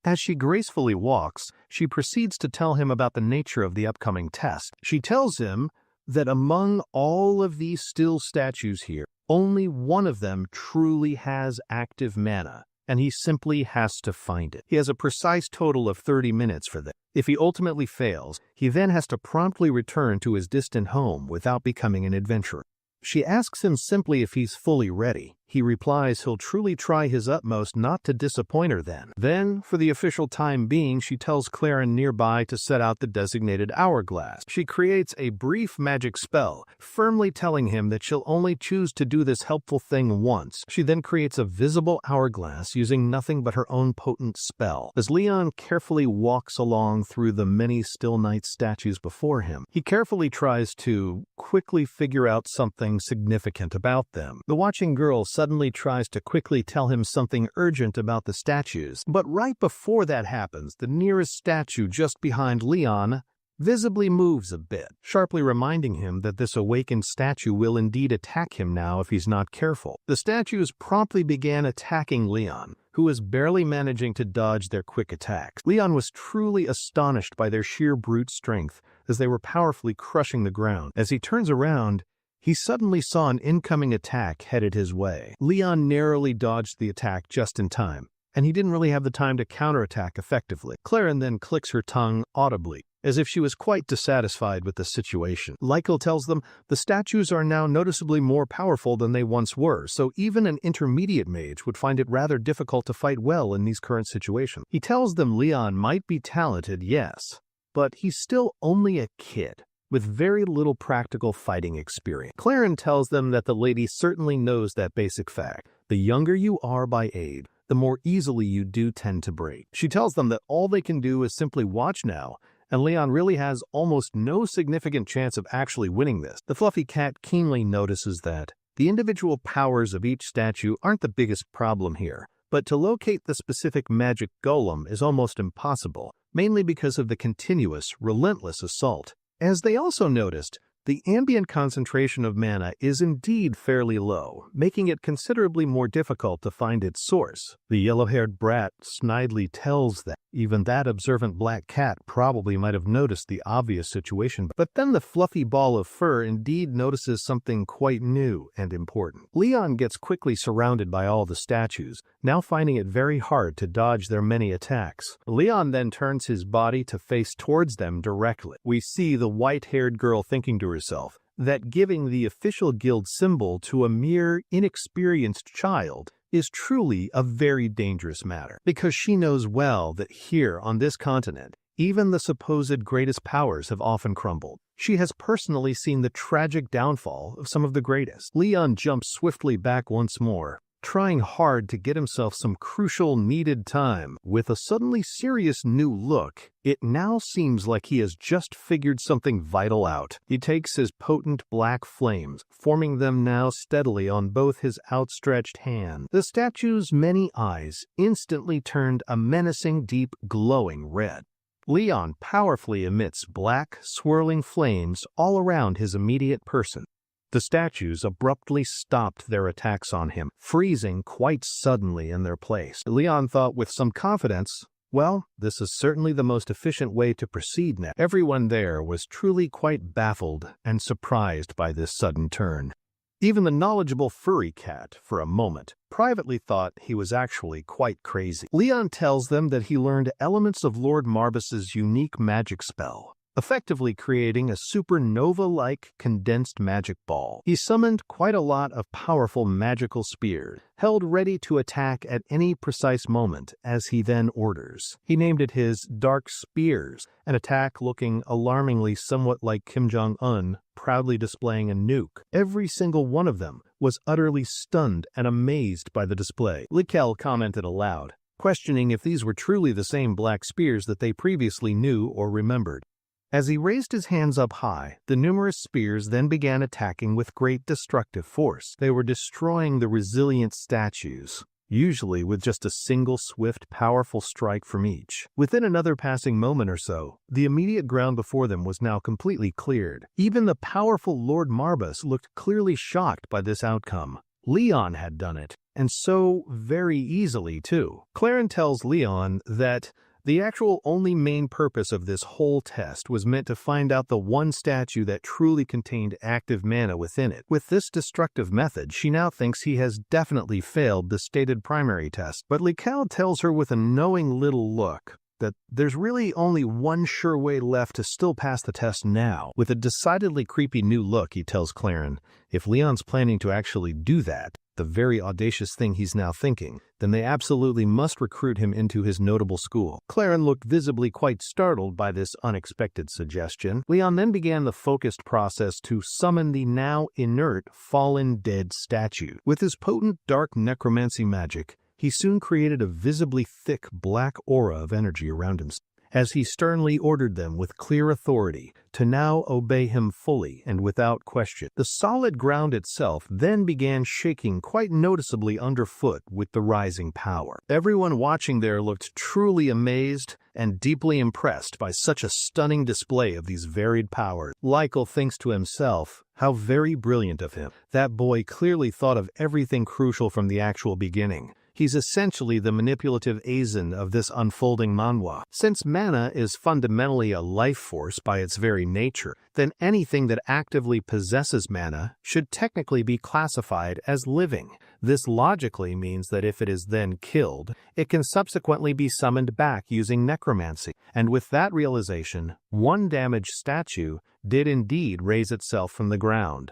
As she gracefully walks, she proceeds to tell him about the nature of the upcoming test. She tells him that among all of these still statues here, only one of them truly has active mana, and he simply has to find it. He has a precise total of 30 minutes for that. If he ultimately fails, he then has to promptly return to his distant home without becoming an adventurer. She asks him simply if he's fully ready. He replies he'll truly try his utmost not to disappoint her then. Then, for the official time being, she tells Claren nearby to set out the designated hourglass. She creates a brief magic spell, firmly telling him that she'll only choose to do this helpful thing once. She then creates a visible hourglass using nothing but her own potent spell. As Leon carefully walks along through the many still knight statues before him, he carefully tries to quickly figure out something significant about them. The watching girl suddenly tries to quickly tell him something urgent about the statues, but right before that happens, the nearest statue just behind Leon visibly moves a bit, sharply reminding him that this awakened statue will indeed attack him now if he's not careful. The statues promptly began attacking Leon, who was barely managing to dodge their quick attacks. Leon was truly astonished by their sheer brute strength as they were powerfully crushing the ground. As he turns around, he suddenly saw an incoming attack headed his way. Leon narrowly dodged the attack just in time, and he didn't really have the time to counterattack effectively. Claren then clicks her tongue audibly, as if she was quite dissatisfied with the situation. Lykel tells them the statues are now noticeably more powerful than they once were, so even an intermediate mage would find it rather difficult to fight well in these current situations. He tells them Leon might be talented, yes, but he's still only a kid with very little practical fighting experience. Claren tells them that the lady certainly knows that basic fact. The younger you are by age, the more easily you do tend to break. She tells them that all they can do is simply watch now, and Leon really has almost no significant chance of actually winning this. The fluffy cat keenly notices that the individual powers of each statue aren't the biggest problem here, but to locate the specific magic golem is almost impossible, mainly because of the continuous, relentless assault. As they also noticed, the ambient concentration of mana is indeed fairly low, making it considerably more difficult to find its source. The yellow-haired brat snidely tells them even that observant black cat probably might have noticed the obvious situation, but then the fluffy ball of fur indeed notices something quite new and important. Leon gets quickly surrounded by all the statues, now finding it very hard to dodge their many attacks. Leon then turns his body to face towards them directly. We see the white-haired girl thinking to herself that giving the official guild symbol to a mere inexperienced child is truly a very dangerous matter, because she knows well that here on this continent, even the supposed greatest powers have often crumbled. She has personally seen the tragic downfall of some of the greatest. Leon jumps swiftly back once more, trying hard to get himself some crucial needed time. With a suddenly serious new look, it now seems like he has just figured something vital out. He takes his potent black flames, forming them now steadily on both his outstretched hand. The statue's many eyes instantly turned a menacing, deep, glowing red. Leon powerfully emits black, swirling flames all around his immediate person. The statues abruptly stopped their attacks on him, freezing quite suddenly in their place. Leon thought with some confidence, well, this is certainly the most efficient way to proceed now. Everyone there was truly quite baffled and surprised by this sudden turn. Even the knowledgeable furry cat, for a moment, privately thought he was actually quite crazy. Leon tells them that he learned elements of Lord Marbus's unique magic spell, effectively creating a supernova-like condensed magic ball. He summoned quite a lot of powerful magical spears, held ready to attack at any precise moment as he then orders. He named it his Dark Spears, an attack looking alarmingly somewhat like Kim Jong-un proudly displaying a nuke. Every single one of them was utterly stunned and amazed by the display. Lykel commented aloud, questioning if these were truly the same black spears that they previously knew or remembered. As he raised his hands up high, the numerous spears then began attacking with great destructive force. They were destroying the resilient statues, usually with just a single swift, powerful strike from each. Within another passing moment or so, the immediate ground before them was now completely cleared. Even the powerful Lord Marbus looked clearly shocked by this outcome. Leon had done it, and so very easily too. Claren tells Leon that the actual only main purpose of this whole test was meant to find out the one statue that truly contained active mana within it. With this destructive method, she now thinks he has definitely failed the stated primary test. But Lykel tells her with a knowing little look that there's really only one sure way left to still pass the test now. With a decidedly creepy new look, he tells Claren, if Leon's planning to actually do that, the very audacious thing he's now thinking, then they absolutely must recruit him into his notable school. Claren looked visibly quite startled by this unexpected suggestion. Leon then began the focused process to summon the now inert, fallen dead statue. With his potent dark necromancy magic, he soon created a visibly thick black aura of energy around him, as he sternly ordered them with clear authority to now obey him fully and without question. The solid ground itself then began shaking quite noticeably underfoot with the rising power. Everyone watching there looked truly amazed and deeply impressed by such a stunning display of these varied powers. Lykel thinks to himself, how very brilliant of him. That boy clearly thought of everything crucial from the actual beginning. He's essentially the manipulative Aizen of this unfolding manhwa. Since mana is fundamentally a life force by its very nature, then anything that actively possesses mana should technically be classified as living. This logically means that if it is then killed, it can subsequently be summoned back using necromancy. And with that realization, one damaged statue did indeed raise itself from the ground.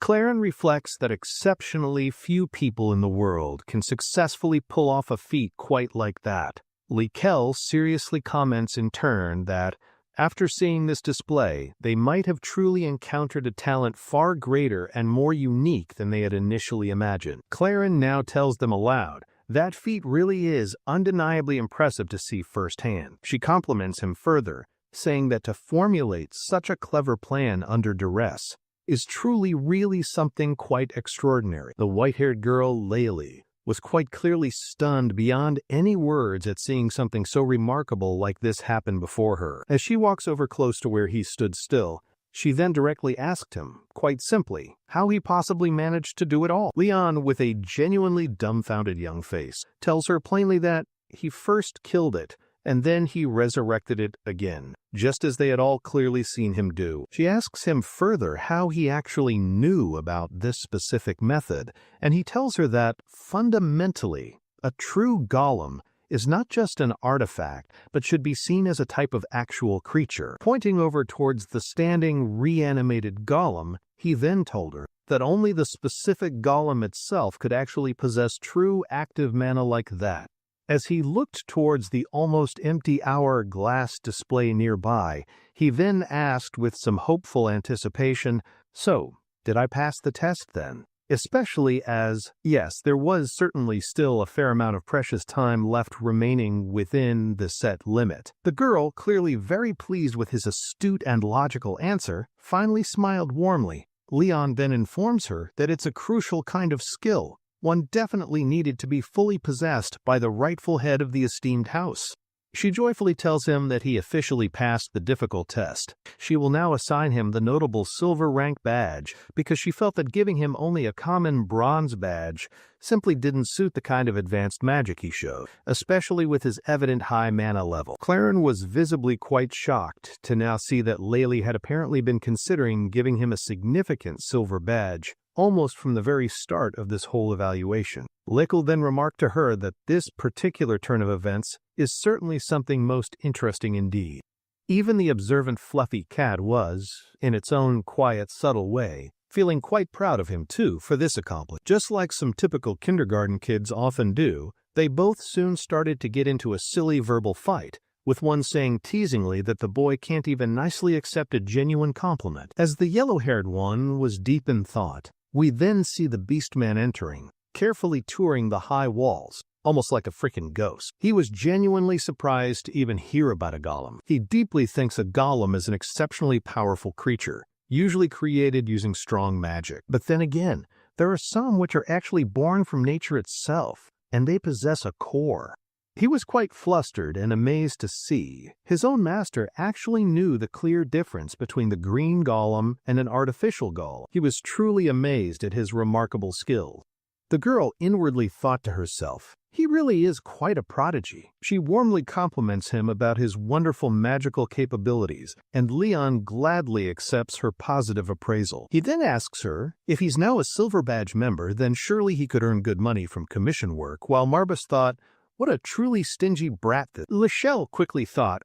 Claren reflects that exceptionally few people in the world can successfully pull off a feat quite like that. Likel seriously comments in turn that, after seeing this display, they might have truly encountered a talent far greater and more unique than they had initially imagined. Claren now tells them aloud, that feat really is undeniably impressive to see firsthand. She compliments him further, saying that to formulate such a clever plan under duress is truly really something quite extraordinary. The white-haired girl, Layli, was quite clearly stunned beyond any words at seeing something so remarkable like this happen before her. As she walks over close to where he stood still, she then directly asked him, quite simply, how he possibly managed to do it all. Leon, with a genuinely dumbfounded young face, tells her plainly that he first killed it, and then he resurrected it again, just as they had all clearly seen him do. She asks him further how he actually knew about this specific method, and he tells her that, fundamentally, a true golem is not just an artifact, but should be seen as a type of actual creature. Pointing over towards the standing, reanimated golem, he then told her that only the specific golem itself could actually possess true active mana like that. As he looked towards the almost empty hourglass display nearby, he then asked with some hopeful anticipation, "So, did I pass the test then?" Especially as, yes, there was certainly still a fair amount of precious time left remaining within the set limit. The girl, clearly very pleased with his astute and logical answer, finally smiled warmly. Leon then informs her that it's a crucial kind of skill, one definitely needed to be fully possessed by the rightful head of the esteemed house. She joyfully tells him that he officially passed the difficult test. She will now assign him the notable silver rank badge because she felt that giving him only a common bronze badge simply didn't suit the kind of advanced magic he showed, especially with his evident high mana level. Claren was visibly quite shocked to now see that Layli had apparently been considering giving him a significant silver badge almost from the very start of this whole evaluation. Likel then remarked to her that this particular turn of events is certainly something most interesting indeed. Even the observant fluffy cat was, in its own quiet, subtle way, feeling quite proud of him too for this accomplishment. Just like some typical kindergarten kids often do, they both soon started to get into a silly verbal fight, with one saying teasingly that the boy can't even nicely accept a genuine compliment. As the yellow-haired one was deep in thought, we then see the Beastman entering, carefully touring the high walls, almost like a freaking ghost. He was genuinely surprised to even hear about a golem. He deeply thinks a golem is an exceptionally powerful creature, usually created using strong magic. But then again, there are some which are actually born from nature itself, and they possess a core. He was quite flustered and amazed to see his own master actually knew the clear difference between the green golem and an artificial golem. He was truly amazed at his remarkable skill. The girl inwardly thought to herself, he really is quite a prodigy. She warmly compliments him about his wonderful magical capabilities, and Leon gladly accepts her positive appraisal. He then asks her, if he's now a Silver Badge member, then surely he could earn good money from commission work, while Marbus thought, what a truly stingy brat this. Lachelle quickly thought,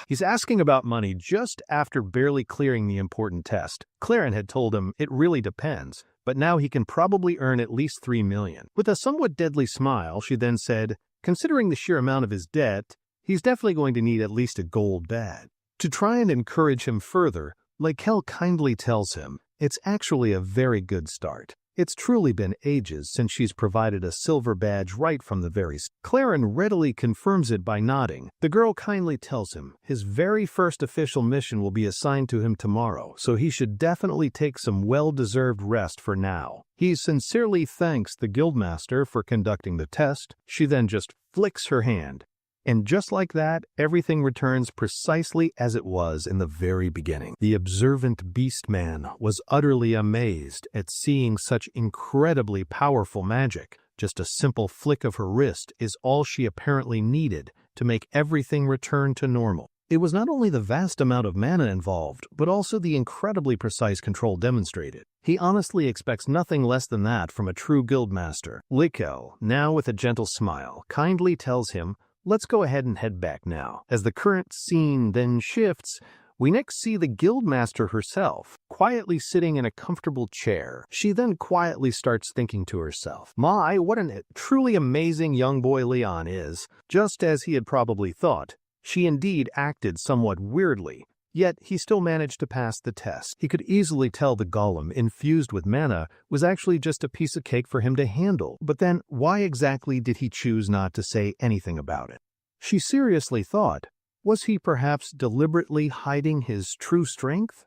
he's asking about money just after barely clearing the important test. Claren had told him it really depends, but now he can probably earn at least 3 million. With a somewhat deadly smile, she then said, considering the sheer amount of his debt, he's definitely going to need at least a gold badge. To try and encourage him further, Likel kindly tells him, it's actually a very good start. It's truly been ages since she's provided a silver badge right from the very start. Claren readily confirms it by nodding. The girl kindly tells him his very first official mission will be assigned to him tomorrow, so he should definitely take some well-deserved rest for now. He sincerely thanks the guildmaster for conducting the test. She then just flicks her hand. And just like that, everything returns precisely as it was in the very beginning. The observant Beastman was utterly amazed at seeing such incredibly powerful magic. Just a simple flick of her wrist is all she apparently needed to make everything return to normal. It was not only the vast amount of mana involved, but also the incredibly precise control demonstrated. He honestly expects nothing less than that from a true guildmaster. Likel, now with a gentle smile, kindly tells him, "Let's go ahead and head back now." As the current scene then shifts, we next see the guildmaster herself, quietly sitting in a comfortable chair. She then quietly starts thinking to herself, "My, what a truly amazing young boy Leon is." Just as he had probably thought, she indeed acted somewhat weirdly, yet he still managed to pass the test. He could easily tell the golem, infused with mana, was actually just a piece of cake for him to handle. But then, why exactly did he choose not to say anything about it? She seriously thought, was he perhaps deliberately hiding his true strength?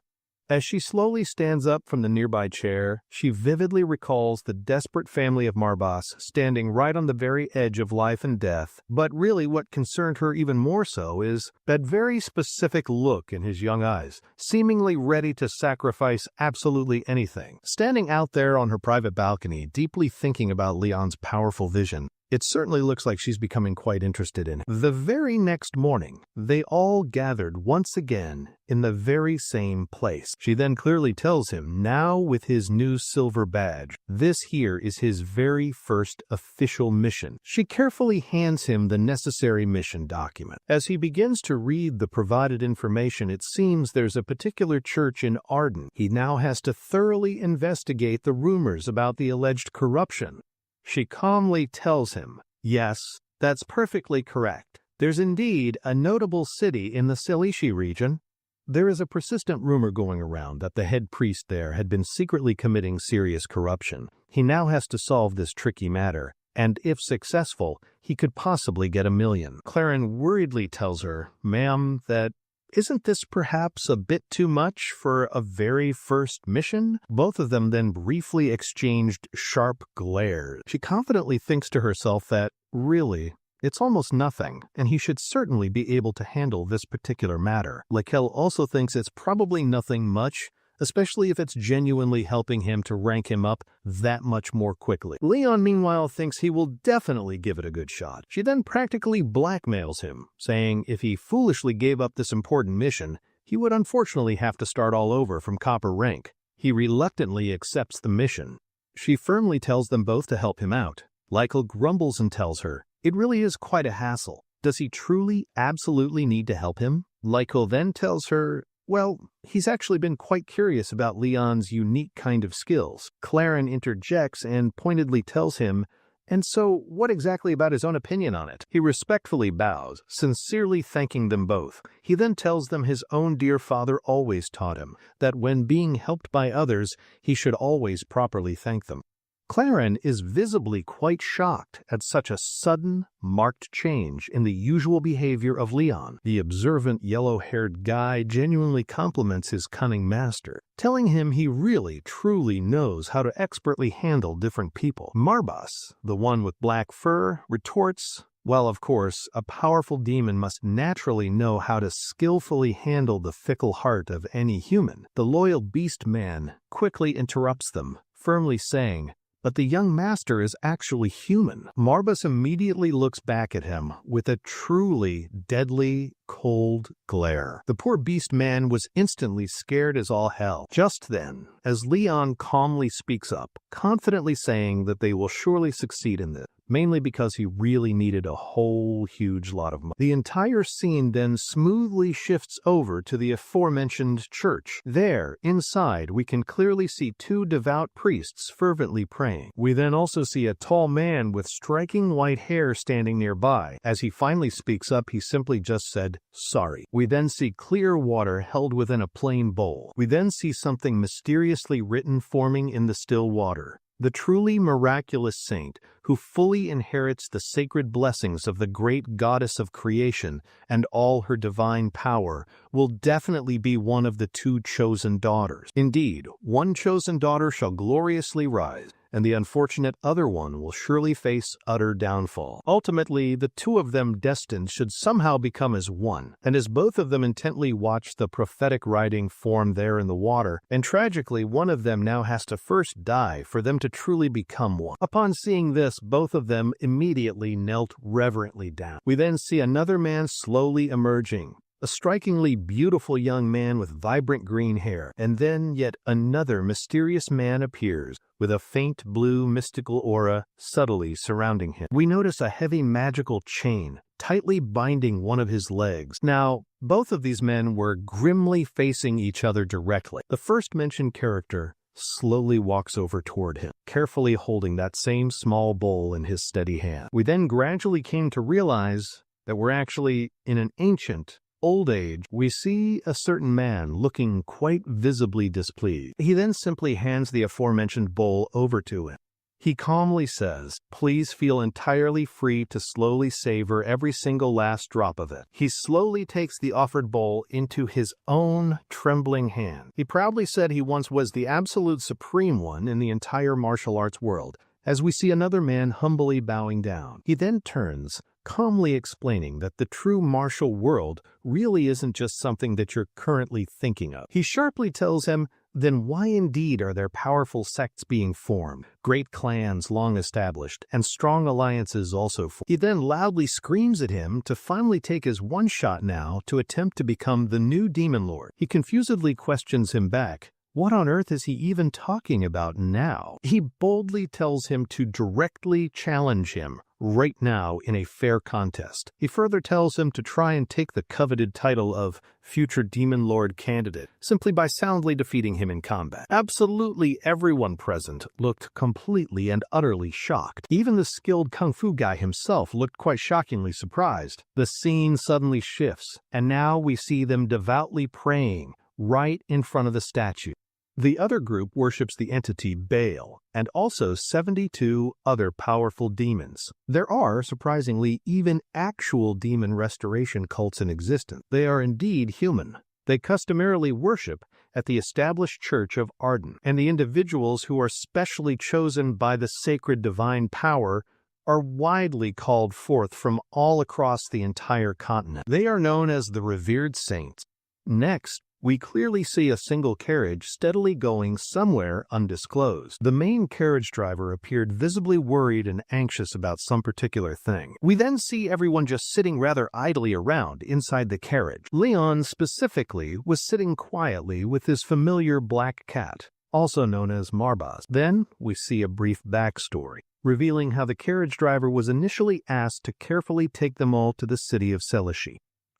As she slowly stands up from the nearby chair, she vividly recalls the desperate family of Marbas standing right on the very edge of life and death. But really what concerned her even more so is that very specific look in his young eyes, seemingly ready to sacrifice absolutely anything. Standing out there on her private balcony, deeply thinking about Leon's powerful vision, it certainly looks like she's becoming quite interested in him. The very next morning, they all gathered once again in the very same place. She then clearly tells him, now with his new silver badge, this here is his very first official mission. She carefully hands him the necessary mission document. As he begins to read the provided information, it seems there's a particular church in Arden. He now has to thoroughly investigate the rumors about the alleged corruption. She calmly tells him, yes, that's perfectly correct. There's indeed a notable city in the Selishi region. There is a persistent rumor going around that the head priest there had been secretly committing serious corruption. He now has to solve this tricky matter, and if successful, he could possibly get 1 million. Claren worriedly tells her, ma'am, that isn't this perhaps a bit too much for a very first mission? Both of them then briefly exchanged sharp glares. She confidently thinks to herself that, really, it's almost nothing, and he should certainly be able to handle this particular matter. Likel also thinks it's probably nothing much, especially if it's genuinely helping him to rank him up that much more quickly. Leon, meanwhile, thinks he will definitely give it a good shot. She then practically blackmails him, saying if he foolishly gave up this important mission, he would unfortunately have to start all over from copper rank. He reluctantly accepts the mission. She firmly tells them both to help him out. Likel grumbles and tells her, it really is quite a hassle. Does he truly, absolutely need to help him? Likel then tells her, well, he's actually been quite curious about Leon's unique kind of skills. Claren interjects and pointedly tells him, and so what exactly about his own opinion on it? He respectfully bows, sincerely thanking them both. He then tells them his own dear father always taught him that when being helped by others, he should always properly thank them. Claren is visibly quite shocked at such a sudden, marked change in the usual behavior of Leon. The observant, yellow-haired guy genuinely compliments his cunning master, telling him he really, truly knows how to expertly handle different people. Marbas, the one with black fur, retorts, well, of course, a powerful demon must naturally know how to skillfully handle the fickle heart of any human. The loyal beast man quickly interrupts them, firmly saying, but the young master is actually human. Marbas immediately looks back at him with a truly deadly, cold glare. The poor beast man was instantly scared as all hell. Just then, as Leon calmly speaks up, confidently saying that they will surely succeed in this, mainly because he really needed a whole huge lot of money. The entire scene then smoothly shifts over to the aforementioned church. There, inside, we can clearly see 2 devout priests fervently praying. We then also see a tall man with striking white hair standing nearby. As he finally speaks up, he simply just said, sorry. We then see clear water held within a plain bowl. We then see something mysteriously written forming in the still water. The truly miraculous saint who fully inherits the sacred blessings of the great goddess of creation and all her divine power will definitely be one of the 2 chosen daughters. Indeed, one chosen daughter shall gloriously rise. and the unfortunate other one will surely face utter downfall. Ultimately, the two of them destined should somehow become as one, and as both of them intently watch the prophetic writing form there in the water, and tragically one of them now has to first die for them to truly become one. Upon seeing this, both of them immediately knelt reverently down. We then see another man slowly emerging, a strikingly beautiful young man with vibrant green hair, and then yet another mysterious man appears with a faint blue mystical aura subtly surrounding him. We notice a heavy magical chain tightly binding one of his legs. Now, both of these men were grimly facing each other directly. The first mentioned character slowly walks over toward him, carefully holding that same small bowl in his steady hand. We then gradually came to realize that we're actually in an ancient old age. We see a certain man looking quite visibly displeased. He then simply hands the aforementioned bowl over to him. He calmly says, "Please feel entirely free to slowly savor every single last drop of it." He slowly takes the offered bowl into his own trembling hand. He proudly said he once was the absolute supreme one in the entire martial arts world, as we see another man humbly bowing down. He then turns, calmly explaining that the true martial world really isn't just something that you're currently thinking of. He sharply tells him, then why indeed are there powerful sects being formed, great clans long established, and strong alliances also formed? He then loudly screams at him to finally take his one shot now to attempt to become the new demon lord. He confusedly questions him back. What on earth is he even talking about now? He boldly tells him to directly challenge him right now in a fair contest. He further tells him to try and take the coveted title of future Demon Lord candidate simply by soundly defeating him in combat. Absolutely everyone present looked completely and utterly shocked. Even the skilled kung fu guy himself looked quite shockingly surprised. The scene suddenly shifts, and now we see them devoutly praying right in front of the statue. The other group worships the entity Baal, and also 72 other powerful demons. There are, surprisingly, even actual demon restoration cults in existence. They are indeed human. They customarily worship at the established Church of Arden, and the individuals who are specially chosen by the sacred divine power are widely called forth from all across the entire continent. They are known as the revered saints. Next, we clearly see a single carriage steadily going somewhere undisclosed. The main carriage driver appeared visibly worried and anxious about some particular thing. We then see everyone just sitting rather idly around inside the carriage. Leon specifically was sitting quietly with his familiar black cat, also known as Marbaz. Then we see a brief backstory, revealing how the carriage driver was initially asked to carefully take them all to the city of Selishi.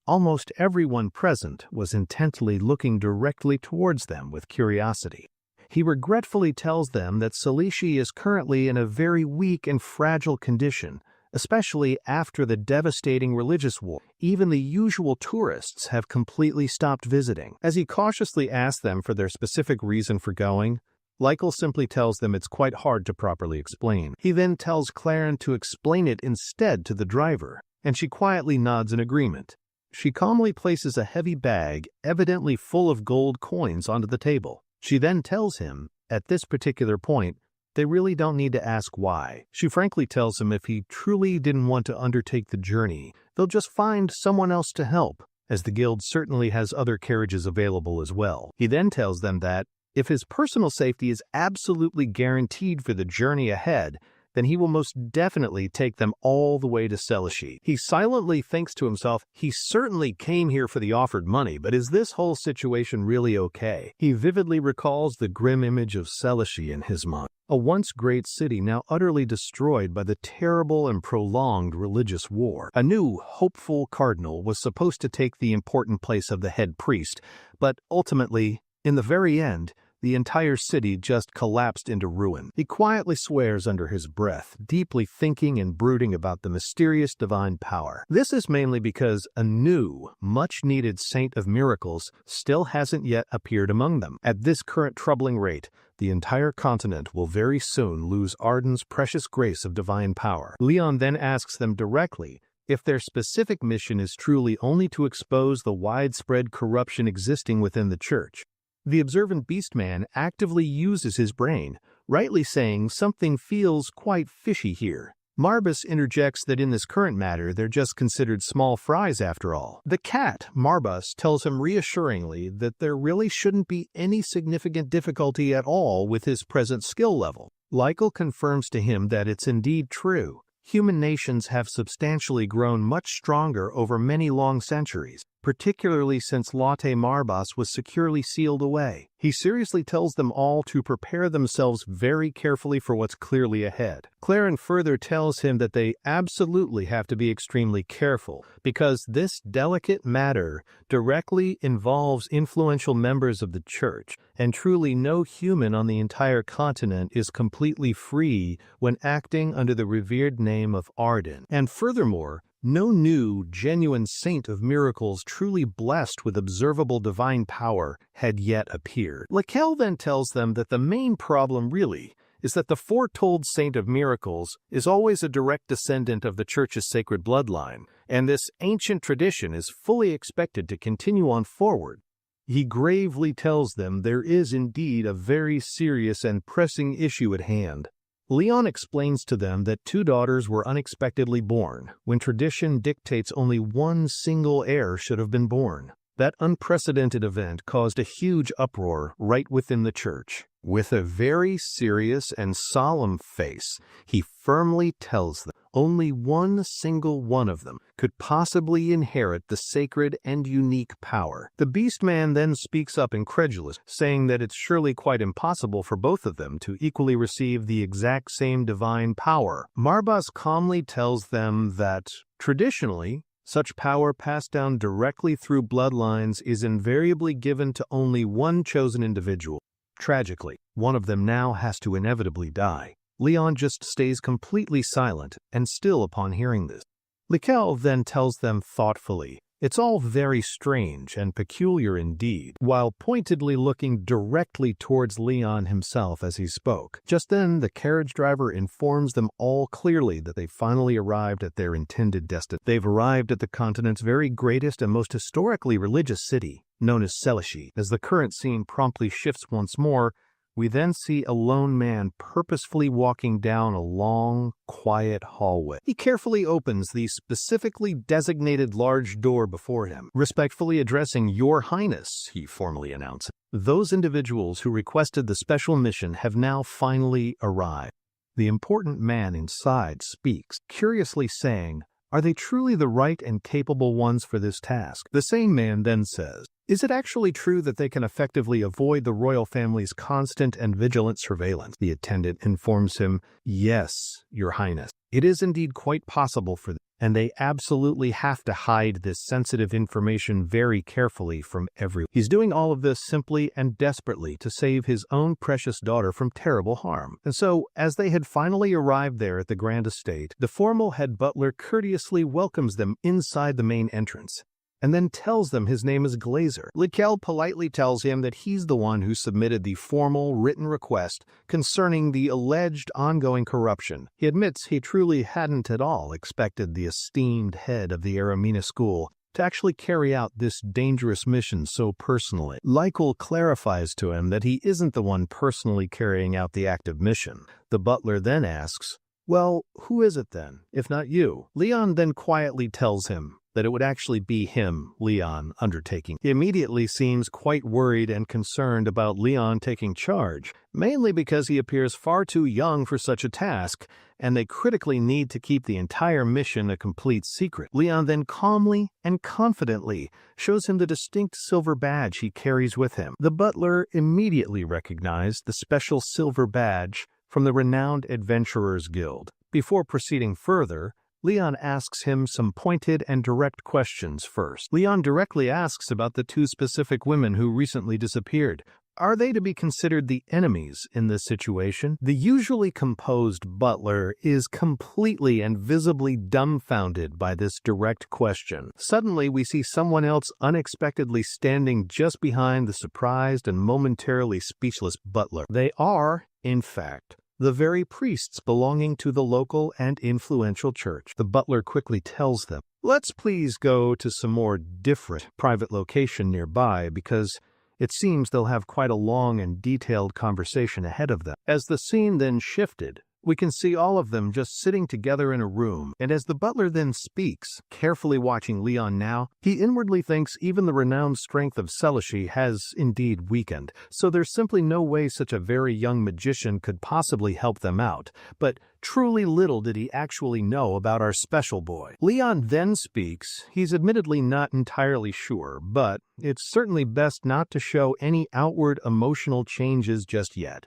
Almost everyone present was intently looking directly towards them with curiosity. He regretfully tells them that Selishi is currently in a very weak and fragile condition, especially after the devastating religious war. Even the usual tourists have completely stopped visiting. As he cautiously asks them for their specific reason for going, Lykel simply tells them it's quite hard to properly explain. He then tells Claren to explain it instead to the driver, and she quietly nods in agreement. She calmly places a heavy bag, evidently full of gold coins, onto the table. She then tells him, at this particular point, they really don't need to ask why. She frankly tells him if he truly didn't want to undertake the journey, they'll just find someone else to help, as the guild certainly has other carriages available as well. He then tells them that if his personal safety is absolutely guaranteed for the journey ahead, then he will most definitely take them all the way to Selishi. He silently thinks to himself, he certainly came here for the offered money, but is this whole situation really okay? He vividly recalls the grim image of Selishi in his mind, a once great city now utterly destroyed by the terrible and prolonged religious war. A new, hopeful cardinal was supposed to take the important place of the head priest, but ultimately, in the very end, the entire city just collapsed into ruin. He quietly swears under his breath, deeply thinking and brooding about the mysterious divine power. This is mainly because a new, much-needed saint of miracles still hasn't yet appeared among them. At this current troubling rate, the entire continent will very soon lose Arden's precious grace of divine power. Leon then asks them directly if their specific mission is truly only to expose the widespread corruption existing within the church. The observant beastman actively uses his brain, rightly saying something feels quite fishy here. Marbas interjects that in this current matter they're just considered small fries after all. The cat, Marbas, tells him reassuringly that there really shouldn't be any significant difficulty at all with his present skill level. Lykel confirms to him that it's indeed true. Human nations have substantially grown much stronger over many long centuries, particularly since Latte Marbas was securely sealed away. He seriously tells them all to prepare themselves very carefully for what's clearly ahead. Claren further tells him that they absolutely have to be extremely careful, because this delicate matter directly involves influential members of the church, and truly no human on the entire continent is completely free when acting under the revered name of Arden. And furthermore, no new, genuine saint of miracles truly blessed with observable divine power had yet appeared. Lykel then tells them that the main problem really is that the foretold saint of miracles is always a direct descendant of the church's sacred bloodline, and this ancient tradition is fully expected to continue on forward. He gravely tells them there is indeed a very serious and pressing issue at hand. Leon explains to them that 2 daughters were unexpectedly born, when tradition dictates only one single heir should have been born. That unprecedented event caused a huge uproar right within the church. With a very serious and solemn face, he firmly tells them only one single one of them could possibly inherit the sacred and unique power. The beast man then speaks up incredulous, saying that it's surely quite impossible for both of them to equally receive the exact same divine power. Marbas calmly tells them that, traditionally, such power passed down directly through bloodlines is invariably given to only one chosen individual. Tragically, one of them now has to inevitably die. Leon just stays completely silent and still upon hearing this. Lykel then tells them thoughtfully, it's all very strange and peculiar indeed, while pointedly looking directly towards Leon himself as he spoke. Just then, the carriage driver informs them all clearly that they finally arrived at their intended destination. They've arrived at the continent's very greatest and most historically religious city, known as Seleshi. As the current scene promptly shifts once more, we then see a lone man purposefully walking down a long, quiet hallway. He carefully opens the specifically designated large door before him. Respectfully addressing Your Highness, he formally announces, those individuals who requested the special mission have now finally arrived. The important man inside speaks, curiously saying, are they truly the right and capable ones for this task? The same man then says, is it actually true that they can effectively avoid the royal family's constant and vigilant surveillance? The attendant informs him, yes, Your Highness. It is indeed quite possible for them, and they absolutely have to hide this sensitive information very carefully from everyone. He's doing all of this simply and desperately to save his own precious daughter from terrible harm. And so, as they had finally arrived there at the grand estate, the formal head butler courteously welcomes them inside the main entrance, and then tells them his name is Glazer. Lykel politely tells him that he's the one who submitted the formal written request concerning the alleged ongoing corruption. He admits he truly hadn't at all expected the esteemed head of the Aramina school to actually carry out this dangerous mission so personally. Lykel clarifies to him that he isn't the one personally carrying out the active mission. The butler then asks, well, who is it then, if not you? Leon then quietly tells him that it would actually be him, Leon, undertaking. He immediately seems quite worried and concerned about Leon taking charge, mainly because he appears far too young for such a task, and they critically need to keep the entire mission a complete secret. Leon then calmly and confidently shows him the distinct silver badge he carries with him. The butler immediately recognized the special silver badge from the renowned Adventurers Guild. Before proceeding further, Leon asks him some pointed and direct questions first. Leon directly asks about the 2 specific women who recently disappeared. Are they to be considered the enemies in this situation? The usually composed butler is completely and visibly dumbfounded by this direct question. Suddenly, we see someone else unexpectedly standing just behind the surprised and momentarily speechless butler. They are, in fact, the very priests belonging to the local and influential church. The butler quickly tells them, let's please go to some more different private location nearby, because It seems they'll have quite a long and detailed conversation ahead of them. As the scene then shifted, we can see all of them just sitting together in a room, and as the butler then speaks, carefully watching Leon now, he inwardly thinks even the renowned strength of Celashi has indeed weakened, so there's simply no way such a very young magician could possibly help them out. But truly little did he actually know about our special boy. Leon then speaks. He's admittedly not entirely sure, but it's certainly best not to show any outward emotional changes just yet.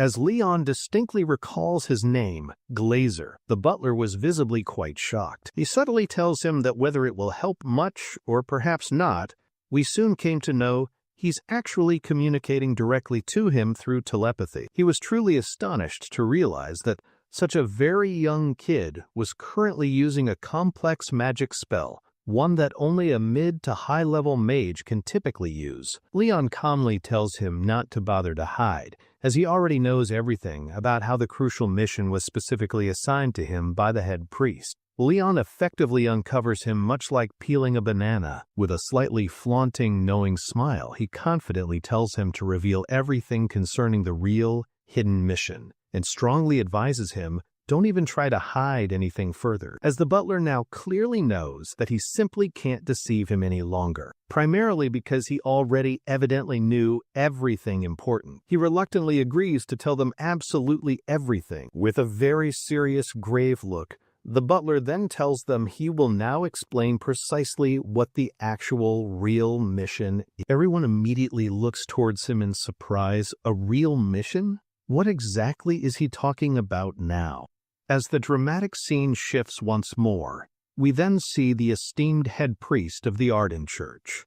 As Leon distinctly recalls his name, Glazer, the butler was visibly quite shocked. He subtly tells him that whether it will help much or perhaps not, we soon came to know he's actually communicating directly to him through telepathy. He was truly astonished to realize that such a very young kid was currently using a complex magic spell, one that only a mid to high-level mage can typically use. Leon calmly tells him not to bother to hide, as he already knows everything about how the crucial mission was specifically assigned to him by the head priest. Leon effectively uncovers him much like peeling a banana. With a slightly flaunting, knowing smile, he confidently tells him to reveal everything concerning the real, hidden mission, and strongly advises him, don't even try to hide anything further, as the butler now clearly knows that he simply can't deceive him any longer, primarily because he already evidently knew everything important. He reluctantly agrees to tell them absolutely everything. With a very serious, grave look, the butler then tells them he will now explain precisely what the actual real mission is. Everyone immediately looks towards him in surprise. A real mission? What exactly is he talking about now? As the dramatic scene shifts once more, we then see the esteemed head priest of the Arden Church,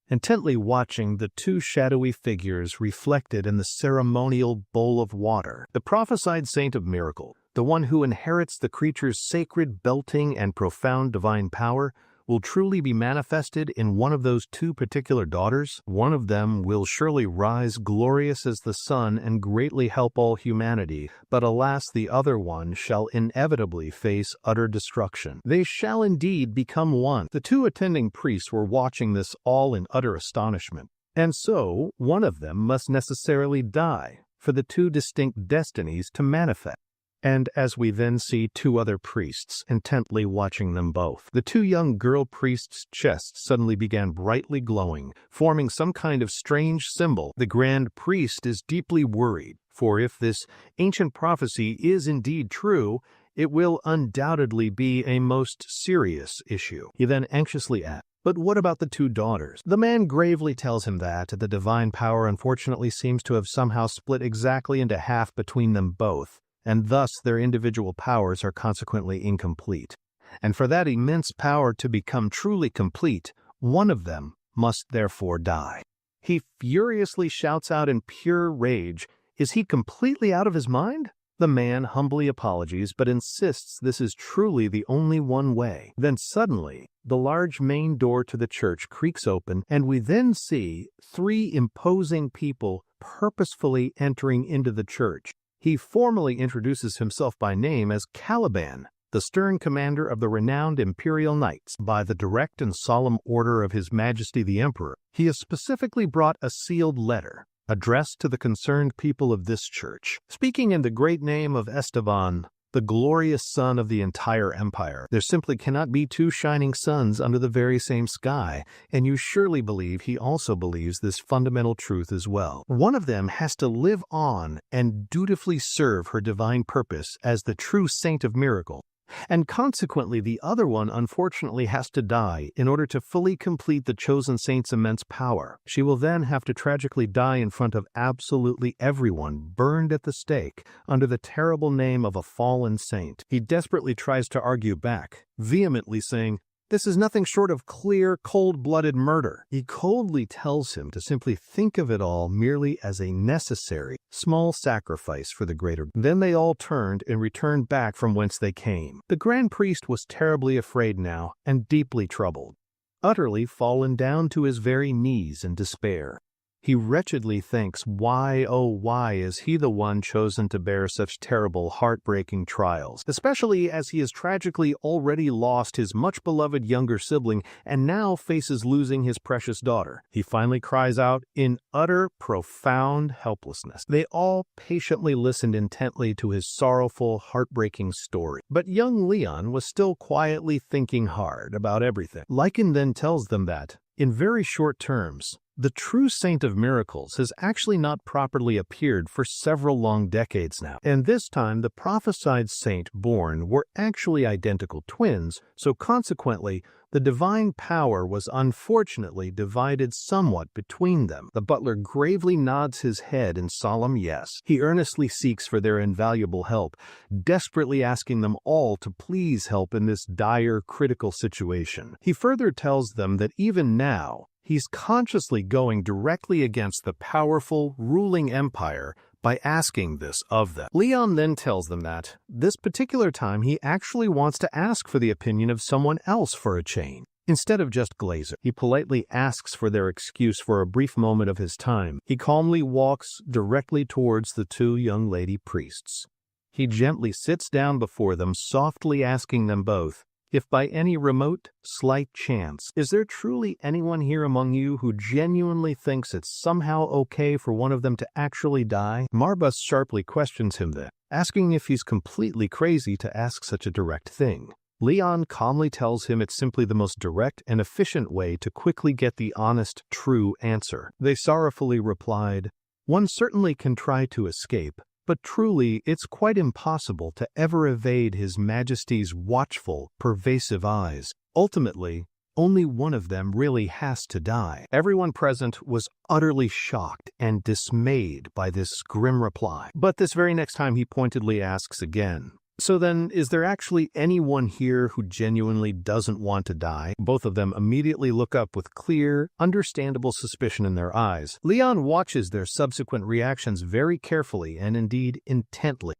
intently watching the two shadowy figures reflected in the ceremonial bowl of water. The prophesied saint of miracle, the one who inherits the creature's sacred belting and profound divine power, will truly be manifested in one of those two particular daughters. One of them will surely rise glorious as the sun and greatly help all humanity, but alas, the other one shall inevitably face utter destruction. They shall indeed become one. The two attending priests were watching this all in utter astonishment. And so, one of them must necessarily die for the two distinct destinies to manifest. And as we then see two other priests intently watching them both, the two young girl priests' chests suddenly began brightly glowing, forming some kind of strange symbol. The grand priest is deeply worried, for if this ancient prophecy is indeed true, it will undoubtedly be a most serious issue. He then anxiously asks, but what about the two daughters? The man gravely tells him that the divine power unfortunately seems to have somehow split exactly into half between them both, and thus their individual powers are consequently incomplete. And for that immense power to become truly complete, one of them must therefore die. He furiously shouts out in pure rage, is he completely out of his mind? The man humbly apologies, but insists this is truly the only one way. Then suddenly, the large main door to the church creaks open, and we then see three imposing people purposefully entering into the church. He formally introduces himself by name as Caliban, the stern commander of the renowned Imperial Knights. By the direct and solemn order of His Majesty the Emperor, he has specifically brought a sealed letter, addressed to the concerned people of this church. Speaking in the great name of Esteban, the glorious sun of the entire empire, there simply cannot be two shining suns under the very same sky, and you surely believe he also believes this fundamental truth as well. One of them has to live on and dutifully serve her divine purpose as the true saint of miracle, and consequently the other one unfortunately has to die in order to fully complete the chosen saint's immense power. She will then have to tragically die in front of absolutely everyone, burned at the stake under the terrible name of a fallen saint. He desperately tries to argue back, vehemently saying, this is nothing short of clear, cold-blooded murder. He coldly tells him to simply think of it all merely as a necessary, small sacrifice for the greater. Then they all turned and returned back from whence they came. The grand priest was terribly afraid now and deeply troubled, utterly fallen down to his very knees in despair. He wretchedly thinks, why, oh why is he the one chosen to bear such terrible, heartbreaking trials, especially as he has tragically already lost his much-beloved younger sibling and now faces losing his precious daughter. He finally cries out in utter, profound helplessness. They all patiently listened intently to his sorrowful, heartbreaking story. But young Leon was still quietly thinking hard about everything. Lycan then tells them that, in very short terms, the true Saint of Miracles has actually not properly appeared for several long decades now. And this time, the prophesied saint born were actually identical twins, so consequently, the divine power was unfortunately divided somewhat between them. The butler gravely nods his head in solemn yes. He earnestly seeks for their invaluable help, desperately asking them all to please help in this dire, critical situation. He further tells them that even now, he's consciously going directly against the powerful, ruling empire by asking this of them. Leon then tells them that, this particular time he actually wants to ask for the opinion of someone else for a change. Instead of just Glazer, he politely asks for their excuse for a brief moment of his time. He calmly walks directly towards the two young lady priests. He gently sits down before them, softly asking them both, if by any remote, slight chance, is there truly anyone here among you who genuinely thinks it's somehow okay for one of them to actually die? Marbus sharply questions him then, asking if he's completely crazy to ask such a direct thing. Leon calmly tells him it's simply the most direct and efficient way to quickly get the honest, true answer. They sorrowfully replied, one certainly can try to escape, but truly, it's quite impossible to ever evade His Majesty's watchful, pervasive eyes. Ultimately, only one of them really has to die. Everyone present was utterly shocked and dismayed by this grim reply. But this very next time he pointedly asks again, so then, is there actually anyone here who genuinely doesn't want to die? Both of them immediately look up with clear, understandable suspicion in their eyes. Leon watches their subsequent reactions very carefully and indeed intently.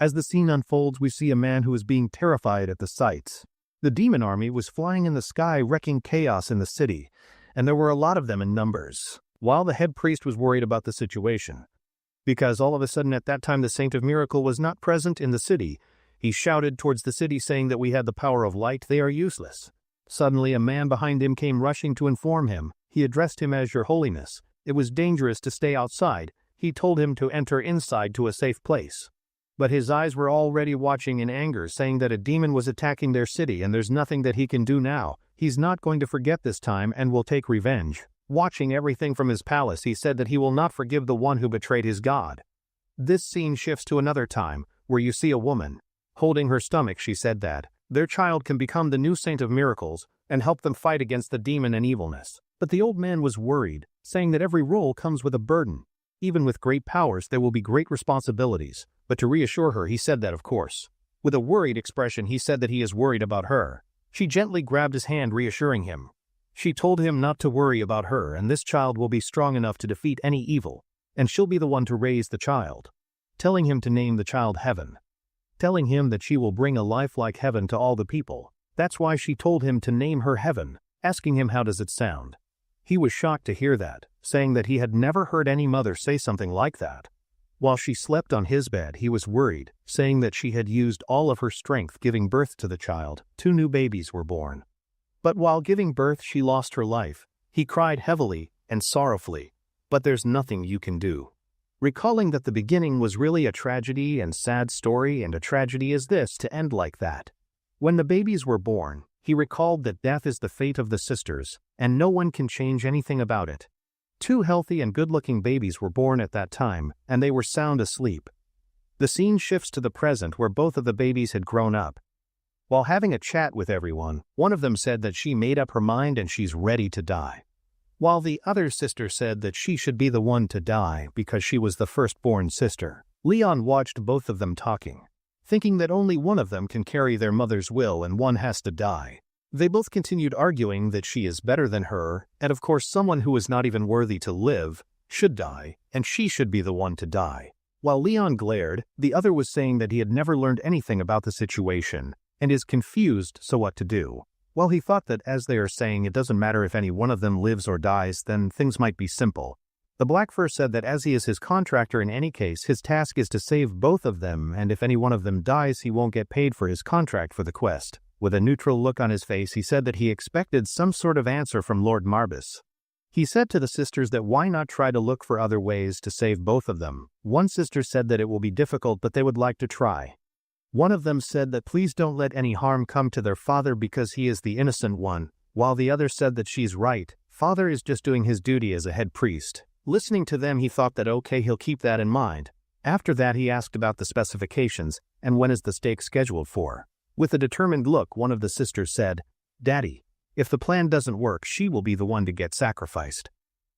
As the scene unfolds, we see a man who is being terrified at the sights. The demon army was flying in the sky, wreaking chaos in the city, and there were a lot of them in numbers, while the head priest was worried about the situation. Because all of a sudden at that time the Saint of Miracle was not present in the city, he shouted towards the city saying that we had the power of light, they are useless. Suddenly a man behind him came rushing to inform him. He addressed him as Your Holiness. It was dangerous to stay outside. He told him to enter inside to a safe place. But his eyes were already watching in anger, saying that a demon was attacking their city and there's nothing that he can do now. He's not going to forget this time and will take revenge. Watching everything from his palace, he said that he will not forgive the one who betrayed his god. This scene shifts to another time, where you see a woman. Holding her stomach, she said that their child can become the new Saint of Miracles and help them fight against the demon and evilness. But the old man was worried, saying that every role comes with a burden. Even with great powers, there will be great responsibilities. But to reassure her, he said that, of course. With a worried expression, he said that he is worried about her. She gently grabbed his hand, reassuring him. She told him not to worry about her, and this child will be strong enough to defeat any evil, and she'll be the one to raise the child. Telling him to name the child Heaven. Telling him that she will bring a life like heaven to all the people. That's why she told him to name her Heaven, asking him how does it sound. He was shocked to hear that, saying that he had never heard any mother say something like that. While she slept on his bed, he was worried, saying that she had used all of her strength giving birth to the child. 2 new babies were born. But while giving birth, she lost her life. He cried heavily and sorrowfully, but there's nothing you can do. Recalling that the beginning was really a tragedy and sad story, and a tragedy is this to end like that. When the babies were born, he recalled that death is the fate of the sisters, and no one can change anything about it. 2 healthy and good-looking babies were born at that time, and they were sound asleep. The scene shifts to the present where both of the babies had grown up. While having a chat with everyone, one of them said that she made up her mind and she's ready to die, while the other sister said that she should be the one to die because she was the firstborn sister. Leon watched both of them talking, thinking that only one of them can carry their mother's will and one has to die. They both continued arguing that she is better than her, and of course someone who is not even worthy to live should die, and she should be the one to die. While Leon glared, the other was saying that he had never learned anything about the situation and is confused, so what to do. While he thought that as they are saying it doesn't matter if any one of them lives or dies, then things might be simple. The Black Fur said that as he is his contractor in any case, his task is to save both of them, and if any one of them dies, he won't get paid for his contract for the quest. With a neutral look on his face, he said that he expected some sort of answer from Lord Marbus. He said to the sisters that why not try to look for other ways to save both of them. One sister said that it will be difficult, but they would like to try. One of them said that please don't let any harm come to their father because he is the innocent one, while the other said that she's right. Father is just doing his duty as a head priest. Listening to them, he thought that okay, he'll keep that in mind. After that, he asked about the specifications and when is the stake scheduled for. With a determined look, one of the sisters said, "Daddy, if the plan doesn't work, she will be the one to get sacrificed."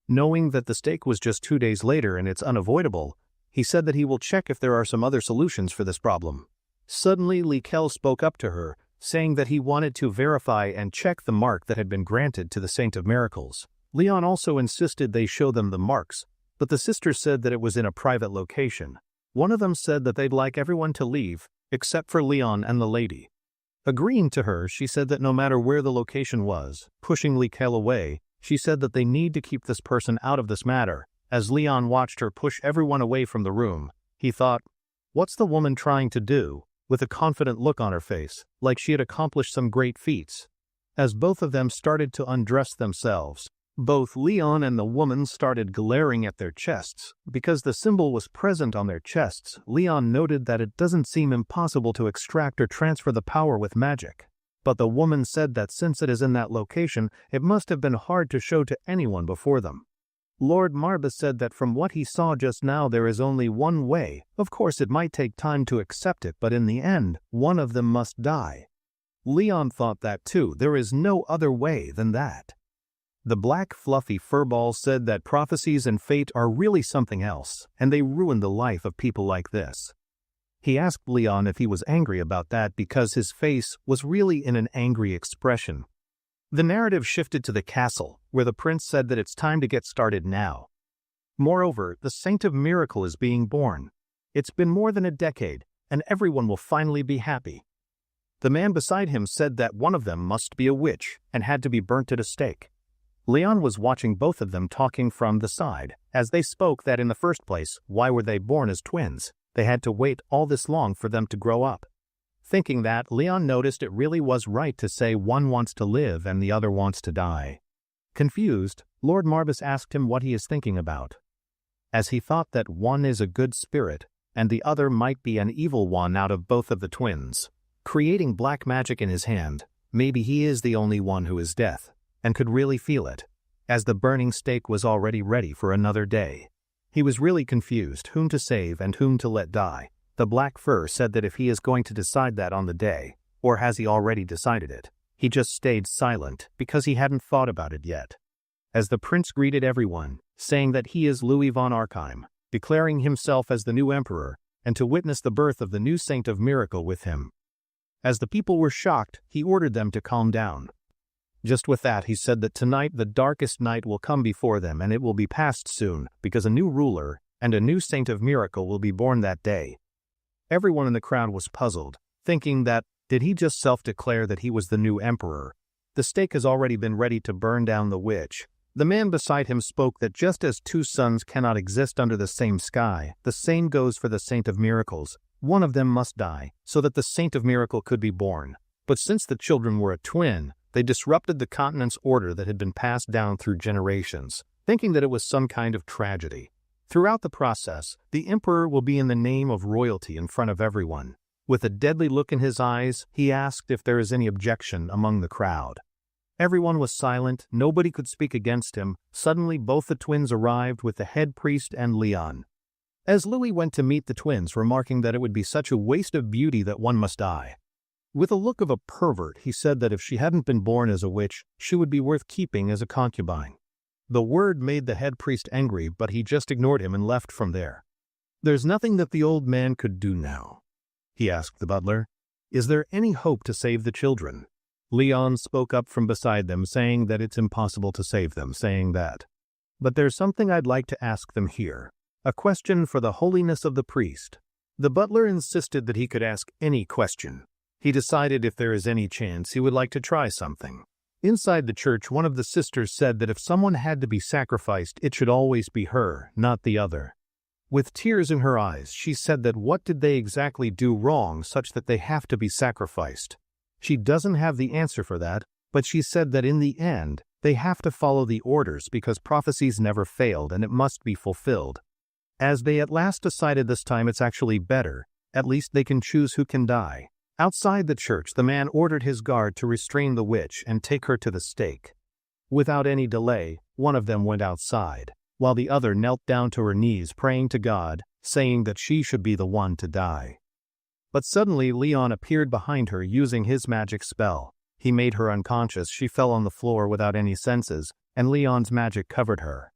Knowing that the stake was just 2 days later and it's unavoidable, he said that he will check if there are some other solutions for this problem. Suddenly, Li Kel spoke up to her, saying that he wanted to verify and check the mark that had been granted to the Saint of Miracles. Leon also insisted they show them the marks, but the sisters said that it was in a private location. One of them said that they'd like everyone to leave, except for Leon and the lady. Agreeing to her, she said that no matter where the location was, pushing Li Kel away, she said that they need to keep this person out of this matter. As Leon watched her push everyone away from the room, he thought, what's the woman trying to do? With a confident look on her face, like she had accomplished some great feats. As both of them started to undress themselves, both Leon and the woman started glaring at their chests. Because the symbol was present on their chests, Leon noted that it doesn't seem impossible to extract or transfer the power with magic. But the woman said that since it is in that location, it must have been hard to show to anyone before them. Lord Marbus said that from what he saw just now, there is only one way. Of course, it might take time to accept it, but in the end, one of them must die. Leon thought that too. There is no other way than that. The black fluffy furball said that prophecies and fate are really something else, and they ruin the life of people like this. He asked Leon if he was angry about that because his face was really in an angry expression. The narrative shifted to the castle, where the prince said that it's time to get started now. Moreover, the Saint of Miracle is being born. It's been more than a decade, and everyone will finally be happy. The man beside him said that one of them must be a witch and had to be burnt at a stake. Leon was watching both of them talking from the side. As they spoke that in the first place, why were they born as twins? They had to wait all this long for them to grow up. Thinking that, Leon noticed it really was right to say one wants to live and the other wants to die. Confused, Lord Marbus asked him what he is thinking about. As he thought that one is a good spirit and the other might be an evil one out of both of the twins. Creating black magic in his hand, maybe he is the only one who is death, and could really feel it, as the burning stake was already ready for another day. He was really confused whom to save and whom to let die. The Black Fur said that if he is going to decide that on the day, or has he already decided it, he just stayed silent because he hadn't thought about it yet. As the prince greeted everyone, saying that he is Louis von Archheim, declaring himself as the new emperor, and to witness the birth of the new Saint of Miracle with him. As the people were shocked, he ordered them to calm down. Just with that, he said that tonight the darkest night will come before them and it will be past soon, because a new ruler and a new Saint of Miracle will be born that day. Everyone in the crowd was puzzled, thinking that, did he just self-declare that he was the new emperor? The stake has already been ready to burn down the witch. The man beside him spoke that just as two suns cannot exist under the same sky, the same goes for the Saint of Miracles. One of them must die, so that the Saint of Miracle could be born. But since the children were a twin, they disrupted the continent's order that had been passed down through generations, thinking that it was some kind of tragedy. Throughout the process, the emperor will be in the name of royalty in front of everyone. With a deadly look in his eyes, he asked if there is any objection among the crowd. Everyone was silent, nobody could speak against him. Suddenly both the twins arrived with the head priest and Leon. As Louis went to meet the twins, remarking that it would be such a waste of beauty that one must die. With a look of a pervert, he said that if she hadn't been born as a witch, she would be worth keeping as a concubine. The word made the head priest angry, but he just ignored him and left from there. There's nothing that the old man could do now, he asked the butler. Is there any hope to save the children? Leon spoke up from beside them, saying that it's impossible to save them, saying that. But there's something I'd like to ask them here. A question for the holiness of the priest. The butler insisted that he could ask any question. He decided if there is any chance he would like to try something. Inside the church, one of the sisters said that if someone had to be sacrificed, it should always be her, not the other. With tears in her eyes, she said that what did they exactly do wrong such that they have to be sacrificed? She doesn't have the answer for that, but she said that in the end, they have to follow the orders because prophecies never failed and it must be fulfilled. As they at last decided this time it's actually better, at least they can choose who can die. Outside the church, the man ordered his guard to restrain the witch and take her to the stake. Without any delay, one of them went outside, while the other knelt down to her knees praying to God, saying that she should be the one to die. But suddenly Leon appeared behind her using his magic spell. He made her unconscious. She fell on the floor without any senses, and Leon's magic covered her.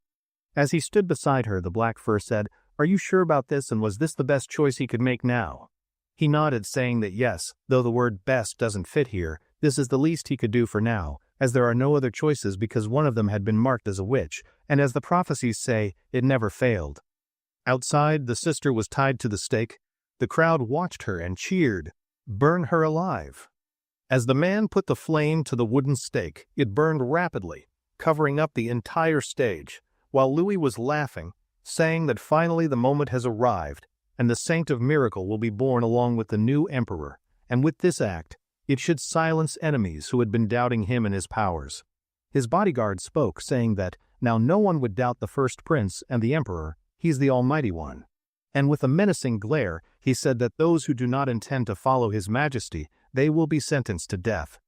As he stood beside her, the Black Fur said, "Are you sure about this, and was this the best choice he could make now?" He nodded, saying that yes, though the word best doesn't fit here, this is the least he could do for now, as there are no other choices because one of them had been marked as a witch, and as the prophecies say, it never failed. Outside, the sister was tied to the stake. The crowd watched her and cheered, "Burn her alive." As the man put the flame to the wooden stake, it burned rapidly, covering up the entire stage, while Louis was laughing, saying that finally the moment has arrived, and the Saint of Miracle will be born along with the new emperor, and with this act, it should silence enemies who had been doubting him and his powers. His bodyguard spoke, saying that now no one would doubt the first prince and the emperor, he's the Almighty One. And with a menacing glare, he said that those who do not intend to follow his majesty, they will be sentenced to death.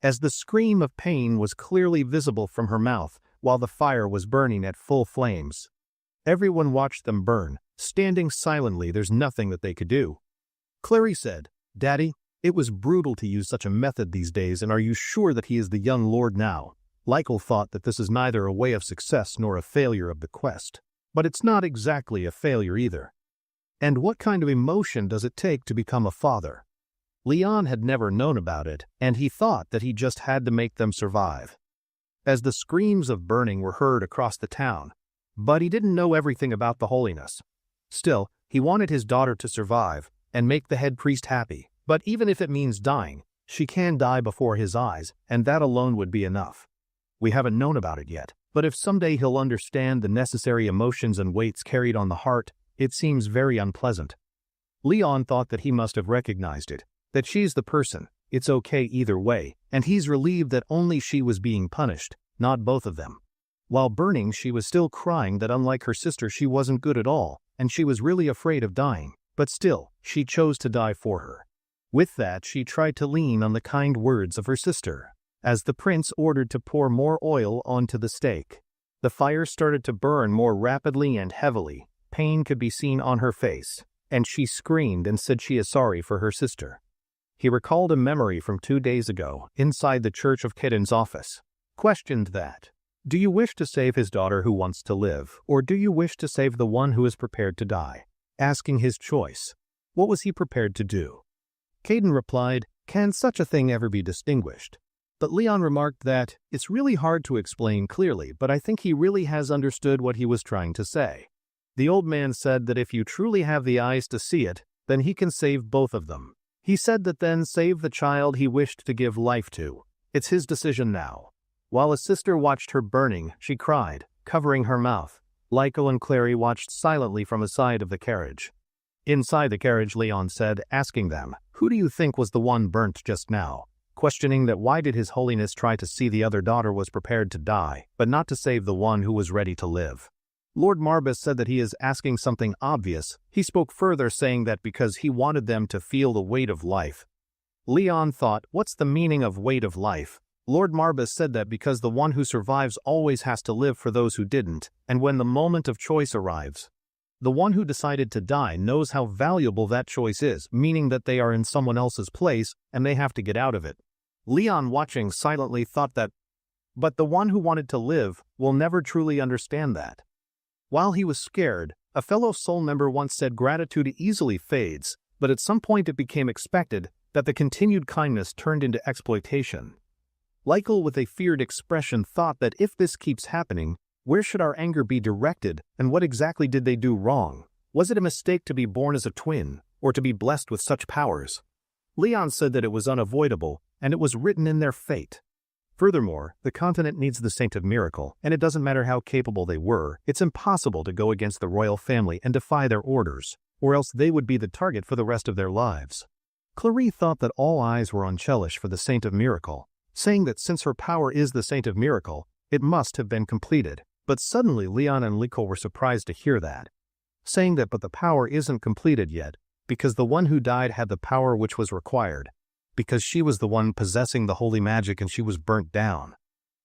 As the scream of pain was clearly visible from her mouth, while the fire was burning at full flames. Everyone watched them burn, standing silently. There's nothing that they could do. Clary said, "Daddy, it was brutal to use such a method these days, and are you sure that he is the young lord now?" Lykel thought that this is neither a way of success nor a failure of the quest. But it's not exactly a failure either. And what kind of emotion does it take to become a father? Leon had never known about it, and he thought that he just had to make them survive. As the screams of burning were heard across the town, but he didn't know everything about the holiness. Still, he wanted his daughter to survive and make the head priest happy, but even if it means dying, she can die before his eyes, and that alone would be enough. We haven't known about it yet, but if someday he'll understand the necessary emotions and weights carried on the heart, it seems very unpleasant. Leon thought that he must have recognized it, that she's the person, it's okay either way, and he's relieved that only she was being punished, not both of them. While burning, she was still crying that unlike her sister she wasn't good at all, and she was really afraid of dying, but still, she chose to die for her. With that, she tried to lean on the kind words of her sister. As the prince ordered to pour more oil onto the stake, the fire started to burn more rapidly and heavily. Pain could be seen on her face, and she screamed and said she is sorry for her sister. He recalled a memory from 2 days ago, inside the Church of Kiden's office. Questioned that. Do you wish to save his daughter who wants to live, or do you wish to save the one who is prepared to die? Asking his choice. What was he prepared to do? Caden replied, "Can such a thing ever be distinguished?" But Leon remarked that, "It's really hard to explain clearly, but I think he really has understood what he was trying to say." The old man said that if you truly have the eyes to see it, then he can save both of them. He said that then save the child he wished to give life to. It's his decision now. While his sister watched her burning, she cried, covering her mouth. Lykel and Clary watched silently from the side of the carriage. Inside the carriage, Leon said, asking them, "Who do you think was the one burnt just now?" Questioning that why did His Holiness try to see the other daughter was prepared to die, but not to save the one who was ready to live. Lord Marbus said that he is asking something obvious. He spoke further, saying that because he wanted them to feel the weight of life. Leon thought, what's the meaning of weight of life? Lord Marbus said that because the one who survives always has to live for those who didn't, and when the moment of choice arrives, the one who decided to die knows how valuable that choice is, meaning that they are in someone else's place and they have to get out of it. Leon, watching silently, thought that, but the one who wanted to live will never truly understand that. While he was scared, a fellow soul member once said gratitude easily fades, but at some point it became expected that the continued kindness turned into exploitation. Lykel, with a feared expression, thought that if this keeps happening, where should our anger be directed, and what exactly did they do wrong? Was it a mistake to be born as a twin, or to be blessed with such powers? Leon said that it was unavoidable, and it was written in their fate. Furthermore, the continent needs the Saint of Miracle, and it doesn't matter how capable they were, it's impossible to go against the royal family and defy their orders, or else they would be the target for the rest of their lives. Clary thought that all eyes were on Chelish for the Saint of Miracle, saying that since her power is the Saint of Miracle, it must have been completed. But suddenly Leon and Liko were surprised to hear that, saying that but the power isn't completed yet, because the one who died had the power which was required, because she was the one possessing the holy magic and she was burnt down.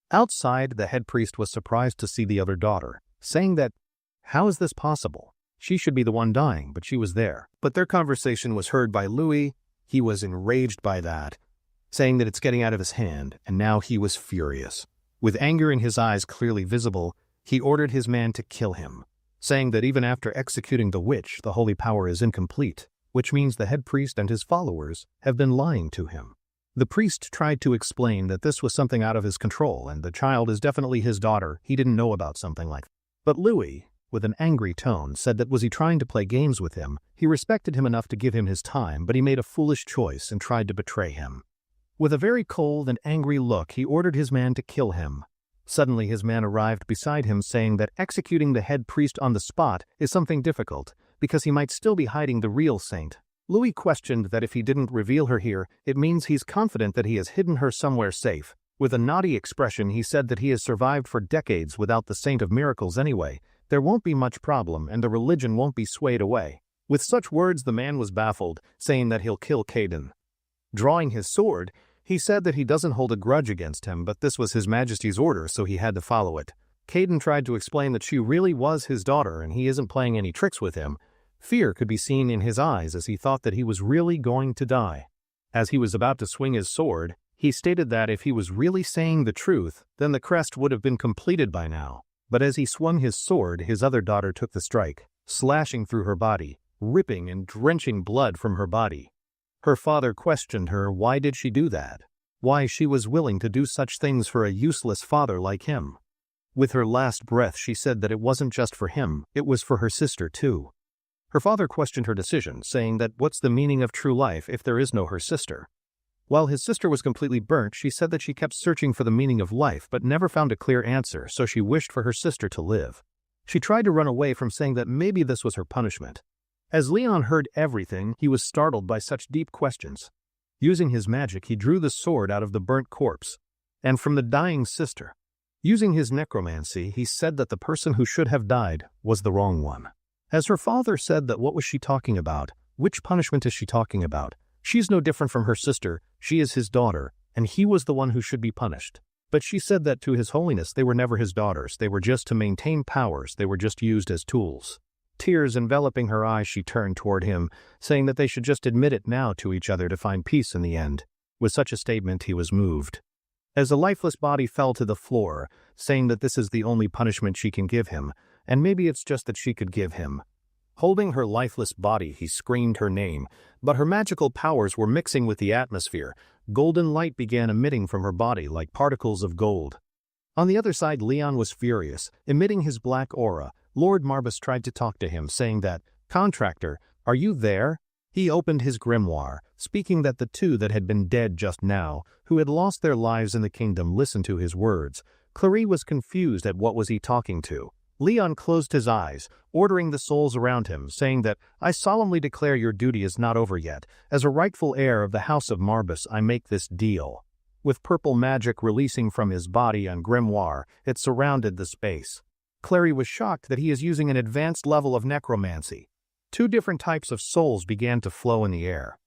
Outside, the head priest was surprised to see the other daughter, saying that, how is this possible? She should be the one dying, but she was there. But their conversation was heard by Louis. He was enraged by that, saying that it's getting out of his hand, and now he was furious. With anger in his eyes clearly visible, he ordered his man to kill him, saying that even after executing the witch, the holy power is incomplete, which means the head priest and his followers have been lying to him. The priest tried to explain that this was something out of his control and the child is definitely his daughter. He didn't know about something like that. But Louis, with an angry tone, said that was he trying to play games with him? He respected him enough to give him his time, but he made a foolish choice and tried to betray him. With a very cold and angry look, he ordered his man to kill him. Suddenly his man arrived beside him, saying that executing the head priest on the spot is something difficult, because he might still be hiding the real saint. Louis questioned that if he didn't reveal her here, it means he's confident that he has hidden her somewhere safe. With a naughty expression, he said that he has survived for decades without the Saint of Miracles anyway. There won't be much problem, and the religion won't be swayed away. With such words, the man was baffled, saying that he'll kill Caden. Drawing his sword, he said that he doesn't hold a grudge against him, but this was His Majesty's order, so he had to follow it. Caden tried to explain that she really was his daughter and he isn't playing any tricks with him. Fear could be seen in his eyes as he thought that he was really going to die. As he was about to swing his sword, he stated that if he was really saying the truth, then the crest would have been completed by now. But as he swung his sword, his other daughter took the strike, slashing through her body, ripping and drenching blood from her body. Her father questioned her why did she do that, why she was willing to do such things for a useless father like him. With her last breath, she said that it wasn't just for him, it was for her sister too. Her father questioned her decision, saying that what's the meaning of true life if there is no her sister? While his sister was completely burnt, she said that she kept searching for the meaning of life but never found a clear answer, so she wished for her sister to live. She tried to run away from saying that maybe this was her punishment. As Leon heard everything, he was startled by such deep questions. Using his magic, he drew the sword out of the burnt corpse, and from the dying sister. Using his necromancy, he said that the person who should have died was the wrong one. As her father said that what was she talking about? Which punishment is she talking about? She's no different from her sister, she is his daughter, and he was the one who should be punished. But she said that to His Holiness they were never his daughters, they were just to maintain powers, they were just used as tools. Tears enveloping her eyes, she turned toward him, saying that they should just admit it now to each other to find peace in the end. With such a statement, he was moved. As the lifeless body fell to the floor, saying that this is the only punishment she can give him, and maybe it's just that she could give him. Holding her lifeless body, he screamed her name, but her magical powers were mixing with the atmosphere. Golden light began emitting from her body like particles of gold. On the other side, Leon was furious, emitting his black aura. Lord Marbus tried to talk to him, saying that, "Contractor, are you there?" He opened his grimoire, speaking that the two that had been dead just now, who had lost their lives in the kingdom, listened to his words. Clary was confused at what was he talking to. Leon closed his eyes, ordering the souls around him, saying that, "I solemnly declare your duty is not over yet. As a rightful heir of the House of Marbus, I make this deal." With purple magic releasing from his body and grimoire, it surrounded the space. Clary was shocked that he is using an advanced level of necromancy. Two different types of souls began to flow in the air.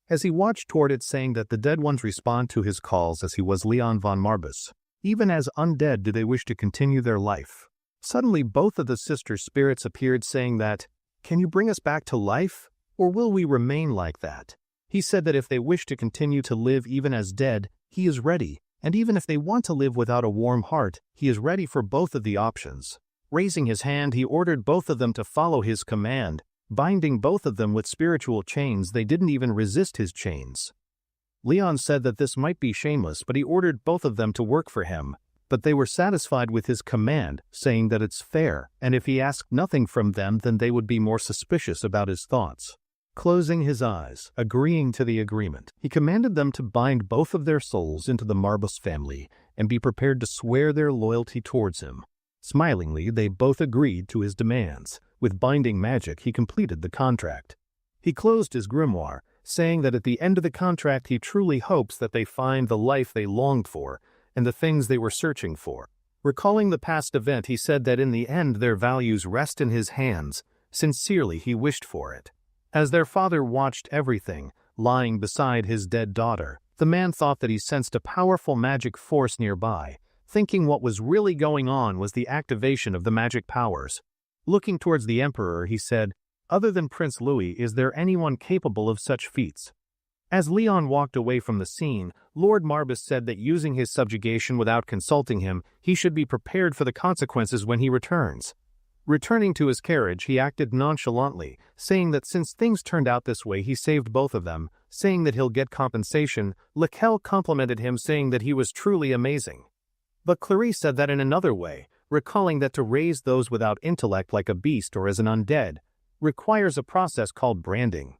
As he watched toward it, saying that the dead ones respond to his calls as he was Leon von Marbus. Even as undead do they wish to continue their life. Suddenly both of the sisters' spirits appeared, saying that, "Can you bring us back to life, or will we remain like that?" He said that if they wish to continue to live even as dead, he is ready, and even if they want to live without a warm heart, he is ready for both of the options. Raising his hand, he ordered both of them to follow his command. Binding both of them with spiritual chains, they didn't even resist his chains. Leon said that this might be shameless, but he ordered both of them to work for him. But they were satisfied with his command, saying that it's fair, and if he asked nothing from them, then they would be more suspicious about his thoughts. Closing his eyes, agreeing to the agreement, he commanded them to bind both of their souls into the Marbus family and be prepared to swear their loyalty towards him. Smilingly, they both agreed to his demands. With binding magic, he completed the contract. He closed his grimoire, saying that at the end of the contract he truly hopes that they find the life they longed for and the things they were searching for. Recalling the past event, he said that in the end their values rest in his hands. Sincerely, he wished for it. As their father watched everything, lying beside his dead daughter, the man thought that he sensed a powerful magic force nearby, thinking what was really going on was the activation of the magic powers. Looking towards the Emperor, he said, "Other than Prince Louis, is there anyone capable of such feats?" As Leon walked away from the scene, Lord Marbus said that using his subjugation without consulting him, he should be prepared for the consequences when he returns. Returning to his carriage, he acted nonchalantly, saying that since things turned out this way, he saved both of them, saying that he'll get compensation. Laquelle complimented him, saying that he was truly amazing. But Clarice said that in another way, recalling that to raise those without intellect like a beast or as an undead requires a process called branding.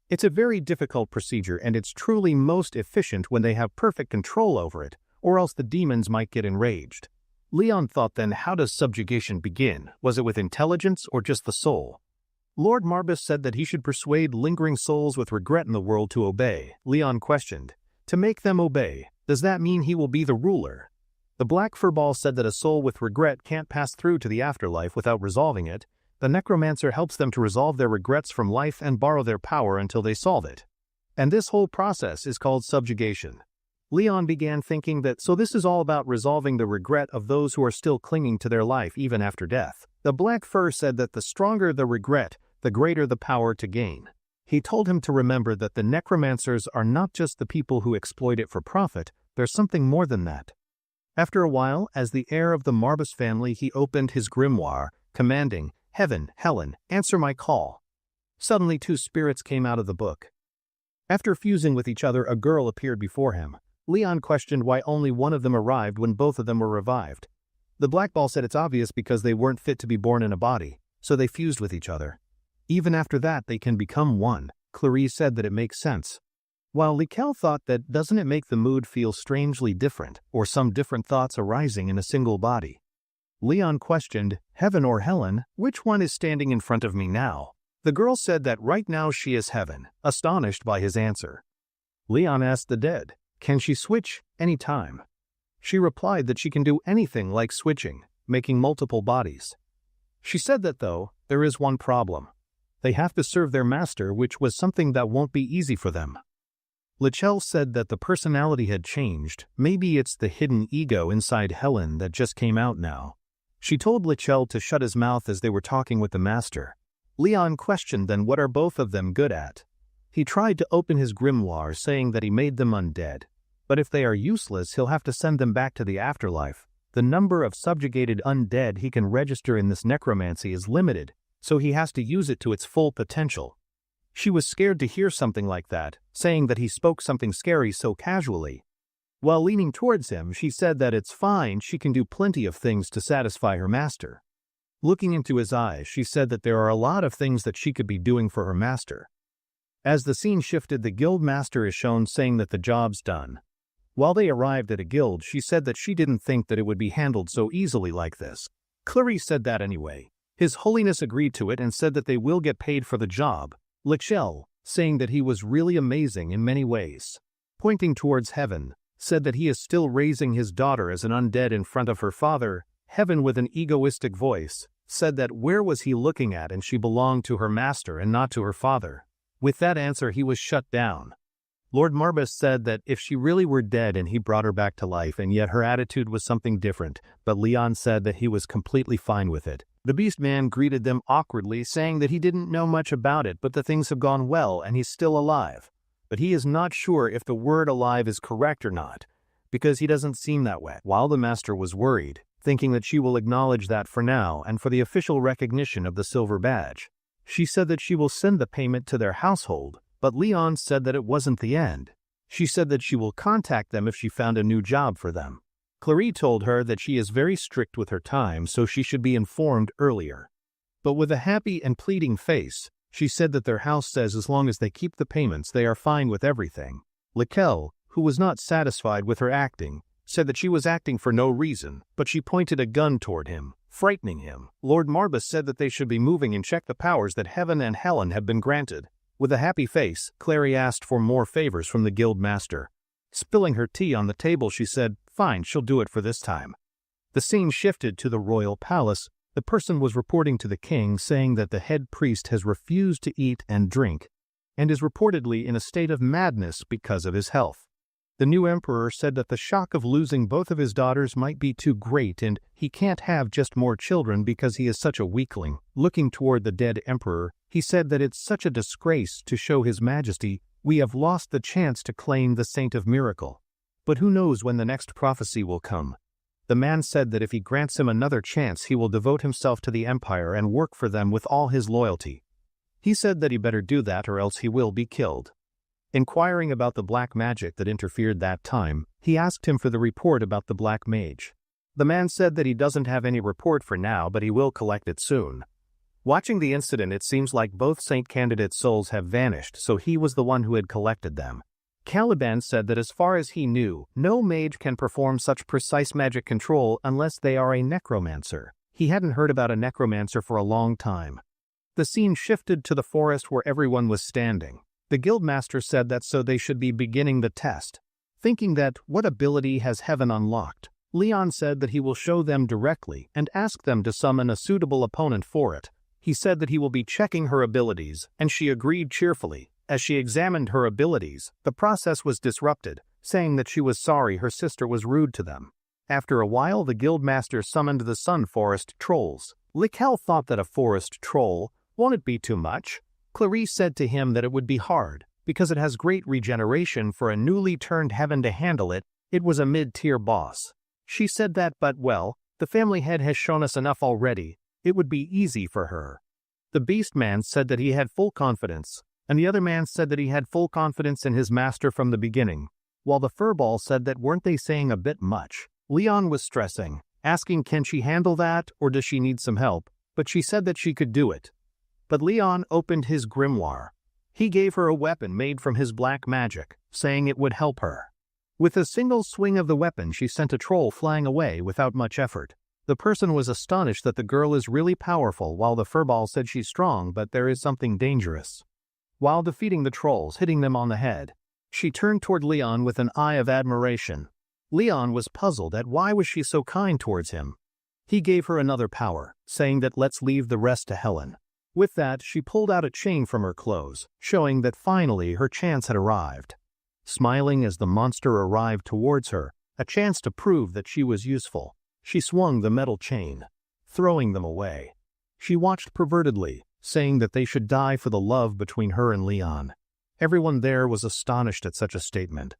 It's a very difficult procedure, and it's truly most efficient when they have perfect control over it, or else the demons might get enraged. Leon thought then, how does subjugation begin? Was it with intelligence or just the soul? Lord Marbus said that he should persuade lingering souls with regret in the world to obey. Leon questioned, to make them obey, does that mean he will be the ruler? The Black Furball said that a soul with regret can't pass through to the afterlife without resolving it. The Necromancer helps them to resolve their regrets from life and borrow their power until they solve it. And this whole process is called subjugation. Leon began thinking that so this is all about resolving the regret of those who are still clinging to their life even after death. The Black Fur said that the stronger the regret, the greater the power to gain. He told him to remember that the Necromancers are not just the people who exploit it for profit, there's something more than that. After a while, as the heir of the Marbus family, he opened his grimoire, commanding, "Heaven, Helen, answer my call." Suddenly 2 spirits came out of the book. After fusing with each other, a girl appeared before him. Leon questioned why only one of them arrived when both of them were revived. The Black Ball said it's obvious because they weren't fit to be born in a body, so they fused with each other. Even after that, they can become one. Clarice said that it makes sense. While Laquelle thought that doesn't it make the mood feel strangely different, or some different thoughts arising in a single body? Leon questioned, Heaven or Helen, which one is standing in front of me now? The girl said that right now she is Heaven, astonished by his answer. Leon asked the dead, can she switch any time? She replied that she can do anything like switching, making multiple bodies. She said that though, there is one problem. They have to serve their master, which was something that won't be easy for them. Laquelle said that the personality had changed. Maybe it's the hidden ego inside Helen that just came out now. She told Laquelle to shut his mouth as they were talking with the master. Leon questioned then what are both of them good at. He tried to open his grimoire, saying that he made them undead. But if they are useless, he'll have to send them back to the afterlife. The number of subjugated undead he can register in this necromancy is limited, so he has to use it to its full potential. She was scared to hear something like that, saying that he spoke something scary so casually. While leaning towards him, she said that it's fine, she can do plenty of things to satisfy her master. Looking into his eyes, she said that there are a lot of things that she could be doing for her master. As the scene shifted, the guild master is shown saying that the job's done. While they arrived at a guild, she said that she didn't think that it would be handled so easily like this. Clarice said that anyway. His Holiness agreed to it and said that they will get paid for the job. Laquelle, saying that he was really amazing in many ways. Pointing towards Heaven, said that he is still raising his daughter as an undead in front of her father. Heaven, with an egoistic voice, said that where was he looking at and she belonged to her master and not to her father. With that answer, he was shut down. Lord Marbus said that if she really were dead and he brought her back to life, and yet her attitude was something different, but Leon said that he was completely fine with it. The Beast Man greeted them awkwardly, saying that he didn't know much about it, but the things have gone well and he's still alive. But he is not sure if the word alive is correct or not, because he doesn't seem that way. While the master was worried, thinking that she will acknowledge that for now and for the official recognition of the silver badge. She said that she will send the payment to their household, but Leon said that it wasn't the end. She said that she will contact them if she found a new job for them. Clarice told her that she is very strict with her time, so she should be informed earlier. But with a happy and pleading face, She said that their house says as long as they keep the payments, they are fine with everything. Likel, who was not satisfied with her acting, said that she was acting for no reason, but she pointed a gun toward him, frightening him. Lord Marbus said that they should be moving and check the powers that Heaven and Helen had been granted. With a happy face, Clary asked for more favors from the guild master. Spilling her tea on the table, she said, "Fine, she'll do it for this time." The scene shifted to the royal palace. The person was reporting to the king, saying that the head priest has refused to eat and drink, and is reportedly in a state of madness because of his health. The new emperor said that the shock of losing both of his daughters might be too great and he can't have just more children because he is such a weakling. Looking toward the dead emperor, he said that it's such a disgrace to show his majesty we have lost the chance to claim the Saint of Miracle. But who knows when the next prophecy will come? The man said that if he grants him another chance, he will devote himself to the empire and work for them with all his loyalty. He said that he better do that or else he will be killed. Inquiring about the black magic that interfered that time, he asked him for the report about the black mage. The man said that he doesn't have any report for now, but he will collect it soon. Watching the incident, it seems like both Saint candidates' souls have vanished, so he was the one who had collected them. Caliban said that as far as he knew, no mage can perform such precise magic control unless they are a necromancer. He hadn't heard about a necromancer for a long time. The scene shifted to the forest where everyone was standing. The guildmaster said that so they should be beginning the test. Thinking that what ability has Heaven unlocked, Leon said that he will show them directly and ask them to summon a suitable opponent for it. He said that he will be checking her abilities, and she agreed cheerfully. As she examined her abilities, the process was disrupted, saying that she was sorry her sister was rude to them. After a while, the guildmaster summoned the Sun Forest Trolls. Likel thought that a forest troll, won't it be too much? Clarice said to him that it would be hard, because it has great regeneration for a newly turned Heaven to handle it. It was a mid-tier boss. She said that, but well, the family head has shown us enough already. It would be easy for her. The beast man said that he had full confidence, and the other man said that he had full confidence in his master from the beginning, while the furball said that weren't they saying a bit much. Leon was stressing, asking can she handle that or does she need some help, but she said that she could do it. But Leon opened his grimoire. He gave her a weapon made from his black magic, saying it would help her. With a single swing of the weapon, she sent a troll flying away without much effort. The person was astonished that the girl is really powerful, while the furball said she's strong, but there is something dangerous. While defeating the trolls, hitting them on the head, she turned toward Leon with an eye of admiration. Leon was puzzled at why was she so kind towards him. He gave her another power, saying that let's leave the rest to Helen. With that, she pulled out a chain from her clothes, showing that finally her chance had arrived. Smiling as the monster arrived towards her, a chance to prove that she was useful, she swung the metal chain, throwing them away. She watched pervertedly, saying that they should die for the love between her and Leon. Everyone there was astonished at such a statement,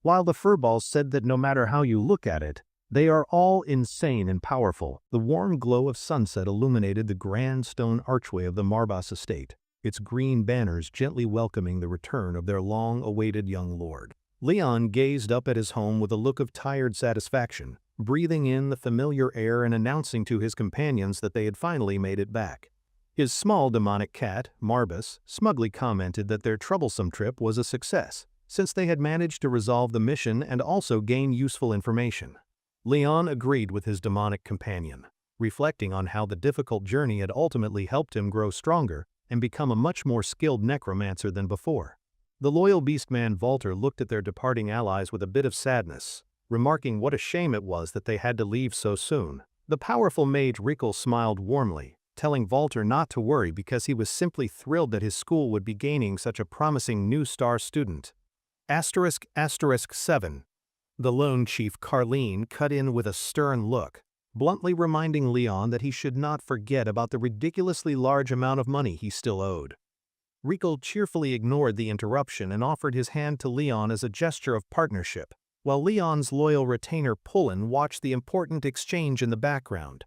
while the furballs said that no matter how you look at it, they are all insane and powerful. The warm glow of sunset illuminated the grand stone archway of the Marbas estate, its green banners gently welcoming the return of their long-awaited young lord. Leon gazed up at his home with a look of tired satisfaction, breathing in the familiar air and announcing to his companions that they had finally made it back. His small demonic cat, Marbas, smugly commented that their troublesome trip was a success, since they had managed to resolve the mission and also gain useful information. Leon agreed with his demonic companion, reflecting on how the difficult journey had ultimately helped him grow stronger and become a much more skilled necromancer than before. The loyal beastman Walter looked at their departing allies with a bit of sadness, remarking what a shame it was that they had to leave so soon. The powerful mage Rikel smiled warmly, telling Walter not to worry because he was simply thrilled that his school would be gaining such a promising new star student. ***7. The lone chief Carleen cut in with a stern look, bluntly reminding Leon that he should not forget about the ridiculously large amount of money he still owed. Rikel cheerfully ignored the interruption and offered his hand to Leon as a gesture of partnership, while Leon's loyal retainer Pullen watched the important exchange in the background.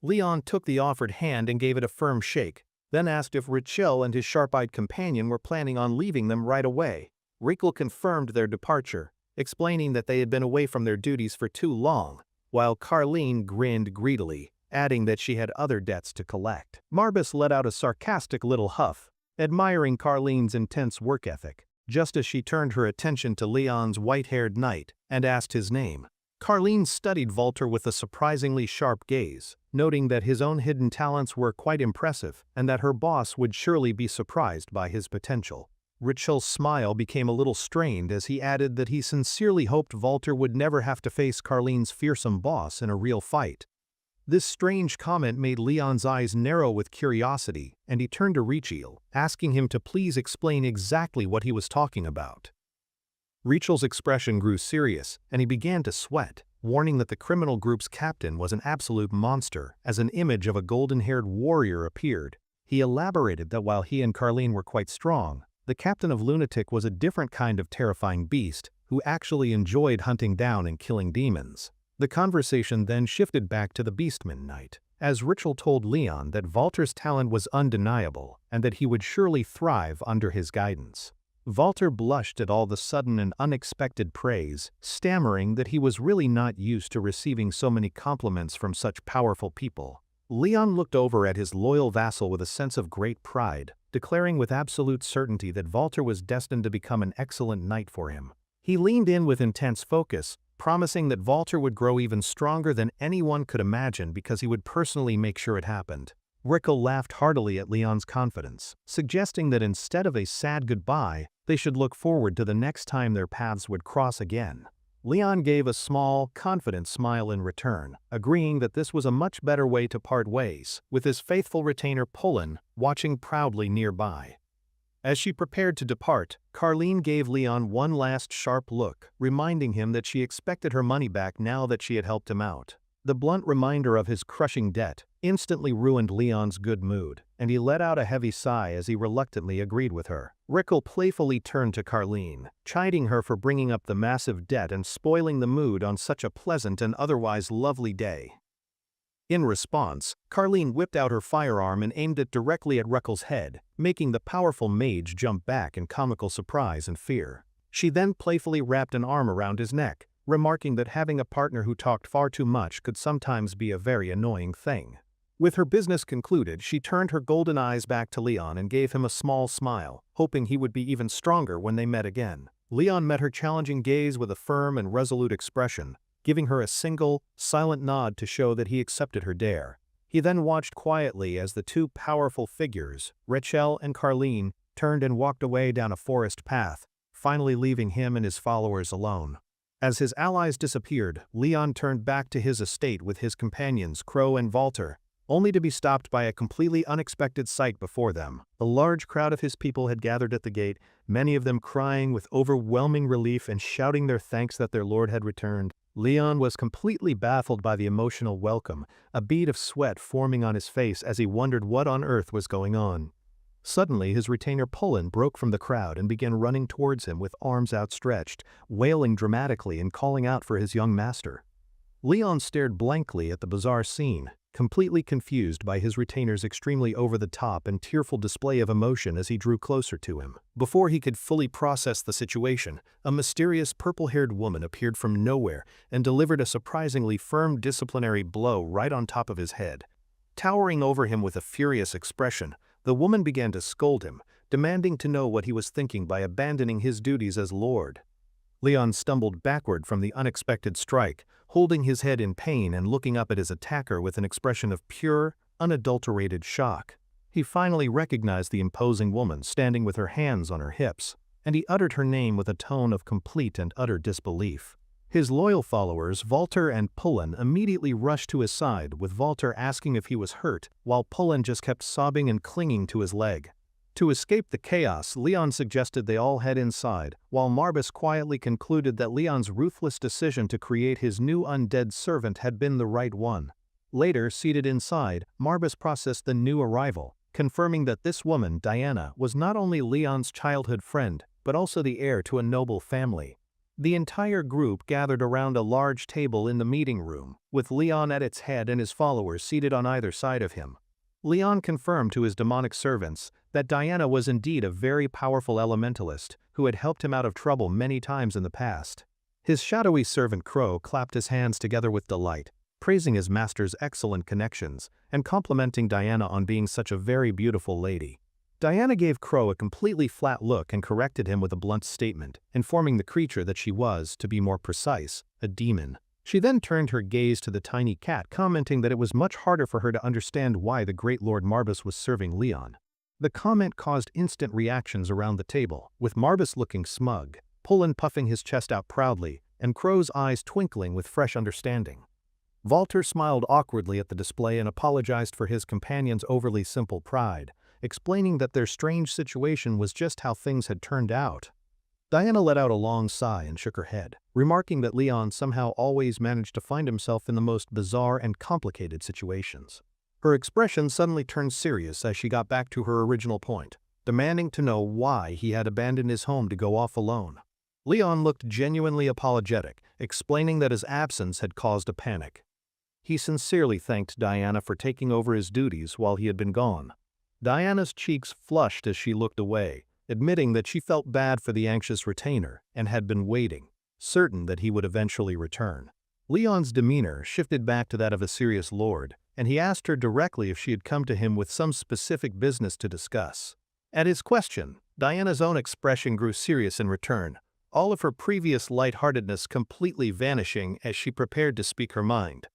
Leon took the offered hand and gave it a firm shake, then asked if Richel and his sharp-eyed companion were planning on leaving them right away. Rikel confirmed their departure, explaining that they had been away from their duties for too long, while Carleen grinned greedily, adding that she had other debts to collect. Marbas let out a sarcastic little huff, admiring Carlene's intense work ethic, just as she turned her attention to Leon's white-haired knight and asked his name. Carlene studied Walter with a surprisingly sharp gaze, noting that his own hidden talents were quite impressive and that her boss would surely be surprised by his potential. Richel's smile became a little strained as he added that he sincerely hoped Walter would never have to face Carlene's fearsome boss in a real fight. This strange comment made Leon's eyes narrow with curiosity, and he turned to Richel, asking him to please explain exactly what he was talking about. Richel's expression grew serious, and he began to sweat, warning that the criminal group's captain was an absolute monster as an image of a golden-haired warrior appeared. He elaborated that while he and Carlene were quite strong, the captain of Lunatic was a different kind of terrifying beast who actually enjoyed hunting down and killing demons. The conversation then shifted back to the Beastman Knight, as Richel told Leon that Walter's talent was undeniable and that he would surely thrive under his guidance. Walter blushed at all the sudden and unexpected praise, stammering that he was really not used to receiving so many compliments from such powerful people. Leon looked over at his loyal vassal with a sense of great pride, declaring with absolute certainty that Walter was destined to become an excellent knight for him. He leaned in with intense focus, promising that Walter would grow even stronger than anyone could imagine because he would personally make sure it happened. Richel laughed heartily at Leon's confidence, suggesting that instead of a sad goodbye, they should look forward to the next time their paths would cross again. Leon gave a small, confident smile in return, agreeing that this was a much better way to part ways, with his faithful retainer Pullen watching proudly nearby. As she prepared to depart, Carlene gave Leon one last sharp look, reminding him that she expected her money back now that she had helped him out. The blunt reminder of his crushing debt instantly ruined Leon's good mood, and he let out a heavy sigh as he reluctantly agreed with her. Richel playfully turned to Carlene, chiding her for bringing up the massive debt and spoiling the mood on such a pleasant and otherwise lovely day. In response, Carlene whipped out her firearm and aimed it directly at Richel's head, making the powerful mage jump back in comical surprise and fear. She then playfully wrapped an arm around his neck, remarking that having a partner who talked far too much could sometimes be a very annoying thing. With her business concluded, she turned her golden eyes back to Leon and gave him a small smile, hoping he would be even stronger when they met again. Leon met her challenging gaze with a firm and resolute expression, giving her a single, silent nod to show that he accepted her dare. He then watched quietly as the two powerful figures, Richel and Carlene, turned and walked away down a forest path, finally leaving him and his followers alone. As his allies disappeared, Leon turned back to his estate with his companions Crow and Walter, only to be stopped by a completely unexpected sight before them. A large crowd of his people had gathered at the gate, many of them crying with overwhelming relief and shouting their thanks that their lord had returned. Leon was completely baffled by the emotional welcome, a bead of sweat forming on his face as he wondered what on earth was going on. Suddenly, his retainer Pullen broke from the crowd and began running towards him with arms outstretched, wailing dramatically and calling out for his young master. Leon stared blankly at the bizarre scene, completely confused by his retainer's extremely over-the-top and tearful display of emotion as he drew closer to him. Before he could fully process the situation, a mysterious purple-haired woman appeared from nowhere and delivered a surprisingly firm disciplinary blow right on top of his head. Towering over him with a furious expression, the woman began to scold him, demanding to know what he was thinking by abandoning his duties as lord. Leon stumbled backward from the unexpected strike, holding his head in pain and looking up at his attacker with an expression of pure, unadulterated shock. He finally recognized the imposing woman standing with her hands on her hips, and he uttered her name with a tone of complete and utter disbelief. His loyal followers, Walter and Pullen, immediately rushed to his side, with Walter asking if he was hurt, while Pullen just kept sobbing and clinging to his leg. To escape the chaos, Leon suggested they all head inside, while Marbus quietly concluded that Leon's ruthless decision to create his new undead servant had been the right one. Later, seated inside, Marbus processed the new arrival, confirming that this woman, Diana, was not only Leon's childhood friend, but also the heir to a noble family. The entire group gathered around a large table in the meeting room, with Leon at its head and his followers seated on either side of him. Leon confirmed to his demonic servants that Diana was indeed a very powerful elementalist who had helped him out of trouble many times in the past. His shadowy servant Crow clapped his hands together with delight, praising his master's excellent connections and complimenting Diana on being such a very beautiful lady. Diana gave Crow a completely flat look and corrected him with a blunt statement, informing the creature that she was, to be more precise, a demon. She then turned her gaze to the tiny cat, commenting that it was much harder for her to understand why the great Lord Marbus was serving Leon. The comment caused instant reactions around the table, with Marbus looking smug, Pullen puffing his chest out proudly, and Crow's eyes twinkling with fresh understanding. Walter smiled awkwardly at the display and apologized for his companion's overly simple pride, explaining that their strange situation was just how things had turned out. Diana let out a long sigh and shook her head, remarking that Leon somehow always managed to find himself in the most bizarre and complicated situations. Her expression suddenly turned serious as she got back to her original point, demanding to know why he had abandoned his home to go off alone. Leon looked genuinely apologetic, explaining that his absence had caused a panic. He sincerely thanked Diana for taking over his duties while he had been gone. Diana's cheeks flushed as she looked away, admitting that she felt bad for the anxious retainer and had been waiting, certain that he would eventually return. Leon's demeanor shifted back to that of a serious lord, and he asked her directly if she had come to him with some specific business to discuss. At his question, Diana's own expression grew serious in return, all of her previous lightheartedness completely vanishing as she prepared to speak her mind.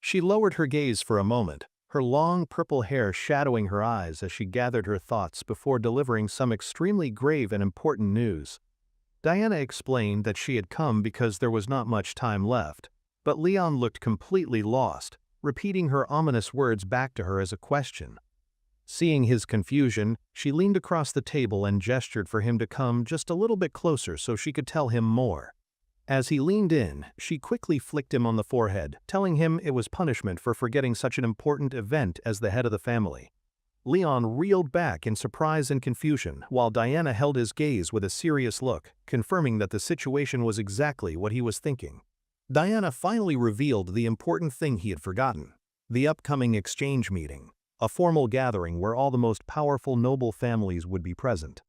She lowered her gaze for a moment, her long purple hair shadowing her eyes as she gathered her thoughts before delivering some extremely grave and important news. Diana explained that she had come because there was not much time left, but Leon looked completely lost, repeating her ominous words back to her as a question. Seeing his confusion, she leaned across the table and gestured for him to come just a little bit closer so she could tell him more. As he leaned in, she quickly flicked him on the forehead, telling him it was punishment for forgetting such an important event as the head of the family. Leon reeled back in surprise and confusion, while Diana held his gaze with a serious look, confirming that the situation was exactly what he was thinking. Diana finally revealed the important thing he had forgotten: the upcoming exchange meeting, a formal gathering where all the most powerful noble families would be present.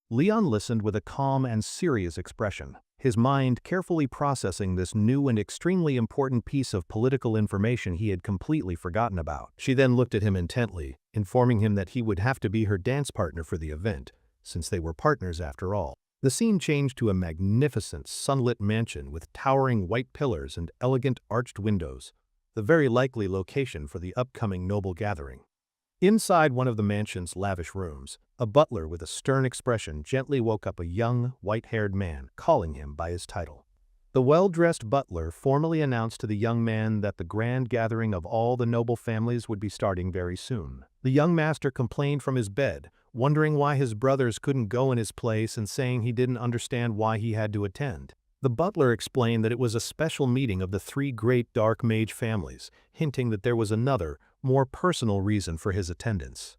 Leon listened with a calm and serious expression, his mind carefully processing this new and extremely important piece of political information he had completely forgotten about. She then looked at him intently, informing him that he would have to be her dance partner for the event, since they were partners after all. The scene changed to a magnificent, sunlit mansion with towering white pillars and elegant arched windows, the very likely location for the upcoming noble gathering. Inside one of the mansion's lavish rooms, a butler with a stern expression gently woke up a young, white-haired man, calling him by his title. The well-dressed butler formally announced to the young man that the grand gathering of all the noble families would be starting very soon. The young master complained from his bed, wondering why his brothers couldn't go in his place and saying he didn't understand why he had to attend. The butler explained that it was a special meeting of the three great dark mage families, hinting that there was another, more personal reason for his attendance.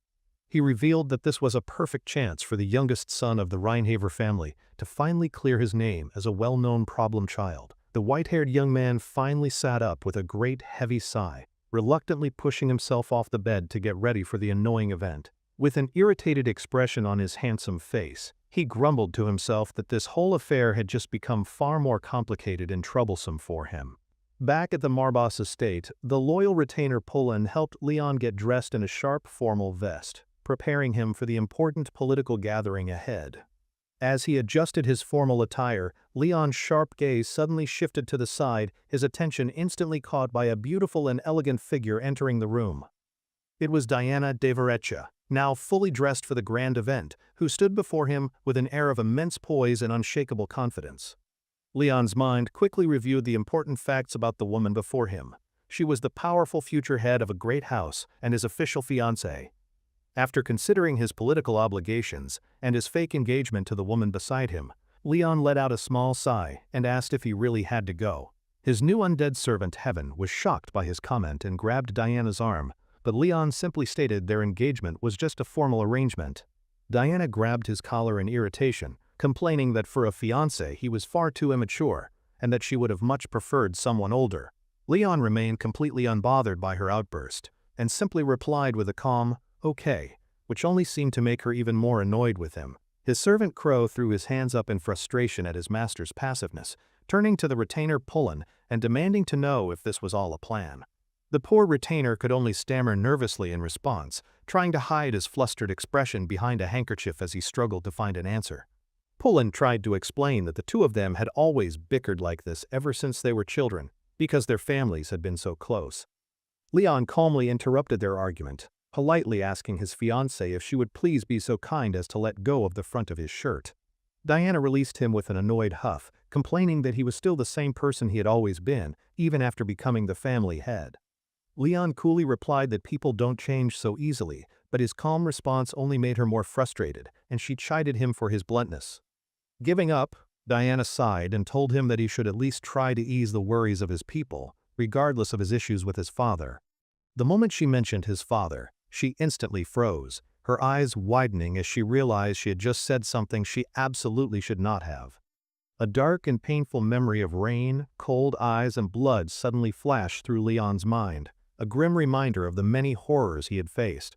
He revealed that this was a perfect chance for the youngest son of the Reinhaver family to finally clear his name as a well-known problem child. The white-haired young man finally sat up with a great heavy sigh, reluctantly pushing himself off the bed to get ready for the annoying event. With an irritated expression on his handsome face, he grumbled to himself that this whole affair had just become far more complicated and troublesome for him. Back at the Marbas estate, the loyal retainer Pullen helped Leon get dressed in a sharp formal vest, preparing him for the important political gathering ahead. As he adjusted his formal attire, Leon's sharp gaze suddenly shifted to the side, his attention instantly caught by a beautiful and elegant figure entering the room. It was Diana de Varecha, now fully dressed for the grand event, who stood before him with an air of immense poise and unshakable confidence. Leon's mind quickly reviewed the important facts about the woman before him. She was the powerful future head of a great house and his official fiancée. After considering his political obligations and his fake engagement to the woman beside him, Leon let out a small sigh and asked if he really had to go. His new undead servant Heaven was shocked by his comment and grabbed Diana's arm, but Leon simply stated their engagement was just a formal arrangement. Diana grabbed his collar in irritation, complaining that for a fiancé he was far too immature and that she would have much preferred someone older. Leon remained completely unbothered by her outburst and simply replied with a calm, "Okay," which only seemed to make her even more annoyed with him. His servant Crow threw his hands up in frustration at his master's passiveness, turning to the retainer Pullen and demanding to know if this was all a plan. The poor retainer could only stammer nervously in response, trying to hide his flustered expression behind a handkerchief as he struggled to find an answer. Pullen tried to explain that the two of them had always bickered like this ever since they were children, because their families had been so close. Leon calmly interrupted their argument, politely asking his fiancée if she would please be so kind as to let go of the front of his shirt. Diana released him with an annoyed huff, complaining that he was still the same person he had always been, even after becoming the family head. Leon coolly replied that people don't change so easily, but his calm response only made her more frustrated, and she chided him for his bluntness. Giving up, Diana sighed and told him that he should at least try to ease the worries of his people, regardless of his issues with his father. The moment she mentioned his father, she instantly froze, her eyes widening as she realized she had just said something she absolutely should not have. A dark and painful memory of rain, cold eyes, and blood suddenly flashed through Leon's mind, a grim reminder of the many horrors he had faced.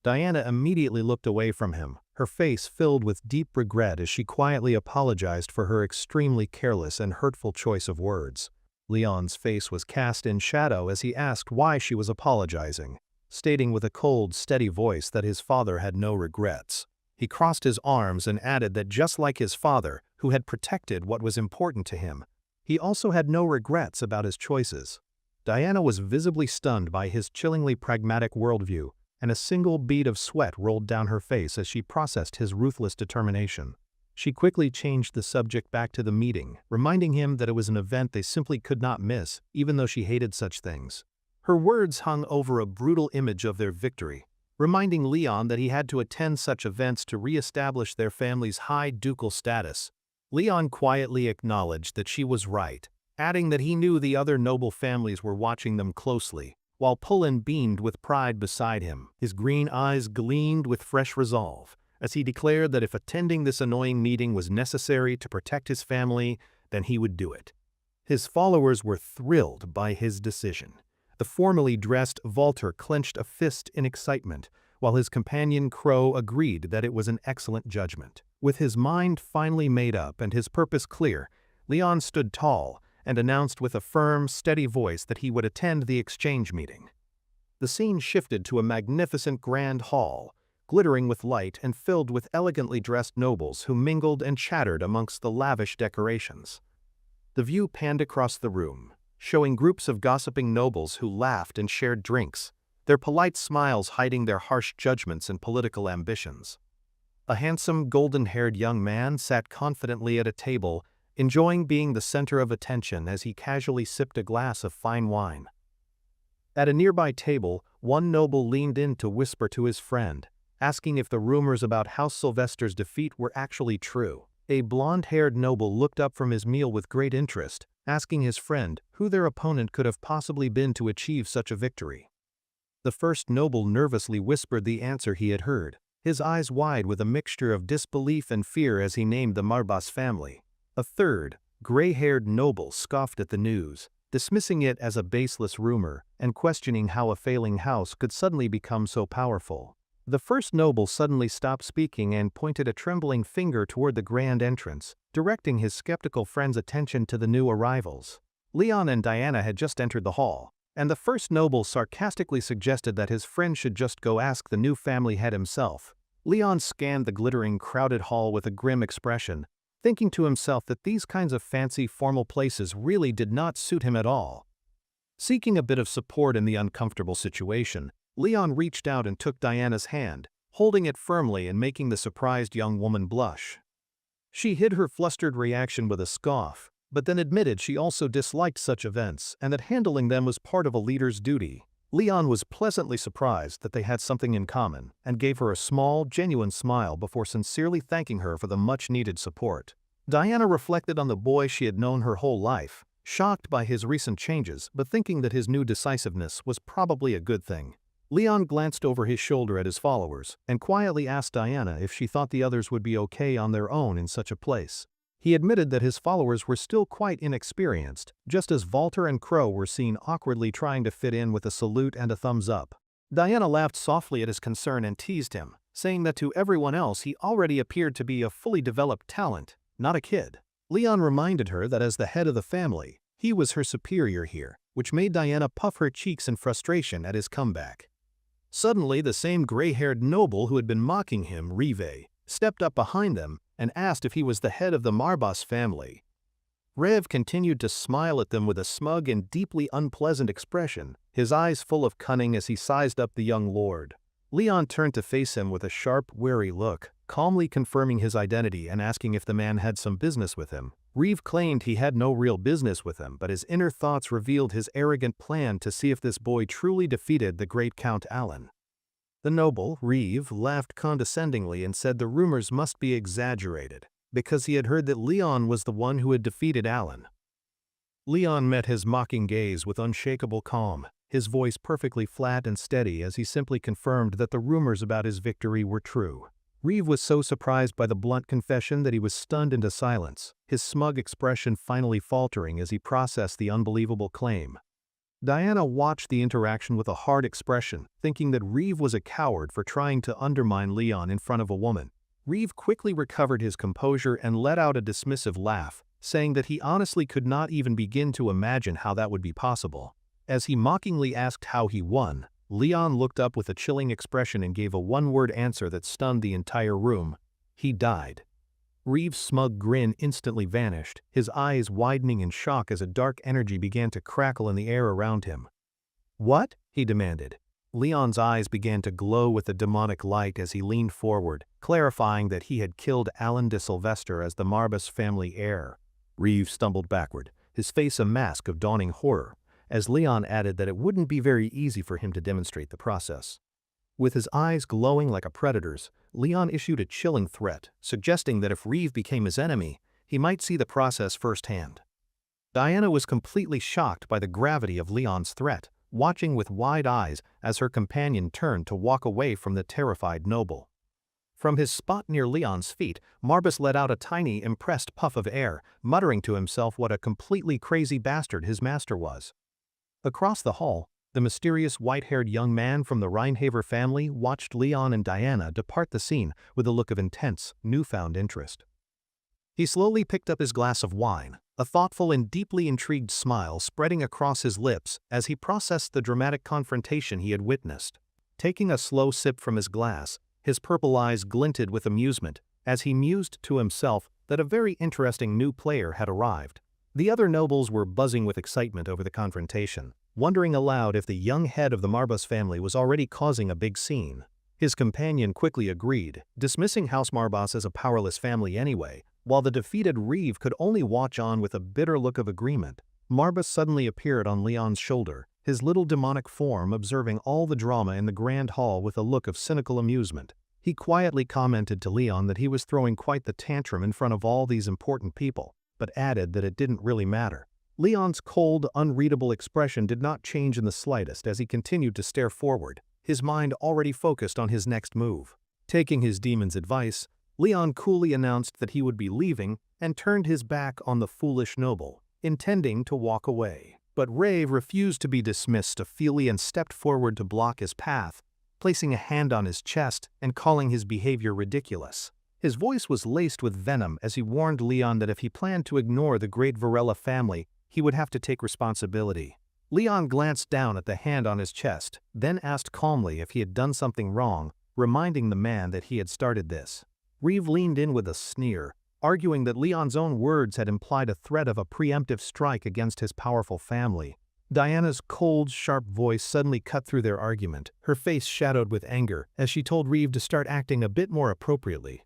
Diana immediately looked away from him, her face filled with deep regret as she quietly apologized for her extremely careless and hurtful choice of words. Leon's face was cast in shadow as he asked why she was apologizing, stating with a cold, steady voice that his father had no regrets. He crossed his arms and added that just like his father, who had protected what was important to him, he also had no regrets about his choices. Diana was visibly stunned by his chillingly pragmatic worldview, and a single bead of sweat rolled down her face as she processed his ruthless determination. She quickly changed the subject back to the meeting, reminding him that it was an event they simply could not miss, even though she hated such things. Her words hung over a brutal image of their victory, reminding Leon that he had to attend such events to re-establish their family's high ducal status. Leon quietly acknowledged that she was right, adding that he knew the other noble families were watching them closely, while Pullen beamed with pride beside him. His green eyes gleamed with fresh resolve, as he declared that if attending this annoying meeting was necessary to protect his family, then he would do it. His followers were thrilled by his decision. The formally dressed Walter clenched a fist in excitement, while his companion Crow agreed that it was an excellent judgment. With his mind finally made up and his purpose clear, Leon stood tall and announced with a firm, steady voice that he would attend the exchange meeting. The scene shifted to a magnificent grand hall, glittering with light and filled with elegantly dressed nobles who mingled and chattered amongst the lavish decorations. The view panned across the room, showing groups of gossiping nobles who laughed and shared drinks, their polite smiles hiding their harsh judgments and political ambitions. A handsome, golden-haired young man sat confidently at a table, enjoying being the center of attention as he casually sipped a glass of fine wine. At a nearby table, one noble leaned in to whisper to his friend, asking if the rumors about House Sylvester's defeat were actually true. A blonde-haired noble looked up from his meal with great interest, asking his friend who their opponent could have possibly been to achieve such a victory. The first noble nervously whispered the answer he had heard, his eyes wide with a mixture of disbelief and fear as he named the Marbas family. A third, gray-haired noble scoffed at the news, dismissing it as a baseless rumor and questioning how a failing house could suddenly become so powerful. The first noble suddenly stopped speaking and pointed a trembling finger toward the grand entrance, directing his skeptical friend's attention to the new arrivals. Leon and Diana had just entered the hall, and the first noble sarcastically suggested that his friend should just go ask the new family head himself. Leon scanned the glittering, crowded hall with a grim expression, thinking to himself that these kinds of fancy, formal places really did not suit him at all. Seeking a bit of support in the uncomfortable situation, Leon reached out and took Diana's hand, holding it firmly and making the surprised young woman blush. She hid her flustered reaction with a scoff, but then admitted she also disliked such events and that handling them was part of a leader's duty. Leon was pleasantly surprised that they had something in common and gave her a small, genuine smile before sincerely thanking her for the much-needed support. Diana reflected on the boy she had known her whole life, shocked by his recent changes but thinking that his new decisiveness was probably a good thing. Leon glanced over his shoulder at his followers and quietly asked Diana if she thought the others would be okay on their own in such a place. He admitted that his followers were still quite inexperienced, just as Walter and Crow were seen awkwardly trying to fit in with a salute and a thumbs up. Diana laughed softly at his concern and teased him, saying that to everyone else he already appeared to be a fully developed talent, not a kid. Leon reminded her that as the head of the family, he was her superior here, which made Diana puff her cheeks in frustration at his comeback. Suddenly, the same gray-haired noble who had been mocking him, Rive, stepped up behind them and asked if he was the head of the Marbas family. Rev continued to smile at them with a smug and deeply unpleasant expression, his eyes full of cunning as he sized up the young lord. Leon turned to face him with a sharp, wary look, calmly confirming his identity and asking if the man had some business with him. Reeve claimed he had no real business with him, but his inner thoughts revealed his arrogant plan to see if this boy truly defeated the great Count Alan. The noble, Reeve, laughed condescendingly and said the rumors must be exaggerated, because he had heard that Leon was the one who had defeated Alan. Leon met his mocking gaze with unshakable calm, his voice perfectly flat and steady as he simply confirmed that the rumors about his victory were true. Reeve was so surprised by the blunt confession that he was stunned into silence, his smug expression finally faltering as he processed the unbelievable claim. Diana watched the interaction with a hard expression, thinking that Reeve was a coward for trying to undermine Leon in front of a woman. Reeve quickly recovered his composure and let out a dismissive laugh, saying that he honestly could not even begin to imagine how that would be possible. As he mockingly asked how he won, Leon looked up with a chilling expression and gave a one-word answer that stunned the entire room. He died. Reeve's smug grin instantly vanished, his eyes widening in shock as a dark energy began to crackle in the air around him. "What?" he demanded. Leon's eyes began to glow with a demonic light as he leaned forward, clarifying that he had killed Alan de Sylvester as the Marbas family heir. Reeve stumbled backward, his face a mask of dawning horror, as Leon added that it wouldn't be very easy for him to demonstrate the process. With his eyes glowing like a predator's, Leon issued a chilling threat, suggesting that if Reeve became his enemy, he might see the process firsthand. Diana was completely shocked by the gravity of Leon's threat, watching with wide eyes as her companion turned to walk away from the terrified noble. From his spot near Leon's feet, Marbas let out a tiny, impressed puff of air, muttering to himself what a completely crazy bastard his master was. Across the hall, the mysterious white-haired young man from the Reinhaver family watched Leon and Diana depart the scene with a look of intense, newfound interest. He slowly picked up his glass of wine, a thoughtful and deeply intrigued smile spreading across his lips as he processed the dramatic confrontation he had witnessed. Taking a slow sip from his glass, his purple eyes glinted with amusement as he mused to himself that a very interesting new player had arrived. The other nobles were buzzing with excitement over the confrontation, wondering aloud if the young head of the Marbas family was already causing a big scene. His companion quickly agreed, dismissing House Marbas as a powerless family anyway, while the defeated Reeve could only watch on with a bitter look of agreement. Marbas suddenly appeared on Leon's shoulder, his little demonic form observing all the drama in the grand hall with a look of cynical amusement. He quietly commented to Leon that he was throwing quite the tantrum in front of all these important people, but added that it didn't really matter. Leon's cold, unreadable expression did not change in the slightest as he continued to stare forward, his mind already focused on his next move. Taking his demon's advice, Leon coolly announced that he would be leaving and turned his back on the foolish noble, intending to walk away. But Rave refused to be dismissed feelingly and stepped forward to block his path, placing a hand on his chest and calling his behavior ridiculous. His voice was laced with venom as he warned Leon that if he planned to ignore the great Varela family, he would have to take responsibility. Leon glanced down at the hand on his chest, then asked calmly if he had done something wrong, reminding the man that he had started this. Reeve leaned in with a sneer, arguing that Leon's own words had implied a threat of a preemptive strike against his powerful family. Diana's cold, sharp voice suddenly cut through their argument, her face shadowed with anger as she told Reeve to start acting a bit more appropriately.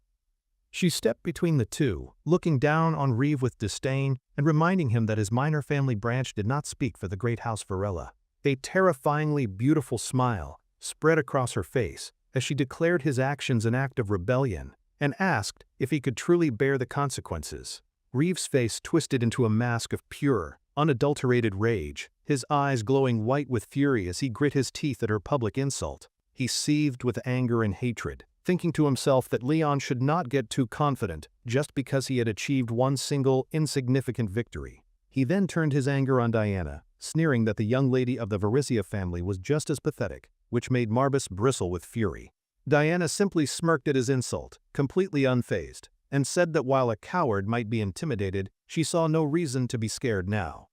She stepped between the two, looking down on Reeve with disdain and reminding him that his minor family branch did not speak for the great House Varela. A terrifyingly beautiful smile spread across her face as she declared his actions an act of rebellion and asked if he could truly bear the consequences. Reeve's face twisted into a mask of pure, unadulterated rage, his eyes glowing white with fury as he grit his teeth at her public insult. He seethed with anger and hatred, thinking to himself that Leon should not get too confident just because he had achieved one single, insignificant victory. He then turned his anger on Diana, sneering that the young lady of the Varisia family was just as pathetic, which made Marbas bristle with fury. Diana simply smirked at his insult, completely unfazed, and said that while a coward might be intimidated, she saw no reason to be scared now.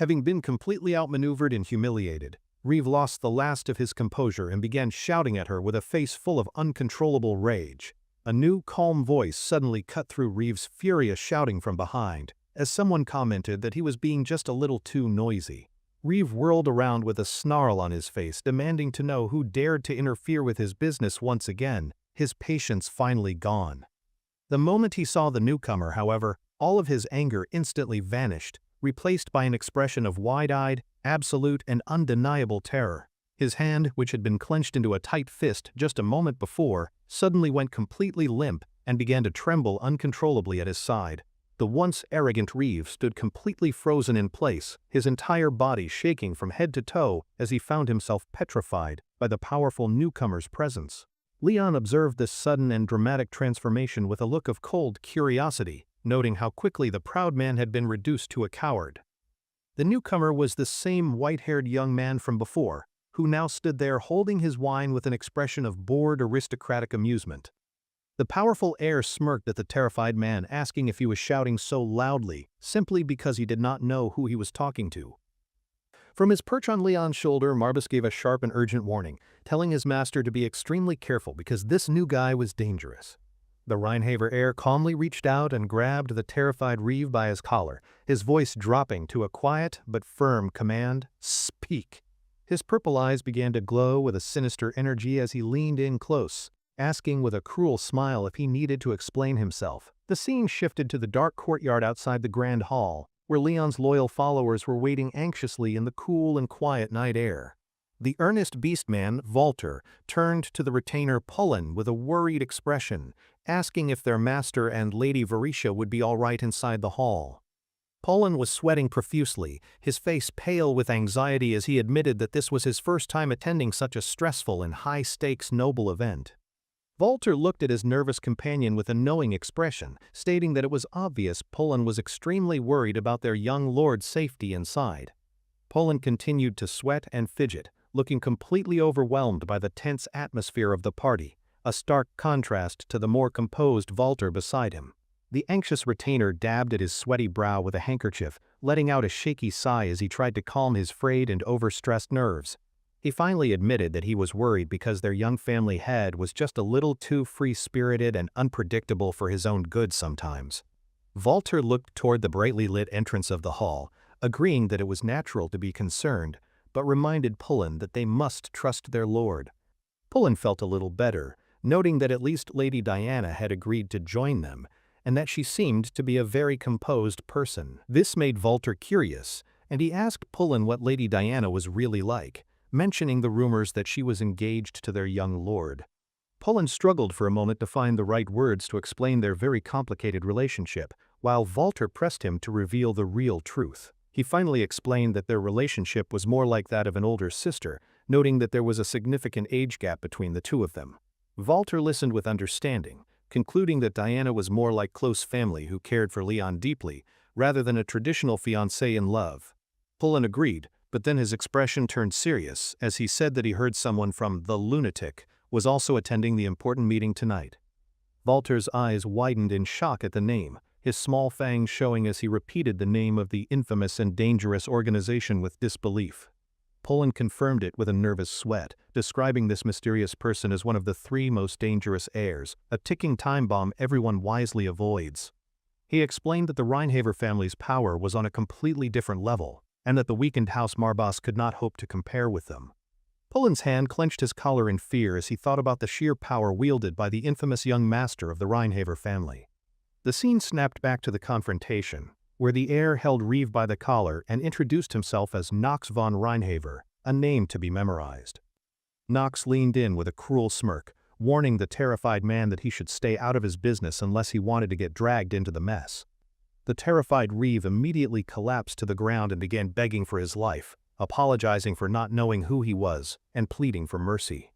Having been completely outmaneuvered and humiliated, Reeve lost the last of his composure and began shouting at her with a face full of uncontrollable rage. A new, calm voice suddenly cut through Reeve's furious shouting from behind, as someone commented that he was being just a little too noisy. Reeve whirled around with a snarl on his face, demanding to know who dared to interfere with his business once again, his patience finally gone. The moment he saw the newcomer, however, all of his anger instantly vanished, replaced by an expression of wide-eyed, absolute, and undeniable terror. His hand, which had been clenched into a tight fist just a moment before, suddenly went completely limp and began to tremble uncontrollably at his side. The once arrogant Reeve stood completely frozen in place, his entire body shaking from head to toe as he found himself petrified by the powerful newcomer's presence. Leon observed this sudden and dramatic transformation with a look of cold curiosity, noting how quickly the proud man had been reduced to a coward. The newcomer was the same white-haired young man from before, who now stood there holding his wine with an expression of bored aristocratic amusement. The powerful heir smirked at the terrified man, asking if he was shouting so loudly simply because he did not know who he was talking to. From his perch on Leon's shoulder, Marbas gave a sharp and urgent warning, telling his master to be extremely careful because this new guy was dangerous. The Rheinhaver heir calmly reached out and grabbed the terrified Reeve by his collar, his voice dropping to a quiet but firm command, "Speak." His purple eyes began to glow with a sinister energy as he leaned in close, asking with a cruel smile if he needed to explain himself. The scene shifted to the dark courtyard outside the Grand Hall, where Leon's loyal followers were waiting anxiously in the cool and quiet night air. The earnest beastman, Walter, turned to the retainer Pullen with a worried expression, asking if their master and Lady Varisha would be all right inside the hall. Pullen was sweating profusely, his face pale with anxiety as he admitted that this was his first time attending such a stressful and high-stakes noble event. Walter looked at his nervous companion with a knowing expression, stating that it was obvious Pullen was extremely worried about their young lord's safety inside. Pullen continued to sweat and fidget, looking completely overwhelmed by the tense atmosphere of the party, a stark contrast to the more composed Walter beside him. The anxious retainer dabbed at his sweaty brow with a handkerchief, letting out a shaky sigh as he tried to calm his frayed and overstressed nerves. He finally admitted that he was worried because their young family head was just a little too free-spirited and unpredictable for his own good sometimes. Walter looked toward the brightly lit entrance of the hall, agreeing that it was natural to be concerned, but reminded Pullen that they must trust their lord. Pullen felt a little better, noting that at least Lady Diana had agreed to join them, and that she seemed to be a very composed person. This made Walter curious, and he asked Pullen what Lady Diana was really like, mentioning the rumors that she was engaged to their young lord. Pullen struggled for a moment to find the right words to explain their very complicated relationship, while Walter pressed him to reveal the real truth. He finally explained that their relationship was more like that of an older sister, noting that there was a significant age gap between the two of them. Walter listened with understanding, concluding that Diana was more like close family who cared for Leon deeply, rather than a traditional fiancé in love. Pullen agreed, but then his expression turned serious as he said that he heard someone from the lunatic was also attending the important meeting tonight. Walter's eyes widened in shock at the name, his small fangs showing as he repeated the name of the infamous and dangerous organization with disbelief. Pullen confirmed it with a nervous sweat, describing this mysterious person as one of the 3 most dangerous heirs, a ticking time bomb everyone wisely avoids. He explained that the Rheinhaver family's power was on a completely different level, and that the weakened House Marbas could not hope to compare with them. Pullen's hand clenched his collar in fear as he thought about the sheer power wielded by the infamous young master of the Rheinhaver family. The scene snapped back to the confrontation, where the heir held Reeve by the collar and introduced himself as Knox von Rheinhaver, a name to be memorized. Knox leaned in with a cruel smirk, warning the terrified man that he should stay out of his business unless he wanted to get dragged into the mess. The terrified Reeve immediately collapsed to the ground and began begging for his life, apologizing for not knowing who he was and pleading for mercy.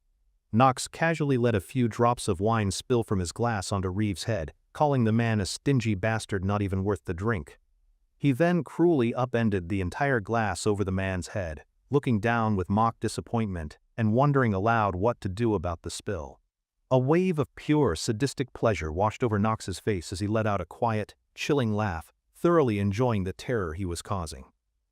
Knox casually let a few drops of wine spill from his glass onto Reeve's head, calling the man a stingy bastard not even worth the drink. He then cruelly upended the entire glass over the man's head, looking down with mock disappointment and wondering aloud what to do about the spill. A wave of pure, sadistic pleasure washed over Knox's face as he let out a quiet, chilling laugh, thoroughly enjoying the terror he was causing.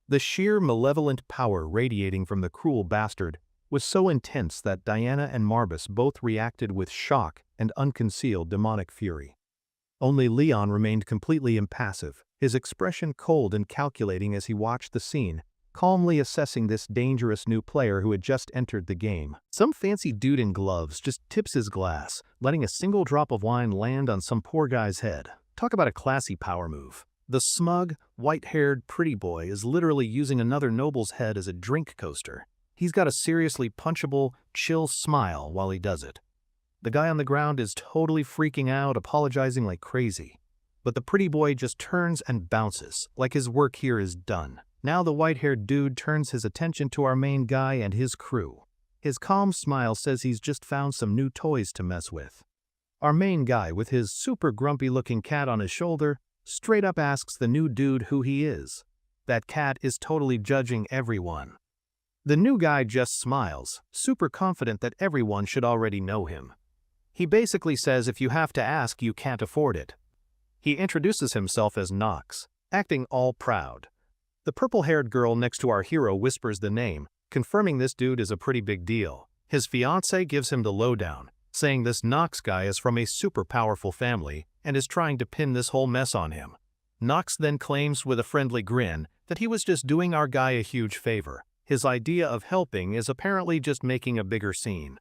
The sheer malevolent power radiating from the cruel bastard was so intense that Diana and Marbus both reacted with shock and unconcealed demonic fury. Only Leon remained completely impassive, his expression cold and calculating as he watched the scene, calmly assessing this dangerous new player who had just entered the game. Some fancy dude in gloves just tips his glass, letting a single drop of wine land on some poor guy's head. Talk about a classy power move. The smug, white-haired pretty boy is literally using another noble's head as a drink coaster. He's got a seriously punchable, chill smile while he does it. The guy on the ground is totally freaking out, apologizing like crazy. But the pretty boy just turns and bounces, like his work here is done. Now the white-haired dude turns his attention to our main guy and his crew. His calm smile says he's just found some new toys to mess with. Our main guy, with his super grumpy-looking cat on his shoulder, straight up asks the new dude who he is. That cat is totally judging everyone. The new guy just smiles, super confident that everyone should already know him. He basically says if you have to ask, you can't afford it. He introduces himself as Nox, acting all proud. The purple-haired girl next to our hero whispers the name, confirming this dude is a pretty big deal. His fiancé gives him the lowdown, saying this Nox guy is from a super powerful family and is trying to pin this whole mess on him. Nox then claims with a friendly grin that he was just doing our guy a huge favor. His idea of helping is apparently just making a bigger scene.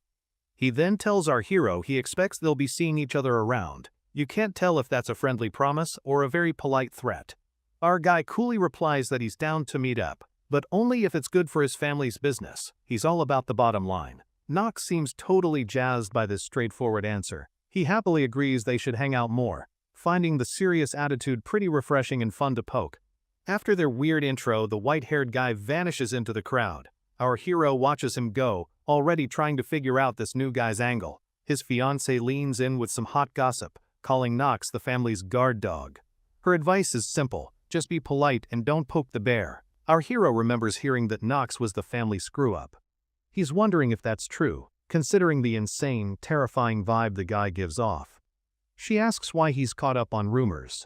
He then tells our hero he expects they'll be seeing each other around. You can't tell if that's a friendly promise or a very polite threat. Our guy coolly replies that he's down to meet up, but only if it's good for his family's business. He's all about the bottom line. Nox seems totally jazzed by this straightforward answer. He happily agrees they should hang out more, finding the serious attitude pretty refreshing and fun to poke. After their weird intro, the white-haired guy vanishes into the crowd. Our hero watches him go, already trying to figure out this new guy's angle. His fiancée leans in with some hot gossip, calling Nox the family's guard dog. Her advice is simple. Just be polite and don't poke the bear. Our hero remembers hearing that Nox was the family screw-up. He's wondering if that's true, considering the insane, terrifying vibe the guy gives off. She asks why he's caught up on rumors.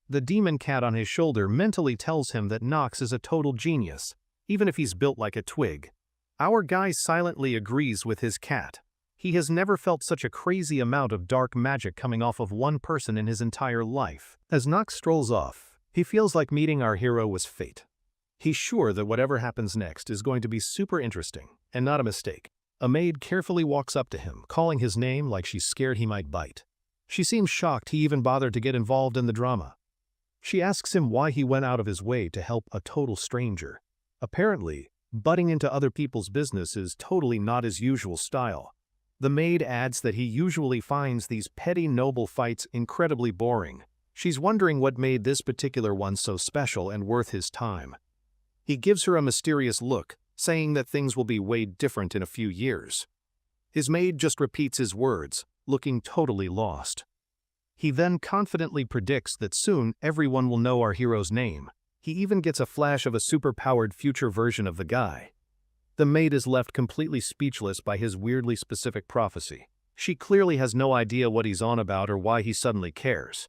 The demon cat on his shoulder mentally tells him that Nox is a total genius, even if he's built like a twig. Our guy silently agrees with his cat. He has never felt such a crazy amount of dark magic coming off of one person in his entire life. As Nox strolls off, he feels like meeting our hero was fate. He's sure that whatever happens next is going to be super interesting, and not a mistake. A maid carefully walks up to him, calling his name like she's scared he might bite. She seems shocked he even bothered to get involved in the drama. She asks him why he went out of his way to help a total stranger. Apparently, butting into other people's business is totally not his usual style. The maid adds that he usually finds these petty noble fights incredibly boring. She's wondering what made this particular one so special and worth his time. He gives her a mysterious look, saying that things will be way different in a few years. His maid just repeats his words, looking totally lost. He then confidently predicts that soon everyone will know our hero's name. He even gets a flash of a super-powered future version of the guy. The maid is left completely speechless by his weirdly specific prophecy. She clearly has no idea what he's on about or why he suddenly cares.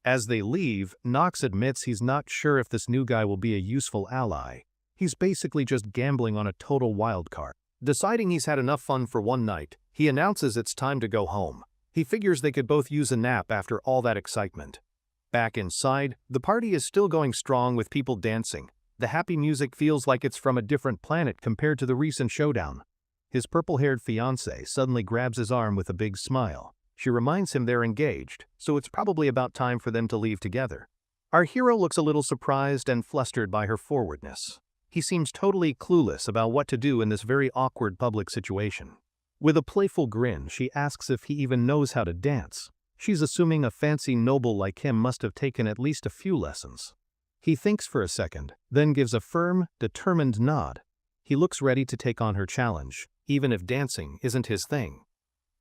As they leave, Nox admits he's not sure if this new guy will be a useful ally. He's basically just gambling on a total wild card. Deciding he's had enough fun for one night, he announces it's time to go home. He figures they could both use a nap after all that excitement. Back inside, the party is still going strong with people dancing. The happy music feels like it's from a different planet compared to the recent showdown. His purple-haired fiancée suddenly grabs his arm with a big smile. She reminds him they're engaged, so it's probably about time for them to leave together. Our hero looks a little surprised and flustered by her forwardness. He seems totally clueless about what to do in this very awkward public situation. With a playful grin, she asks if he even knows how to dance. She's assuming a fancy noble like him must have taken at least a few lessons. He thinks for a second, then gives a firm, determined nod. He looks ready to take on her challenge, even if dancing isn't his thing.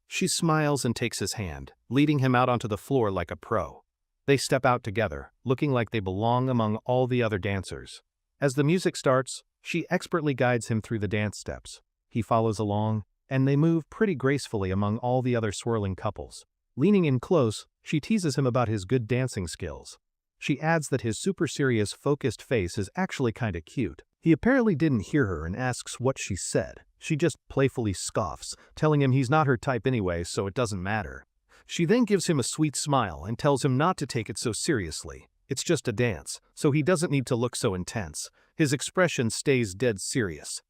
She smiles and takes his hand, leading him out onto the floor like a pro. They step out together, looking like they belong among all the other dancers. As the music starts, she expertly guides him through the dance steps. He follows along, and they move pretty gracefully among all the other swirling couples. Leaning in close, she teases him about his good dancing skills. She adds that his super serious, focused face is actually kinda cute. He apparently didn't hear her and asks what she said. She just playfully scoffs, telling him he's not her type anyway, so it doesn't matter. She then gives him a sweet smile and tells him not to take it so seriously. It's just a dance, so he doesn't need to look so intense. His expression stays dead serious.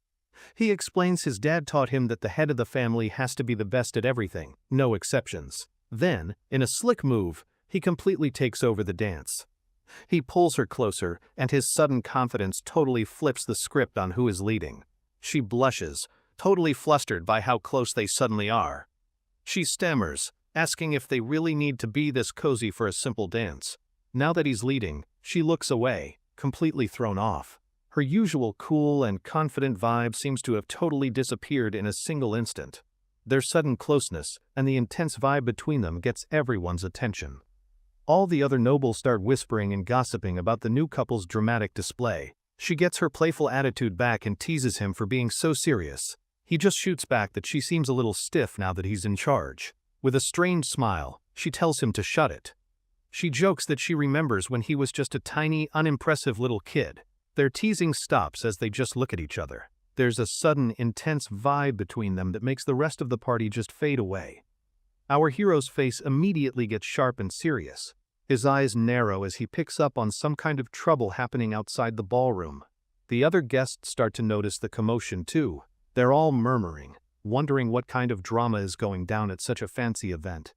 He explains his dad taught him that the head of the family has to be the best at everything, no exceptions. Then, in a slick move, he completely takes over the dance. He pulls her closer, and his sudden confidence totally flips the script on who is leading. She blushes, totally flustered by how close they suddenly are. She stammers, asking if they really need to be this cozy for a simple dance. Now that he's leading, she looks away, completely thrown off. Her usual cool and confident vibe seems to have totally disappeared in a single instant. Their sudden closeness and the intense vibe between them gets everyone's attention. All the other nobles start whispering and gossiping about the new couple's dramatic display. She gets her playful attitude back and teases him for being so serious. He just shoots back that she seems a little stiff now that he's in charge. With a strange smile, she tells him to shut it. She jokes that she remembers when he was just a tiny, unimpressive little kid. Their teasing stops as they just look at each other. There's a sudden, intense vibe between them that makes the rest of the party just fade away. Our hero's face immediately gets sharp and serious. His eyes narrow as he picks up on some kind of trouble happening outside the ballroom. The other guests start to notice the commotion too. They're all murmuring, wondering what kind of drama is going down at such a fancy event.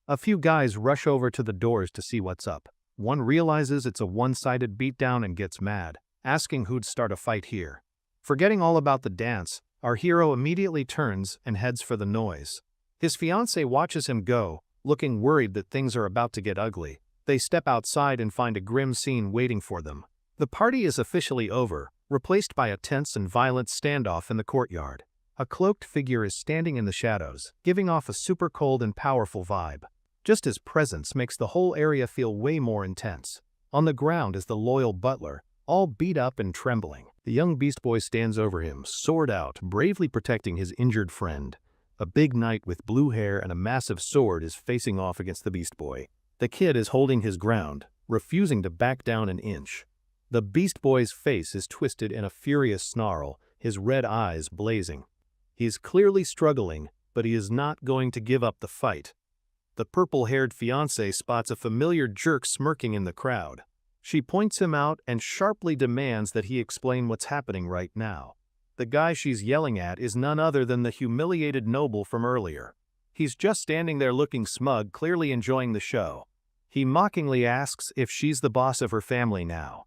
A few guys rush over to the doors to see what's up. One realizes it's a one-sided beatdown and gets mad, asking who'd start a fight here. Forgetting all about the dance, our hero immediately turns and heads for the noise. His fiancée watches him go, looking worried that things are about to get ugly. They step outside and find a grim scene waiting for them. The party is officially over, replaced by a tense and violent standoff in the courtyard. A cloaked figure is standing in the shadows, giving off a super cold and powerful vibe. Just his presence makes the whole area feel way more intense. On the ground is the loyal butler, all beat up and trembling. The young beast boy stands over him, sword out, bravely protecting his injured friend. A big knight with blue hair and a massive sword is facing off against the beast boy. The kid is holding his ground, refusing to back down an inch. The beast boy's face is twisted in a furious snarl, his red eyes blazing. He is clearly struggling, but he is not going to give up the fight. The purple-haired fiancé spots a familiar jerk smirking in the crowd. She points him out and sharply demands that he explain what's happening right now. The guy she's yelling at is none other than the humiliated noble from earlier. He's just standing there looking smug, clearly enjoying the show. He mockingly asks if she's the boss of her family now.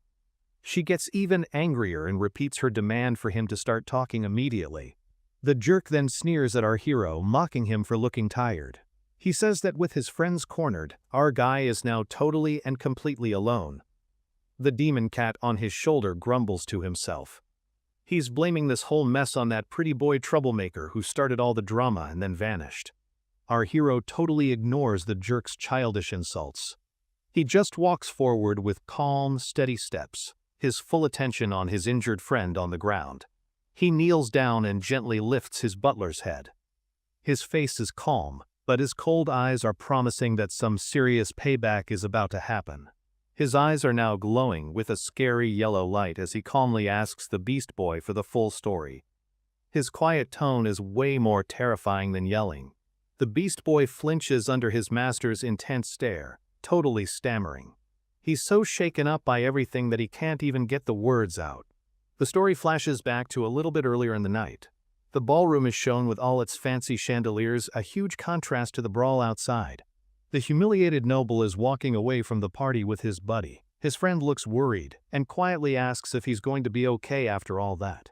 She gets even angrier and repeats her demand for him to start talking immediately. The jerk then sneers at our hero, mocking him for looking tired. He says that with his friends cornered, our guy is now totally and completely alone. The demon cat on his shoulder grumbles to himself. He's blaming this whole mess on that pretty boy troublemaker who started all the drama and then vanished. Our hero totally ignores the jerk's childish insults. He just walks forward with calm, steady steps, his full attention on his injured friend on the ground. He kneels down and gently lifts his butler's head. His face is calm, but his cold eyes are promising that some serious payback is about to happen. His eyes are now glowing with a scary yellow light as he calmly asks the beast boy for the full story. His quiet tone is way more terrifying than yelling. The beast boy flinches under his master's intense stare, totally stammering. He's so shaken up by everything that he can't even get the words out. The story flashes back to a little bit earlier in the night. The ballroom is shown with all its fancy chandeliers, a huge contrast to the brawl outside. The humiliated noble is walking away from the party with his buddy. His friend looks worried and quietly asks if he's going to be okay after all that.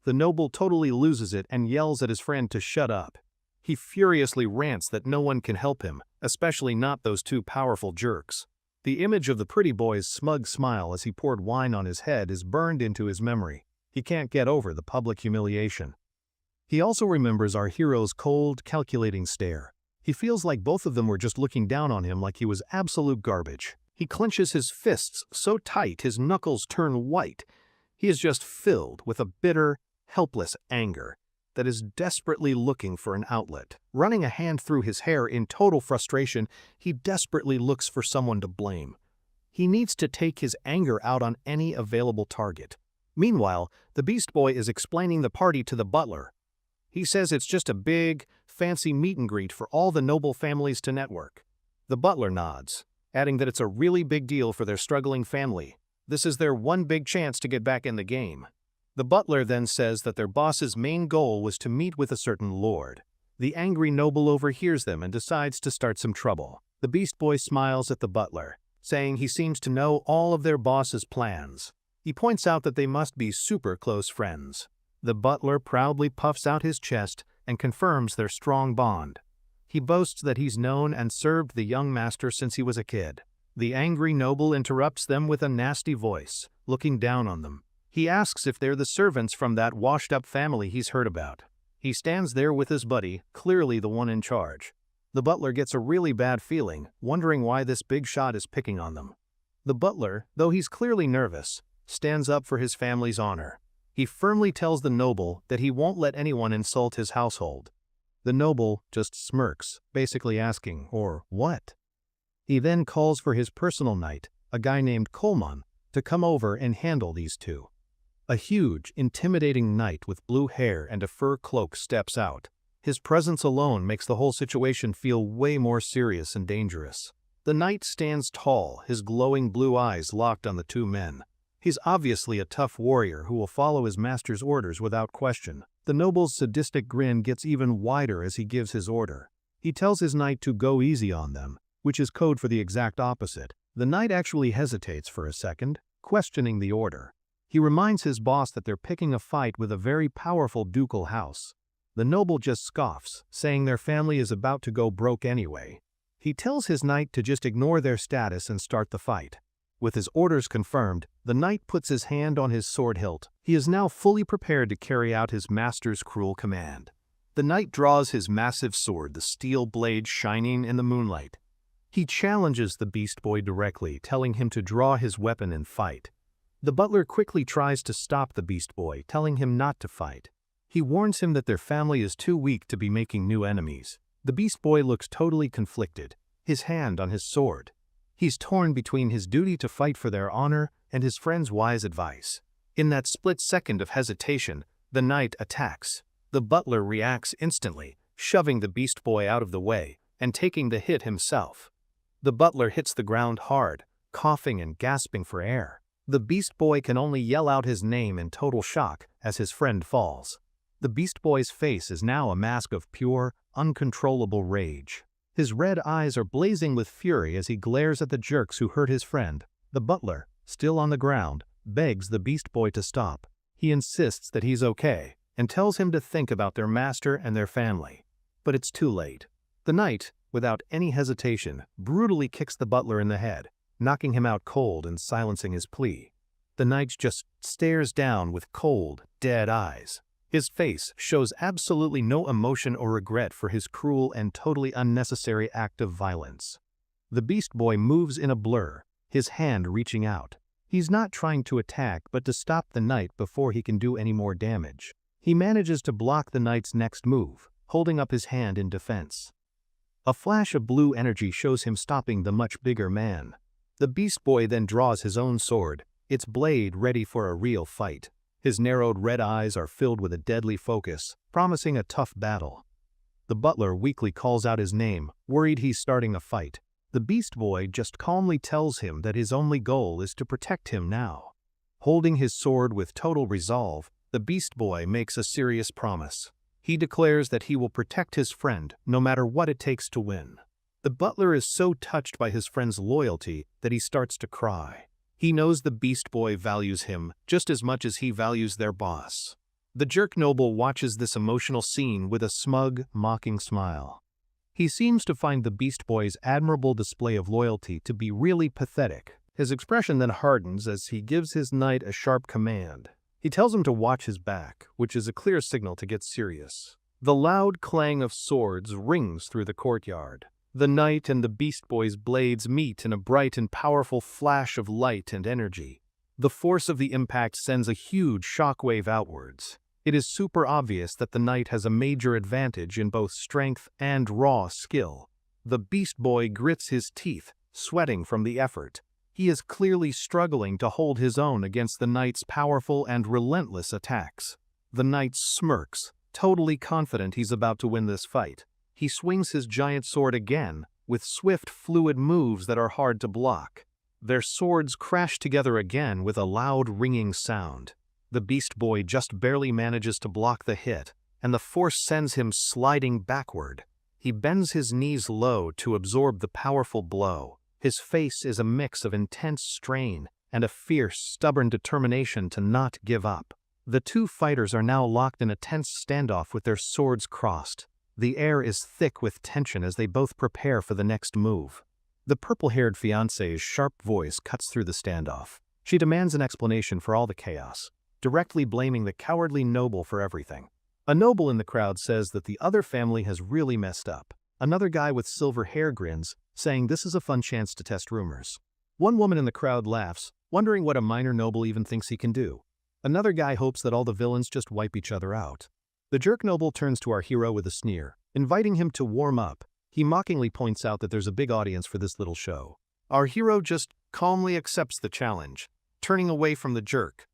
The noble totally loses it and yells at his friend to shut up. He furiously rants that no one can help him, especially not those two powerful jerks. The image of the pretty boy's smug smile as he poured wine on his head is burned into his memory. He can't get over the public humiliation. He also remembers our hero's cold, calculating stare. He feels like both of them were just looking down on him like he was absolute garbage. He clenches his fists so tight his knuckles turn white. He is just filled with a bitter, helpless anger that is desperately looking for an outlet. Running a hand through his hair in total frustration, he desperately looks for someone to blame. He needs to take his anger out on any available target. Meanwhile, the Beast Boy is explaining the party to the butler. He says it's just a big, fancy meet and greet for all the noble families to network. The butler nods, adding that it's a really big deal for their struggling family. This is their one big chance to get back in the game. The butler then says that their boss's main goal was to meet with a certain lord. The angry noble overhears them and decides to start some trouble. The Beast Boy smiles at the butler, saying he seems to know all of their boss's plans. He points out that they must be super close friends. The butler proudly puffs out his chest and confirms their strong bond. He boasts that he's known and served the young master since he was a kid. The angry noble interrupts them with a nasty voice, looking down on them. He asks if they're the servants from that washed-up family he's heard about. He stands there with his buddy, clearly the one in charge. The butler gets a really bad feeling, wondering why this big shot is picking on them. The butler, though he's clearly nervous, stands up for his family's honor. He firmly tells the noble that he won't let anyone insult his household. The noble just smirks, basically asking, or what? He then calls for his personal knight, a guy named Coleman, to come over and handle these two. A huge, intimidating knight with blue hair and a fur cloak steps out. His presence alone makes the whole situation feel way more serious and dangerous. The knight stands tall, his glowing blue eyes locked on the two men. He's obviously a tough warrior who will follow his master's orders without question. The noble's sadistic grin gets even wider as he gives his order. He tells his knight to go easy on them, which is code for the exact opposite. The knight actually hesitates for a second, questioning the order. He reminds his boss that they're picking a fight with a very powerful ducal house. The noble just scoffs, saying their family is about to go broke anyway. He tells his knight to just ignore their status and start the fight. With his orders confirmed, the knight puts his hand on his sword hilt. He is now fully prepared to carry out his master's cruel command. The knight draws his massive sword, the steel blade shining in the moonlight. He challenges the Beast Boy directly, telling him to draw his weapon and fight. The butler quickly tries to stop the Beast Boy, telling him not to fight. He warns him that their family is too weak to be making new enemies. The Beast Boy looks totally conflicted, his hand on his sword. He's torn between his duty to fight for their honor and his friend's wise advice. In that split second of hesitation, the knight attacks. The butler reacts instantly, shoving the Beast Boy out of the way and taking the hit himself. The butler hits the ground hard, coughing and gasping for air. The Beast Boy can only yell out his name in total shock as his friend falls. The Beast Boy's face is now a mask of pure, uncontrollable rage. His red eyes are blazing with fury as he glares at the jerks who hurt his friend. The butler, still on the ground, begs the Beast Boy to stop. He insists that he's okay and tells him to think about their master and their family. But it's too late. The knight, without any hesitation, brutally kicks the butler in the head, knocking him out cold and silencing his plea. The knight just stares down with cold, dead eyes. His face shows absolutely no emotion or regret for his cruel and totally unnecessary act of violence. The Beast Boy moves in a blur, his hand reaching out. He's not trying to attack but to stop the knight before he can do any more damage. He manages to block the knight's next move, holding up his hand in defense. A flash of blue energy shows him stopping the much bigger man. The Beast Boy then draws his own sword, its blade ready for a real fight. His narrowed red eyes are filled with a deadly focus, promising a tough battle. The butler weakly calls out his name, worried he's starting a fight. The Beast Boy just calmly tells him that his only goal is to protect him now. Holding his sword with total resolve, the Beast Boy makes a serious promise. He declares that he will protect his friend no matter what it takes to win. The butler is so touched by his friend's loyalty that he starts to cry. He knows the Beast Boy values him just as much as he values their boss. The jerk noble watches this emotional scene with a smug, mocking smile. He seems to find the Beast Boy's admirable display of loyalty to be really pathetic. His expression then hardens as he gives his knight a sharp command. He tells him to watch his back, which is a clear signal to get serious. The loud clang of swords rings through the courtyard. The knight and the Beast Boy's blades meet in a bright and powerful flash of light and energy. The force of the impact sends a huge shockwave outwards. It is super obvious that the knight has a major advantage in both strength and raw skill. The Beast Boy grits his teeth, sweating from the effort. He is clearly struggling to hold his own against the knight's powerful and relentless attacks. The knight smirks, totally confident he's about to win this fight. He swings his giant sword again, with swift, fluid moves that are hard to block. Their swords crash together again with a loud ringing sound. The Beast Boy just barely manages to block the hit, and the force sends him sliding backward. He bends his knees low to absorb the powerful blow. His face is a mix of intense strain and a fierce, stubborn determination to not give up. The two fighters are now locked in a tense standoff with their swords crossed. The air is thick with tension as they both prepare for the next move. The purple-haired fiancé's sharp voice cuts through the standoff. She demands an explanation for all the chaos, directly blaming the cowardly noble for everything. A noble in the crowd says that the other family has really messed up. Another guy with silver hair grins, saying this is a fun chance to test rumors. One woman in the crowd laughs, wondering what a minor noble even thinks he can do. Another guy hopes that all the villains just wipe each other out. The jerk noble turns to our hero with a sneer, inviting him to warm up. He mockingly points out that there's a big audience for this little show. Our hero just calmly accepts the challenge, turning away from the jerk.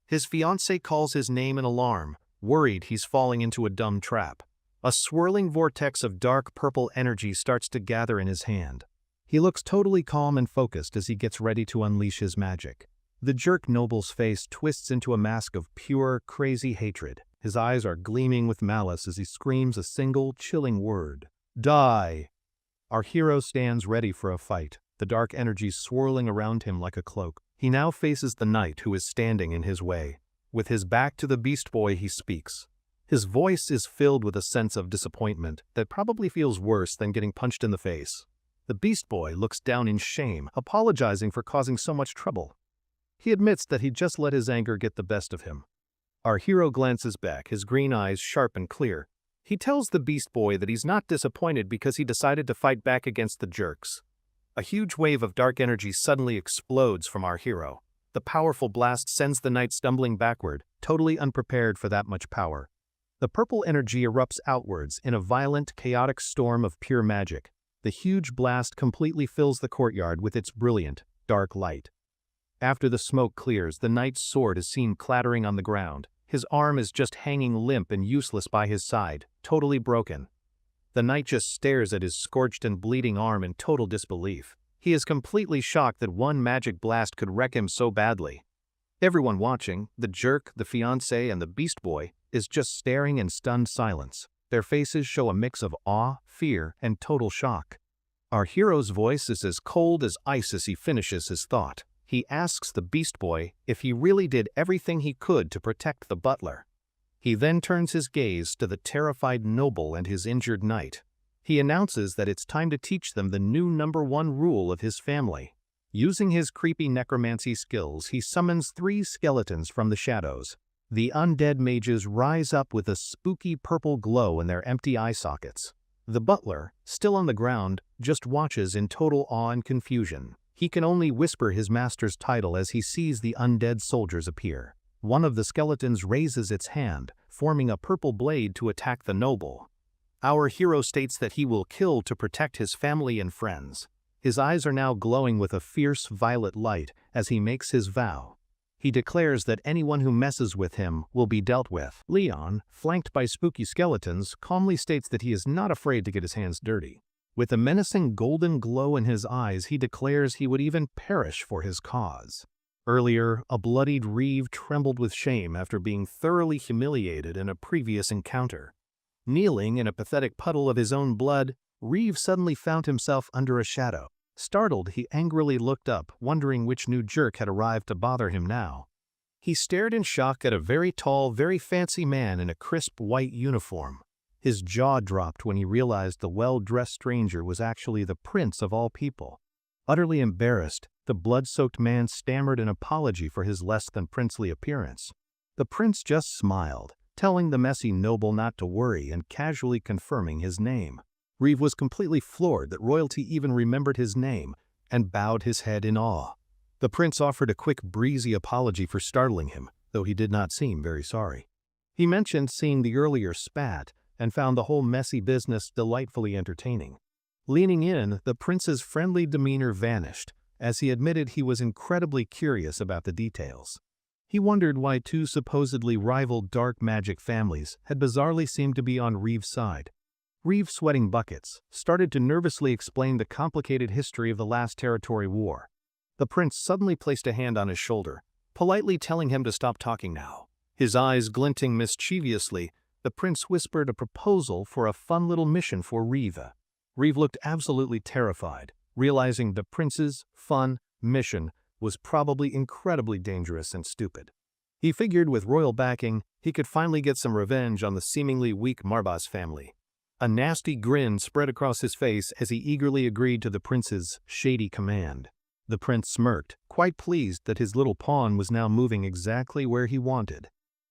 His fiancée calls his name in alarm, worried he's falling into a dumb trap. A swirling vortex of dark purple energy starts to gather in his hand. He looks totally calm and focused as he gets ready to unleash his magic. The jerk noble's face twists into a mask of pure, crazy hatred. His eyes are gleaming with malice as he screams a single, chilling word. Die! Our hero stands ready for a fight, the dark energy swirling around him like a cloak. He now faces the knight who is standing in his way. With his back to the Beast Boy, he speaks. His voice is filled with a sense of disappointment that probably feels worse than getting punched in the face. The Beast Boy looks down in shame, apologizing for causing so much trouble. He admits that he just let his anger get the best of him. Our hero glances back, his green eyes sharp and clear. He tells the Beast Boy that he's not disappointed because he decided to fight back against the jerks. A huge wave of dark energy suddenly explodes from our hero. The powerful blast sends the knight stumbling backward, totally unprepared for that much power. The purple energy erupts outwards in a violent, chaotic storm of pure magic. The huge blast completely fills the courtyard with its brilliant, dark light. After the smoke clears, the knight's sword is seen clattering on the ground. His arm is just hanging limp and useless by his side, totally broken. The knight just stares at his scorched and bleeding arm in total disbelief. He is completely shocked that one magic blast could wreck him so badly. Everyone watching, the jerk, the fiancé, and the Beast Boy, is just staring in stunned silence. Their faces show a mix of awe, fear, and total shock. Our hero's voice is as cold as ice as he finishes his thought. He asks the Beast Boy if he really did everything he could to protect the butler. He then turns his gaze to the terrified noble and his injured knight. He announces that it's time to teach them the new #1 rule of his family. Using his creepy necromancy skills, he summons 3 skeletons from the shadows. The undead mages rise up with a spooky purple glow in their empty eye sockets. The butler, still on the ground, just watches in total awe and confusion. He can only whisper his master's title as he sees the undead soldiers appear. One of the skeletons raises its hand, forming a purple blade to attack the noble. Our hero states that he will kill to protect his family and friends. His eyes are now glowing with a fierce violet light as he makes his vow. He declares that anyone who messes with him will be dealt with. Leon, flanked by spooky skeletons, calmly states that he is not afraid to get his hands dirty. With a menacing golden glow in his eyes, he declares he would even perish for his cause. Earlier, a bloodied Reeve trembled with shame after being thoroughly humiliated in a previous encounter. Kneeling in a pathetic puddle of his own blood, Reeve suddenly found himself under a shadow. Startled, he angrily looked up, wondering which new jerk had arrived to bother him now. He stared in shock at a very tall, very fancy man in a crisp white uniform. His jaw dropped when he realized the well-dressed stranger was actually the prince of all people. Utterly embarrassed, the blood-soaked man stammered an apology for his less-than-princely appearance. The prince just smiled, telling the messy noble not to worry and casually confirming his name. Reeve was completely floored that royalty even remembered his name and bowed his head in awe. The prince offered a quick, breezy apology for startling him, though he did not seem very sorry. He mentioned seeing the earlier spat and found the whole messy business delightfully entertaining. Leaning in, the prince's friendly demeanor vanished, as he admitted he was incredibly curious about the details. He wondered why two supposedly rival dark magic families had bizarrely seemed to be on Reeve's side. Reeve, sweating buckets, started to nervously explain the complicated history of the last territory war. The prince suddenly placed a hand on his shoulder, politely telling him to stop talking now. His eyes glinting mischievously, the prince whispered a proposal for a fun little mission for Reeve. Reeve looked absolutely terrified, realizing the prince's fun mission was probably incredibly dangerous and stupid. He figured with royal backing, he could finally get some revenge on the seemingly weak Marbas family. A nasty grin spread across his face as he eagerly agreed to the prince's shady command. The prince smirked, quite pleased that his little pawn was now moving exactly where he wanted.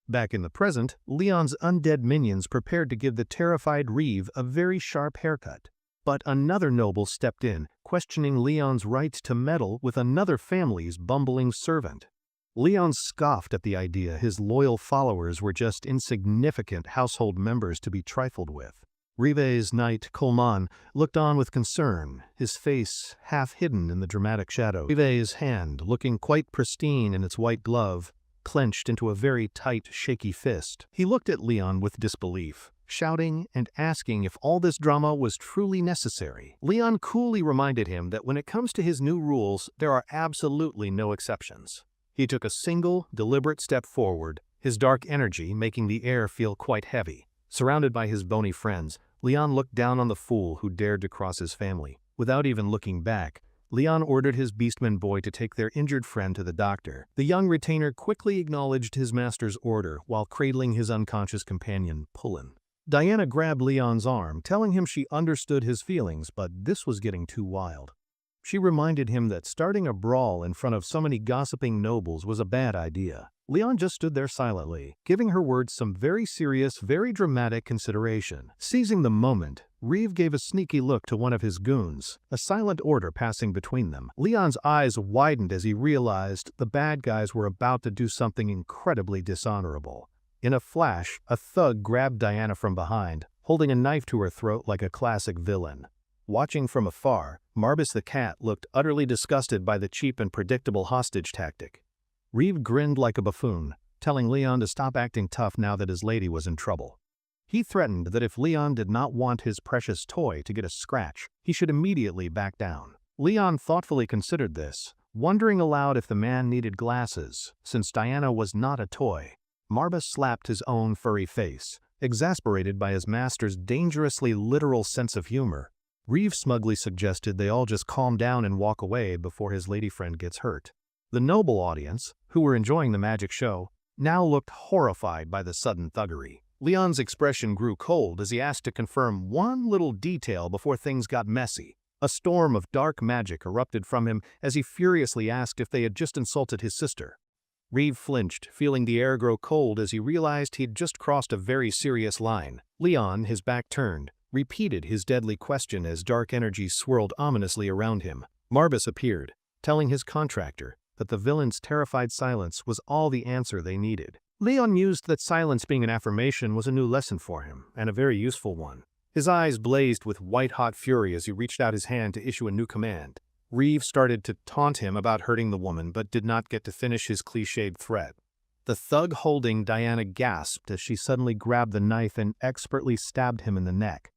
Back in the present, Leon's undead minions prepared to give the terrified Reeve a very sharp haircut. But another noble stepped in, questioning Leon's right to meddle with another family's bumbling servant. Leon scoffed at the idea his loyal followers were just insignificant household members to be trifled with. Reeve's knight, Coleman, looked on with concern, his face half hidden in the dramatic shadow. Reeve's hand, looking quite pristine in its white glove, clenched into a very tight, shaky fist. He looked at Leon with disbelief, shouting and asking if all this drama was truly necessary. Leon coolly reminded him that when it comes to his new rules, there are absolutely no exceptions. He took a single, deliberate step forward, his dark energy making the air feel quite heavy. Surrounded by his bony friends, Leon looked down on the fool who dared to cross his family. Without even looking back, Leon ordered his beastman boy to take their injured friend to the doctor. The young retainer quickly acknowledged his master's order while cradling his unconscious companion, Pullen. Diana grabbed Leon's arm, telling him she understood his feelings, but this was getting too wild. She reminded him that starting a brawl in front of so many gossiping nobles was a bad idea. Leon just stood there silently, giving her words some very serious, very dramatic consideration. Seizing the moment, Reeve gave a sneaky look to one of his goons, a silent order passing between them. Leon's eyes widened as he realized the bad guys were about to do something incredibly dishonorable. In a flash, a thug grabbed Diana from behind, holding a knife to her throat like a classic villain. Watching from afar, Marbas the cat looked utterly disgusted by the cheap and predictable hostage tactic. Reeve grinned like a buffoon, telling Leon to stop acting tough now that his lady was in trouble. He threatened that if Leon did not want his precious toy to get a scratch, he should immediately back down. Leon thoughtfully considered this, wondering aloud if the man needed glasses, since Diana was not a toy. Marbas slapped his own furry face, exasperated by his master's dangerously literal sense of humor. Reeve smugly suggested they all just calm down and walk away before his lady friend gets hurt. The noble audience, who were enjoying the magic show, now looked horrified by the sudden thuggery. Leon's expression grew cold as he asked to confirm one little detail before things got messy. A storm of dark magic erupted from him as he furiously asked if they had just insulted his sister. Reeve flinched, feeling the air grow cold as he realized he'd just crossed a very serious line. Leon, his back turned, repeated his deadly question as dark energy swirled ominously around him. Marbas appeared, telling his contractor that the villain's terrified silence was all the answer they needed. Leon mused that silence being an affirmation was a new lesson for him, and a very useful one. His eyes blazed with white-hot fury as he reached out his hand to issue a new command. Reeve started to taunt him about hurting the woman, but did not get to finish his cliched threat. The thug holding Diana gasped as she suddenly grabbed the knife and expertly stabbed him in the neck.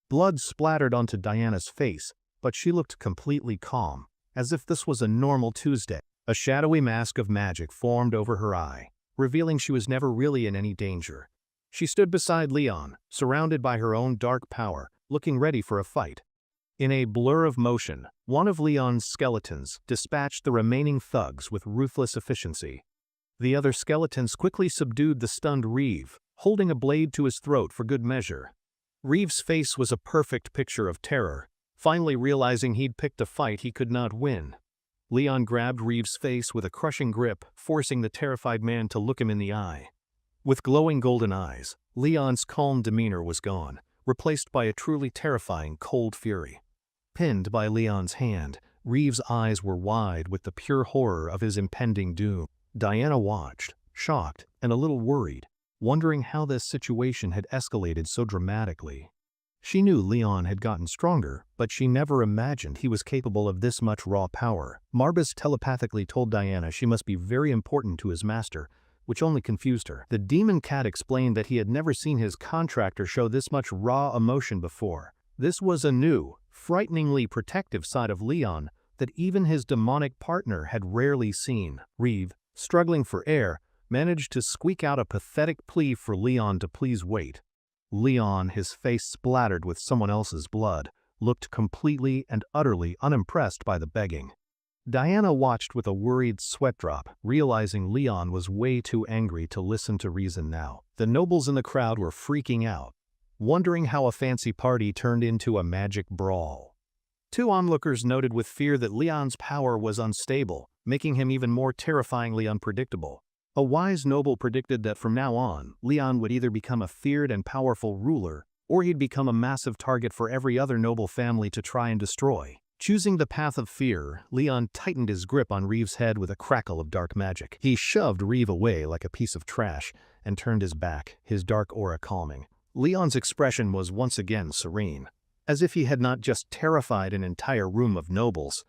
Blood splattered onto Diana's face, but she looked completely calm, as if this was a normal Tuesday. A shadowy mask of magic formed over her eye, revealing she was never really in any danger. She stood beside Leon, surrounded by her own dark power, looking ready for a fight. In a blur of motion, one of Leon's skeletons dispatched the remaining thugs with ruthless efficiency. The other skeletons quickly subdued the stunned Reeve, holding a blade to his throat for good measure. Reeve's face was a perfect picture of terror, finally realizing he'd picked a fight he could not win. Leon grabbed Reeve's face with a crushing grip, forcing the terrified man to look him in the eye. With glowing golden eyes, Leon's calm demeanor was gone, replaced by a truly terrifying cold fury. Pinned by Leon's hand, Reeve's eyes were wide with the pure horror of his impending doom. Diana watched, shocked and a little worried, wondering how this situation had escalated so dramatically. She knew Leon had gotten stronger, but she never imagined he was capable of this much raw power. Marbus telepathically told Diana she must be very important to his master, which only confused her. The demon cat explained that he had never seen his contractor show this much raw emotion before. This was a new, frighteningly protective side of Leon that even his demonic partner had rarely seen. Reeve, struggling for air, managed to squeak out a pathetic plea for Leon to please wait. Leon, his face splattered with someone else's blood, looked completely and utterly unimpressed by the begging. Diana watched with a worried sweat drop, realizing Leon was way too angry to listen to reason now. The nobles in the crowd were freaking out, wondering how a fancy party turned into a magic brawl. Two onlookers noted with fear that Leon's power was unstable, making him even more terrifyingly unpredictable. A wise noble predicted that from now on, Leon would either become a feared and powerful ruler, or he'd become a massive target for every other noble family to try and destroy. Choosing the path of fear, Leon tightened his grip on Reeve's head with a crackle of dark magic. He shoved Reeve away like a piece of trash and turned his back, his dark aura calming. Leon's expression was once again serene, as if he had not just terrified an entire room of nobles.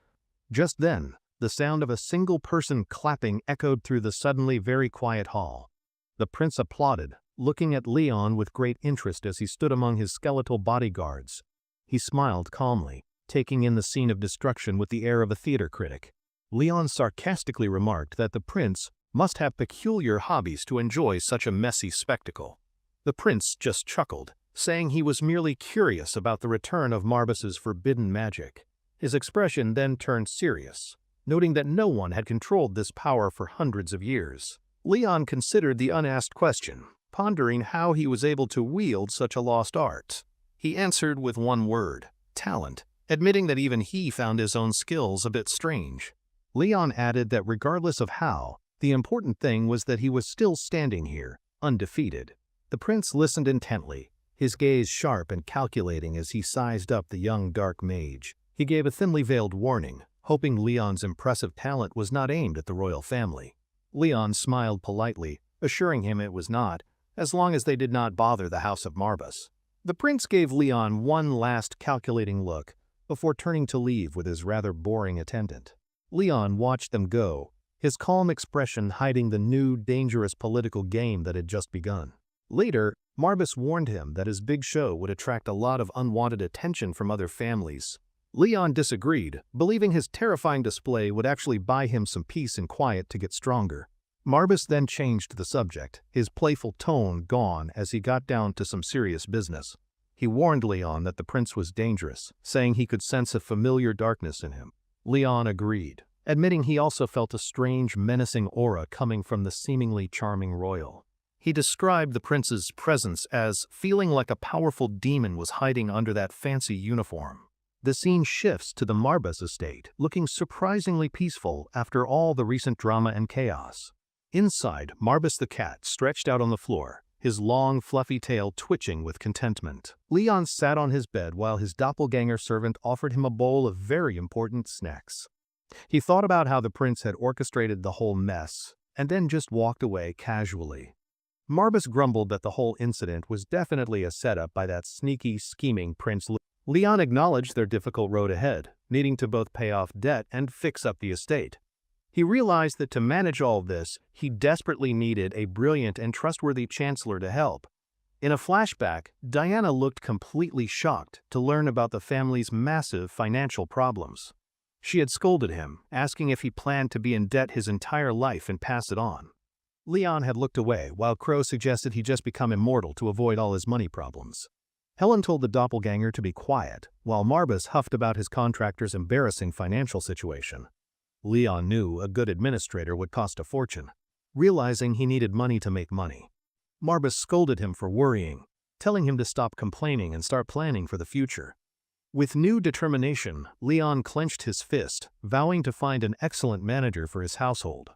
Just then, the sound of a single person clapping echoed through the suddenly very quiet hall. The prince applauded, looking at Leon with great interest as he stood among his skeletal bodyguards. He smiled calmly, taking in the scene of destruction with the air of a theater critic. Leon sarcastically remarked that the prince must have peculiar hobbies to enjoy such a messy spectacle. The prince just chuckled, saying he was merely curious about the return of Marbus's forbidden magic. His expression then turned serious, noting that no one had controlled this power for hundreds of years. Leon considered the unasked question, pondering how he was able to wield such a lost art. He answered with one word: talent, admitting that even he found his own skills a bit strange. Leon added that regardless of how, the important thing was that he was still standing here, undefeated. The prince listened intently, his gaze sharp and calculating as he sized up the young dark mage. He gave a thinly veiled warning, hoping Leon's impressive talent was not aimed at the royal family. Leon smiled politely, assuring him it was not, as long as they did not bother the house of Marbus. The prince gave Leon one last calculating look before turning to leave with his rather boring attendant. Leon watched them go, his calm expression hiding the new, dangerous political game that had just begun. Later, Marbus warned him that his big show would attract a lot of unwanted attention from other families. Leon disagreed, believing his terrifying display would actually buy him some peace and quiet to get stronger. Marbus then changed the subject, his playful tone gone as he got down to some serious business. He warned Leon that the prince was dangerous, saying he could sense a familiar darkness in him. Leon agreed, admitting he also felt a strange, menacing aura coming from the seemingly charming royal. He described the prince's presence as feeling like a powerful demon was hiding under that fancy uniform. The scene shifts to the Marbus estate, looking surprisingly peaceful after all the recent drama and chaos. Inside, Marbus the cat stretched out on the floor, his long, fluffy tail twitching with contentment. Leon sat on his bed while his doppelganger servant offered him a bowl of very important snacks. He thought about how the prince had orchestrated the whole mess, and then just walked away casually. Marbus grumbled that the whole incident was definitely a setup by that sneaky, scheming Prince. Leon acknowledged their difficult road ahead, needing to both pay off debt and fix up the estate. He realized that to manage all this, he desperately needed a brilliant and trustworthy chancellor to help. In a flashback, Diana looked completely shocked to learn about the family's massive financial problems. She had scolded him, asking if he planned to be in debt his entire life and pass it on. Leon had looked away, while Crow suggested he just become immortal to avoid all his money problems. Helen told the doppelganger to be quiet, while Marbus huffed about his contractor's embarrassing financial situation. Leon knew a good administrator would cost a fortune, realizing he needed money to make money. Marbus scolded him for worrying, telling him to stop complaining and start planning for the future. With new determination, Leon clenched his fist, vowing to find an excellent manager for his household.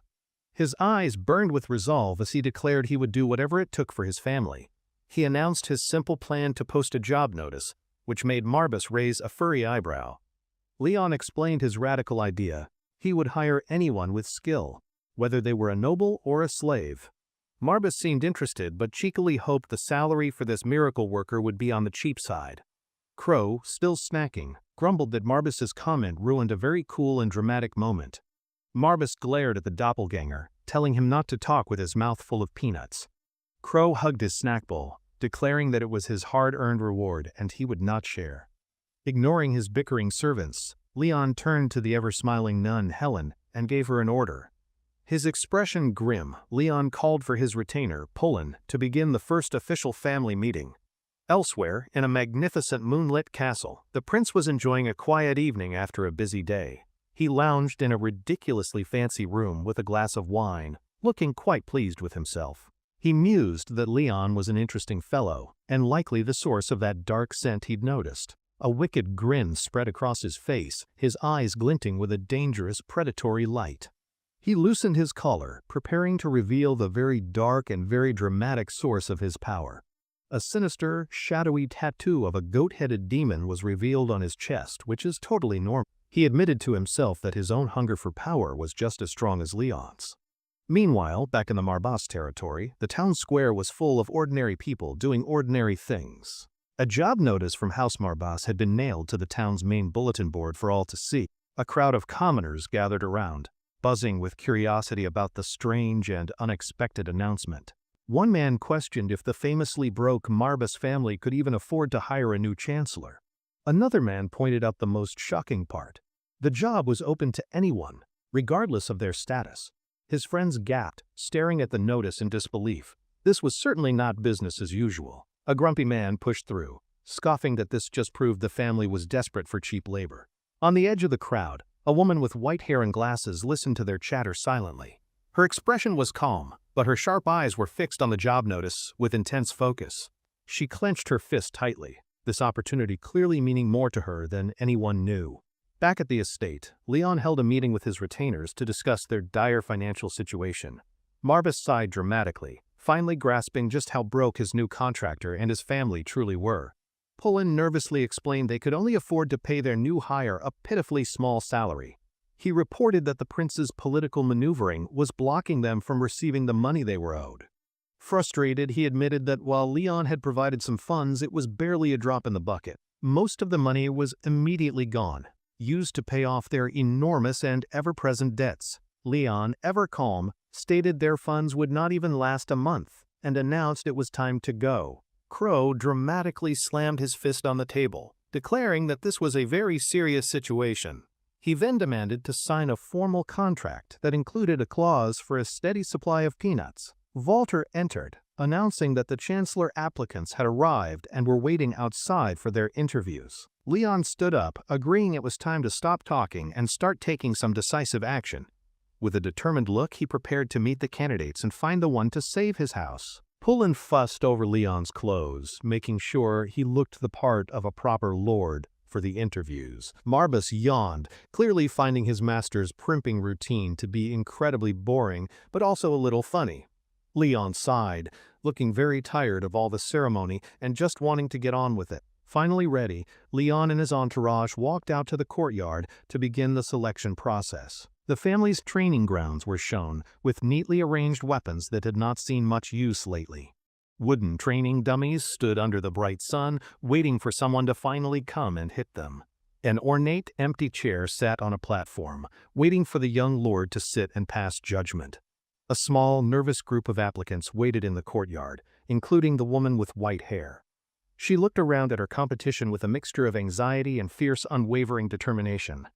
His eyes burned with resolve as he declared he would do whatever it took for his family. He announced his simple plan to post a job notice, which made Marbus raise a furry eyebrow. Leon explained his radical idea. He would hire anyone with skill, whether they were a noble or a slave. Marbus seemed interested but cheekily hoped the salary for this miracle worker would be on the cheap side. Crow, still snacking, grumbled that Marbus's comment ruined a very cool and dramatic moment. Marbus glared at the doppelganger, telling him not to talk with his mouth full of peanuts. Crow hugged his snack bowl, declaring that it was his hard-earned reward and he would not share. Ignoring his bickering servants, Leon turned to the ever-smiling nun, Helen, and gave her an order. His expression grim, Leon called for his retainer, Pullen, to begin the first official family meeting. Elsewhere, in a magnificent moonlit castle, the prince was enjoying a quiet evening after a busy day. He lounged in a ridiculously fancy room with a glass of wine, looking quite pleased with himself. He mused that Leon was an interesting fellow, and likely the source of that dark scent he'd noticed. A wicked grin spread across his face, his eyes glinting with a dangerous, predatory light. He loosened his collar, preparing to reveal the very dark and very dramatic source of his power. A sinister, shadowy tattoo of a goat-headed demon was revealed on his chest, which is totally normal. He admitted to himself that his own hunger for power was just as strong as Leon's. Meanwhile, back in the Marbas territory, the town square was full of ordinary people doing ordinary things. A job notice from House Marbas had been nailed to the town's main bulletin board for all to see. A crowd of commoners gathered around, buzzing with curiosity about the strange and unexpected announcement. One man questioned if the famously broke Marbas family could even afford to hire a new chancellor. Another man pointed out the most shocking part. The job was open to anyone, regardless of their status. His friends gasped, staring at the notice in disbelief. This was certainly not business as usual. A grumpy man pushed through, scoffing that this just proved the family was desperate for cheap labor. On the edge of the crowd, a woman with white hair and glasses listened to their chatter silently. Her expression was calm, but her sharp eyes were fixed on the job notice with intense focus. She clenched her fist tightly, this opportunity clearly meaning more to her than anyone knew. Back at the estate, Leon held a meeting with his retainers to discuss their dire financial situation. Marbus sighed dramatically, finally grasping just how broke his new contractor and his family truly were. Pullen nervously explained they could only afford to pay their new hire a pitifully small salary. He reported that the prince's political maneuvering was blocking them from receiving the money they were owed. Frustrated, he admitted that while Leon had provided some funds, it was barely a drop in the bucket. Most of the money was immediately gone, used to pay off their enormous and ever-present debts. Leon, ever calm, stated their funds would not even last a month, and announced it was time to go. Crow dramatically slammed his fist on the table, declaring that this was a very serious situation. He then demanded to sign a formal contract that included a clause for a steady supply of peanuts. Walter entered, announcing that the chancellor applicants had arrived and were waiting outside for their interviews. Leon stood up, agreeing it was time to stop talking and start taking some decisive action. With a determined look, he prepared to meet the candidates and find the one to save his house. Pullen fussed over Leon's clothes, making sure he looked the part of a proper lord for the interviews. Marbus yawned, clearly finding his master's primping routine to be incredibly boring, but also a little funny. Leon sighed, looking very tired of all the ceremony and just wanting to get on with it. Finally ready, Leon and his entourage walked out to the courtyard to begin the selection process. The family's training grounds were shown, with neatly arranged weapons that had not seen much use lately. Wooden training dummies stood under the bright sun, waiting for someone to finally come and hit them. An ornate, empty chair sat on a platform, waiting for the young lord to sit and pass judgment. A small, nervous group of applicants waited in the courtyard, including the woman with white hair. She looked around at her competition with a mixture of anxiety and fierce, unwavering determination.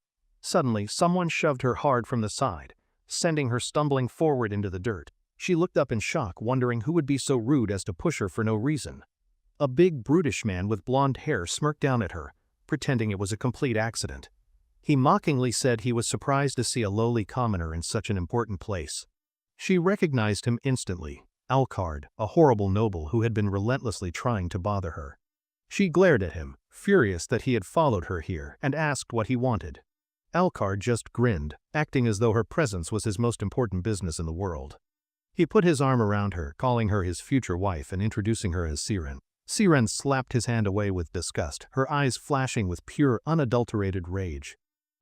Suddenly, someone shoved her hard from the side, sending her stumbling forward into the dirt. She looked up in shock, wondering who would be so rude as to push her for no reason. A big, brutish man with blonde hair smirked down at her, pretending it was a complete accident. He mockingly said he was surprised to see a lowly commoner in such an important place. She recognized him instantly, Alcard, a horrible noble who had been relentlessly trying to bother her. She glared at him, furious that he had followed her here, and asked what he wanted. Alcard just grinned, acting as though her presence was his most important business in the world. He put his arm around her, calling her his future wife and introducing her as Siren. Siren slapped his hand away with disgust, her eyes flashing with pure, unadulterated rage.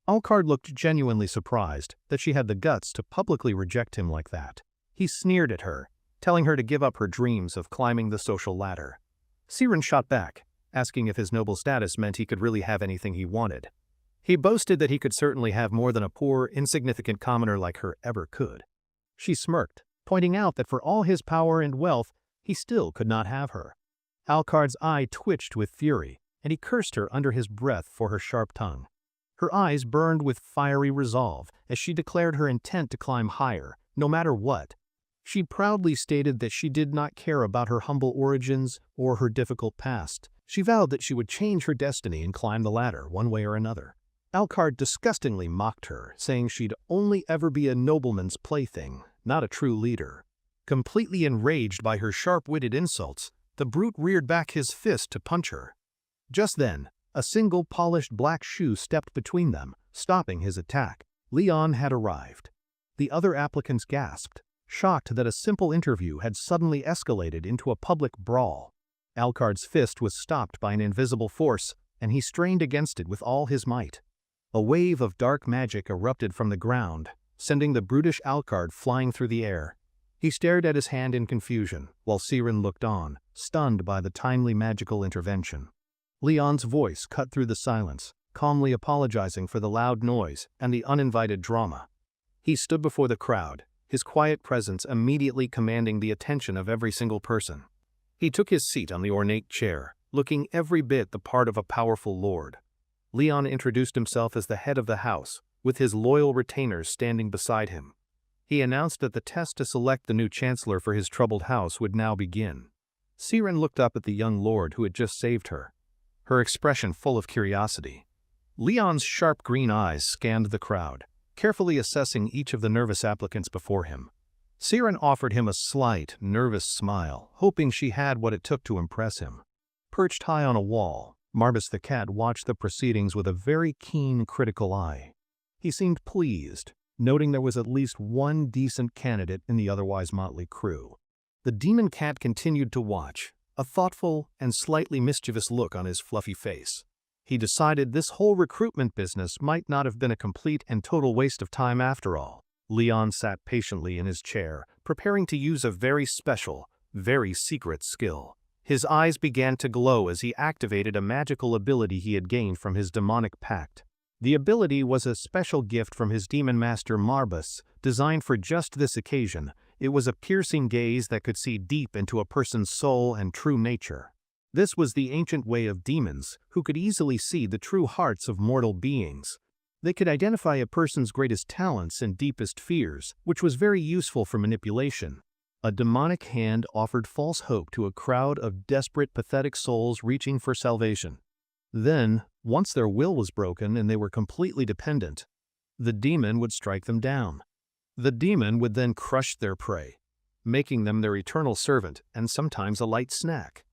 Alcard looked genuinely surprised that she had the guts to publicly reject him like that. He sneered at her, telling her to give up her dreams of climbing the social ladder. Siren shot back, asking if his noble status meant he could really have anything he wanted. He boasted that he could certainly have more than a poor, insignificant commoner like her ever could. She smirked, pointing out that for all his power and wealth, he still could not have her. Alucard's eye twitched with fury, and he cursed her under his breath for her sharp tongue. Her eyes burned with fiery resolve as she declared her intent to climb higher, no matter what. She proudly stated that she did not care about her humble origins or her difficult past. She vowed that she would change her destiny and climb the ladder one way or another. Alucard disgustingly mocked her, saying she'd only ever be a nobleman's plaything, not a true leader. Completely enraged by her sharp-witted insults, the brute reared back his fist to punch her. Just then, a single polished black shoe stepped between them, stopping his attack. Leon had arrived. The other applicants gasped, shocked that a simple interview had suddenly escalated into a public brawl. Alucard's fist was stopped by an invisible force, and he strained against it with all his might. A wave of dark magic erupted from the ground, sending the brutish Alucard flying through the air. He stared at his hand in confusion, while Siren looked on, stunned by the timely magical intervention. Leon's voice cut through the silence, calmly apologizing for the loud noise and the uninvited drama. He stood before the crowd, his quiet presence immediately commanding the attention of every single person. He took his seat on the ornate chair, looking every bit the part of a powerful lord. Leon introduced himself as the head of the house, with his loyal retainers standing beside him. He announced that the test to select the new chancellor for his troubled house would now begin. Siren looked up at the young lord who had just saved her, her expression full of curiosity. Leon's sharp green eyes scanned the crowd, carefully assessing each of the nervous applicants before him. Siren offered him a slight, nervous smile, hoping she had what it took to impress him. Perched high on a wall, Marbus the cat watched the proceedings with a very keen, critical eye. He seemed pleased, noting there was at least one decent candidate in the otherwise motley crew. The demon cat continued to watch, a thoughtful and slightly mischievous look on his fluffy face. He decided this whole recruitment business might not have been a complete and total waste of time after all. Leon sat patiently in his chair, preparing to use a very special, very secret skill. His eyes began to glow as he activated a magical ability he had gained from his demonic pact. The ability was a special gift from his demon master Marbus, designed for just this occasion. It was a piercing gaze that could see deep into a person's soul and true nature. This was the ancient way of demons, who could easily see the true hearts of mortal beings. They could identify a person's greatest talents and deepest fears, which was very useful for manipulation. A demonic hand offered false hope to a crowd of desperate, pathetic souls reaching for salvation. Then, once their will was broken and they were completely dependent, the demon would strike them down. The demon would then crush their prey, making them their eternal servant and sometimes a light snack.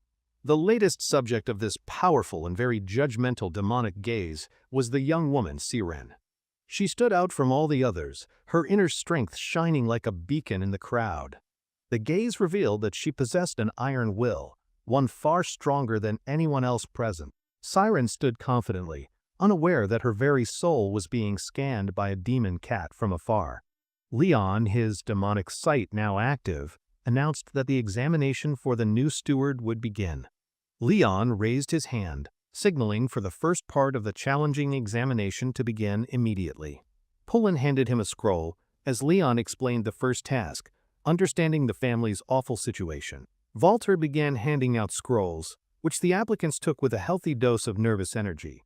The latest subject of this powerful and very judgmental demonic gaze was the young woman Siren. She stood out from all the others, her inner strength shining like a beacon in the crowd. The gaze revealed that she possessed an iron will, one far stronger than anyone else present. Siren stood confidently, unaware that her very soul was being scanned by a demon cat from afar. Leon, his demonic sight now active, announced that the examination for the new steward would begin. Leon raised his hand, signaling for the first part of the challenging examination to begin immediately. Pullen handed him a scroll as Leon explained the first task, understanding the family's awful situation. Walter began handing out scrolls, which the applicants took with a healthy dose of nervous energy.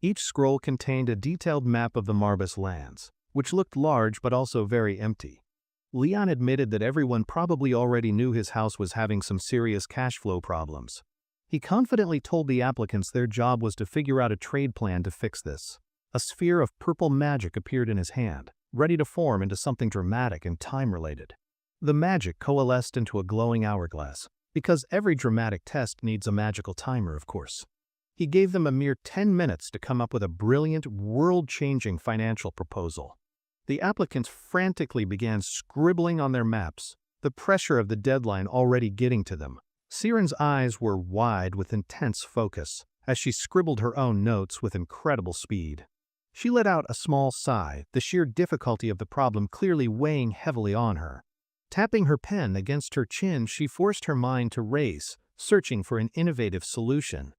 Each scroll contained a detailed map of the Marbus lands, which looked large but also very empty. Leon admitted that everyone probably already knew his house was having some serious cash flow problems. He confidently told the applicants their job was to figure out a trade plan to fix this. A sphere of purple magic appeared in his hand, ready to form into something dramatic and time-related. The magic coalesced into a glowing hourglass, because every dramatic test needs a magical timer, of course. He gave them a mere 10 minutes to come up with a brilliant, world-changing financial proposal. The applicants frantically began scribbling on their maps, the pressure of the deadline already getting to them. Siren's eyes were wide with intense focus as she scribbled her own notes with incredible speed. She let out a small sigh, the sheer difficulty of the problem clearly weighing heavily on her. Tapping her pen against her chin, she forced her mind to race, searching for an innovative solution.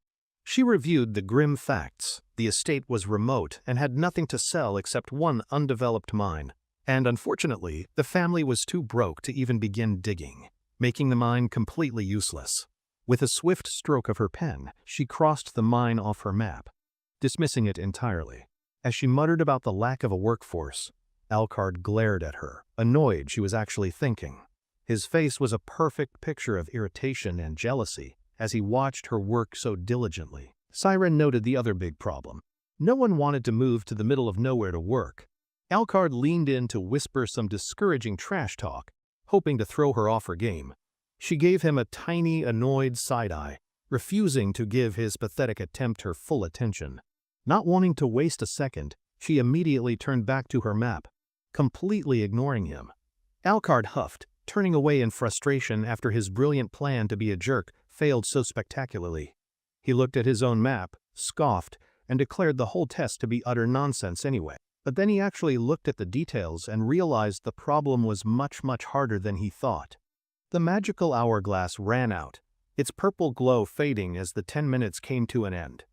She reviewed the grim facts. The estate was remote and had nothing to sell except one undeveloped mine. And unfortunately, the family was too broke to even begin digging, making the mine completely useless. With a swift stroke of her pen, she crossed the mine off her map, dismissing it entirely. As she muttered about the lack of a workforce, Alucard glared at her, annoyed she was actually thinking. His face was a perfect picture of irritation and jealousy as he watched her work so diligently. Siren noted the other big problem. No one wanted to move to the middle of nowhere to work. Alucard leaned in to whisper some discouraging trash talk, hoping to throw her off her game. She gave him a tiny, annoyed side-eye, refusing to give his pathetic attempt her full attention. Not wanting to waste a second, she immediately turned back to her map, completely ignoring him. Alucard huffed, turning away in frustration after his brilliant plan to be a jerk failed so spectacularly. He looked at his own map, scoffed, and declared the whole test to be utter nonsense anyway. But then he actually looked at the details and realized the problem was much harder than he thought. The magical hourglass ran out, its purple glow fading as the 10 minutes came to an end.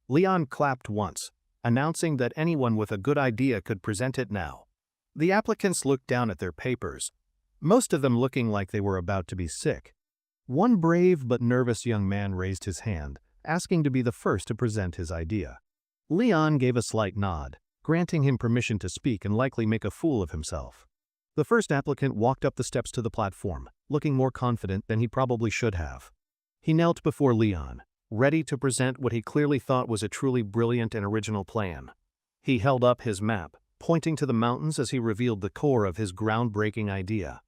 Leon clapped once, announcing that anyone with a good idea could present it now. The applicants looked down at their papers, most of them looking like they were about to be sick. One brave but nervous young man raised his hand, asking to be the first to present his idea. Leon gave a slight nod, granting him permission to speak and likely make a fool of himself. The first applicant walked up the steps to the platform, looking more confident than he probably should have. He knelt before Leon, ready to present what he clearly thought was a truly brilliant and original plan. He held up his map, pointing to the mountains as he revealed the core of his groundbreaking idea.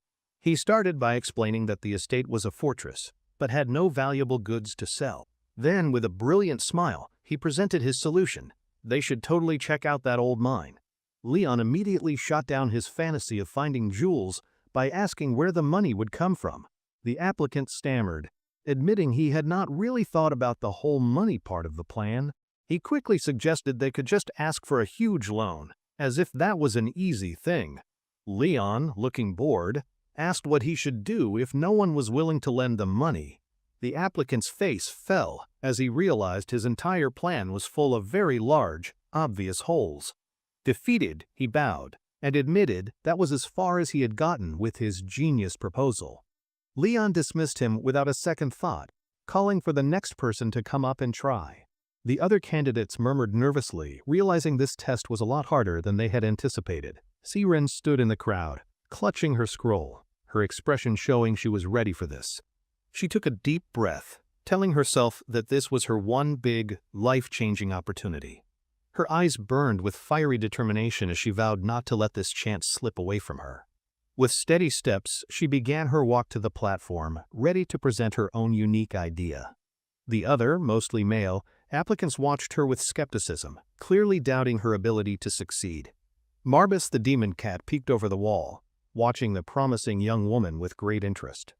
He started by explaining that the estate was a fortress, but had no valuable goods to sell. Then, with a brilliant smile, he presented his solution. They should totally check out that old mine. Leon immediately shot down his fantasy of finding jewels by asking where the money would come from. The applicant stammered, admitting he had not really thought about the whole money part of the plan. He quickly suggested they could just ask for a huge loan, as if that was an easy thing. Leon, looking bored, asked what he should do if no one was willing to lend them money. The applicant's face fell as he realized his entire plan was full of very large, obvious holes. Defeated, he bowed and admitted that was as far as he had gotten with his genius proposal. Leon dismissed him without a second thought, calling for the next person to come up and try. The other candidates murmured nervously, realizing this test was a lot harder than they had anticipated. Siren stood in the crowd, clutching her scroll, her expression showing she was ready for this. She took a deep breath, telling herself that this was her one big, life-changing opportunity. Her eyes burned with fiery determination as she vowed not to let this chance slip away from her. With steady steps, she began her walk to the platform, ready to present her own unique idea. The other, mostly male, applicants watched her with skepticism, clearly doubting her ability to succeed. Marbus the demon cat peeked over the wall, watching the promising young woman with great interest.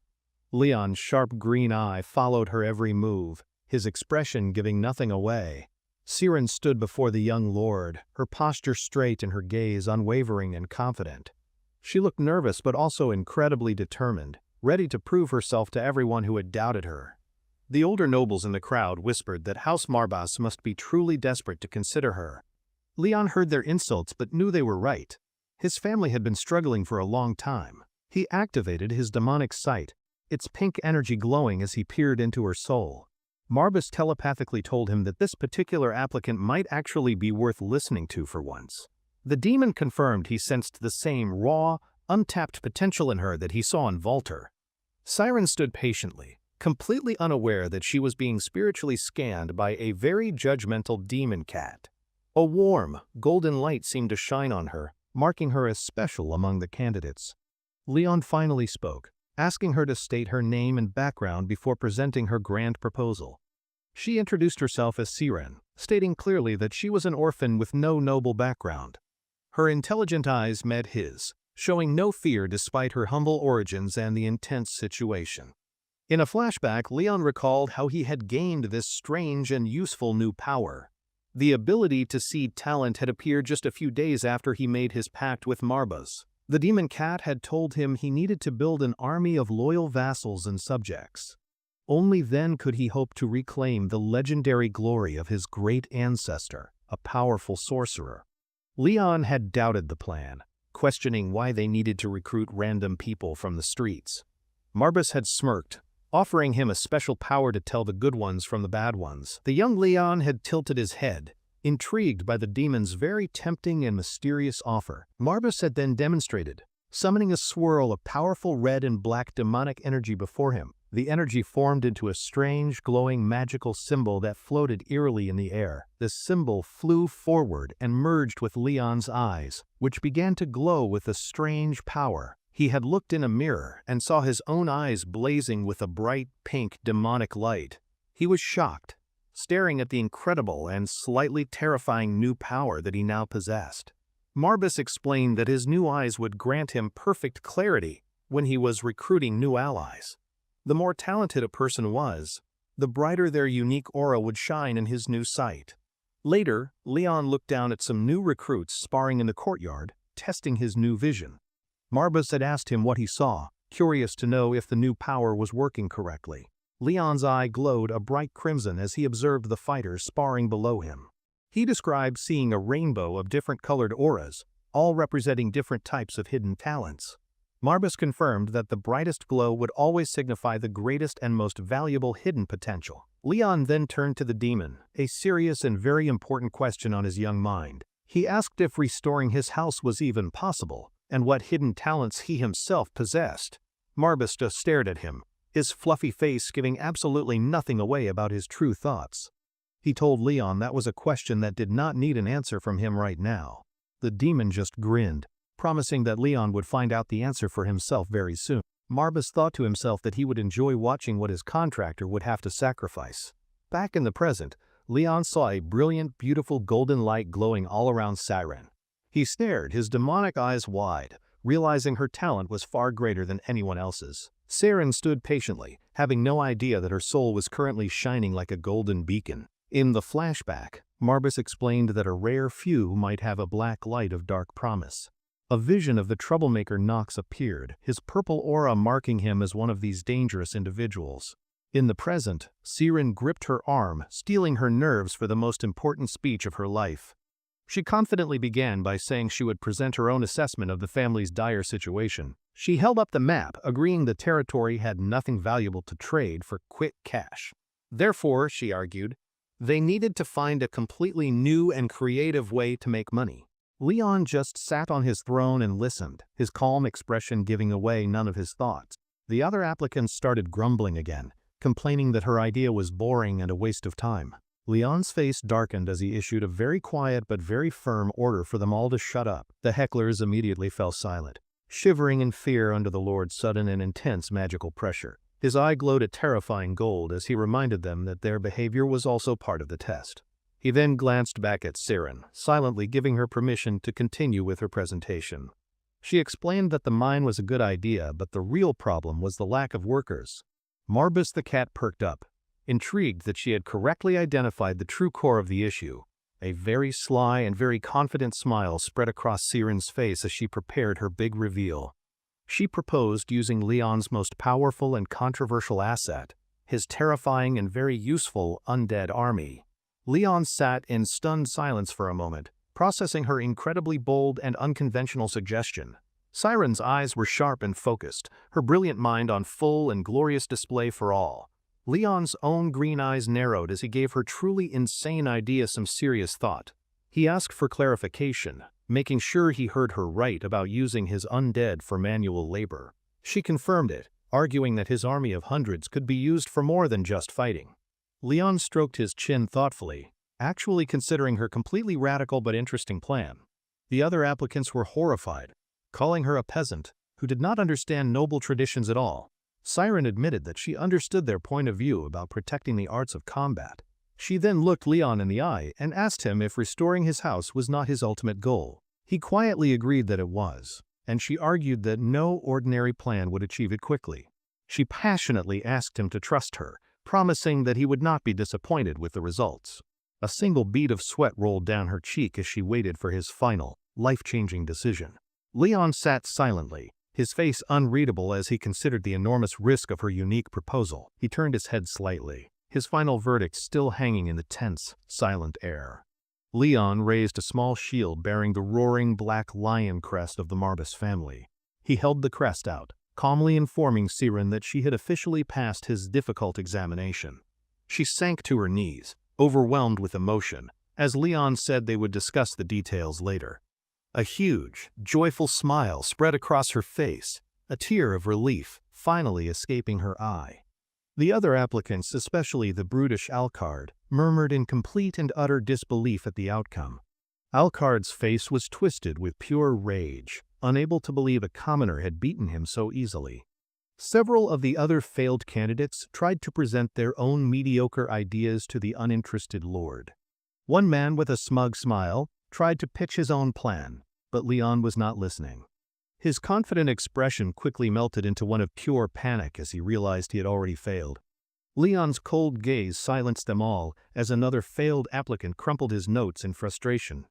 Leon's sharp green eye followed her every move, his expression giving nothing away. Siren stood before the young lord, her posture straight and her gaze unwavering and confident. She looked nervous but also incredibly determined, ready to prove herself to everyone who had doubted her. The older nobles in the crowd whispered that House Marbas must be truly desperate to consider her. Leon heard their insults but knew they were right. His family had been struggling for a long time. He activated his demonic sight, its pink energy glowing as he peered into her soul. Marbus telepathically told him that this particular applicant might actually be worth listening to for once. The demon confirmed he sensed the same raw, untapped potential in her that he saw in Volter. Siren stood patiently, completely unaware that she was being spiritually scanned by a very judgmental demon cat. A warm, golden light seemed to shine on her, marking her as special among the candidates. Leon finally spoke, asking her to state her name and background before presenting her grand proposal. She introduced herself as Siren, stating clearly that she was an orphan with no noble background. Her intelligent eyes met his, showing no fear despite her humble origins and the intense situation. In a flashback, Leon recalled how he had gained this strange and useful new power. The ability to see talent had appeared just a few days after he made his pact with Marbas. The demon cat had told him he needed to build an army of loyal vassals and subjects. Only then could he hope to reclaim the legendary glory of his great ancestor, a powerful sorcerer. Leon had doubted the plan, questioning why they needed to recruit random people from the streets. Marbus had smirked, offering him a special power to tell the good ones from the bad ones. The young Leon had tilted his head, intrigued by the demon's very tempting and mysterious offer. Marbus had then demonstrated, summoning a swirl of powerful red and black demonic energy before him. The energy formed into a strange, glowing magical symbol that floated eerily in the air. The symbol flew forward and merged with Leon's eyes, which began to glow with a strange power. He had looked in a mirror and saw his own eyes blazing with a bright pink demonic light. He was shocked, staring at the incredible and slightly terrifying new power that he now possessed. Marbus explained that his new eyes would grant him perfect clarity when he was recruiting new allies. The more talented a person was, the brighter their unique aura would shine in his new sight. Later, Leon looked down at some new recruits sparring in the courtyard, testing his new vision. Marbus had asked him what he saw, curious to know if the new power was working correctly. Leon's eye glowed a bright crimson as he observed the fighters sparring below him. He described seeing a rainbow of different colored auras, all representing different types of hidden talents. Marbus confirmed that the brightest glow would always signify the greatest and most valuable hidden potential. Leon then turned to the demon, a serious and very important question on his young mind. He asked if restoring his house was even possible, and what hidden talents he himself possessed. Marbus just stared at him, his fluffy face giving absolutely nothing away about his true thoughts. He told Leon that was a question that did not need an answer from him right now. The demon just grinned, promising that Leon would find out the answer for himself very soon. Marbus thought to himself that he would enjoy watching what his contractor would have to sacrifice. Back in the present, Leon saw a brilliant, beautiful golden light glowing all around Siren. He stared, his demonic eyes wide, realizing her talent was far greater than anyone else's. Siren stood patiently, having no idea that her soul was currently shining like a golden beacon. In the flashback, Marbus explained that a rare few might have a black light of dark promise. A vision of the troublemaker Nox appeared, his purple aura marking him as one of these dangerous individuals. In the present, Siren gripped her arm, steeling her nerves for the most important speech of her life. She confidently began by saying she would present her own assessment of the family's dire situation. She held up the map, agreeing the territory had nothing valuable to trade for quick cash. Therefore, she argued, they needed to find a completely new and creative way to make money. Leon just sat on his throne and listened, his calm expression giving away none of his thoughts. The other applicants started grumbling again, complaining that her idea was boring and a waste of time. Leon's face darkened as he issued a very quiet but very firm order for them all to shut up. The hecklers immediately fell silent, shivering in fear under the Lord's sudden and intense magical pressure. His eye glowed a terrifying gold as he reminded them that their behavior was also part of the test. He then glanced back at Siren, silently giving her permission to continue with her presentation. She explained that the mine was a good idea, but the real problem was the lack of workers. Marbus the cat perked up, intrigued that she had correctly identified the true core of the issue. A very sly and very confident smile spread across Siren's face as she prepared her big reveal. She proposed using Leon's most powerful and controversial asset, his terrifying and very useful undead army. Leon sat in stunned silence for a moment, processing her incredibly bold and unconventional suggestion. Siren's eyes were sharp and focused, her brilliant mind on full and glorious display for all. Leon's own green eyes narrowed as he gave her truly insane idea some serious thought. He asked for clarification, making sure he heard her right about using his undead for manual labor. She confirmed it, arguing that his army of hundreds could be used for more than just fighting. Leon stroked his chin thoughtfully, actually considering her completely radical but interesting plan. The other applicants were horrified, calling her a peasant who did not understand noble traditions at all. Siren admitted that she understood their point of view about protecting the arts of combat. She then looked Leon in the eye and asked him if restoring his house was not his ultimate goal. He quietly agreed that it was, and she argued that no ordinary plan would achieve it quickly. She passionately asked him to trust her, promising that he would not be disappointed with the results. A single bead of sweat rolled down her cheek as she waited for his final, life-changing decision. Leon sat silently, his face unreadable as he considered the enormous risk of her unique proposal. He turned his head slightly, his final verdict still hanging in the tense, silent air. Leon raised a small shield bearing the roaring black lion crest of the Marbas family. He held the crest out, calmly informing Siren that she had officially passed his difficult examination. She sank to her knees, overwhelmed with emotion, as Leon said they would discuss the details later. A huge, joyful smile spread across her face, a tear of relief finally escaping her eye. The other applicants, especially the brutish Alcard, murmured in complete and utter disbelief at the outcome. Alcard's face was twisted with pure rage, unable to believe a commoner had beaten him so easily. Several of the other failed candidates tried to present their own mediocre ideas to the uninterested lord. One man with a smug smile tried to pitch his own plan, but Leon was not listening. His confident expression quickly melted into one of pure panic as he realized he had already failed. Leon's cold gaze silenced them all as another failed applicant crumpled his notes in frustration.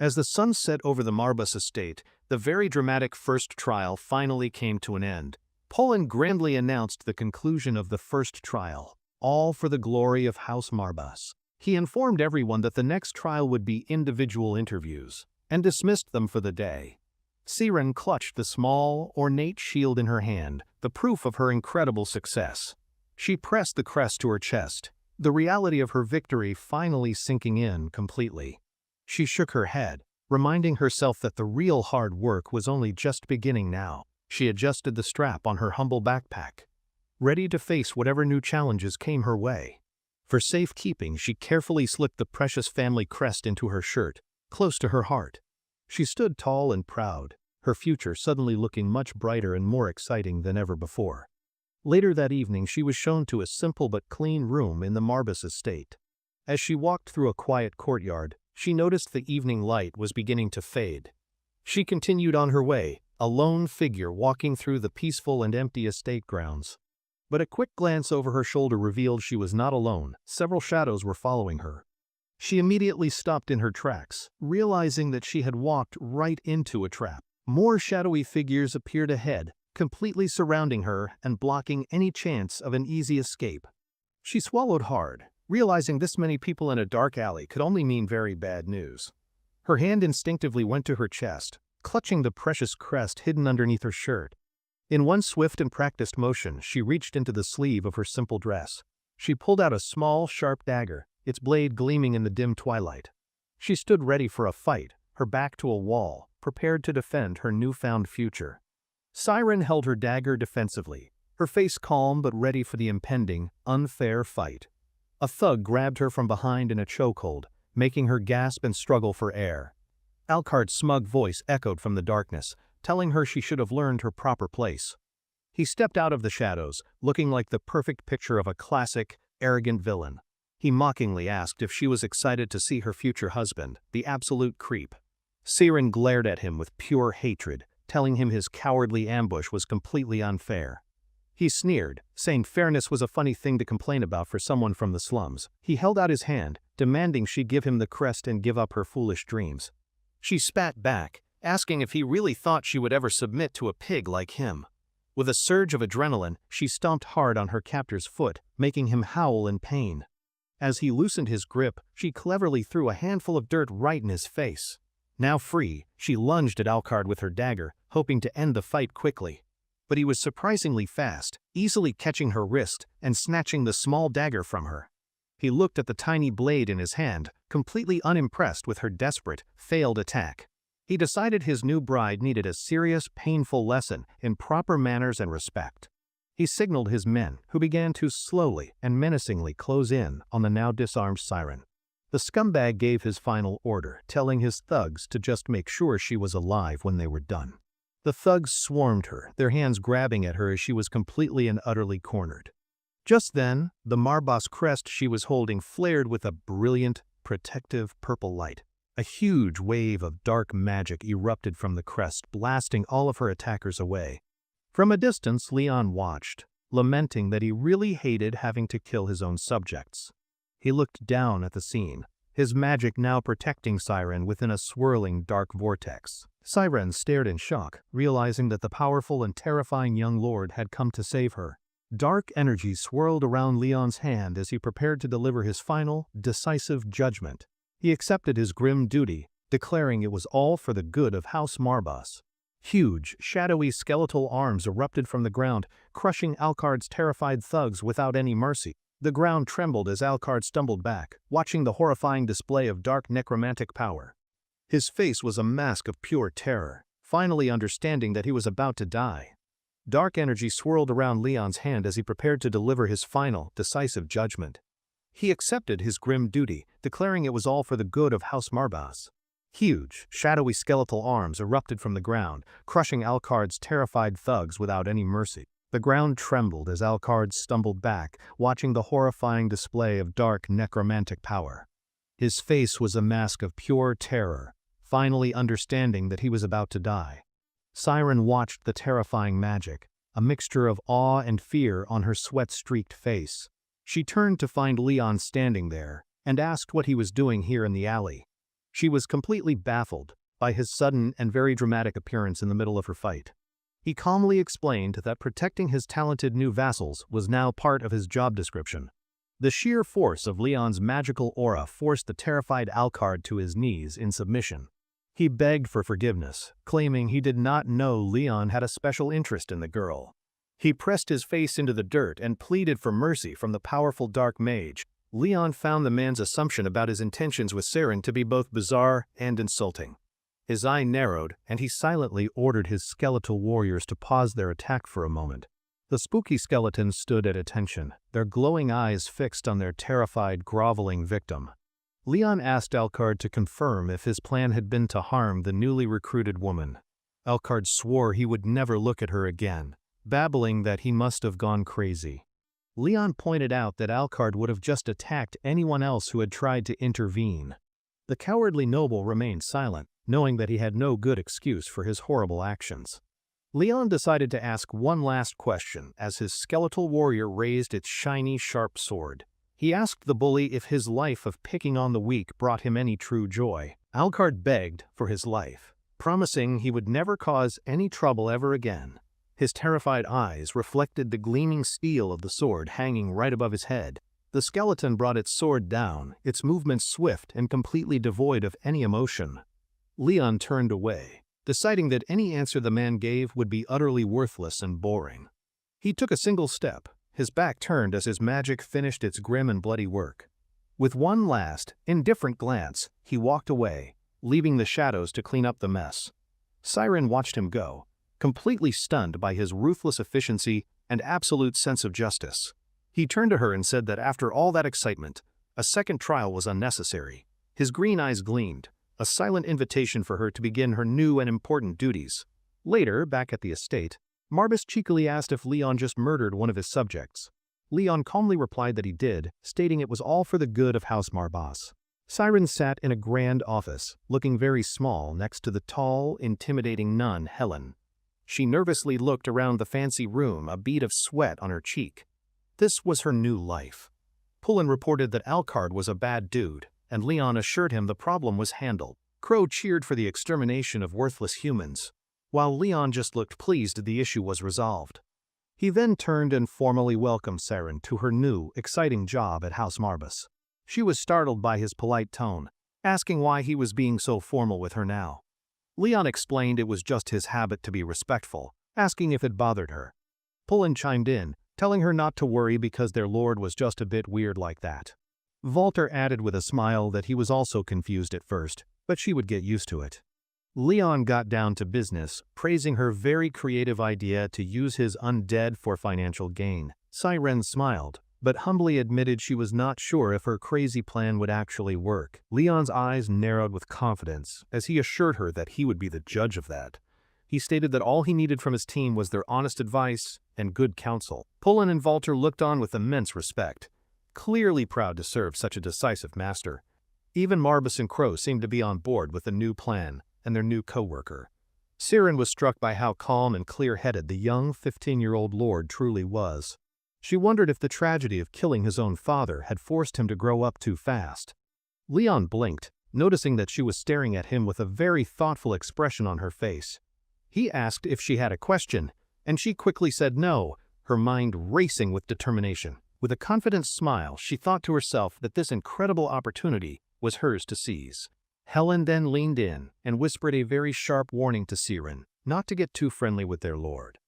As the sun set over the Marbas estate, the very dramatic first trial finally came to an end. Poland grandly announced the conclusion of the first trial, all for the glory of House Marbas. He informed everyone that the next trial would be individual interviews, and dismissed them for the day. Siren clutched the small, ornate shield in her hand, the proof of her incredible success. She pressed the crest to her chest, the reality of her victory finally sinking in completely. She shook her head, reminding herself that the real hard work was only just beginning now. She adjusted the strap on her humble backpack, ready to face whatever new challenges came her way. For safekeeping, she carefully slipped the precious family crest into her shirt, close to her heart. She stood tall and proud, her future suddenly looking much brighter and more exciting than ever before. Later that evening, she was shown to a simple but clean room in the Marbas estate. As she walked through a quiet courtyard, she noticed the evening light was beginning to fade. She continued on her way, a lone figure walking through the peaceful and empty estate grounds. But a quick glance over her shoulder revealed she was not alone. Several shadows were following her. She immediately stopped in her tracks, realizing that she had walked right into a trap. More shadowy figures appeared ahead, completely surrounding her and blocking any chance of an easy escape. She swallowed hard, realizing this many people in a dark alley could only mean very bad news. Her hand instinctively went to her chest, clutching the precious crest hidden underneath her shirt. In one swift and practiced motion, she reached into the sleeve of her simple dress. She pulled out a small, sharp dagger, its blade gleaming in the dim twilight. She stood ready for a fight, her back to a wall, prepared to defend her newfound future. Siren held her dagger defensively, her face calm but ready for the impending, unfair fight. A thug grabbed her from behind in a chokehold, making her gasp and struggle for air. Alcard's smug voice echoed from the darkness, telling her she should have learned her proper place. He stepped out of the shadows, looking like the perfect picture of a classic, arrogant villain. He mockingly asked if she was excited to see her future husband, the absolute creep. Siren glared at him with pure hatred, telling him his cowardly ambush was completely unfair. He sneered, saying fairness was a funny thing to complain about for someone from the slums. He held out his hand, demanding she give him the crest and give up her foolish dreams. She spat back, asking if he really thought she would ever submit to a pig like him. With a surge of adrenaline, she stomped hard on her captor's foot, making him howl in pain. As he loosened his grip, she cleverly threw a handful of dirt right in his face. Now free, she lunged at Alcard with her dagger, hoping to end the fight quickly. But he was surprisingly fast, easily catching her wrist and snatching the small dagger from her. He looked at the tiny blade in his hand, completely unimpressed with her desperate, failed attack. He decided his new bride needed a serious, painful lesson in proper manners and respect. He signaled his men, who began to slowly and menacingly close in on the now disarmed Siren. The scumbag gave his final order, telling his thugs to just make sure she was alive when they were done. The thugs swarmed her, their hands grabbing at her as she was completely and utterly cornered. Just then, the Marbas crest she was holding flared with a brilliant, protective purple light. A huge wave of dark magic erupted from the crest, blasting all of her attackers away. From a distance, Leon watched, lamenting that he really hated having to kill his own subjects. He looked down at the scene, his magic now protecting Siren within a swirling dark vortex. Siren stared in shock, realizing that the powerful and terrifying young lord had come to save her. Dark energy swirled around Leon's hand as he prepared to deliver his final, decisive judgment. He accepted his grim duty, declaring it was all for the good of House Marbas. Huge, shadowy skeletal arms erupted from the ground, crushing Alucard's terrified thugs without any mercy. The ground trembled as Alucard stumbled back, watching the horrifying display of dark necromantic power. His face was a mask of pure terror, finally understanding that he was about to die. Dark energy swirled around Leon's hand as he prepared to deliver his final, decisive judgment. He accepted his grim duty, declaring it was all for the good of House Marbas. Huge, shadowy skeletal arms erupted from the ground, crushing Alucard's terrified thugs without any mercy. The ground trembled as Alucard stumbled back, watching the horrifying display of dark necromantic power. His face was a mask of pure terror, finally understanding that he was about to die. Siren watched the terrifying magic, a mixture of awe and fear on her sweat-streaked face. She turned to find Leon standing there, and asked what he was doing here in the alley. She was completely baffled by his sudden and very dramatic appearance in the middle of her fight. He calmly explained that protecting his talented new vassals was now part of his job description. The sheer force of Leon's magical aura forced the terrified Alucard to his knees in submission. He begged for forgiveness, claiming he did not know Leon had a special interest in the girl. He pressed his face into the dirt and pleaded for mercy from the powerful dark mage. Leon found the man's assumption about his intentions with Siren to be both bizarre and insulting. His eye narrowed, and he silently ordered his skeletal warriors to pause their attack for a moment. The spooky skeletons stood at attention, their glowing eyes fixed on their terrified, groveling victim. Leon asked Alucard to confirm if his plan had been to harm the newly recruited woman. Alucard swore he would never look at her again, babbling that he must have gone crazy. Leon pointed out that Alucard would have just attacked anyone else who had tried to intervene. The cowardly noble remained silent, knowing that he had no good excuse for his horrible actions. Leon decided to ask one last question as his skeletal warrior raised its shiny, sharp sword. He asked the bully if his life of picking on the weak brought him any true joy. Alucard begged for his life, promising he would never cause any trouble ever again. His terrified eyes reflected the gleaming steel of the sword hanging right above his head. The skeleton brought its sword down, its movements swift and completely devoid of any emotion. Leon turned away, deciding that any answer the man gave would be utterly worthless and boring. He took a single step, his back turned as his magic finished its grim and bloody work. With one last, indifferent glance, he walked away, leaving the shadows to clean up the mess. Siren watched him go, completely stunned by his ruthless efficiency and absolute sense of justice. He turned to her and said that after all that excitement, a second trial was unnecessary. His green eyes gleamed, a silent invitation for her to begin her new and important duties. Later, back at the estate, Marbas cheekily asked if Leon just murdered one of his subjects. Leon calmly replied that he did, stating it was all for the good of House Marbas. Siren sat in a grand office, looking very small next to the tall, intimidating nun, Helen. She nervously looked around the fancy room, a bead of sweat on her cheek. This was her new life. Pullen reported that Alucard was a bad dude, and Leon assured him the problem was handled. Crow cheered for the extermination of worthless humans, while Leon just looked pleased the issue was resolved. He then turned and formally welcomed Siren to her new, exciting job at House Marbas. She was startled by his polite tone, asking why he was being so formal with her now. Leon explained it was just his habit to be respectful, asking if it bothered her. Pullen chimed in, telling her not to worry because their lord was just a bit weird like that. Walter added with a smile that he was also confused at first, but she would get used to it. Leon got down to business, praising her very creative idea to use his undead for financial gain. Siren smiled, but humbly admitted she was not sure if her crazy plan would actually work. Leon's eyes narrowed with confidence as he assured her that he would be the judge of that. He stated that all he needed from his team was their honest advice and good counsel. Pullen and Walter looked on with immense respect, clearly proud to serve such a decisive master. Even Marbas and Crow seemed to be on board with the new plan and their new co-worker. Siren was struck by how calm and clear-headed the young 15-year-old lord truly was. She wondered if the tragedy of killing his own father had forced him to grow up too fast. Leon blinked, noticing that she was staring at him with a very thoughtful expression on her face. He asked if she had a question, and she quickly said no, her mind racing with determination. With a confident smile, she thought to herself that this incredible opportunity was hers to seize. Helen then leaned in and whispered a very sharp warning to Siren, not to get too friendly with their lord.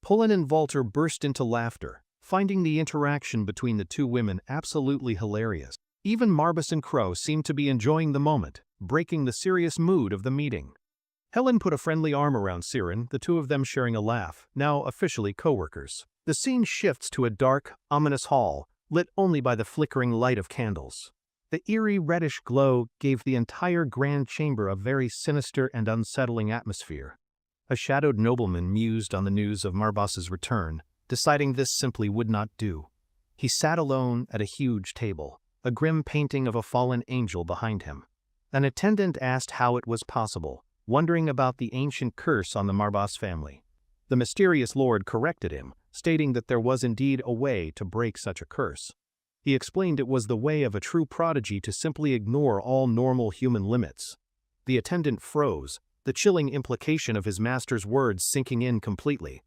Pullen and Walter burst into laughter, finding the interaction between the two women absolutely hilarious. Even Marbus and Crow seemed to be enjoying the moment, breaking the serious mood of the meeting. Helen put a friendly arm around Siren, the two of them sharing a laugh, now officially co-workers. The scene shifts to a dark, ominous hall, lit only by the flickering light of candles. The eerie reddish glow gave the entire grand chamber a very sinister and unsettling atmosphere. A shadowed nobleman mused on the news of Marbas's return, deciding this simply would not do. He sat alone at a huge table, a grim painting of a fallen angel behind him. An attendant asked how it was possible, wondering about the ancient curse on the Marbas family. The mysterious lord corrected him, stating that there was indeed a way to break such a curse. He explained it was the way of a true prodigy to simply ignore all normal human limits. The attendant froze, the chilling implication of his master's words sinking in completely.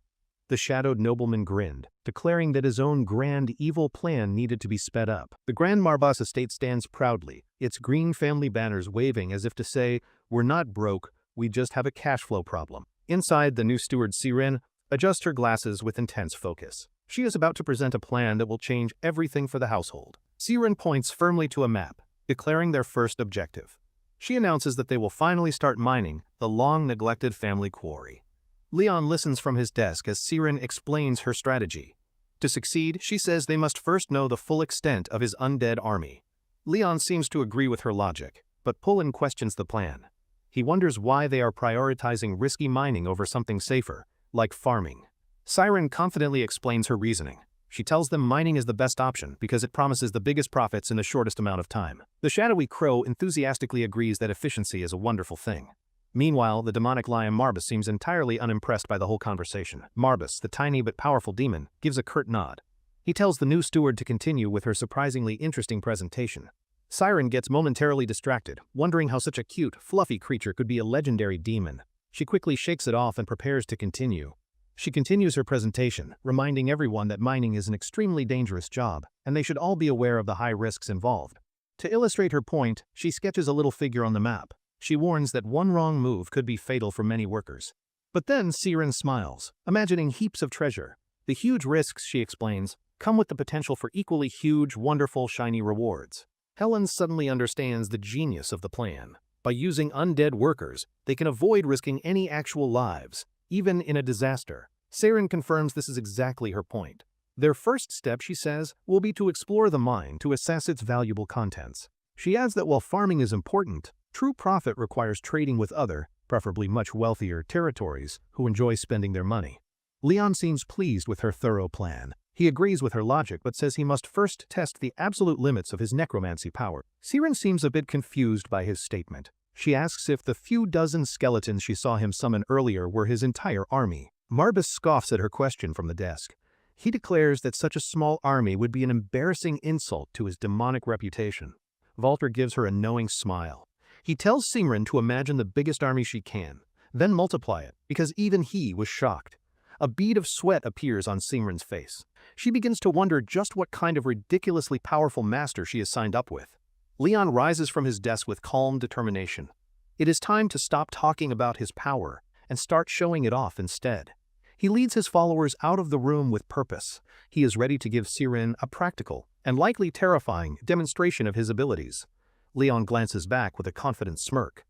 The shadowed nobleman grinned, declaring that his own grand evil plan needed to be sped up. The Grand Marbas estate stands proudly, its green family banners waving as if to say, "We're not broke, we just have a cash flow problem." Inside, the new steward Siren adjusts her glasses with intense focus. She is about to present a plan that will change everything for the household. Siren points firmly to a map, declaring their first objective. She announces that they will finally start mining the long-neglected family quarry. Leon listens from his desk as Siren explains her strategy. To succeed, she says they must first know the full extent of his undead army. Leon seems to agree with her logic, but Pullen questions the plan. He wonders why they are prioritizing risky mining over something safer, like farming. Siren confidently explains her reasoning. She tells them mining is the best option because it promises the biggest profits in the shortest amount of time. The shadowy Crow enthusiastically agrees that efficiency is a wonderful thing. Meanwhile, the demonic lion Marbus seems entirely unimpressed by the whole conversation. Marbus, the tiny but powerful demon, gives a curt nod. He tells the new steward to continue with her surprisingly interesting presentation. Siren gets momentarily distracted, wondering how such a cute, fluffy creature could be a legendary demon. She quickly shakes it off and prepares to continue. She continues her presentation, reminding everyone that mining is an extremely dangerous job, and they should all be aware of the high risks involved. To illustrate her point, she sketches a little figure on the map. She warns that one wrong move could be fatal for many workers. But then Siren smiles, imagining heaps of treasure. The huge risks, she explains, come with the potential for equally huge, wonderful, shiny rewards. Helen suddenly understands the genius of the plan. By using undead workers, they can avoid risking any actual lives, even in a disaster. Siren confirms this is exactly her point. Their first step, she says, will be to explore the mine to assess its valuable contents. She adds that while farming is important, true profit requires trading with other, preferably much wealthier, territories who enjoy spending their money. Leon seems pleased with her thorough plan. He agrees with her logic but says he must first test the absolute limits of his necromancy power. Siren seems a bit confused by his statement. She asks if the few dozen skeletons she saw him summon earlier were his entire army. Marbus scoffs at her question from the desk. He declares that such a small army would be an embarrassing insult to his demonic reputation. Walter gives her a knowing smile. He tells Siren to imagine the biggest army she can, then multiply it, because even he was shocked. A bead of sweat appears on Siren's face. She begins to wonder just what kind of ridiculously powerful master she is signed up with. Leon rises from his desk with calm determination. It is time to stop talking about his power and start showing it off instead. He leads his followers out of the room with purpose. He is ready to give Siren a practical, and likely terrifying, demonstration of his abilities. Leon glances back with a confident smirk.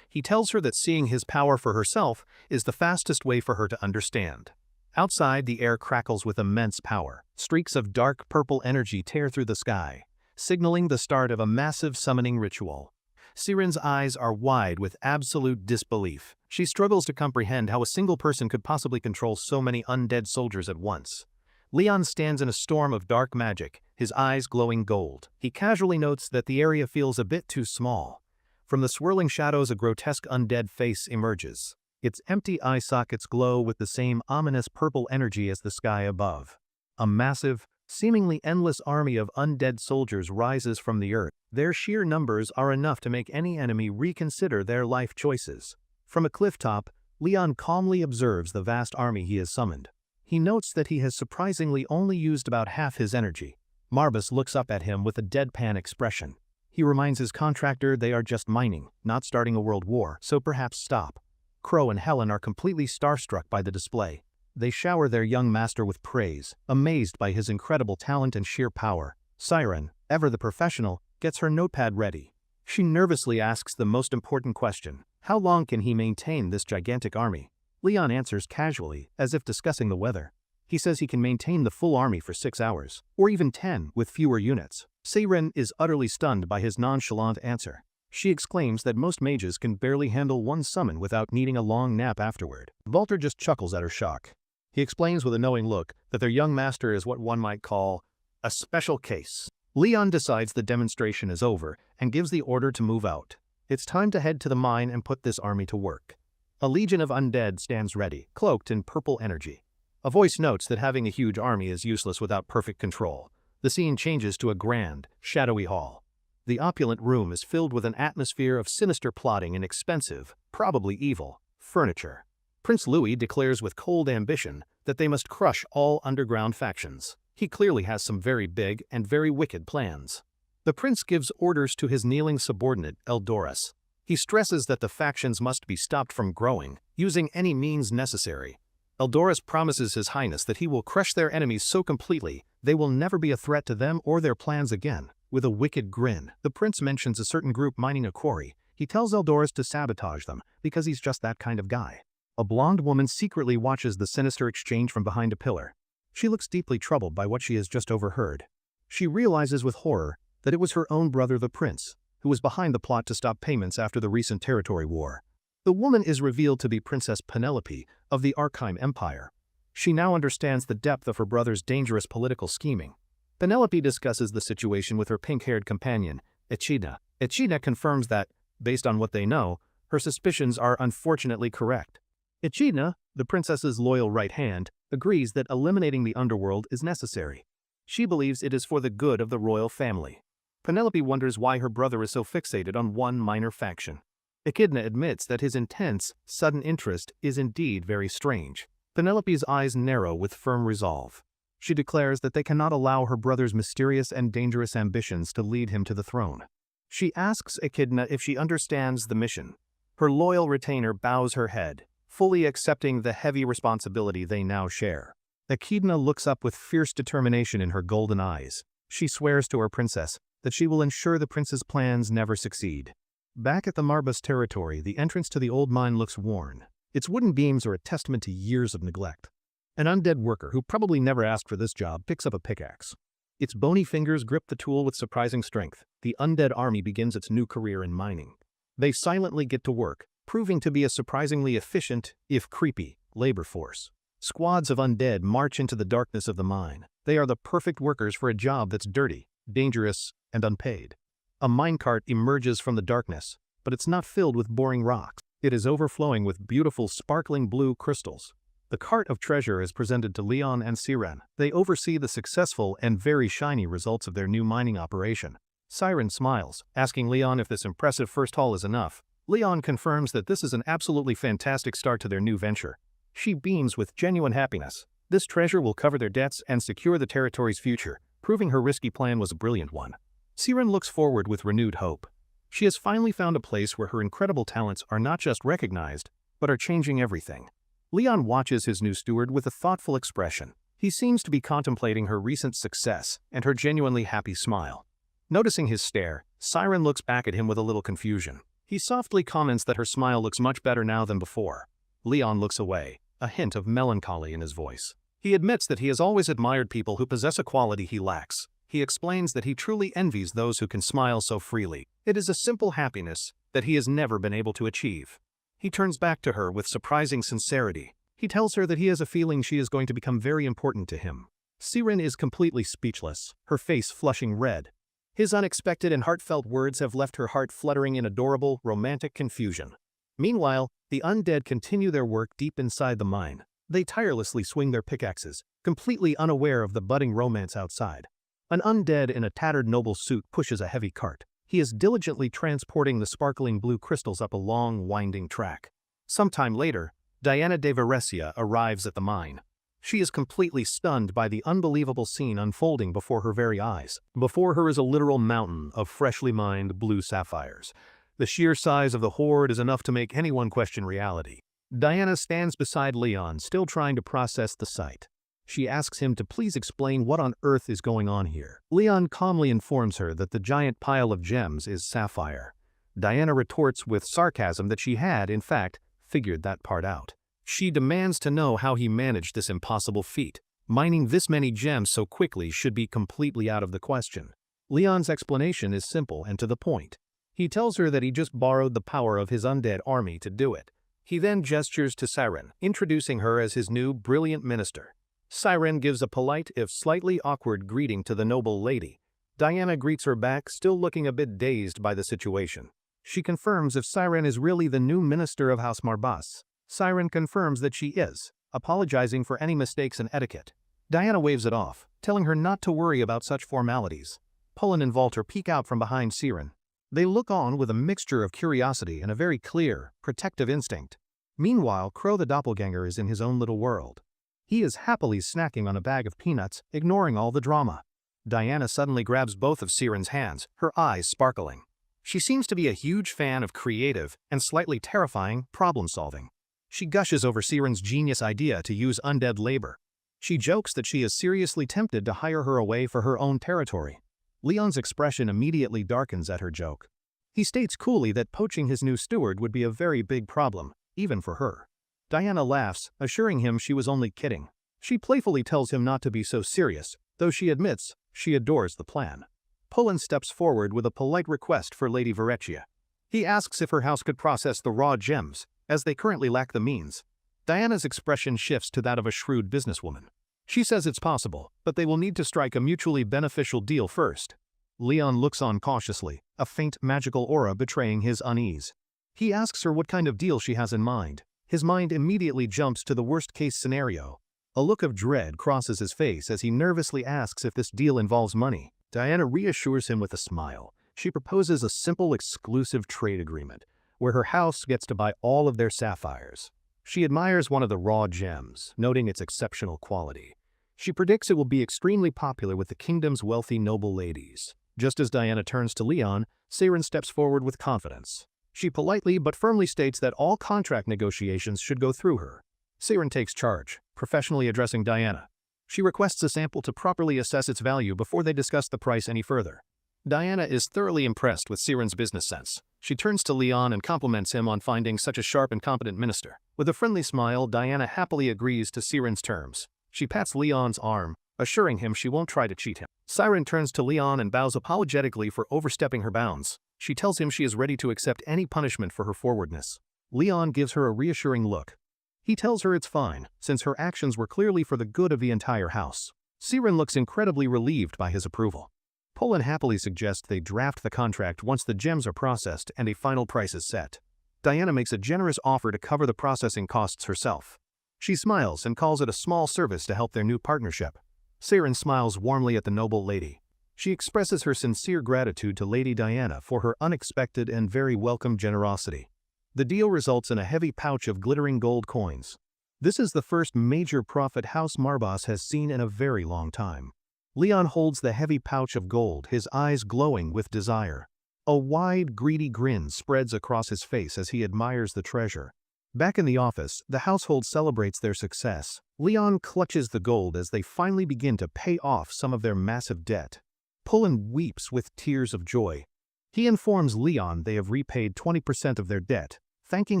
He tells her that seeing his power for herself is the fastest way for her to understand. Outside, the air crackles with immense power. Streaks of dark purple energy tear through the sky, signaling the start of a massive summoning ritual. Siren's eyes are wide with absolute disbelief. She struggles to comprehend how a single person could possibly control so many undead soldiers at once. Leon stands in a storm of dark magic, his eyes glowing gold. He casually notes that the area feels a bit too small. From the swirling shadows, a grotesque undead face emerges. Its empty eye sockets glow with the same ominous purple energy as the sky above. A massive, Seemingly endless army of undead soldiers rises from the earth. Their sheer numbers are enough to make any enemy reconsider their life choices. From a clifftop, Leon calmly observes the vast army he has summoned. He notes that he has surprisingly only used about half his energy. Marbus looks up at him with a deadpan expression. He reminds his contractor they are just mining, not starting a world war, so perhaps stop. Crow and Helen are completely starstruck by the display. They shower their young master with praise, amazed by his incredible talent and sheer power. Siren, ever the professional, gets her notepad ready. She nervously asks the most important question: how long can he maintain this gigantic army? Leon answers casually, as if discussing the weather. He says he can maintain the full army for 6 hours, or even 10 with fewer units. Siren is utterly stunned by his nonchalant answer. She exclaims that most mages can barely handle one summon without needing a long nap afterward. Walter just chuckles at her shock. He explains with a knowing look that their young master is what one might call a special case. Leon decides the demonstration is over and gives the order to move out. It's time to head to the mine and put this army to work. A legion of undead stands ready, cloaked in purple energy. A voice notes that having a huge army is useless without perfect control. The scene changes to a grand, shadowy hall. The opulent room is filled with an atmosphere of sinister plotting and expensive, probably evil, furniture. Prince Louis declares with cold ambition that they must crush all underground factions. He clearly has some very big and very wicked plans. The prince gives orders to his kneeling subordinate, Eldoris. He stresses that the factions must be stopped from growing, using any means necessary. Eldoris promises His Highness that he will crush their enemies so completely they will never be a threat to them or their plans again. With a wicked grin, the prince mentions a certain group mining a quarry. He tells Eldoris to sabotage them, because he's just that kind of guy. A blonde woman secretly watches the sinister exchange from behind a pillar. She looks deeply troubled by what she has just overheard. She realizes with horror that it was her own brother the prince, who was behind the plot to stop payments after the recent territory war. The woman is revealed to be Princess Penelope of the Arkheim Empire. She now understands the depth of her brother's dangerous political scheming. Penelope discusses the situation with her pink-haired companion, Echidna. Echidna confirms that, based on what they know, her suspicions are unfortunately correct. Echidna, the princess's loyal right hand, agrees that eliminating the underworld is necessary. She believes it is for the good of the royal family. Penelope wonders why her brother is so fixated on one minor faction. Echidna admits that his intense, sudden interest is indeed very strange. Penelope's eyes narrow with firm resolve. She declares that they cannot allow her brother's mysterious and dangerous ambitions to lead him to the throne. She asks Echidna if she understands the mission. Her loyal retainer bows her head, fully accepting the heavy responsibility they now share. Echidna looks up with fierce determination in her golden eyes. She swears to her princess that she will ensure the prince's plans never succeed. Back at the Marbus territory, the entrance to the old mine looks worn. Its wooden beams are a testament to years of neglect. An undead worker, who probably never asked for this job, picks up a pickaxe. Its bony fingers grip the tool with surprising strength. The undead army begins its new career in mining. They silently get to work, proving to be a surprisingly efficient, if creepy, labor force. Squads of undead march into the darkness of the mine. They are the perfect workers for a job that's dirty, dangerous, and unpaid. A minecart emerges from the darkness, but it's not filled with boring rocks. It is overflowing with beautiful, sparkling blue crystals. The cart of treasure is presented to Leon and Siren. They oversee the successful and very shiny results of their new mining operation. Siren smiles, asking Leon if this impressive first haul is enough. Leon confirms that this is an absolutely fantastic start to their new venture. She beams with genuine happiness. This treasure will cover their debts and secure the territory's future, proving her risky plan was a brilliant one. Siren looks forward with renewed hope. She has finally found a place where her incredible talents are not just recognized, but are changing everything. Leon watches his new steward with a thoughtful expression. He seems to be contemplating her recent success and her genuinely happy smile. Noticing his stare, Siren looks back at him with a little confusion. He softly comments that her smile looks much better now than before. Leon looks away, a hint of melancholy in his voice. He admits that he has always admired people who possess a quality he lacks. He explains that he truly envies those who can smile so freely. It is a simple happiness that he has never been able to achieve. He turns back to her with surprising sincerity. He tells her that he has a feeling she is going to become very important to him. Siren is completely speechless, her face flushing red. His unexpected and heartfelt words have left her heart fluttering in adorable, romantic confusion. Meanwhile, the undead continue their work deep inside the mine. They tirelessly swing their pickaxes, completely unaware of the budding romance outside. An undead in a tattered noble suit pushes a heavy cart. He is diligently transporting the sparkling blue crystals up a long, winding track. Sometime later, Diana de Varesia arrives at the mine. She is completely stunned by the unbelievable scene unfolding before her very eyes. Before her is a literal mountain of freshly mined blue sapphires. The sheer size of the hoard is enough to make anyone question reality. Diana stands beside Leon, still trying to process the sight. She asks him to please explain what on earth is going on here. Leon calmly informs her that the giant pile of gems is sapphire. Diana retorts with sarcasm that she had, in fact, figured that part out. She demands to know how he managed this impossible feat. Mining this many gems so quickly should be completely out of the question. Leon's explanation is simple and to the point. He tells her that he just borrowed the power of his undead army to do it. He then gestures to Siren, introducing her as his new brilliant minister. Siren gives a polite if slightly awkward greeting to the noble lady. Diana greets her back, still looking a bit dazed by the situation. She confirms if Siren is really the new minister of House Marbas. Siren confirms that she is, apologizing for any mistakes in etiquette. Diana waves it off, telling her not to worry about such formalities. Pullen and Walter peek out from behind Siren. They look on with a mixture of curiosity and a very clear, protective instinct. Meanwhile, Crow the doppelganger is in his own little world. He is happily snacking on a bag of peanuts, ignoring all the drama. Diana suddenly grabs both of Siren's hands, her eyes sparkling. She seems to be a huge fan of creative and slightly terrifying problem-solving. She gushes over Siren's genius idea to use undead labor. She jokes that she is seriously tempted to hire her away for her own territory. Leon's expression immediately darkens at her joke. He states coolly that poaching his new steward would be a very big problem, even for her. Diana laughs, assuring him she was only kidding. She playfully tells him not to be so serious, though she admits she adores the plan. Pullen steps forward with a polite request for Lady Varesia. He asks if her house could process the raw gems, as they currently lack the means. Diana's expression shifts to that of a shrewd businesswoman. She says it's possible, but they will need to strike a mutually beneficial deal first. Leon looks on cautiously, a faint magical aura betraying his unease. He asks her what kind of deal she has in mind. His mind immediately jumps to the worst-case scenario. A look of dread crosses his face as he nervously asks if this deal involves money. Diana reassures him with a smile. She proposes a simple, exclusive trade agreement, where her house gets to buy all of their sapphires. She admires one of the raw gems, noting its exceptional quality. She predicts it will be extremely popular with the kingdom's wealthy noble ladies. Just as Diana turns to Leon, Siren steps forward with confidence. She politely but firmly states that all contract negotiations should go through her. Siren takes charge, professionally addressing Diana. She requests a sample to properly assess its value before they discuss the price any further. Diana is thoroughly impressed with Siren's business sense. She turns to Leon and compliments him on finding such a sharp and competent minister. With a friendly smile, Diana happily agrees to Siren's terms. She pats Leon's arm, assuring him she won't try to cheat him. Siren turns to Leon and bows apologetically for overstepping her bounds. She tells him she is ready to accept any punishment for her forwardness. Leon gives her a reassuring look. He tells her it's fine, since her actions were clearly for the good of the entire house. Siren looks incredibly relieved by his approval. Pullen happily suggests they draft the contract once the gems are processed and a final price is set. Diana makes a generous offer to cover the processing costs herself. She smiles and calls it a small service to help their new partnership. Siren smiles warmly at the noble lady. She expresses her sincere gratitude to Lady Diana for her unexpected and very welcome generosity. The deal results in a heavy pouch of glittering gold coins. This is the first major profit House Marbas has seen in a very long time. Leon holds the heavy pouch of gold, his eyes glowing with desire. A wide, greedy grin spreads across his face as he admires the treasure. Back in the office, the household celebrates their success. Leon clutches the gold as they finally begin to pay off some of their massive debt. Pullen weeps with tears of joy. He informs Leon they have repaid 20% of their debt, thanking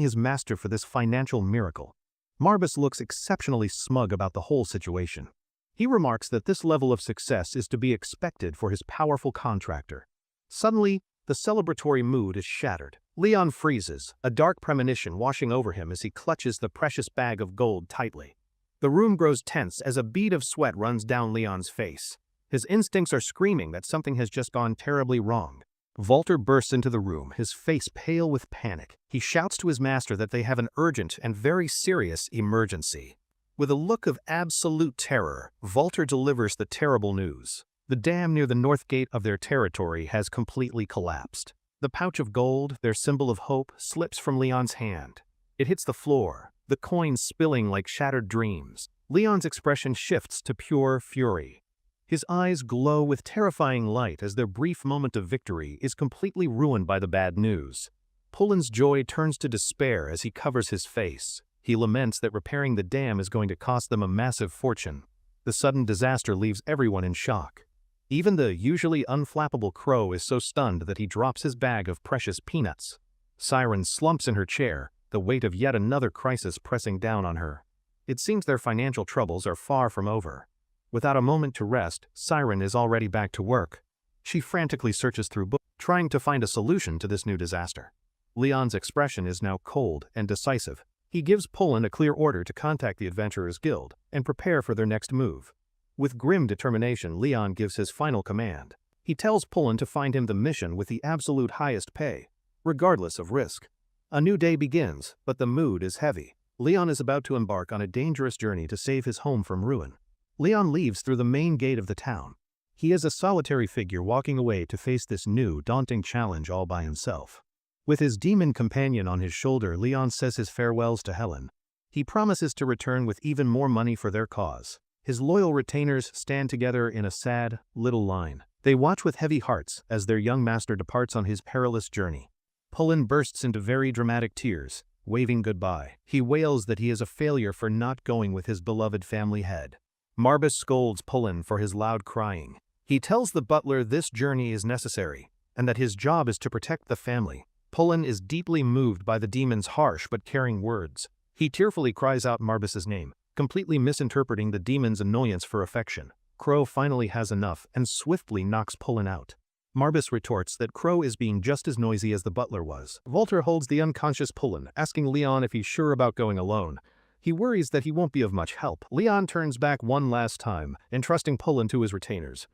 his master for this financial miracle. Marbas looks exceptionally smug about the whole situation. He remarks that this level of success is to be expected for his powerful contractor. Suddenly, the celebratory mood is shattered. Leon freezes, a dark premonition washing over him as he clutches the precious bag of gold tightly. The room grows tense as a bead of sweat runs down Leon's face. His instincts are screaming that something has just gone terribly wrong. Walter bursts into the room, his face pale with panic. He shouts to his master that they have an urgent and very serious emergency. With a look of absolute terror, Walter delivers the terrible news. The dam near the north gate of their territory has completely collapsed. The pouch of gold, their symbol of hope, slips from Leon's hand. It hits the floor, the coins spilling like shattered dreams. Leon's expression shifts to pure fury. His eyes glow with terrifying light as their brief moment of victory is completely ruined by the bad news. Poland's joy turns to despair as he covers his face. He laments that repairing the dam is going to cost them a massive fortune. The sudden disaster leaves everyone in shock. Even the usually unflappable Crow is so stunned that he drops his bag of precious peanuts. Siren slumps in her chair, the weight of yet another crisis pressing down on her. It seems their financial troubles are far from over. Without a moment to rest, Siren is already back to work. She frantically searches through books, trying to find a solution to this new disaster. Leon's expression is now cold and decisive. He gives Poland a clear order to contact the Adventurers Guild and prepare for their next move. With grim determination, Leon gives his final command. He tells Poland to find him the mission with the absolute highest pay, regardless of risk. A new day begins, but the mood is heavy. Leon is about to embark on a dangerous journey to save his home from ruin. Leon leaves through the main gate of the town. He is a solitary figure walking away to face this new, daunting challenge all by himself. With his demon companion on his shoulder, Leon says his farewells to Helen. He promises to return with even more money for their cause. His loyal retainers stand together in a sad, little line. They watch with heavy hearts as their young master departs on his perilous journey. Poland bursts into very dramatic tears, waving goodbye. He wails that he is a failure for not going with his beloved family head. Marbus scolds Poland for his loud crying. He tells the butler this journey is necessary, and that his job is to protect the family. Poland is deeply moved by the demon's harsh but caring words. He tearfully cries out Marbus's name, completely misinterpreting the demon's annoyance for affection. Crow finally has enough and swiftly knocks Poland out. Marbus retorts that Crow is being just as noisy as the butler was. Walter holds the unconscious Poland, asking Leon if he's sure about going alone. He worries that he won't be of much help. Leon turns back one last time, entrusting Poland to his retainers.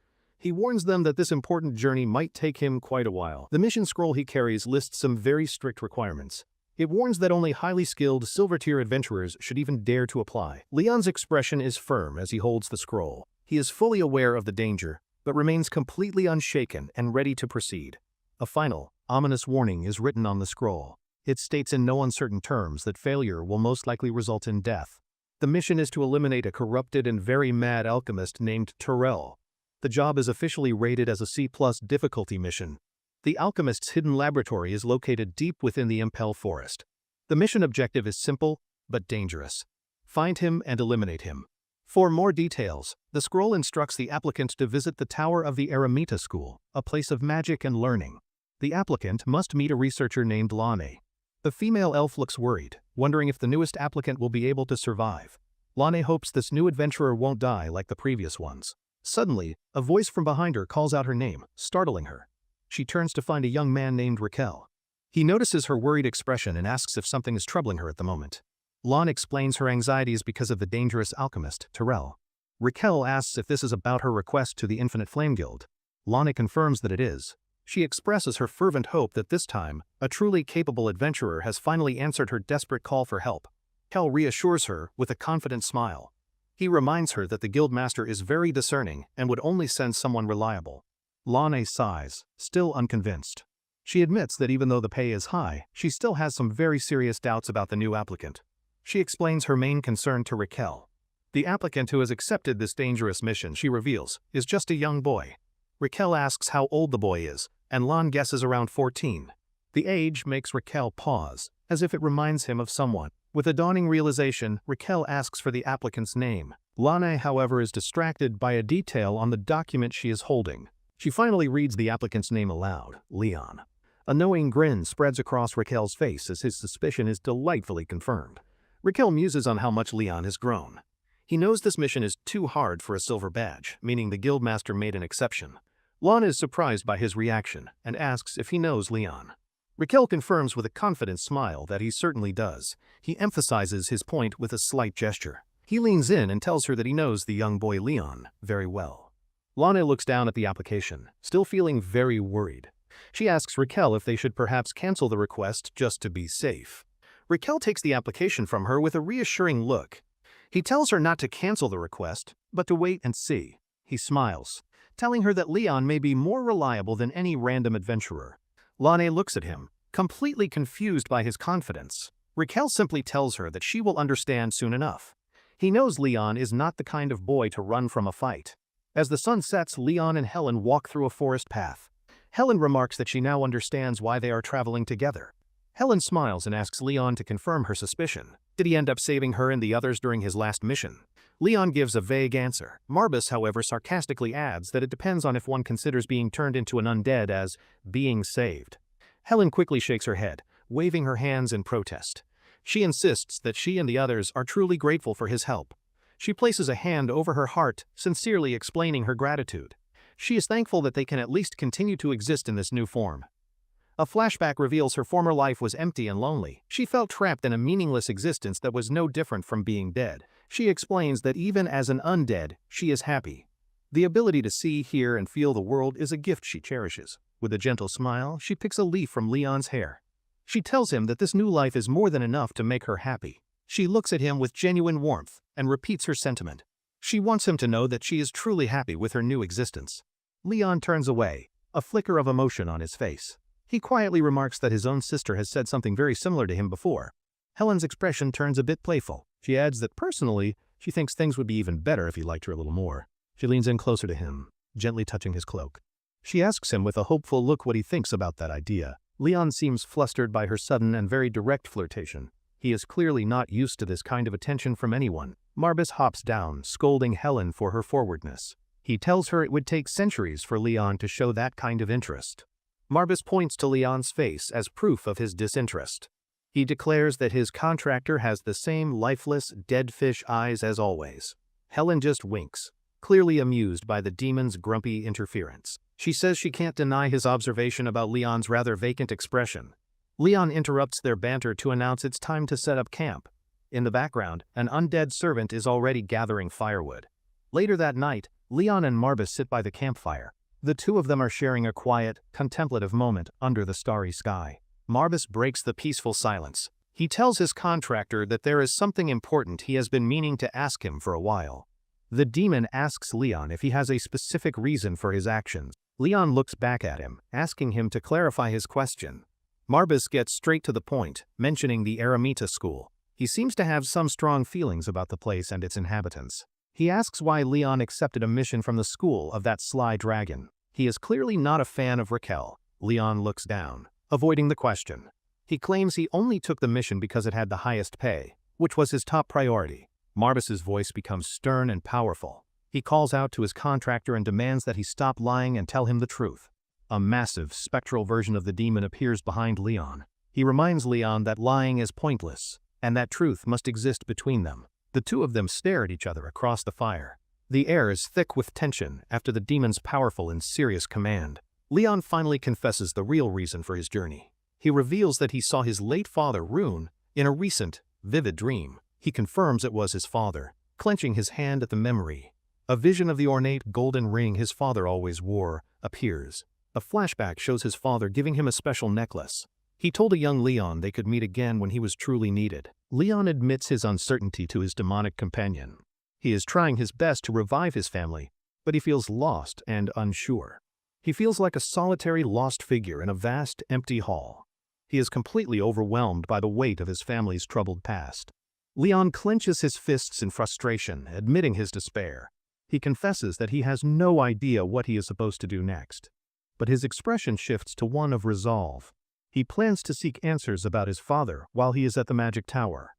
He warns them that this important journey might take him quite a while. The mission scroll he carries lists some very strict requirements. It warns that only highly skilled silver-tier adventurers should even dare to apply. Leon's expression is firm as he holds the scroll. He is fully aware of the danger, but remains completely unshaken and ready to proceed. A final, ominous warning is written on the scroll. It states in no uncertain terms that failure will most likely result in death. The mission is to eliminate a corrupted and very mad alchemist named Terrell. The job is officially rated as a C+ difficulty mission. The alchemist's hidden laboratory is located deep within the Impel Forest. The mission objective is simple, but dangerous. Find him and eliminate him. For more details, the scroll instructs the applicant to visit the Tower of the Eremita School, a place of magic and learning. The applicant must meet a researcher named Lane. The female elf looks worried, wondering if the newest applicant will be able to survive. Lane hopes this new adventurer won't die like the previous ones. Suddenly, a voice from behind her calls out her name, startling her. She turns to find a young man named Raquel. He notices her worried expression and asks if something is troubling her at the moment. Lane explains her anxieties because of the dangerous alchemist, Terrell. Raquel asks if this is about her request to the Infinite Flame Guild. Lane confirms that it is. She expresses her fervent hope that this time, a truly capable adventurer has finally answered her desperate call for help. Raquel reassures her with a confident smile. He reminds her that the guildmaster is very discerning and would only send someone reliable. Lane sighs, still unconvinced. She admits that even though the pay is high, she still has some very serious doubts about the new applicant. She explains her main concern to Raquel. The applicant who has accepted this dangerous mission, she reveals, is just a young boy. Raquel asks how old the boy is, and Lane guesses around 14. The age makes Raquel pause, as if it reminds him of someone. With a dawning realization, Raquel asks for the applicant's name. Lane, however, is distracted by a detail on the document she is holding. She finally reads the applicant's name aloud, Leon. A knowing grin spreads across Raquel's face as his suspicion is delightfully confirmed. Raquel muses on how much Leon has grown. He knows this mission is too hard for a silver badge, meaning the guildmaster made an exception. Lane is surprised by his reaction and asks if he knows Leon. Raquel confirms with a confident smile that he certainly does. He emphasizes his point with a slight gesture. He leans in and tells her that he knows the young boy Leon very well. Lane looks down at the application, still feeling very worried. She asks Raquel if they should perhaps cancel the request just to be safe. Raquel takes the application from her with a reassuring look. He tells her not to cancel the request, but to wait and see. He smiles, telling her that Leon may be more reliable than any random adventurer. Lane looks at him, completely confused by his confidence. Raquel simply tells her that she will understand soon enough. He knows Leon is not the kind of boy to run from a fight. As the sun sets, Leon and Helen walk through a forest path. Helen remarks that she now understands why they are traveling together. Helen smiles and asks Leon to confirm her suspicion. Did he end up saving her and the others during his last mission? Leon gives a vague answer. Marbus, however, sarcastically adds that it depends on if one considers being turned into an undead as being saved. Helen quickly shakes her head, waving her hands in protest. She insists that she and the others are truly grateful for his help. She places a hand over her heart, sincerely explaining her gratitude. She is thankful that they can at least continue to exist in this new form. A flashback reveals her former life was empty and lonely. She felt trapped in a meaningless existence that was no different from being dead. She explains that even as an undead, she is happy. The ability to see, hear, and feel the world is a gift she cherishes. With a gentle smile, she picks a leaf from Leon's hair. She tells him that this new life is more than enough to make her happy. She looks at him with genuine warmth and repeats her sentiment. She wants him to know that she is truly happy with her new existence. Leon turns away, a flicker of emotion on his face. He quietly remarks that his own sister has said something very similar to him before. Helen's expression turns a bit playful. She adds that personally, she thinks things would be even better if he liked her a little more. She leans in closer to him, gently touching his cloak. She asks him with a hopeful look what he thinks about that idea. Leon seems flustered by her sudden and very direct flirtation. He is clearly not used to this kind of attention from anyone. Marbus hops down, scolding Helen for her forwardness. He tells her it would take centuries for Leon to show that kind of interest. Marbus points to Leon's face as proof of his disinterest. He declares that his contractor has the same lifeless, dead fish eyes as always. Helen just winks, clearly amused by the demon's grumpy interference. She says she can't deny his observation about Leon's rather vacant expression. Leon interrupts their banter to announce it's time to set up camp. In the background, an undead servant is already gathering firewood. Later that night, Leon and Marbus sit by the campfire. The two of them are sharing a quiet, contemplative moment under the starry sky. Marbus breaks the peaceful silence. He tells his contractor that there is something important he has been meaning to ask him for a while. The demon asks Leon if he has a specific reason for his actions. Leon looks back at him, asking him to clarify his question. Marbus gets straight to the point, mentioning the Eremita school. He seems to have some strong feelings about the place and its inhabitants. He asks why Leon accepted a mission from the school of that sly dragon. He is clearly not a fan of Raquel. Leon looks down, avoiding the question. He claims he only took the mission because it had the highest pay, which was his top priority. Marbus's voice becomes stern and powerful. He calls out to his contractor and demands that he stop lying and tell him the truth. A massive, spectral version of the demon appears behind Leon. He reminds Leon that lying is pointless, and that truth must exist between them. The two of them stare at each other across the fire. The air is thick with tension after the demon's powerful and serious command. Leon finally confesses the real reason for his journey. He reveals that he saw his late father, Rune, in a recent, vivid dream. He confirms it was his father, clenching his hand at the memory. A vision of the ornate golden ring his father always wore appears. A flashback shows his father giving him a special necklace. He told a young Leon they could meet again when he was truly needed. Leon admits his uncertainty to his demonic companion. He is trying his best to revive his family, but he feels lost and unsure. He feels like a solitary lost figure in a vast, empty hall. He is completely overwhelmed by the weight of his family's troubled past. Leon clenches his fists in frustration, admitting his despair. He confesses that he has no idea what he is supposed to do next. But his expression shifts to one of resolve. He plans to seek answers about his father while he is at the magic tower.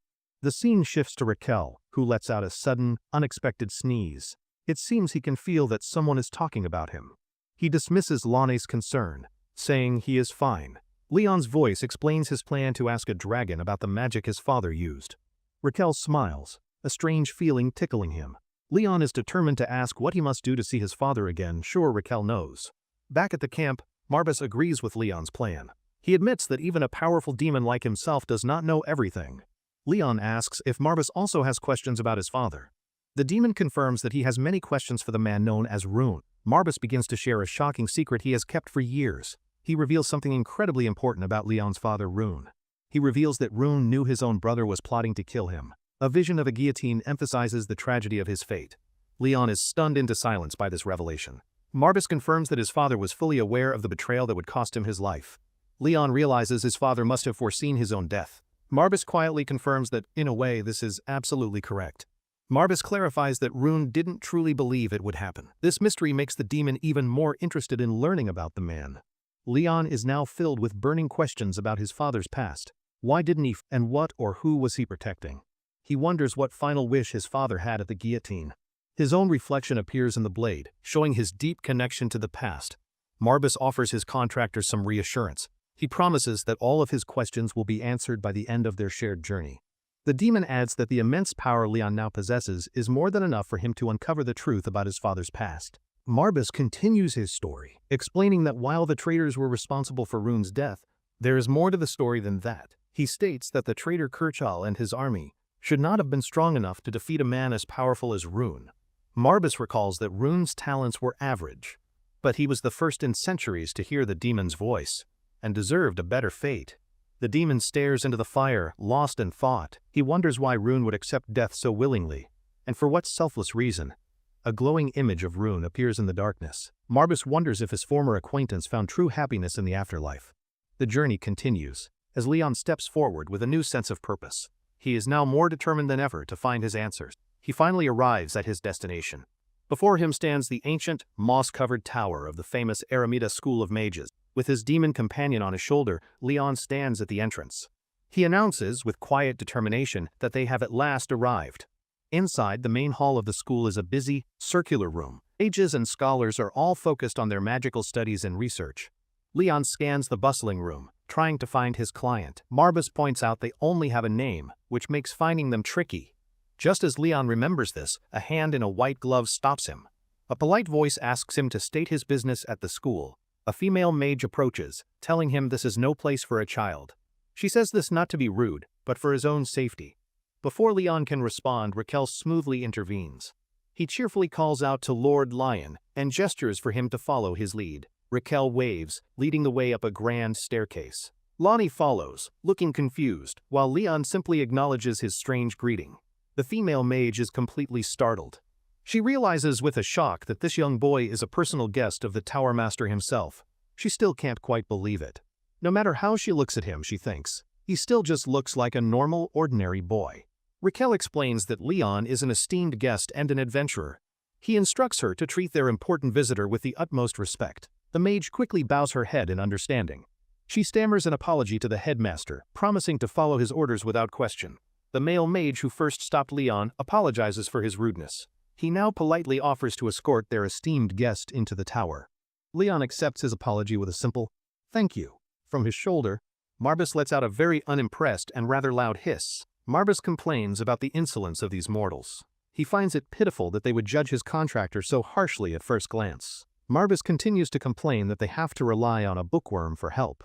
The scene shifts to Raquel, who lets out a sudden, unexpected sneeze. It seems he can feel that someone is talking about him. He dismisses Lane's concern, saying he is fine. Leon's voice explains his plan to ask a dragon about the magic his father used. Raquel smiles, a strange feeling tickling him. Leon is determined to ask what he must do to see his father again, sure Raquel knows. Back at the camp, Marbus agrees with Leon's plan. He admits that even a powerful demon like himself does not know everything. Leon asks if Marbus also has questions about his father. The demon confirms that he has many questions for the man known as Rune. Marbus begins to share a shocking secret he has kept for years. He reveals something incredibly important about Leon's father, Rune. He reveals that Rune knew his own brother was plotting to kill him. A vision of a guillotine emphasizes the tragedy of his fate. Leon is stunned into silence by this revelation. Marbus confirms that his father was fully aware of the betrayal that would cost him his life. Leon realizes his father must have foreseen his own death. Marbus quietly confirms that, in a way, this is absolutely correct. Marbus clarifies that Rune didn't truly believe it would happen. This mystery makes the demon even more interested in learning about the man. Leon is now filled with burning questions about his father's past. Why didn't he, and what or who was he protecting? He wonders what final wish his father had at the guillotine. His own reflection appears in the blade, showing his deep connection to the past. Marbus offers his contractor some reassurance. He promises that all of his questions will be answered by the end of their shared journey. The demon adds that the immense power Leon now possesses is more than enough for him to uncover the truth about his father's past. Marbus continues his story, explaining that while the traitors were responsible for Rune's death, there is more to the story than that. He states that the traitor Kirchal and his army should not have been strong enough to defeat a man as powerful as Rune. Marbus recalls that Rune's talents were average, but he was the first in centuries to hear the demon's voice, and deserved a better fate. The demon stares into the fire, lost in thought. He wonders why Rune would accept death so willingly, and for what selfless reason. A glowing image of Rune appears in the darkness. Marbus wonders if his former acquaintance found true happiness in the afterlife. The journey continues, as Leon steps forward with a new sense of purpose. He is now more determined than ever to find his answers. He finally arrives at his destination. Before him stands the ancient, moss-covered tower of the famous Aramida School of Mages. With his demon companion on his shoulder, Leon stands at the entrance. He announces, with quiet determination, that they have at last arrived. Inside, the main hall of the school is a busy, circular room. Mages and scholars are all focused on their magical studies and research. Leon scans the bustling room, trying to find his client. Marbus points out they only have a name, which makes finding them tricky. Just as Leon remembers this, a hand in a white glove stops him. A polite voice asks him to state his business at the school. A female mage approaches, telling him this is no place for a child. She says this not to be rude, but for his own safety. Before Leon can respond, Raquel smoothly intervenes. He cheerfully calls out to Lord Lion and gestures for him to follow his lead. Raquel waves, leading the way up a grand staircase. Lonnie follows, looking confused, while Leon simply acknowledges his strange greeting. The female mage is completely startled. She realizes with a shock that this young boy is a personal guest of the Tower Master himself. She still can't quite believe it. No matter how she looks at him, she thinks, he still just looks like a normal, ordinary boy. Raquel explains that Leon is an esteemed guest and an adventurer. He instructs her to treat their important visitor with the utmost respect. The mage quickly bows her head in understanding. She stammers an apology to the headmaster, promising to follow his orders without question. The male mage who first stopped Leon apologizes for his rudeness. He now politely offers to escort their esteemed guest into the tower. Leon accepts his apology with a simple, "Thank you." From his shoulder, Marbus lets out a very unimpressed and rather loud hiss. Marbus complains about the insolence of these mortals. He finds it pitiful that they would judge his contractor so harshly at first glance. Marbus continues to complain that they have to rely on a bookworm for help.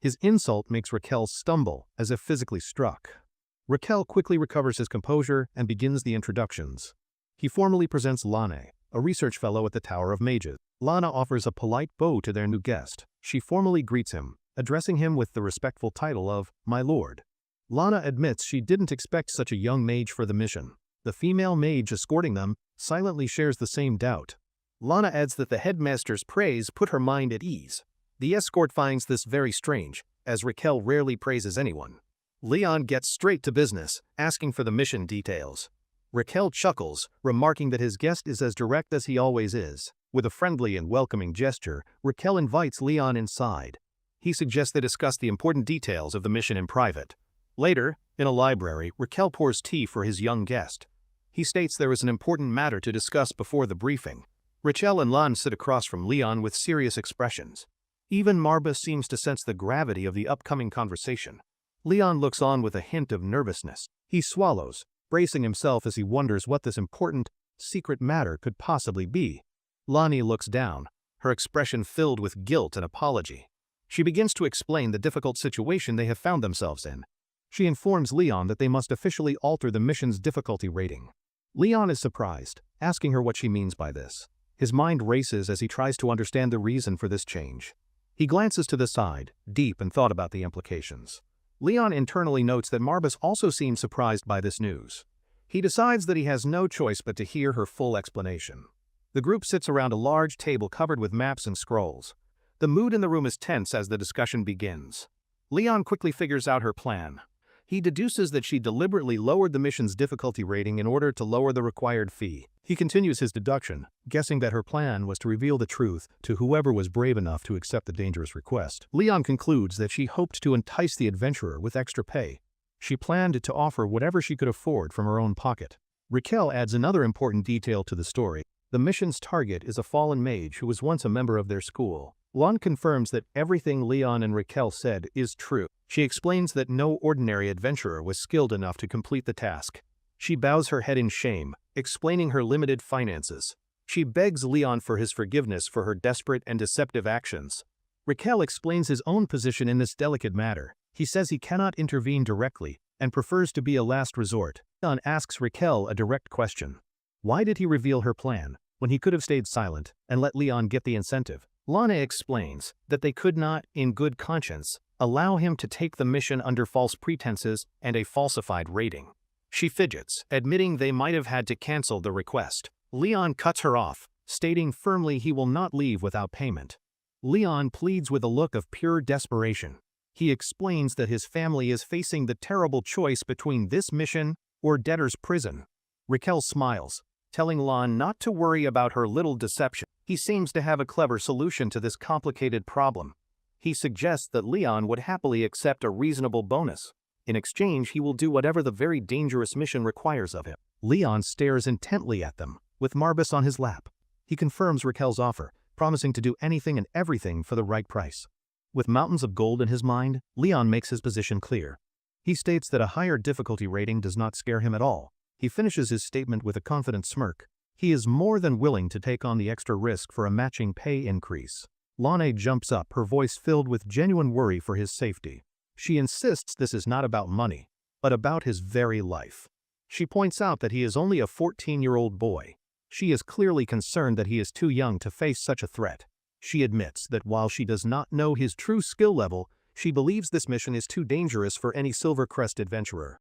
His insult makes Raquel stumble, as if physically struck. Raquel quickly recovers his composure and begins the introductions. He formally presents Lana, a research fellow at the Tower of Mages. Lana offers a polite bow to their new guest. She formally greets him, addressing him with the respectful title of "My Lord." Lana admits she didn't expect such a young mage for the mission. The female mage escorting them silently shares the same doubt. Lana adds that the headmaster's praise put her mind at ease. The escort finds this very strange, as Raquel rarely praises anyone. Leon gets straight to business, asking for the mission details. Raquel chuckles, remarking that his guest is as direct as he always is. With a friendly and welcoming gesture, Raquel invites Leon inside. He suggests they discuss the important details of the mission in private. Later, in a library, Raquel pours tea for his young guest. He states there is an important matter to discuss before the briefing. Raquel and Lan sit across from Leon with serious expressions. Even Marbus seems to sense the gravity of the upcoming conversation. Leon looks on with a hint of nervousness. He swallows, bracing himself as he wonders what this important, secret matter could possibly be. Lonnie looks down, her expression filled with guilt and apology. She begins to explain the difficult situation they have found themselves in. She informs Leon that they must officially alter the mission's difficulty rating. Leon is surprised, asking her what she means by this. His mind races as he tries to understand the reason for this change. He glances to the side, deep in thought about the implications. Leon internally notes that Marbus also seems surprised by this news. He decides that he has no choice but to hear her full explanation. The group sits around a large table covered with maps and scrolls. The mood in the room is tense as the discussion begins. Leon quickly figures out her plan. He deduces that she deliberately lowered the mission's difficulty rating in order to lower the required fee. He continues his deduction, guessing that her plan was to reveal the truth to whoever was brave enough to accept the dangerous request. Leon concludes that she hoped to entice the adventurer with extra pay. She planned to offer whatever she could afford from her own pocket. Raquel adds another important detail to the story. The mission's target is a fallen mage who was once a member of their school. Lon confirms that everything Leon and Raquel said is true. She explains that no ordinary adventurer was skilled enough to complete the task. She bows her head in shame, explaining her limited finances. She begs Leon for his forgiveness for her desperate and deceptive actions. Raquel explains his own position in this delicate matter. He says he cannot intervene directly and prefers to be a last resort. Leon asks Raquel a direct question. Why did he reveal her plan when he could have stayed silent and let Leon get the incentive? Lana explains that they could not, in good conscience, allow him to take the mission under false pretenses and a falsified rating. She fidgets, admitting they might have had to cancel the request. Leon cuts her off, stating firmly he will not leave without payment. Leon pleads with a look of pure desperation. He explains that his family is facing the terrible choice between this mission or debtor's prison. Raquel smiles, telling Lon not to worry about her little deception. He seems to have a clever solution to this complicated problem. He suggests that Leon would happily accept a reasonable bonus. In exchange, he will do whatever the very dangerous mission requires of him. Leon stares intently at them, with Marbus on his lap. He confirms Raquel's offer, promising to do anything and everything for the right price. With mountains of gold in his mind, Leon makes his position clear. He states that a higher difficulty rating does not scare him at all. He finishes his statement with a confident smirk. He is more than willing to take on the extra risk for a matching pay increase. Lana jumps up, her voice filled with genuine worry for his safety. She insists this is not about money, but about his very life. She points out that he is only a 14-year-old boy. She is clearly concerned that he is too young to face such a threat. She admits that while she does not know his true skill level, she believes this mission is too dangerous for any Silvercrest adventurer.